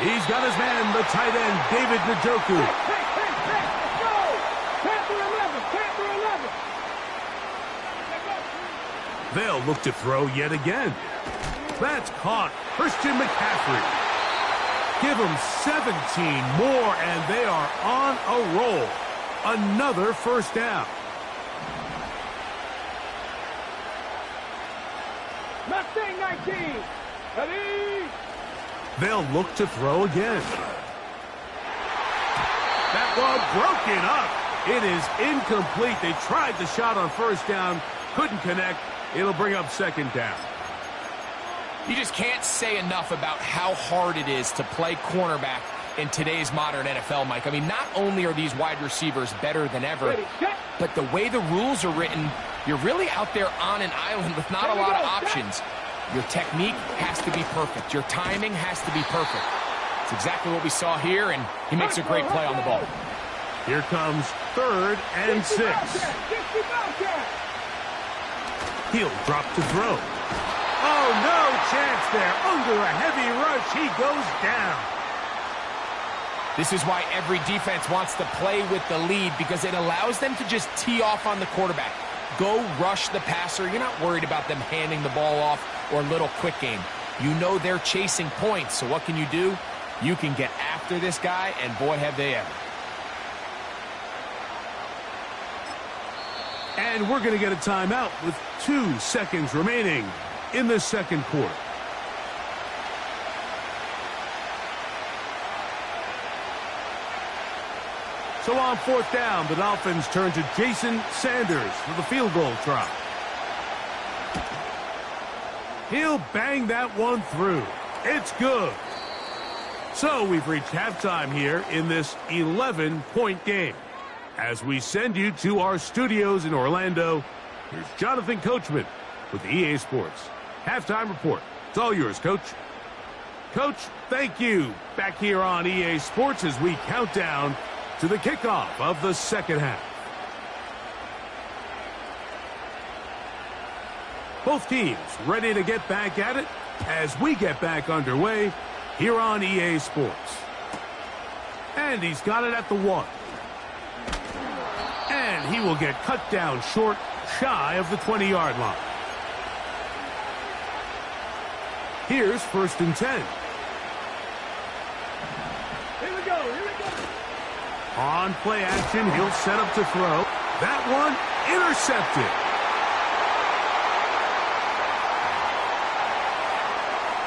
He's got his man, the tight end, David Njoku. They'll look to throw yet again. That's caught. Christian McCaffrey. Give them 17 more, and they are on a roll. Another first down. Mustang 19. Ready? They'll look to throw again. That ball broken up. It is incomplete. They tried the shot on first down, couldn't connect. It'll bring up second down. You just can't say enough about how hard it is to play cornerback in today's modern NFL, Mike. I mean, not only are these wide receivers better than ever, but the way the rules are written, you're really out there on an island with not a lot of options. Your technique has to be perfect. Your timing has to be perfect. It's exactly what we saw here, and he makes a great play on the ball. Here comes 3rd and 6. He'll drop to throw. Oh, no chance there. Under a heavy rush, he goes down. This is why every defense wants to play with the lead, because it allows them to just tee off on the quarterback. Go rush the passer. You're not worried about them handing the ball off or little quick game. You know they're chasing points, so what can you do? You can get after this guy, and boy, have they ever. And we're going to get a timeout with 2 seconds remaining in the second quarter. So on 4th down, the Dolphins turn to Jason Sanders for the field goal try. He'll bang that one through. It's good. So we've reached halftime here in this 11-point game. As we send you to our studios in Orlando, here's Jonathan Coachman with EA Sports Halftime Report. It's all yours, Coach. Coach, thank you. Back here on EA Sports as we count down to the kickoff of the second half. Both teams ready to get back at it as we get back underway here on EA Sports. And he's got it at the 1. And he will get cut down short, shy of the 20-yard line. Here's 1st and 10. Here we go. On play action, he'll set up to throw. That one intercepted.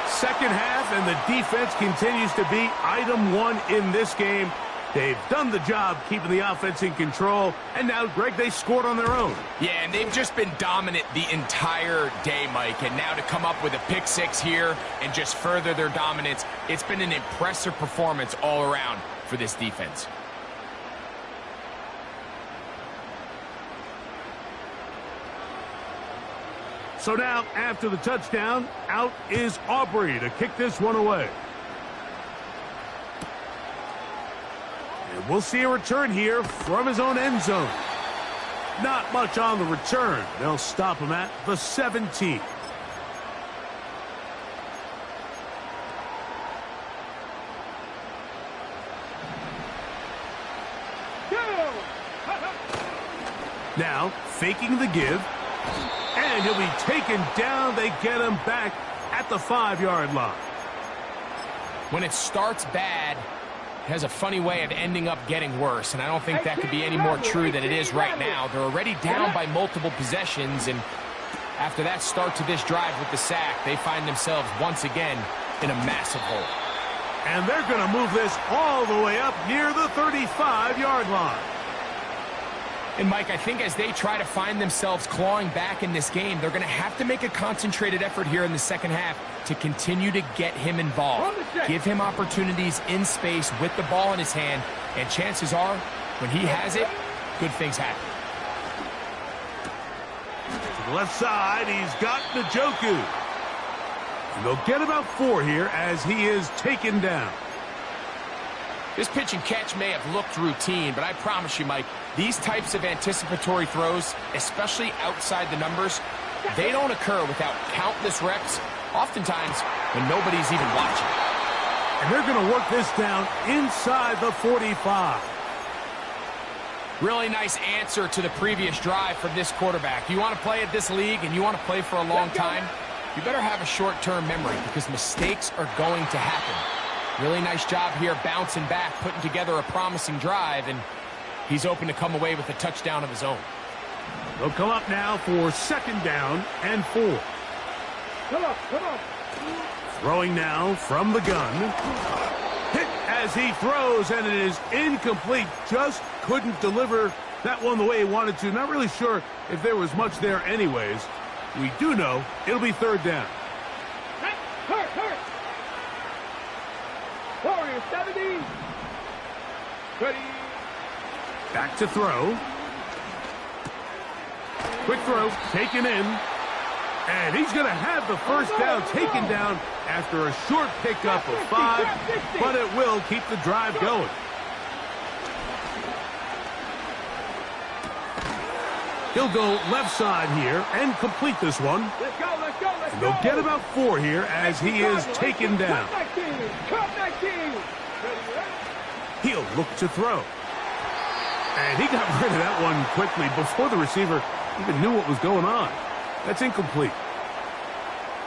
Second half, and the defense continues to be item 1 in this game. They've done the job keeping the offense in control, and now, Greg, they scored on their own. Yeah, and they've just been dominant the entire day, Mike, and now to come up with a pick 6 here and just further their dominance, it's been an impressive performance all around for this defense. So now, after the touchdown, out is Aubrey to kick this one away. And we'll see a return here from his own end zone. Not much on the return. They'll stop him at the 17. Go! Now, faking the give. And he'll be taken down. They get him back at the 5-yard line. When it starts bad, it has a funny way of ending up getting worse, and I don't think that could be any more true than it is right now. They're already down by multiple possessions, and after that start to this drive with the sack, they find themselves once again in a massive hole. And they're going to move this all the way up near the 35-yard line. And, Mike, I think as they try to find themselves clawing back in this game, they're going to have to make a concentrated effort here in the second half to continue to get him involved. Give him opportunities in space with the ball in his hand, and chances are, when he has it, good things happen. To the left side, he's got Njoku. And they'll get about 4 here as he is taken down. This pitch and catch may have looked routine, but I promise you, Mike, these types of anticipatory throws, especially outside the numbers, they don't occur without countless reps, oftentimes when nobody's even watching. And they're going to work this down inside the 45. Really nice answer to the previous drive from this quarterback. You want to play at this league and you want to play for a long time, you better have a short-term memory because mistakes are going to happen. Really nice job here bouncing back, putting together a promising drive, and he's open to come away with a touchdown of his own. They'll come up now for 2nd down and 4. Come on. Throwing now from the gun. Hit as he throws, and it is incomplete. Just couldn't deliver that one the way he wanted to. Not really sure if there was much there anyways. We do know it'll be 3rd down. Hurt. Warriors 70. Ready. Back to throw. Quick throw, taken in. And he's going to have the 1st down taken down after a short pickup of 5, but it will keep the drive going. He'll go left side here and complete this one. Let's go. And they'll get about 4 here as he is taken down. Cut 19. He'll look to throw. And he got rid of that one quickly before the receiver even knew what was going on. That's incomplete.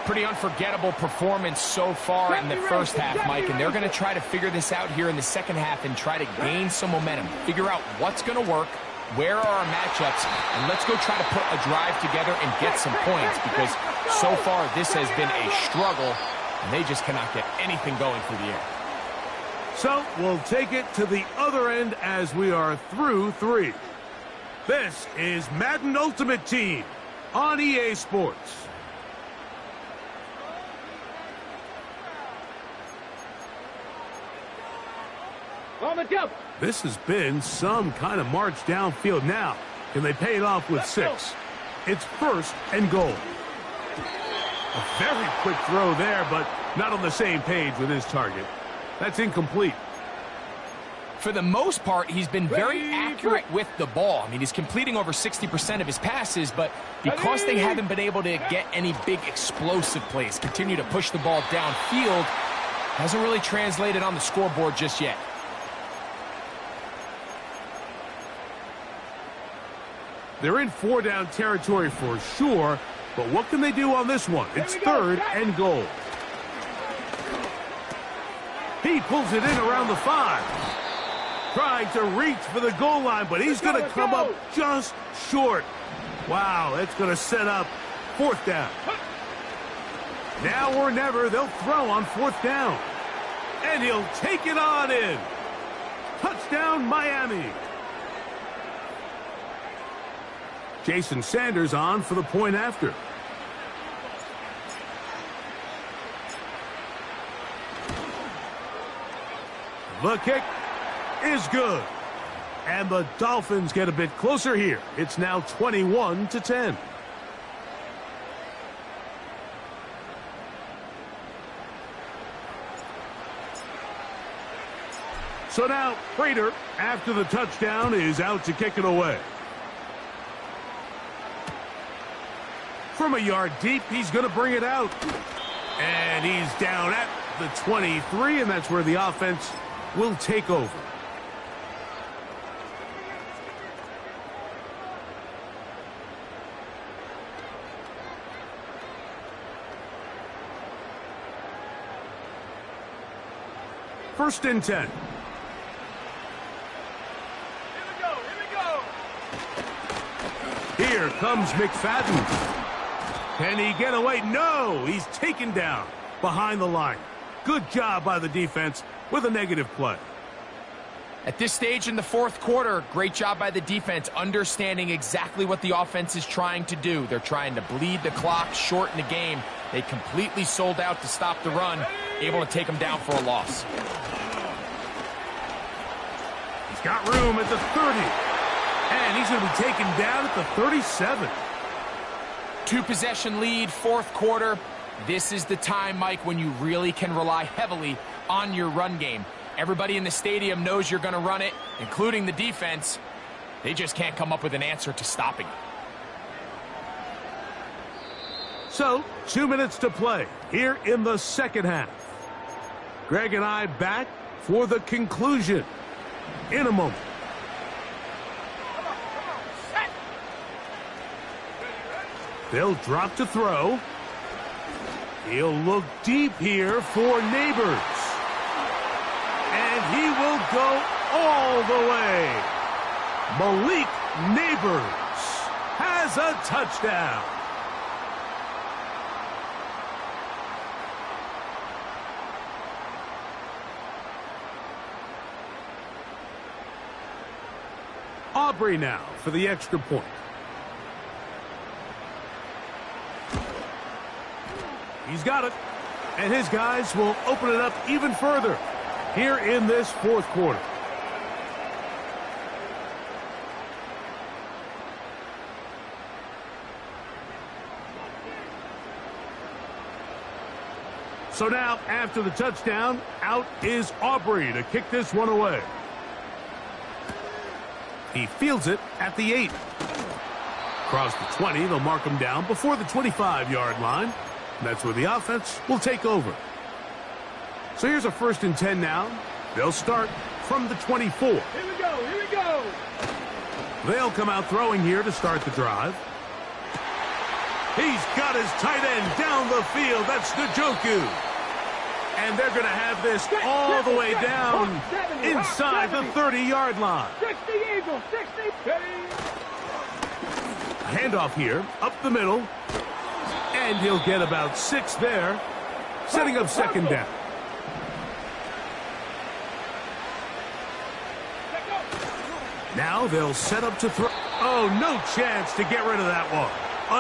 Pretty unforgettable performance so far in the first half, Mike, and they're going to try to figure this out here in the second half and try to gain some momentum. Figure out what's going to work, where are our matchups, and let's go try to put a drive together and get some points because so far this has been a struggle, and they just cannot get anything going through the air. So we'll take it to the other end as we are through 3. This is Madden Ultimate Team on EA Sports. On the jump. This has been some kind of march downfield. Now, can they pay it off with 6? It's 1st and goal. A very quick throw there, but not on the same page with his target. That's incomplete. For the most part, he's been very accurate with the ball. I mean, he's completing over 60% of his passes, but because they haven't been able to get any big explosive plays, continue to push the ball downfield, hasn't really translated on the scoreboard just yet. They're in 4-down territory for sure, but what can they do on this one? It's 3rd and goal. He pulls it in around the 5. Trying to reach for the goal line, but he's going to come up just short. Wow, that's going to set up 4th down. Now or never, they'll throw on 4th down. And he'll take it on in. Touchdown, Miami. Jason Sanders on for the point after. The kick is good. And the Dolphins get a bit closer here. It's now 21-10. So now Prater, after the touchdown, is out to kick it away. From a yard deep, he's going to bring it out. And he's down at the 23, and that's where the offense will take over. First and 10. Here comes McFadden. Can he get away? No, he's taken down behind the line. Good job by the defense with a negative play. At this stage in the fourth quarter, great job by the defense, understanding exactly what the offense is trying to do. They're trying to bleed the clock, shorten the game. They completely sold out to stop the run, able to take them down for a loss. He's got room at the 30. And he's going to be taken down at the 37. Two-possession lead, fourth quarter. This is the time, Mike, when you really can rely heavily on your run game. Everybody in the stadium knows you're going to run it, including the defense. They just can't come up with an answer to stopping it. So, 2 minutes to play here in the second half. Greg and I back for the conclusion in a moment. They'll drop to throw. He'll look deep here for Neighbors. And he will go all the way. Malik Neighbors has a touchdown. Aubrey now for the extra point. He's got it. And his guys will open it up even further here in this fourth quarter. So now, after the touchdown, out is Aubrey to kick this one away. He fields it at the 8. Across the 20, they'll mark him down before the 25-yard line. And that's where the offense will take over. So here's a first and 10 now. They'll start from the 24. Here we go, here we go. They'll come out throwing here to start the drive. He's got his tight end down the field. That's Njoku. And they're going to have this all the way down inside the 30-yard line. 60 Eagles, 60. Handoff here, up the middle. And he'll get about 6 there, setting up second down. Now they'll set up to throw. Oh, no chance to get rid of that one.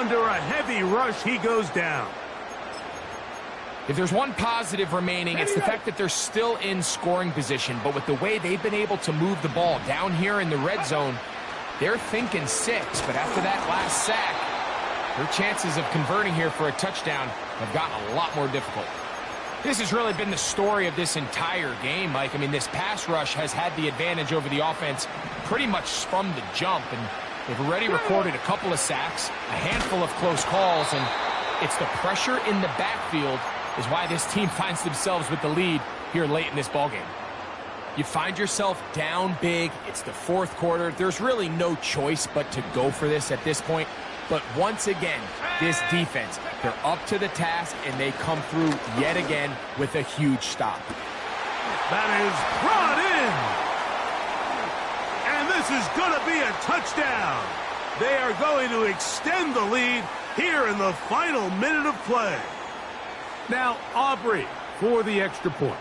Under a heavy rush, he goes down. If there's one positive remaining, it's the fact that they're still in scoring position. But with the way they've been able to move the ball down here in the red zone, they're thinking 6. But after that last sack, their chances of converting here for a touchdown have gotten a lot more difficult. This has really been the story of this entire game, Mike. I mean, this pass rush has had the advantage over the offense pretty much from the jump. And they've already recorded a couple of sacks, a handful of close calls, and it's the pressure in the backfield is why this team finds themselves with the lead here late in this ballgame. You find yourself down big. It's the fourth quarter. There's really no choice but to go for this at this point. But once again, this defense, they're up to the task, and they come through yet again with a huge stop. That is brought in. And this is going to be a touchdown. They are going to extend the lead here in the final minute of play. Now, Aubrey for the extra point.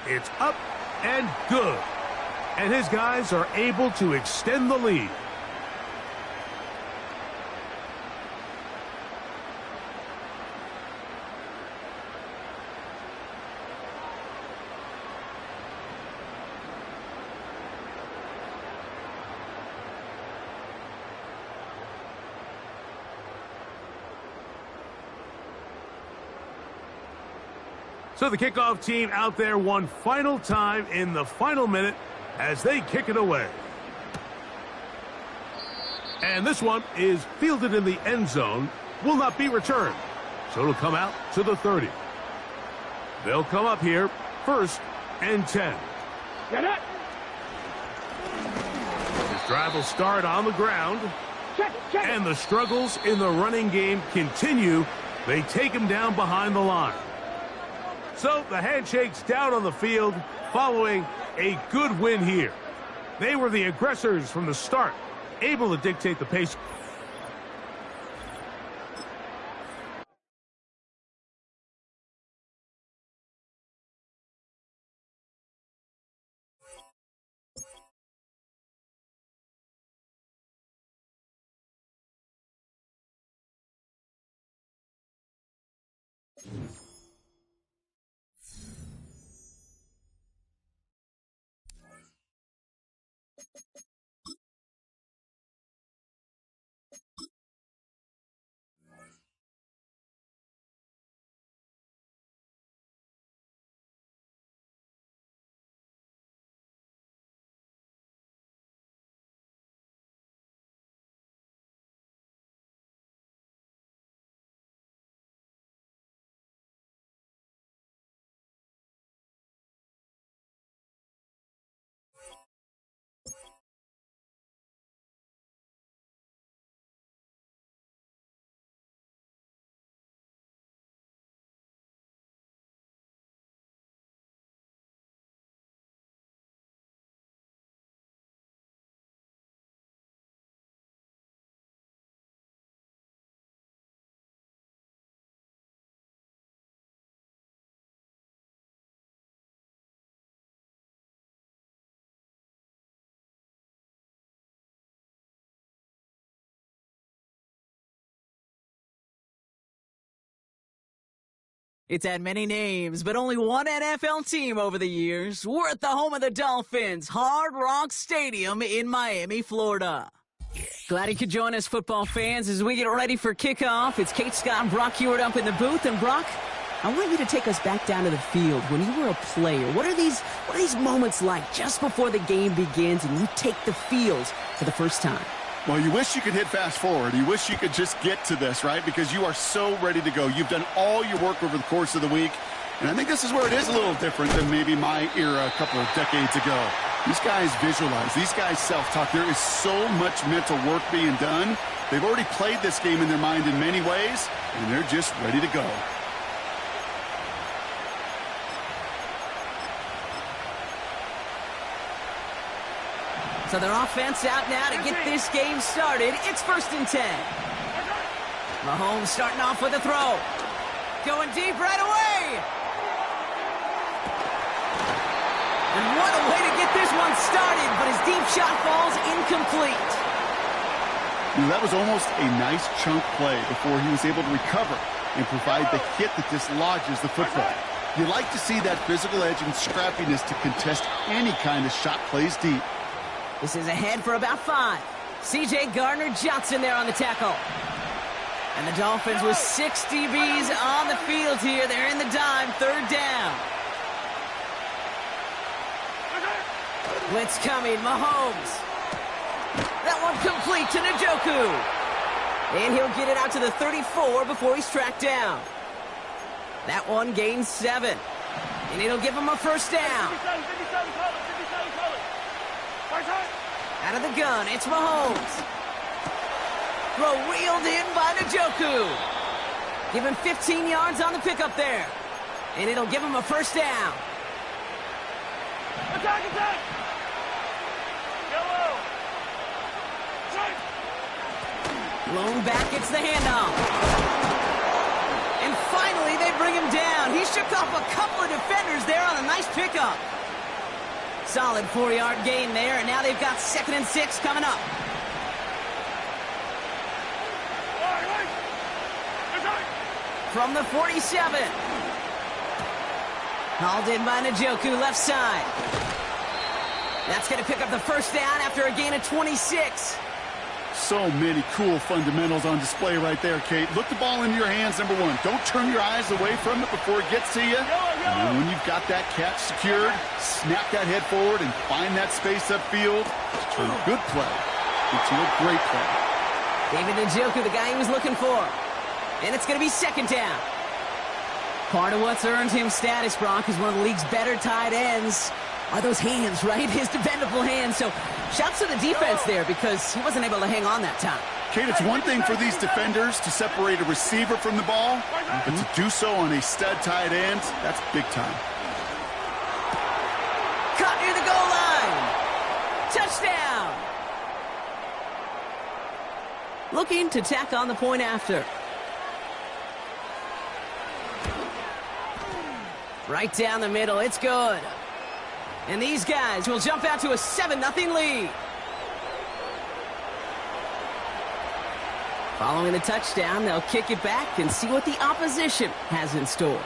It's up and good. And his guys are able to extend the lead. So the kickoff team out there one final time in the final minute as they kick it away. And this one is fielded in the end zone, will not be returned. So it'll come out to the 30. They'll come up here, first and 10. Get it. This drive will start on the ground. Check. And the struggles in the running game continue. They take him down behind the line. So the handshake's down on the field following a good win here. They were the aggressors from the start, able to dictate the pace. It's had many names, but only one NFL team over the years. We're at the home of the Dolphins, Hard Rock Stadium in Miami, Florida. Glad you could join us, football fans, as we get ready for kickoff. It's Kate, Scott, and Brock Hewitt up in the booth. And Brock, I want you to take us back down to the field when you were a player. What are these moments like just before the game begins and you take the field for the first time? Well, you wish you could hit fast forward. You wish you could just get to this, right? Because you are so ready to go. You've done all your work over the course of the week. And I think this is where it is a little different than maybe my era a couple of decades ago. These guys visualize. These guys self-talk. There is so much mental work being done. They've already played this game in their mind in many ways, and they're just ready to go. So their offense out now to get this game started. It's 1st and 10. Mahomes starting off with a throw. Going deep right away. And what a way to get this one started, but his deep shot falls incomplete. That was almost a nice chunk play before he was able to recover and provide the hit that dislodges the football. You like to see that physical edge and scrappiness to contest any kind of shot plays deep. This is ahead for about 5. C.J. Gardner-Johnson there on the tackle. And the Dolphins with 6 DBs on the field here. They're in the dime, 3rd down. Blitz coming, Mahomes. That one complete to Njoku. And he'll get it out to the 34 before he's tracked down. That one gains 7. And it'll give him a 1st down. Out of the gun, it's Mahomes. Throw reeled in by Njoku. Give him 15 yards on the pickup there. And it'll give him a 1st down. Attack, attack! Yellow! Blown back, it's the handoff. And finally, they bring him down. He shook off a couple of defenders there on a nice pickup. Solid 4-yard gain there, and now they've got 2nd and 6 coming up. From the 47. Hauled in by Njoku, left side. That's going to pick up the 1st down after a gain of 26. So many cool fundamentals on display right there, Kate. Look the ball into your hands, number 1. Don't turn your eyes away from it before it gets to you. And then when you've got that catch secured, snap that head forward and find that space upfield to turn a good play into a great play. David Njoku, the guy he was looking for. And it's going to be 2nd down. Part of what's earned him status, Brock, is one of the league's better tight ends. Are those hands, right? His dependable hands. So shouts to the defense there because he wasn't able to hang on that time. Kate, it's one thing for these defenders to separate a receiver from the ball, but to do so on a stud tight end, that's big time. Caught near the goal line. Touchdown. Looking to tack on the point after. Right down the middle. It's good. And these guys will jump out to a 7-0 lead. Following the touchdown, they'll kick it back and see what the opposition has in store.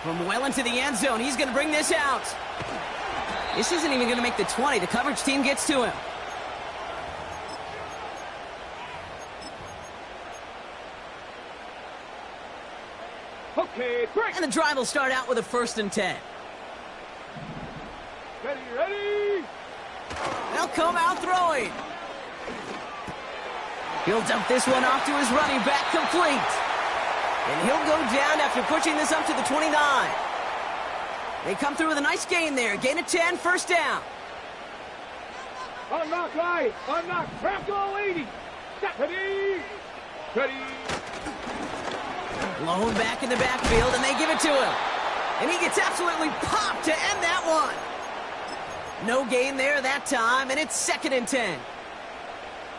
From well into the end zone, he's going to bring this out. This isn't even going to make the 20. The coverage team gets to him. Okay, break. And the drive will start out with a 1st and 10. Ready. They'll come out throwing. He'll dump this one off to his running back, complete. And he'll go down after pushing this up to the 29. They come through with a nice gain there. Gain of 10, 1st down. Unlock right. Unlock. Trap goal 80. Step ready. Ready. Blown back in the backfield, and they give it to him. And he gets absolutely popped to end that one. No gain there that time, and it's 2nd and 10.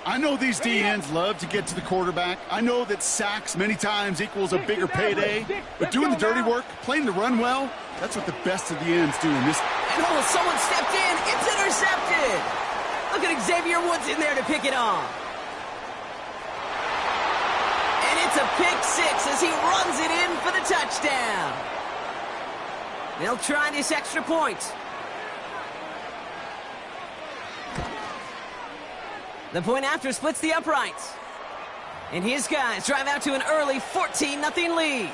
I know these DNs love to get to the quarterback. I know that sacks many times equals a bigger payday. But doing the dirty work, playing the run well, that's what the best of the ends do in this. And someone stepped in. It's intercepted. Look at Xavier Woods in there to pick it off. And it's a pick 6 as he runs it in for the touchdown. They'll try this extra point. The point after splits the uprights. And his guys drive out to an early 14-0 lead.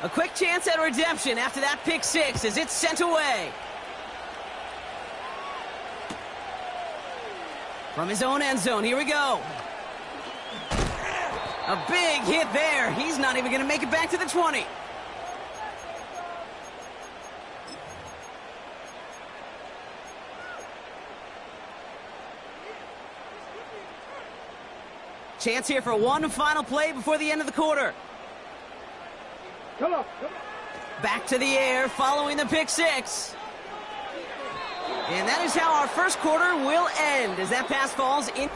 A quick chance at redemption after that pick 6 as it's sent away. From his own end zone, here we go. A big hit there. He's not even going to make it back to the 20. Chance here for one final play before the end of the quarter. Come on. Back to the air following the pick 6. And that is how our first quarter will end as that pass falls in.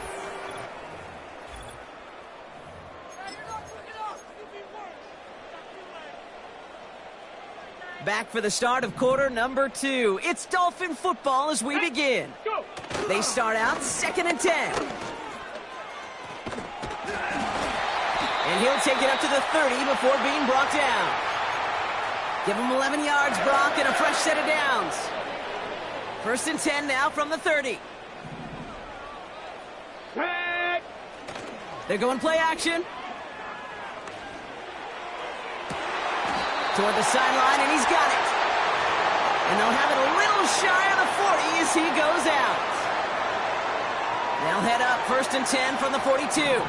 Back for the start of quarter number 2. It's Dolphin football as we begin. They start out 2nd and 10. And he'll take it up to the 30 before being brought down. Give him 11 yards, Brock, and a fresh set of downs. 1st and 10 now from the 30. They're going play action. Toward the sideline, and he's got it. And they'll have it a little shy of the 40 as he goes out. They'll head up 1st and 10 from the 42.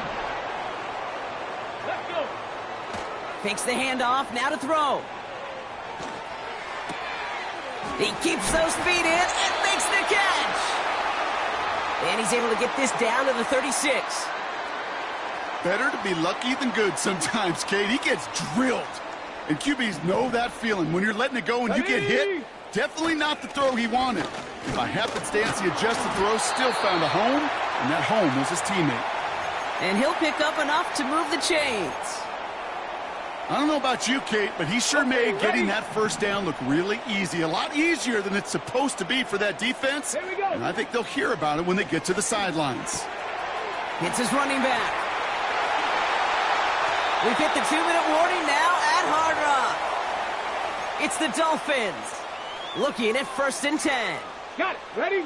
Takes the handoff, now to throw. He keeps those feet in and makes the catch. And he's able to get this down to the 36. Better to be lucky than good sometimes, Kate. He gets drilled. And QBs know that feeling. When you're letting it go and you get hit, definitely not the throw he wanted. And by happenstance, he adjusted throw, still found a home, and that home was his teammate. And he'll pick up enough to move the chains. I don't know about you, Kate, but he sure made getting that 1st down look really easy. A lot easier than it's supposed to be for that defense. Here we go. And I think they'll hear about it when they get to the sidelines. It's his running back. We've hit the 2-minute warning now at Hard Rock. It's the Dolphins looking at 1st and 10. Got it. Ready?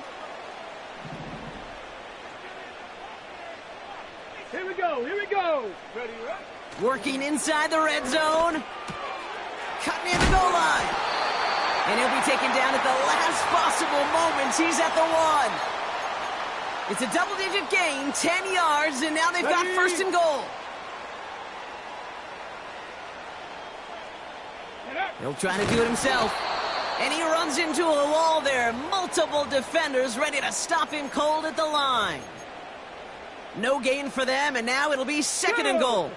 Here we go. Here we go. Ready, right? Working inside the red zone. Cutting in the goal line. And he'll be taken down at the last possible moments. He's at the 1. It's a double-digit gain, 10 yards, and now they've got 1st and goal. He'll try to do it himself. And he runs into a wall there. Multiple defenders ready to stop him cold at the line. No gain for them, and now it'll be second and goal.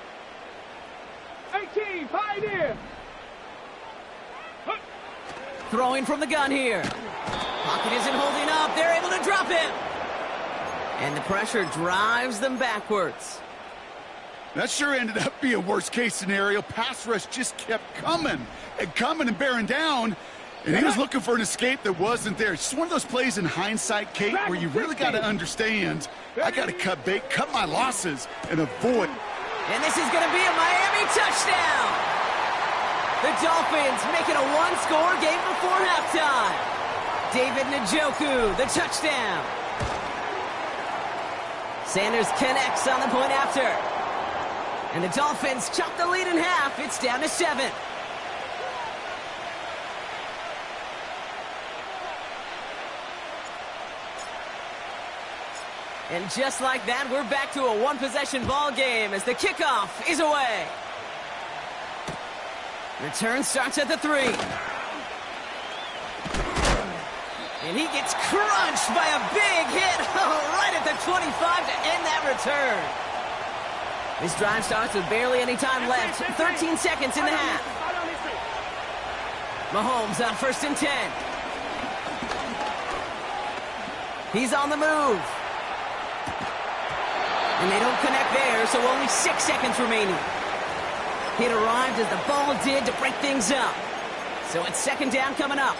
18, Pioneer. Throwing from the gun here. Pocket isn't holding up. They're able to drop him. And the pressure drives them backwards. That sure ended up being worst-case scenario. Pass rush just kept coming and bearing down. And he was looking for an escape that wasn't there. It's just one of those plays in hindsight, Kate, where you really got to understand, I got to cut bait, cut my losses, and avoid. And this is going to be a Miami touchdown. The Dolphins make it a one-score game before halftime. David Njoku, the touchdown. Sanders connects on the point after. And the Dolphins chop the lead in half. It's down to 7. And just like that, we're back to a one-possession ball game as the kickoff is away. Return starts at the 3. And he gets crunched by a big hit right at the 25 to end that return. This drive starts with barely any time left. 13 seconds in the half. Mahomes on 1st and 10. He's on the move. And they don't connect there, so only 6 seconds remaining. It arrived as the ball did to break things up. So it's second down coming up.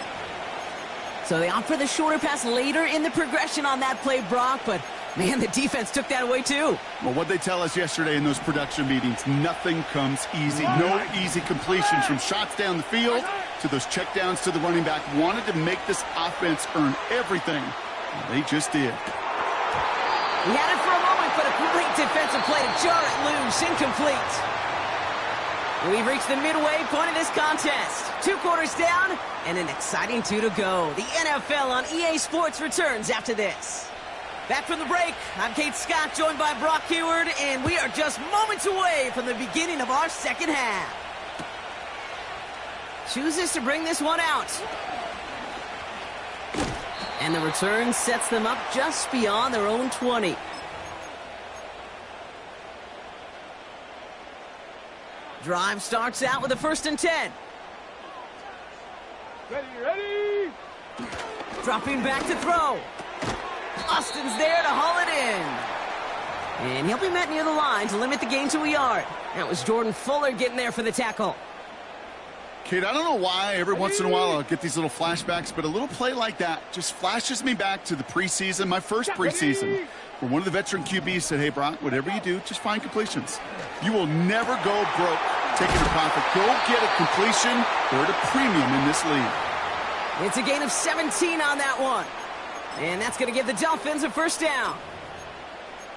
So they opt for the shorter pass later in the progression on that play, Brock, but man, the defense took that away too. Well, what they tell us yesterday in those production meetings, nothing comes easy. No easy completions from shots down the field to those checkdowns to the running back. Wanted to make this offense earn everything. They just did. He had it for a moment, but a great defensive play to jar it loose. Incomplete. We've reached the midway point of this contest. 2 quarters down and an exciting 2 to go. The NFL on EA Sports returns after this. Back from the break, I'm Kate Scott, joined by Brock Heward, and we are just moments away from the beginning of our second half. Chooses to bring this one out. And the return sets them up just beyond their own 20. Drive starts out with a 1st and 10. Ready. Dropping back to throw. Austin's there to haul it in. And he'll be met near the line to limit the gain to a yard. That was Jordan Fuller getting there for the tackle. Kate, I don't know why every once in a while I'll get these little flashbacks, but a little play like that just flashes me back to the preseason, my first preseason, where one of the veteran QBs said, hey, Brock, whatever you do, just find completions. You will never go broke taking a profit. Go get a completion. They're at a premium in this league. It's a gain of 17 on that one. And that's going to give the Dolphins a 1st down.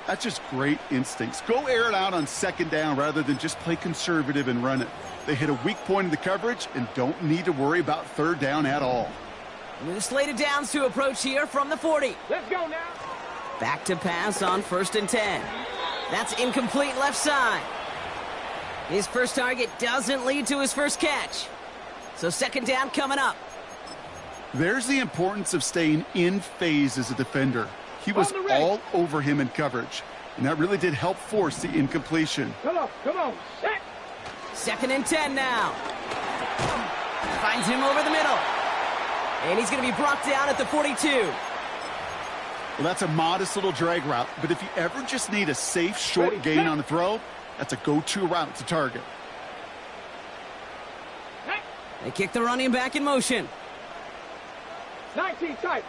That's just great instincts. Go air it out on 2nd down rather than just play conservative and run it. They hit a weak point in the coverage and don't need to worry about 3rd down at all. New slated downs to approach here from the 40. Let's go now. Back to pass on 1st and 10. That's incomplete left side. His first target doesn't lead to his first catch. So 2nd down coming up. There's the importance of staying in phase as a defender. He was all over him in coverage, and that really did help force the incompletion. Come on, set. 2nd and 10 now. Finds him over the middle. And he's going to be brought down at the 42. Well, that's a modest little drag route, but if you ever just need a safe, short gain on the throw, that's a go-to route to target. They kick the running back in motion. 19 tight.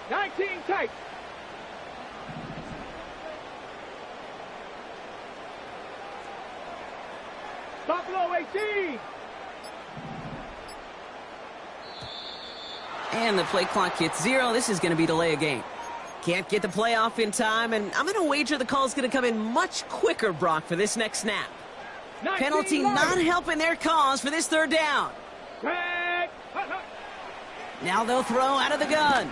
Buffalo 18. And the play clock hits 0. This is going to be delay a game. Can't get the play off in time, and I'm going to wager the call is going to come in much quicker, Brock, for this next snap. Penalty not helping their cause for this 3rd down. Now they'll throw out of the gun.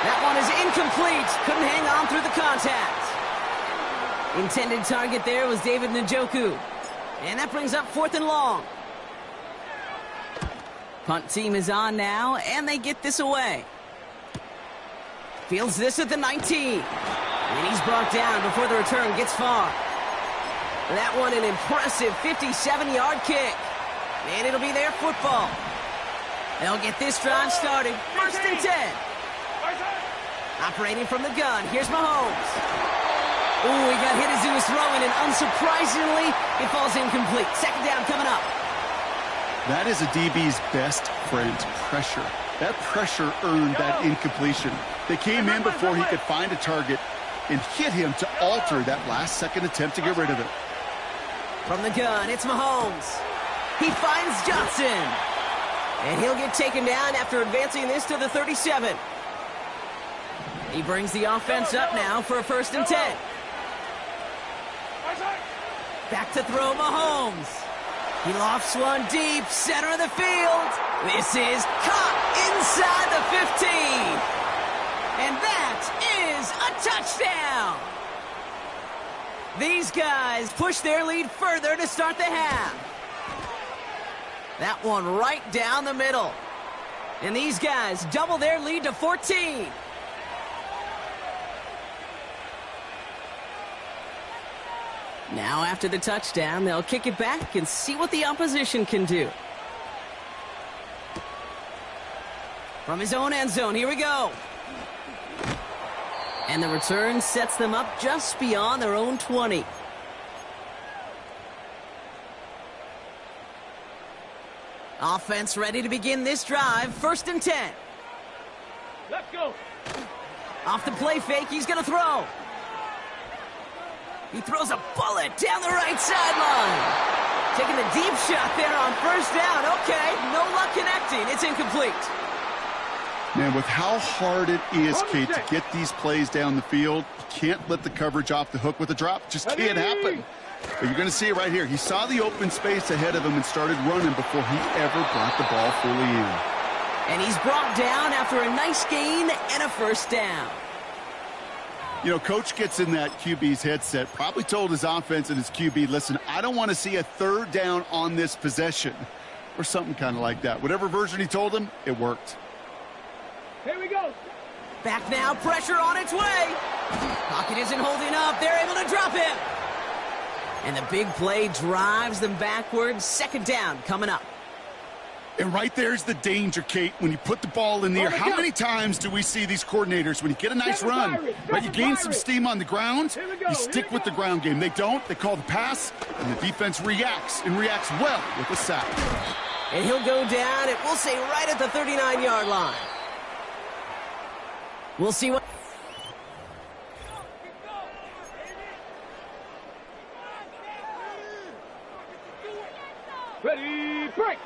That one is incomplete. Couldn't hang on through the contact. Intended target there was David Njoku. And that brings up 4th and long. Punt team is on now, and they get this away. Fields this at the 19. And he's brought down before the return gets far. That one an impressive 57-yard kick. And it'll be their football. They'll get this drive started. 1st and 10. Operating from the gun, here's Mahomes. Ooh, he got hit as he was throwing, and unsurprisingly, it falls incomplete. 2nd down coming up. That is a DB's best friend, pressure. That pressure earned that incompletion. They came in before he could find a target and hit him to alter that last-second attempt to get rid of it. From the gun, it's Mahomes. He finds Johnson. And he'll get taken down after advancing this to the 37. He brings the offense up now for a 1st and 10. Back to throw Mahomes. He lofts one deep, center of the field. This is caught inside the 15. And that is a touchdown. These guys push their lead further to start the half. That one right down the middle. And these guys double their lead to 14. Now after the touchdown, they'll kick it back and see what the opposition can do. From his own end zone, here we go. And the return sets them up just beyond their own 20. Offense ready to begin this drive. 1st and 10. Let's go. Off the play fake, he's going to throw. He throws a bullet down the right sideline. Taking the deep shot there on 1st down. Okay, no luck connecting. It's incomplete. Man, with how hard it is, Kate, to get these plays down the field, you can't let the coverage off the hook with a drop. Just can't happen. But you're going to see it right here. He saw the open space ahead of him and started running before he ever brought the ball fully in. And he's brought down after a nice gain and a 1st down. You know, Coach gets in that QB's headset, probably told his offense and his QB, listen, I don't want to see a 3rd down on this possession. Or something kind of like that. Whatever version he told him, it worked. Here we go. Back now, pressure on its way. Pocket isn't holding up. They're able to drop him. And the big play drives them backwards. 2nd down coming up. And right there's the danger, Kate, when you put the ball in the air. How many times do we see these coordinators, when you get a nice run, right, you gain some steam on the ground, you stick with the ground game. They don't. They call the pass, and the defense reacts, and reacts well with a sack. And he'll go down, and we'll say right at the 39-yard line. We'll see what... Ready, break.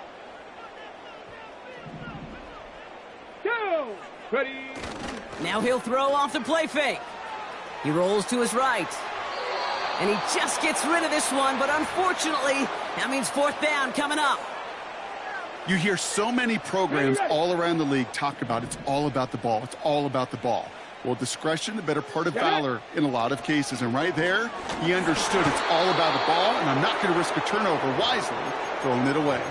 Go. Ready. Now he'll throw off the play fake. He rolls to his right. And he just gets rid of this one, but unfortunately, that means 4th down coming up. You hear so many programs all around the league talk about it's all about the ball. It's all about the ball. Well, discretion, the better part of valor in a lot of cases. And right there, he understood it's all about the ball, and I'm not going to risk a turnover, wisely throwing it away.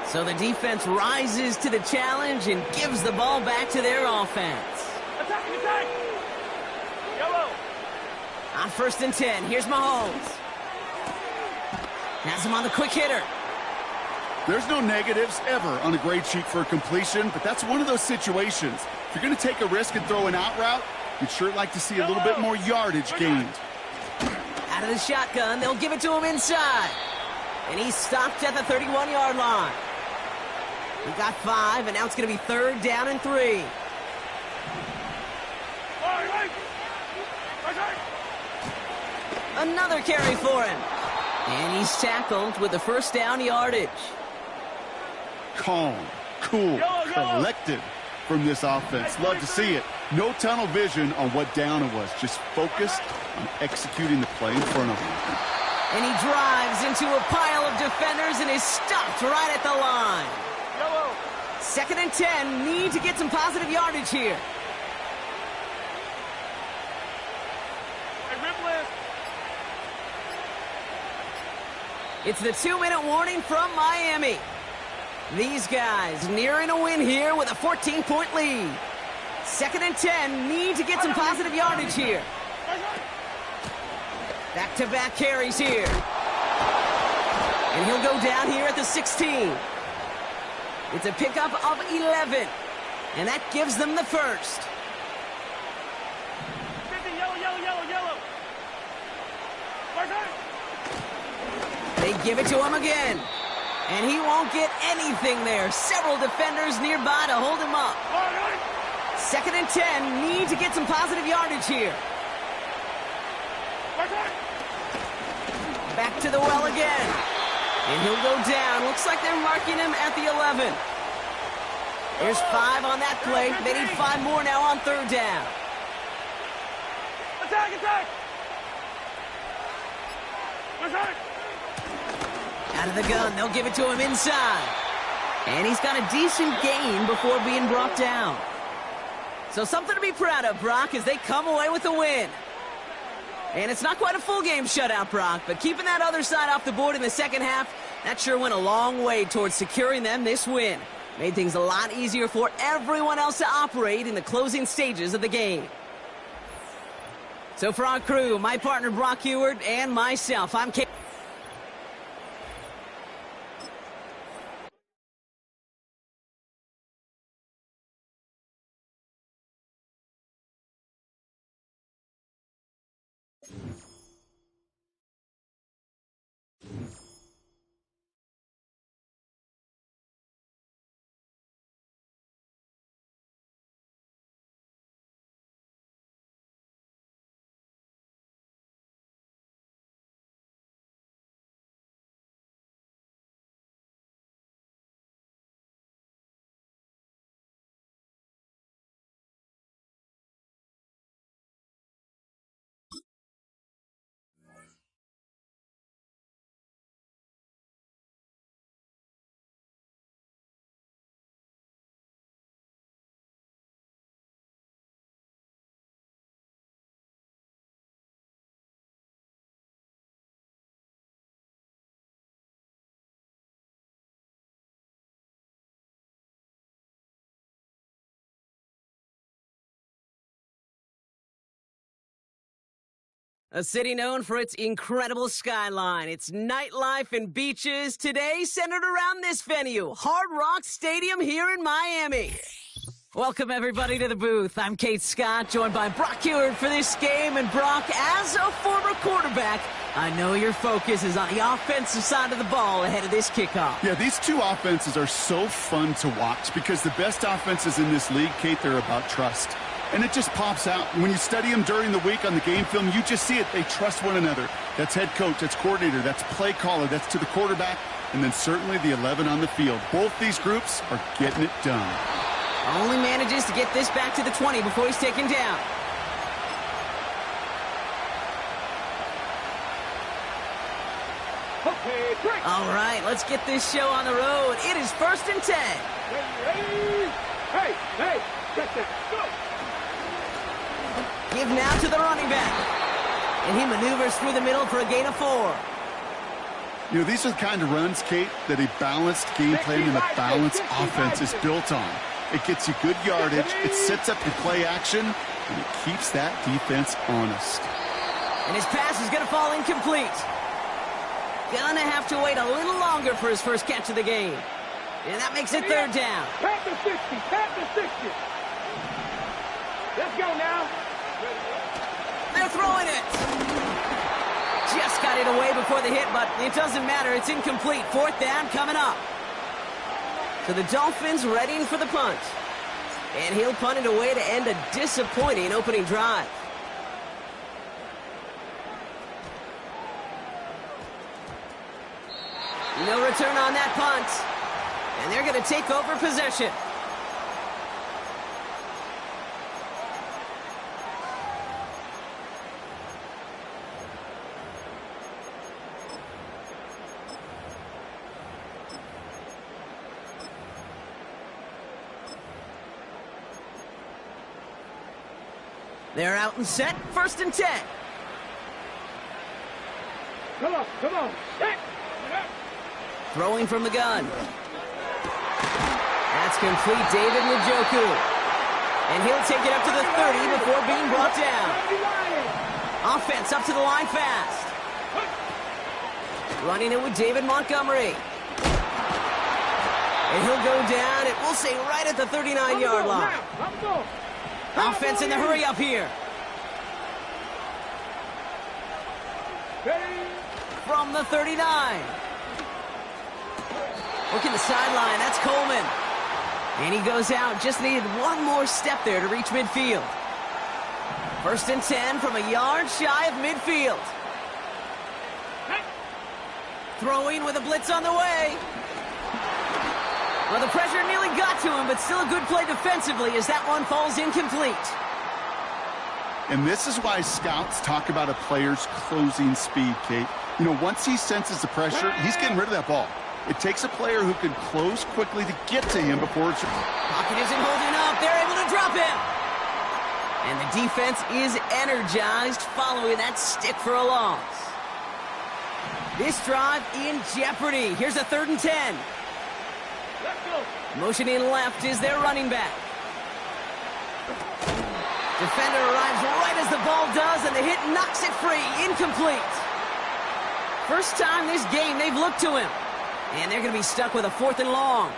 So the defense rises to the challenge and gives the ball back to their offense. Attack, attack. Yellow. On 1st and 10, here's Mahomes. Has him on the quick hitter. There's no negatives ever on a grade sheet for a completion, but that's one of those situations. If you're going to take a risk and throw an out route, you'd sure like to see a little bit more yardage gained. Out of the shotgun, they'll give it to him inside. And he's stopped at the 31-yard line. He got 5, and now it's going to be 3rd down and 3. Another carry for him. And he's tackled with the 1st down yardage. Calm, cool, collected from this offense. Love to see it. No tunnel vision on what down it was. Just focused on executing the play in front of him. And he drives into a pile of defenders and is stopped right at the line. 2nd and 10. Need to get some positive yardage here. It's the 2-minute warning from Miami. These guys nearing a win here with a 14-point lead. 2nd and 10, need to get some positive yardage here. Back-to-back carries here. And he'll go down here at the 16. It's a pickup of 11. And that gives them the first. Yellow. They give it to him again. And he won't get anything there. Several defenders nearby to hold him up. 2nd and 10, need to get some positive yardage here. Back to the well again. And he'll go down. Looks like they're marking him at the 11. There's 5 on that play. They need 5 more now on 3rd down. Attack! Out of the gun, they'll give it to him inside. And he's got a decent gain before being brought down. So something to be proud of, Brock, as they come away with a win. And it's not quite a full game shutout, Brock, but keeping that other side off the board in the second half, that sure went a long way towards securing them this win. Made things a lot easier for everyone else to operate in the closing stages of the game. So for our crew, my partner Brock Heward and myself, I'm Kate. A city known for its incredible skyline, its nightlife and beaches, today centered around this venue, Hard Rock Stadium here in Miami. Welcome, everybody, to the booth. I'm Kate Scott, joined by Brock Heward for this game. And Brock, as a former quarterback, I know your focus is on the offensive side of the ball ahead of this kickoff. Yeah, these two offenses are so fun to watch because the best offenses in this league, Kate, they're about trust. And it just pops out. When you study them during the week on the game film, you just see it. They trust one another. That's head coach, that's coordinator, that's play caller, that's to the quarterback, and then certainly the 11 on the field. Both these groups are getting it done. Only manages to get this back to the 20 before he's taken down. Okay, break. All right, let's get this show on the road. It is 1st and 10. Ready? Hey, check that. Go. Give now to the running back. And he maneuvers through the middle for a gain of 4. You know, these are the kind of runs, Kate, that a balanced game plan and a balanced offense is built on. It gets you good yardage, it sets up your play action, and it keeps that defense honest. And his pass is going to fall incomplete. Gonna have to wait a little longer for his first catch of the game. And that makes it 3rd down. Tap the 60, tap the 60. Let's go now. They're throwing it. Just got it away before the hit, but it doesn't matter. It's incomplete. 4th down coming up. So the Dolphins readying for the punt. And he'll punt it away to end a disappointing opening drive. No return on that punt. And they're going to take over possession. They're out and set. 1st and 10. Come on. Set. Throwing from the gun. It's complete, David Njoku. And he'll take it up to the 30 before being brought down. Offense up to the line fast. Running it with David Montgomery. And he'll go down, it will say right at the 39-yard line. Offense in the hurry up here. From the 39. Working the sideline, that's Coleman. And he goes out, just needed one more step there to reach midfield. 1st and 10 from a yard shy of midfield. Throwing with a blitz on the way. Well, the pressure nearly got to him, but still a good play defensively as that one falls incomplete. And this is why scouts talk about a player's closing speed, Kate. You know, once he senses the pressure, he's getting rid of that ball. It takes a player who can close quickly to get to him before it's... Pocket isn't holding up. They're able to drop him. And the defense is energized following that stick for a loss. This drive in jeopardy. Here's a 3rd and 10. Motioning left is their running back. Defender arrives right as the ball does, and the hit knocks it free. Incomplete. First time this game they've looked to him. And they're going to be stuck with a 4th and long.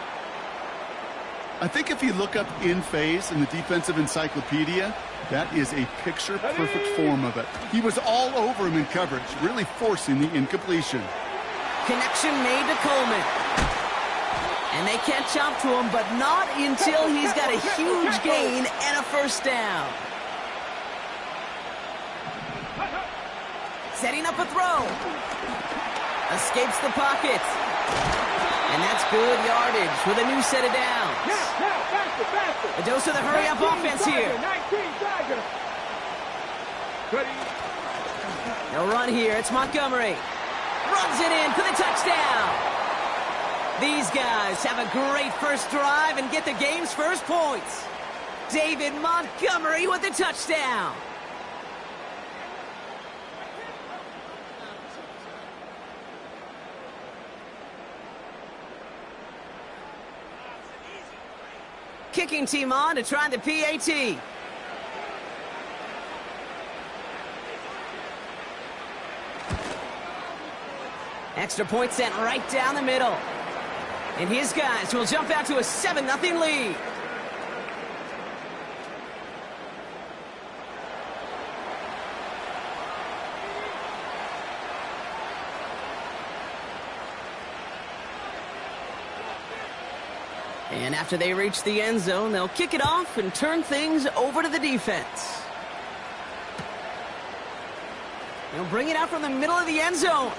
I think if you look up in phase in the defensive encyclopedia, that is a picture-perfect form of it. He was all over him in coverage, really forcing the incompletion. Connection made to Coleman. And they catch up to him, but not until he's got a huge gain and a 1st down. Setting up a throw. Escapes the pocket. And that's good yardage with a new set of downs. A dose of the hurry-up offense here. No run here. It's Montgomery. Runs it in for the touchdown. These guys have a great first drive and get the game's first points. David Montgomery with the touchdown. Kicking team on to try the PAT. Extra point sent right down the middle. And his guys will jump out to a 7-0 lead. And after they reach the end zone, they'll kick it off and turn things over to the defense. He'll bring it out from the middle of the end zone.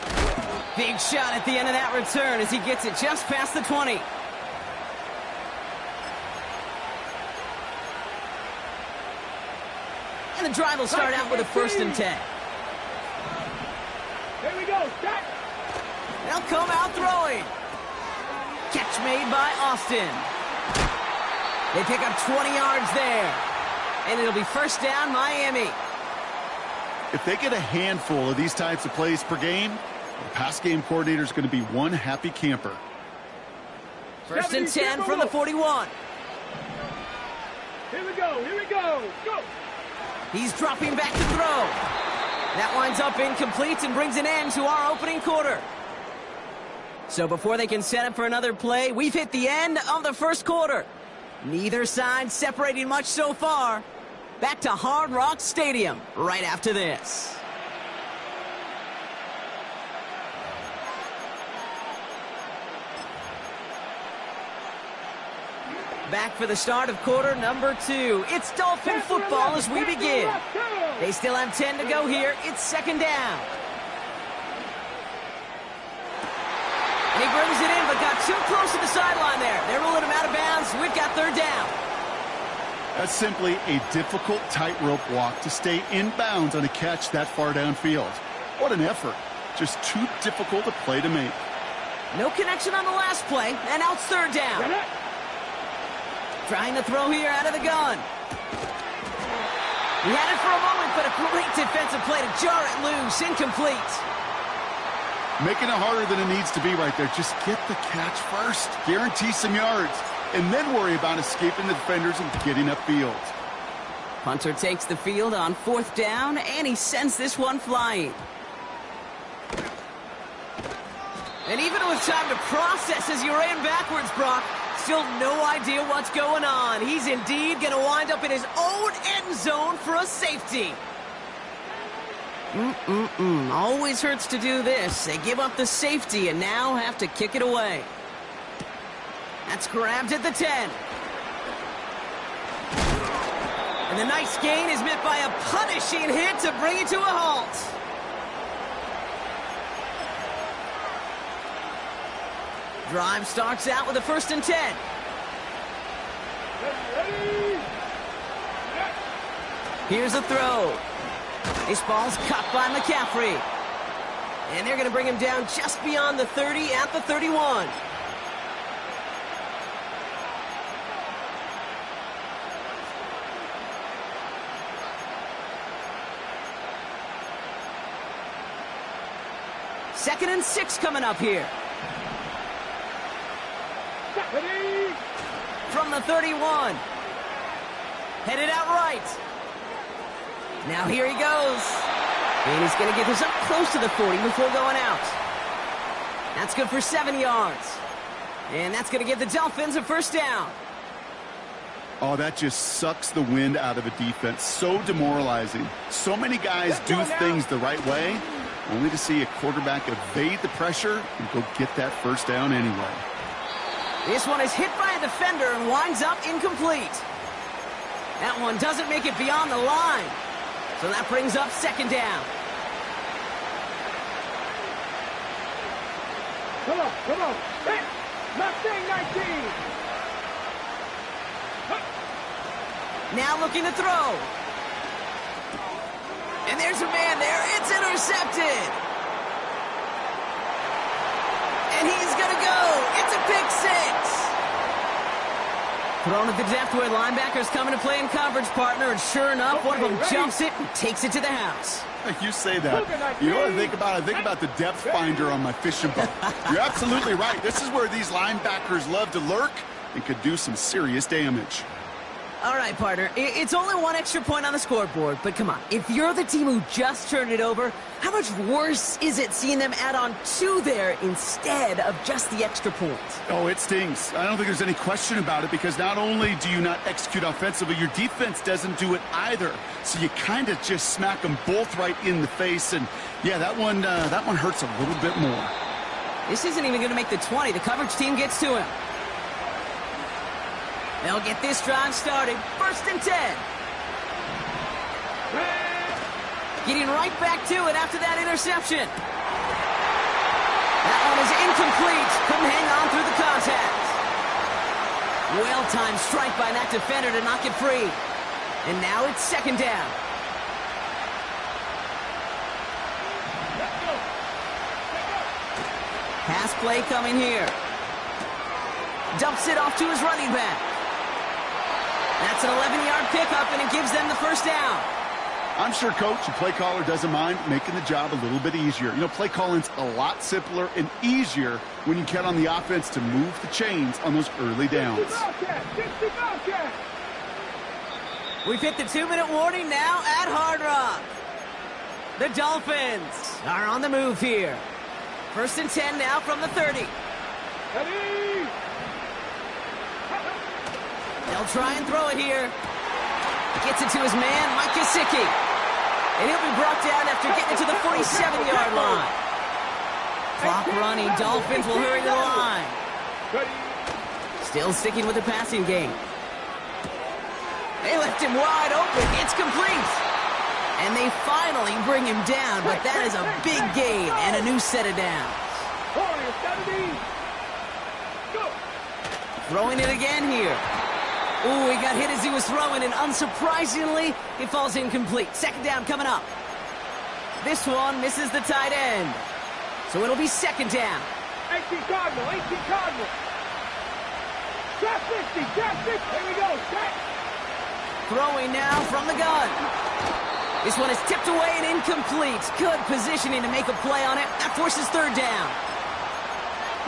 Big shot at the end of that return as he gets it just past the 20. And the drive will start out with a 1st and 10. Here we go, start. They'll come out throwing. Catch made by Austin. They pick up 20 yards there. And it'll be 1st down, Miami. If they get a handful of these types of plays per game, the pass game coordinator is going to be one happy camper. 1st and 10 from the 41. Here we go, go. He's dropping back to throw. That winds up incomplete and brings an end to our opening quarter. So before they can set up for another play, we've hit the end of the 1st quarter. Neither side separating much so far. Back to Hard Rock Stadium right after this. Back for the start of quarter number 2. It's Dolphin football as we begin. They still have 10 to go here. It's 2nd down. And he brings it in, but got too close to the sideline there. They're ruling him out of bounds. We've got 3rd down. That's simply a difficult tightrope walk to stay in bounds on a catch that far downfield. What an effort. Just too difficult a play to make. No connection on the last play, and now it's 3rd down. Trying to throw here out of the gun. He had it for a moment, but a great defensive play to jar it loose. Incomplete. Making it harder than it needs to be right there. Just get the catch first. Guarantee some yards. and then worry about escaping the defenders and getting upfield. Punter takes the field on 4th down, and he sends this one flying. And even with time to process as he ran backwards, Brock, still no idea what's going on. He's indeed going to wind up in his own end zone for a safety. Always hurts to do this. They give up the safety and now have to kick it away. That's grabbed at the 10. And the nice gain is met by a punishing hit to bring it to a halt. Drive starts out with a 1st and 10. Here's a throw. This ball's cut by McCaffrey. And they're going to bring him down just beyond the 30 at the 31. Second and 6 coming up here. From the 31. Headed out right. Now here he goes. And he's going to get this up close to the 40 before going out. That's good for 7 yards. And that's going to give the Dolphins a 1st down. Oh, that just sucks the wind out of a defense. So demoralizing. So many guys do things the right way, only to see a quarterback evade the pressure and go get that 1st down anyway. This one is hit by a defender and winds up incomplete. That one doesn't make it beyond the line. So that brings up 2nd down. Come on. Hey, Mustang 19. Now looking to throw. And there's a man there. It's intercepted. And he's going to go. It's a pick 6. Thrown at the depth where linebackers coming to play in coverage, partner. And sure enough, one of them jumps it and takes it to the house. You say that. You know what I think about? I think about the depth finder on my fishing boat. You're absolutely right. This is where these linebackers love to lurk and could do some serious damage. All right, partner, it's only 1 extra point on the scoreboard, but come on. If you're the team who just turned it over, how much worse is it seeing them add on 2 there instead of just the extra point? Oh, it stings. I don't think there's any question about it, because not only do you not execute offensively, your defense doesn't do it either. So you kind of just smack them both right in the face, and yeah, that one hurts a little bit more. This isn't even going to make the 20. The coverage team gets to him. They'll get this drive started. 1st and 10. Getting right back to it after that interception. That one is incomplete. Couldn't hang on through the contact. Well-timed strike by that defender to knock it free. And now it's 2nd down. Pass play coming here. Dumps it off to his running back. That's an 11-yard pickup, and it gives them the 1st down. I'm sure Coach, the play caller, doesn't mind making the job a little bit easier. You know, play calling's a lot simpler and easier when you count on the offense to move the chains on those early downs. We've hit the 2-minute warning now at Hard Rock. The Dolphins are on the move here. 1st and 10 now from the 30. Ready? They'll try and throw it here. Gets it to his man, Mike Gesicki. And he'll be brought down after getting it to the 47-yard line. Clock running. Dolphins will hurry to the line. Still sticking with the passing game. They left him wide open. It's complete. And they finally bring him down, but that is a big gain and a new set of downs. Throwing it again here. Ooh, he got hit as he was throwing, and unsurprisingly, it falls incomplete. 2nd down coming up. This one misses the tight end. So it'll be 2nd down. 18 Cardinal. Drop 50. Here we go. Set. Throwing now from the gun. This one is tipped away and incomplete. Good positioning to make a play on it. That forces 3rd down.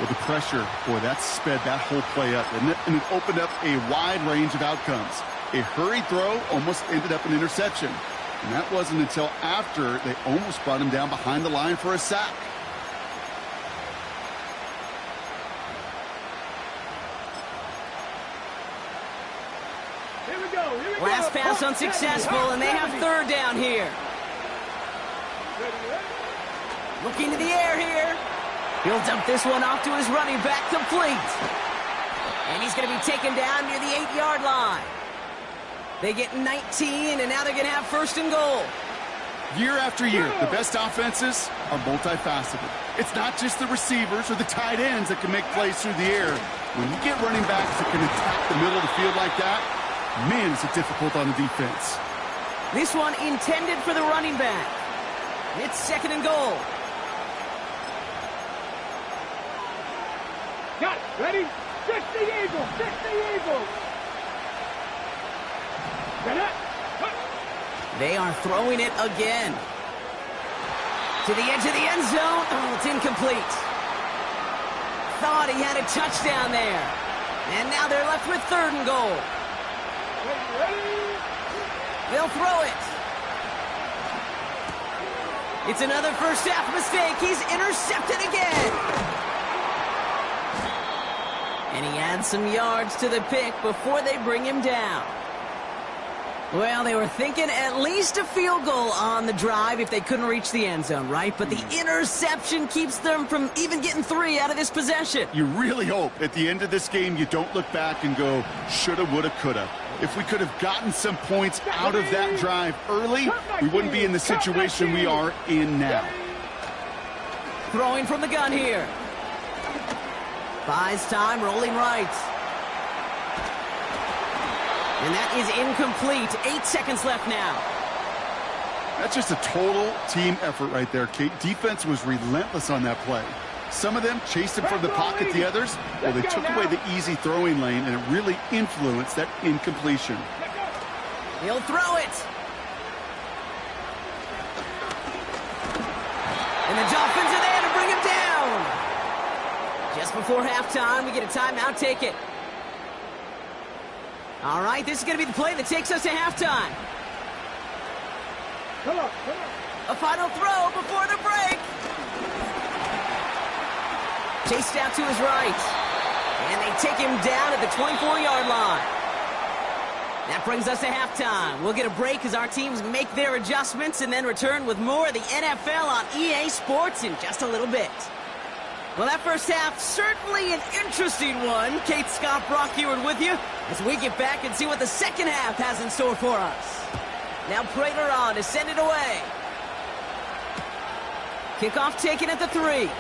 With the pressure, boy, that sped that whole play up, and it opened up a wide range of outcomes. A hurried throw almost ended up an interception. And that wasn't until after they almost brought him down behind the line for a sack. Here we go. Last pass unsuccessful, and they have third down here. Looking to the air here. He'll dump this one off to his running back, complete. And he's going to be taken down near the 8-yard line. They get 19, and now they're going to have first and goal. Year after year, the best offenses are multifaceted. It's not just the receivers or the tight ends that can make plays through the air. When you get running backs that can attack the middle of the field like that, man, is it difficult on the defense. This one intended for the running back. It's second and goal. Got it. Ready? 60 Eagles. 60 Eagles. They are throwing it again. To the edge of the end zone. Oh, it's incomplete. Thought he had a touchdown there. And now they're left with third and goal. They'll throw it. It's another first half mistake. He's intercepted again. And he adds some yards to the pick before they bring him down. Well, they were thinking at least a field goal on the drive if they couldn't reach the end zone, right? But the interception keeps them from even getting 3 out of this possession. You really hope at the end of this game you don't look back and go, shoulda, woulda, coulda. If we could have gotten some points out of that drive early, we wouldn't be in the situation we are in now. Throwing from the gun here. Buys time, rolling right. And that is incomplete. 8 seconds left now. That's just a total team effort right there, Kate. Defense was relentless on that play. Some of them chased him from the pocket, the others, well, they took away the easy throwing lane, and it really influenced that incompletion. He'll throw it. And the Dolphins are there to bring him down. Just before halftime, we get a timeout. Take it. All right, this is going to be the play that takes us to halftime. Come on. A final throw before the break. Chased out to his right. And they take him down at the 24-yard line. That brings us to halftime. We'll get a break as our teams make their adjustments and then return with more of the NFL on EA Sports in just a little bit. Well, that first half, certainly an interesting one. Kate, Scott, Brock here with you as we get back and see what the second half has in store for us. Now Prater on to send it away. Kickoff taken at the 3.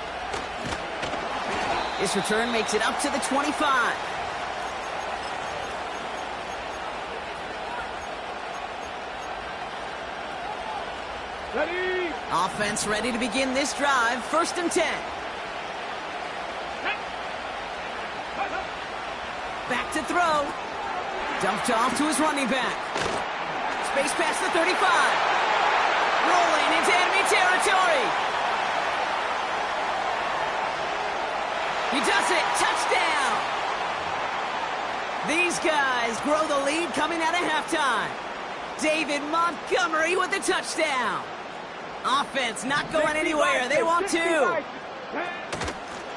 This return makes it up to the 25. Ready? Offense ready to begin this drive. First and 10. Back to throw. Dumped off to his running back. Space past the 35. Rolling into enemy territory. He does it. Touchdown. These guys grow the lead coming out of halftime. David Montgomery with the touchdown. Offense not going anywhere. They want to.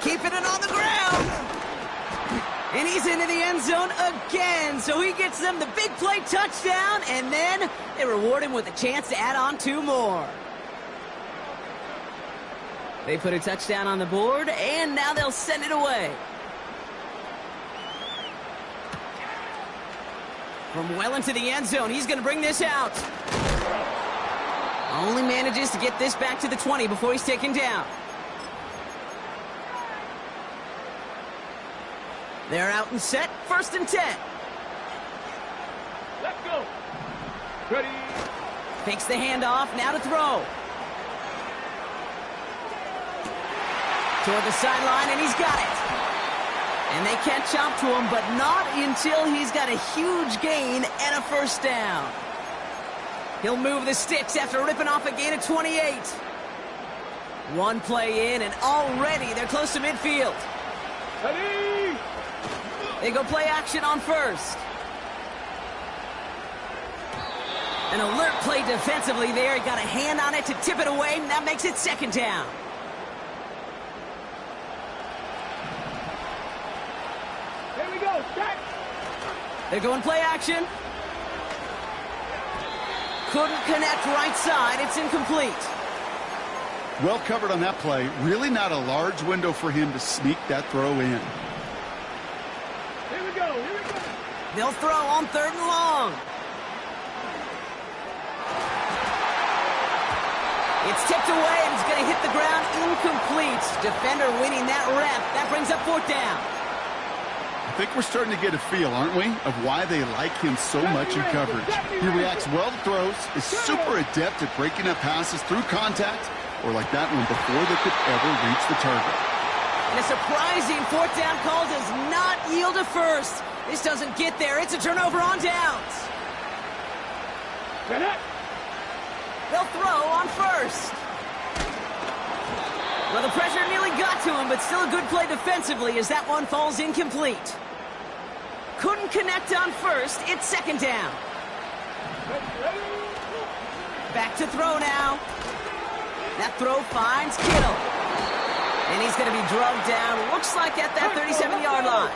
Keeping it on the ground. And he's into the end zone again. So he gets them the big play touchdown. And then they reward him with a chance to add on 2 more. They put a touchdown on the board. And now they'll send it away. From well into the end zone, he's going to bring this out. Only manages to get this back to the 20 before he's taken down. They're out and set. First and 10. Let's go. Ready? Fakes the handoff. Now to throw. Toward the sideline, and he's got it. And they catch up to him, but not until he's got a huge gain and a first down. He'll move the sticks after ripping off a gain of 28. One play in, and already they're close to midfield. Ready? They go play action on first. An alert play defensively there. He got a hand on it to tip it away, and that makes it second down. Here we go. Set. They're going play action. Couldn't connect right side. It's incomplete. Well covered on that play. Really not a large window for him to sneak that throw in. Here we go. Here we go. They'll throw on third and long. It's tipped away, and it's going to hit the ground incomplete. Defender winning that rep. That brings up fourth down. I think we're starting to get a feel, aren't we, of why they like him so much in coverage. He reacts well to throws, is super adept at breaking up passes through contact, or like that one before they could ever reach the target. And a surprising fourth down call does not yield a first. This doesn't get there. It's a turnover on downs. Set it. They'll throw on first. Well, the pressure nearly got to him, but still a good play defensively as that one falls incomplete. Couldn't connect on first. It's second down. Back to throw now. That throw finds Kittle. And he's going to be drugged down, looks like at that 37-yard line.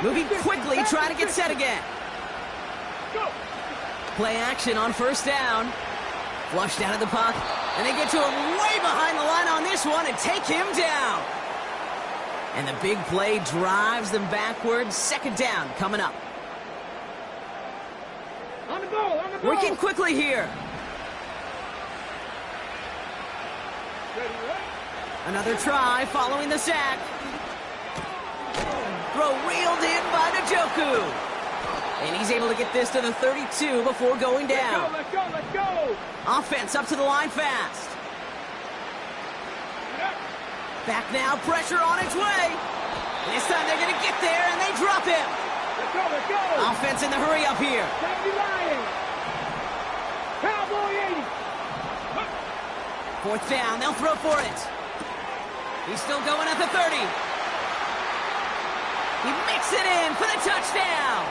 Moving quickly, trying to get set again. Play action on first down. Flushed out of the pocket. And they get to him way behind the line on this one and take him down. And the big play drives them backwards. Second down coming up. On the ball, on the ball. Working quickly here. Ready, ready. Another try following the sack. Throw reeled in by Njoku. And he's able to get this to the 32 before going down. Let's go, let's go, let's go. Offense up to the line fast. Back now, pressure on its way. And this time they're going to get there, and they drop him. Let's go, let's go. Offense in the hurry up here. County Lions. Cowboy 80. Fourth down, they'll throw for it. He's still going at the 30. He makes it in for the touchdown.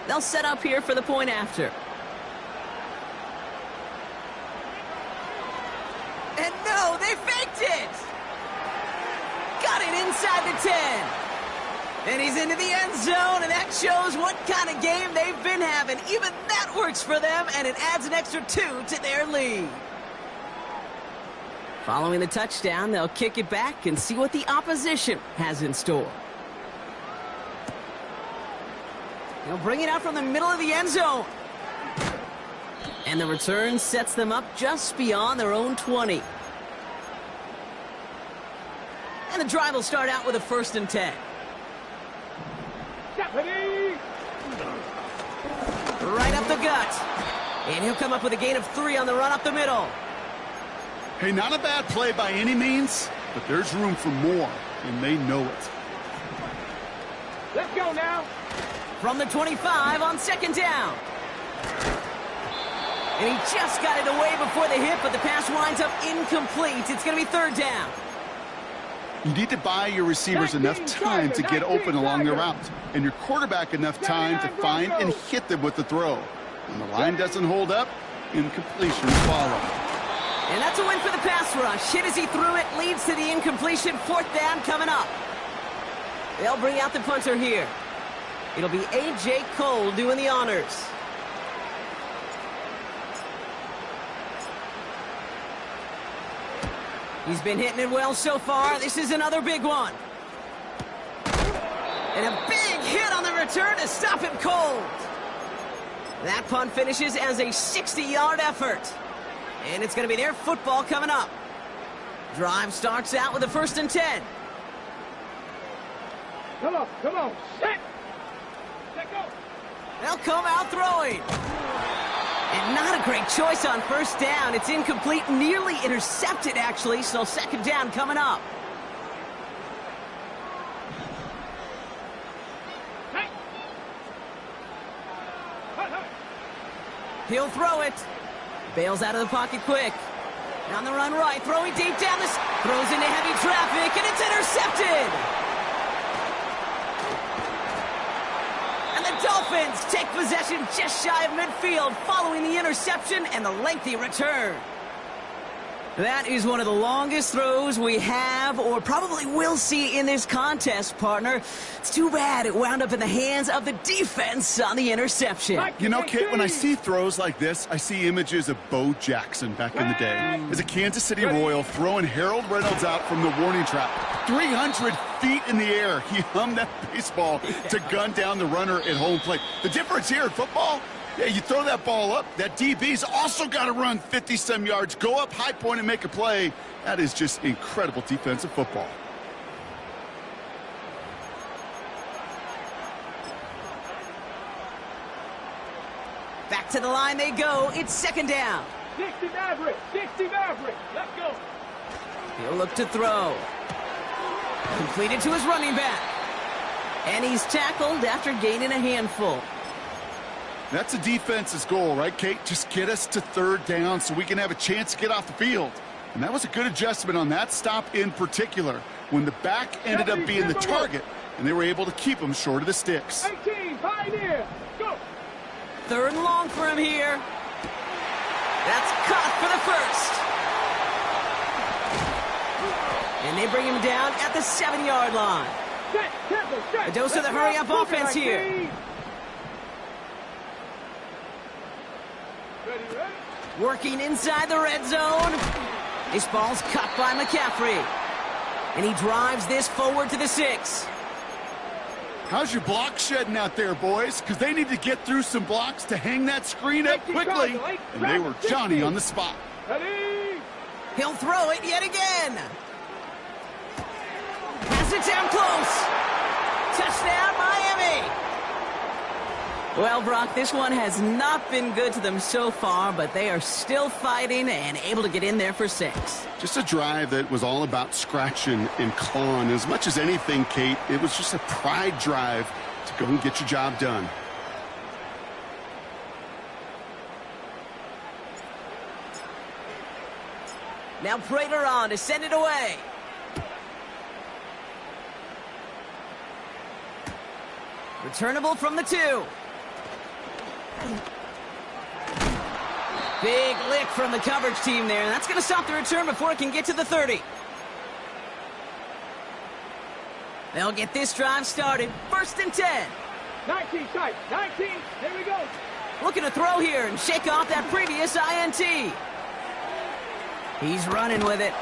They'll set up here for the point after. And no, they faked it. Got it inside the 10. And he's into the end zone, and that shows what kind of game they've been having. Even that works for them, and it adds an extra 2 to their lead. Following the touchdown, they'll kick it back and see what the opposition has in store. They'll bring it out from the middle of the end zone. And the return sets them up just beyond their own 20. And the drive will start out with a 1st and 10. Deputy. Right up the gut. And he'll come up with a gain of 3 on the run up the middle. Hey, not a bad play by any means, but there's room for more, and they know it. Let's go now. From the 25 on second down. And he just got it away before the hit, but the pass winds up incomplete. It's going to be 3rd down. You need to buy your receivers enough time to get open along their route, and your quarterback enough time to find and hit them with the throw. When the line doesn't hold up, incompletions follow. And that's a win for the pass rush. Hit as he threw it, leads to the incompletion. 4th down coming up. They'll bring out the punter here. It'll be A.J. Cole doing the honors. He's been hitting it well so far. This is another big one. And a big hit on the return to stop him cold. That punt finishes as a 60-yard effort. And it's going to be their football coming up. Drive starts out with a 1st and 10. Come on, come on. Set. Let go. They'll come out throwing. And not a great choice on 1st down. It's incomplete, nearly intercepted, actually, so 2nd down coming up. Hey. He'll throw it. Bails out of the pocket quick. On the run right, throwing deep down the... Throws into heavy traffic, and it's intercepted! And the Dolphins take possession just shy of midfield following the interception and the lengthy return. That is one of the longest throws we have or probably will see in this contest, partner. It's too bad it wound up in the hands of the defense on the interception. You know, Kate, when I see throws like this, I see images of Bo Jackson back in the day. As a Kansas City Royal throwing Harold Reynolds out from the warning trap. 300 feet in the air, he hummed that baseball to gun down the runner at home plate. The difference here in football, yeah, you throw that ball up, that DB's also got to run 50-some yards, go up high point and make a play. That is just incredible defensive football. Back to the line they go. It's second down. 60 Maverick, 60 Maverick. Let's go. He'll look to throw. Completed to his running back. And he's tackled after gaining a handful. That's a defense's goal, right, Kate? Just get us to third down so we can have a chance to get off the field. And that was a good adjustment on that stop in particular, when the back ended up being the target, and they were able to keep him short of the sticks. 18, pioneer, go. Third and long for him here. That's caught for the first. And they bring him down at the 7-yard line. A dose of the hurry-up offense here. Working inside the red zone. This ball's caught by McCaffrey. And he drives this forward to the 6. How's your block shedding out there, boys? Because they need to get through some blocks to hang that screen up quickly. And they were Johnny on the spot. He'll throw it yet again. Pass it down close. Touchdown, Miami. Well, Brock, this one has not been good to them so far, but they are still fighting and able to get in there for 6. Just a drive that was all about scratching and clawing. As much as anything, Kate, it was just a pride drive to go and get your job done. Now Prater on to send it away. Returnable from the 2. Big lick from the coverage team there. That's going to stop the return before it can get to the 30. They'll get this drive started. 1st and 10. 19 tight. 19. Here we go. Looking to throw here and shake off that previous INT. He's running with it.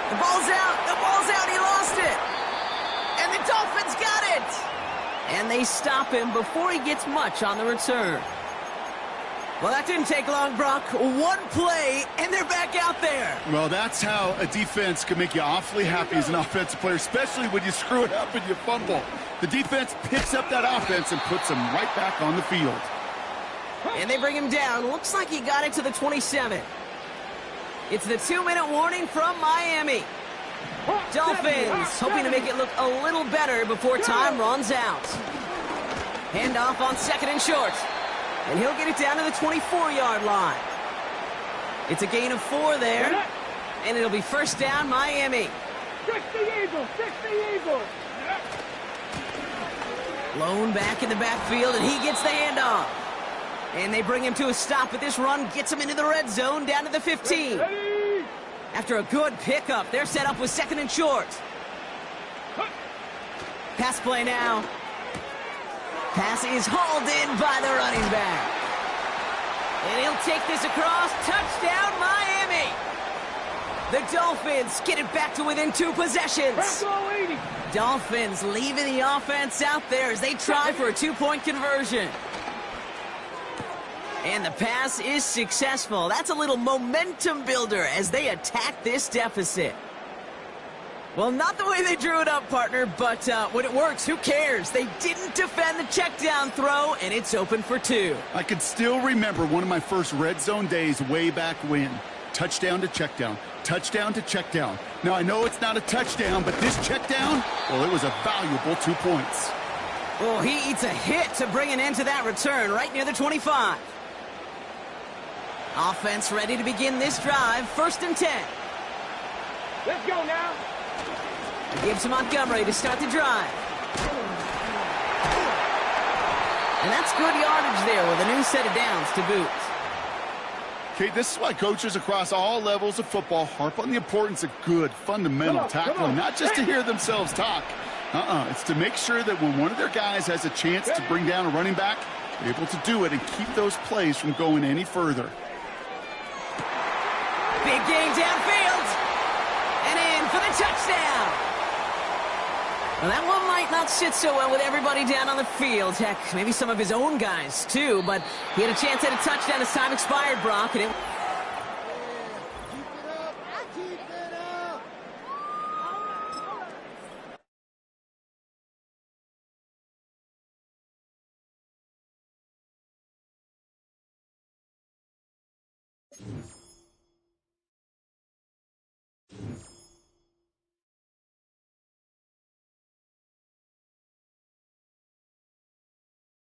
The ball's out. The ball's out. He lost it. And the Dolphins got it. And they stop him before he gets much on the return. Well, that didn't take long, Brock. One play, and they're back out there. Well, that's how a defense can make you awfully happy as an offensive player, especially when you screw it up and you fumble. The defense picks up that offense and puts them right back on the field. And they bring him down. Looks like he got it to the 27. It's the 2-minute warning from Miami. Dolphins hoping to make it look a little better before time runs out. Handoff on 2nd and short. And he'll get it down to the 24-yard line. It's a gain of 4 there. And it'll be 1st down, Miami. 60 Eagles, 60 Eagles. Lone back in the backfield, and he gets the handoff. And they bring him to a stop, but this run gets him into the red zone down to the 15. After a good pickup, they're set up with 2nd and short. Pass play now. Pass is hauled in by the running back. And he'll take this across. Touchdown, Miami. The Dolphins get it back to within 2 possessions. Dolphins leaving the offense out there as they try for a 2-point conversion. And the pass is successful. That's a little momentum builder as they attack this deficit. Well, not the way they drew it up, partner, but when it works, who cares? They didn't defend the check down throw, and it's open for 2. I can still remember one of my first red zone days way back when. Touchdown to check down. Touchdown to check down. Now, I know it's not a touchdown, but this check down, well, it was a valuable 2 points. Oh, he eats a hit to bring an end to that return right near the 25. Offense ready to begin this drive. 1st and 10. Let's go now. Gives to Montgomery to start the drive. And that's good yardage there with a new set of downs to boot. Okay, this is why coaches across all levels of football harp on the importance of good, fundamental tackling, not just to hear themselves talk. It's to make sure that when one of their guys has a chance to bring down a running back, they're able to do it and keep those plays from going any further. Big game downfield. And in for the touchdown. Well, that one might not sit so well with everybody down on the field. Heck, maybe some of his own guys, too. But he had a chance at a touchdown as time expired, Brock. And it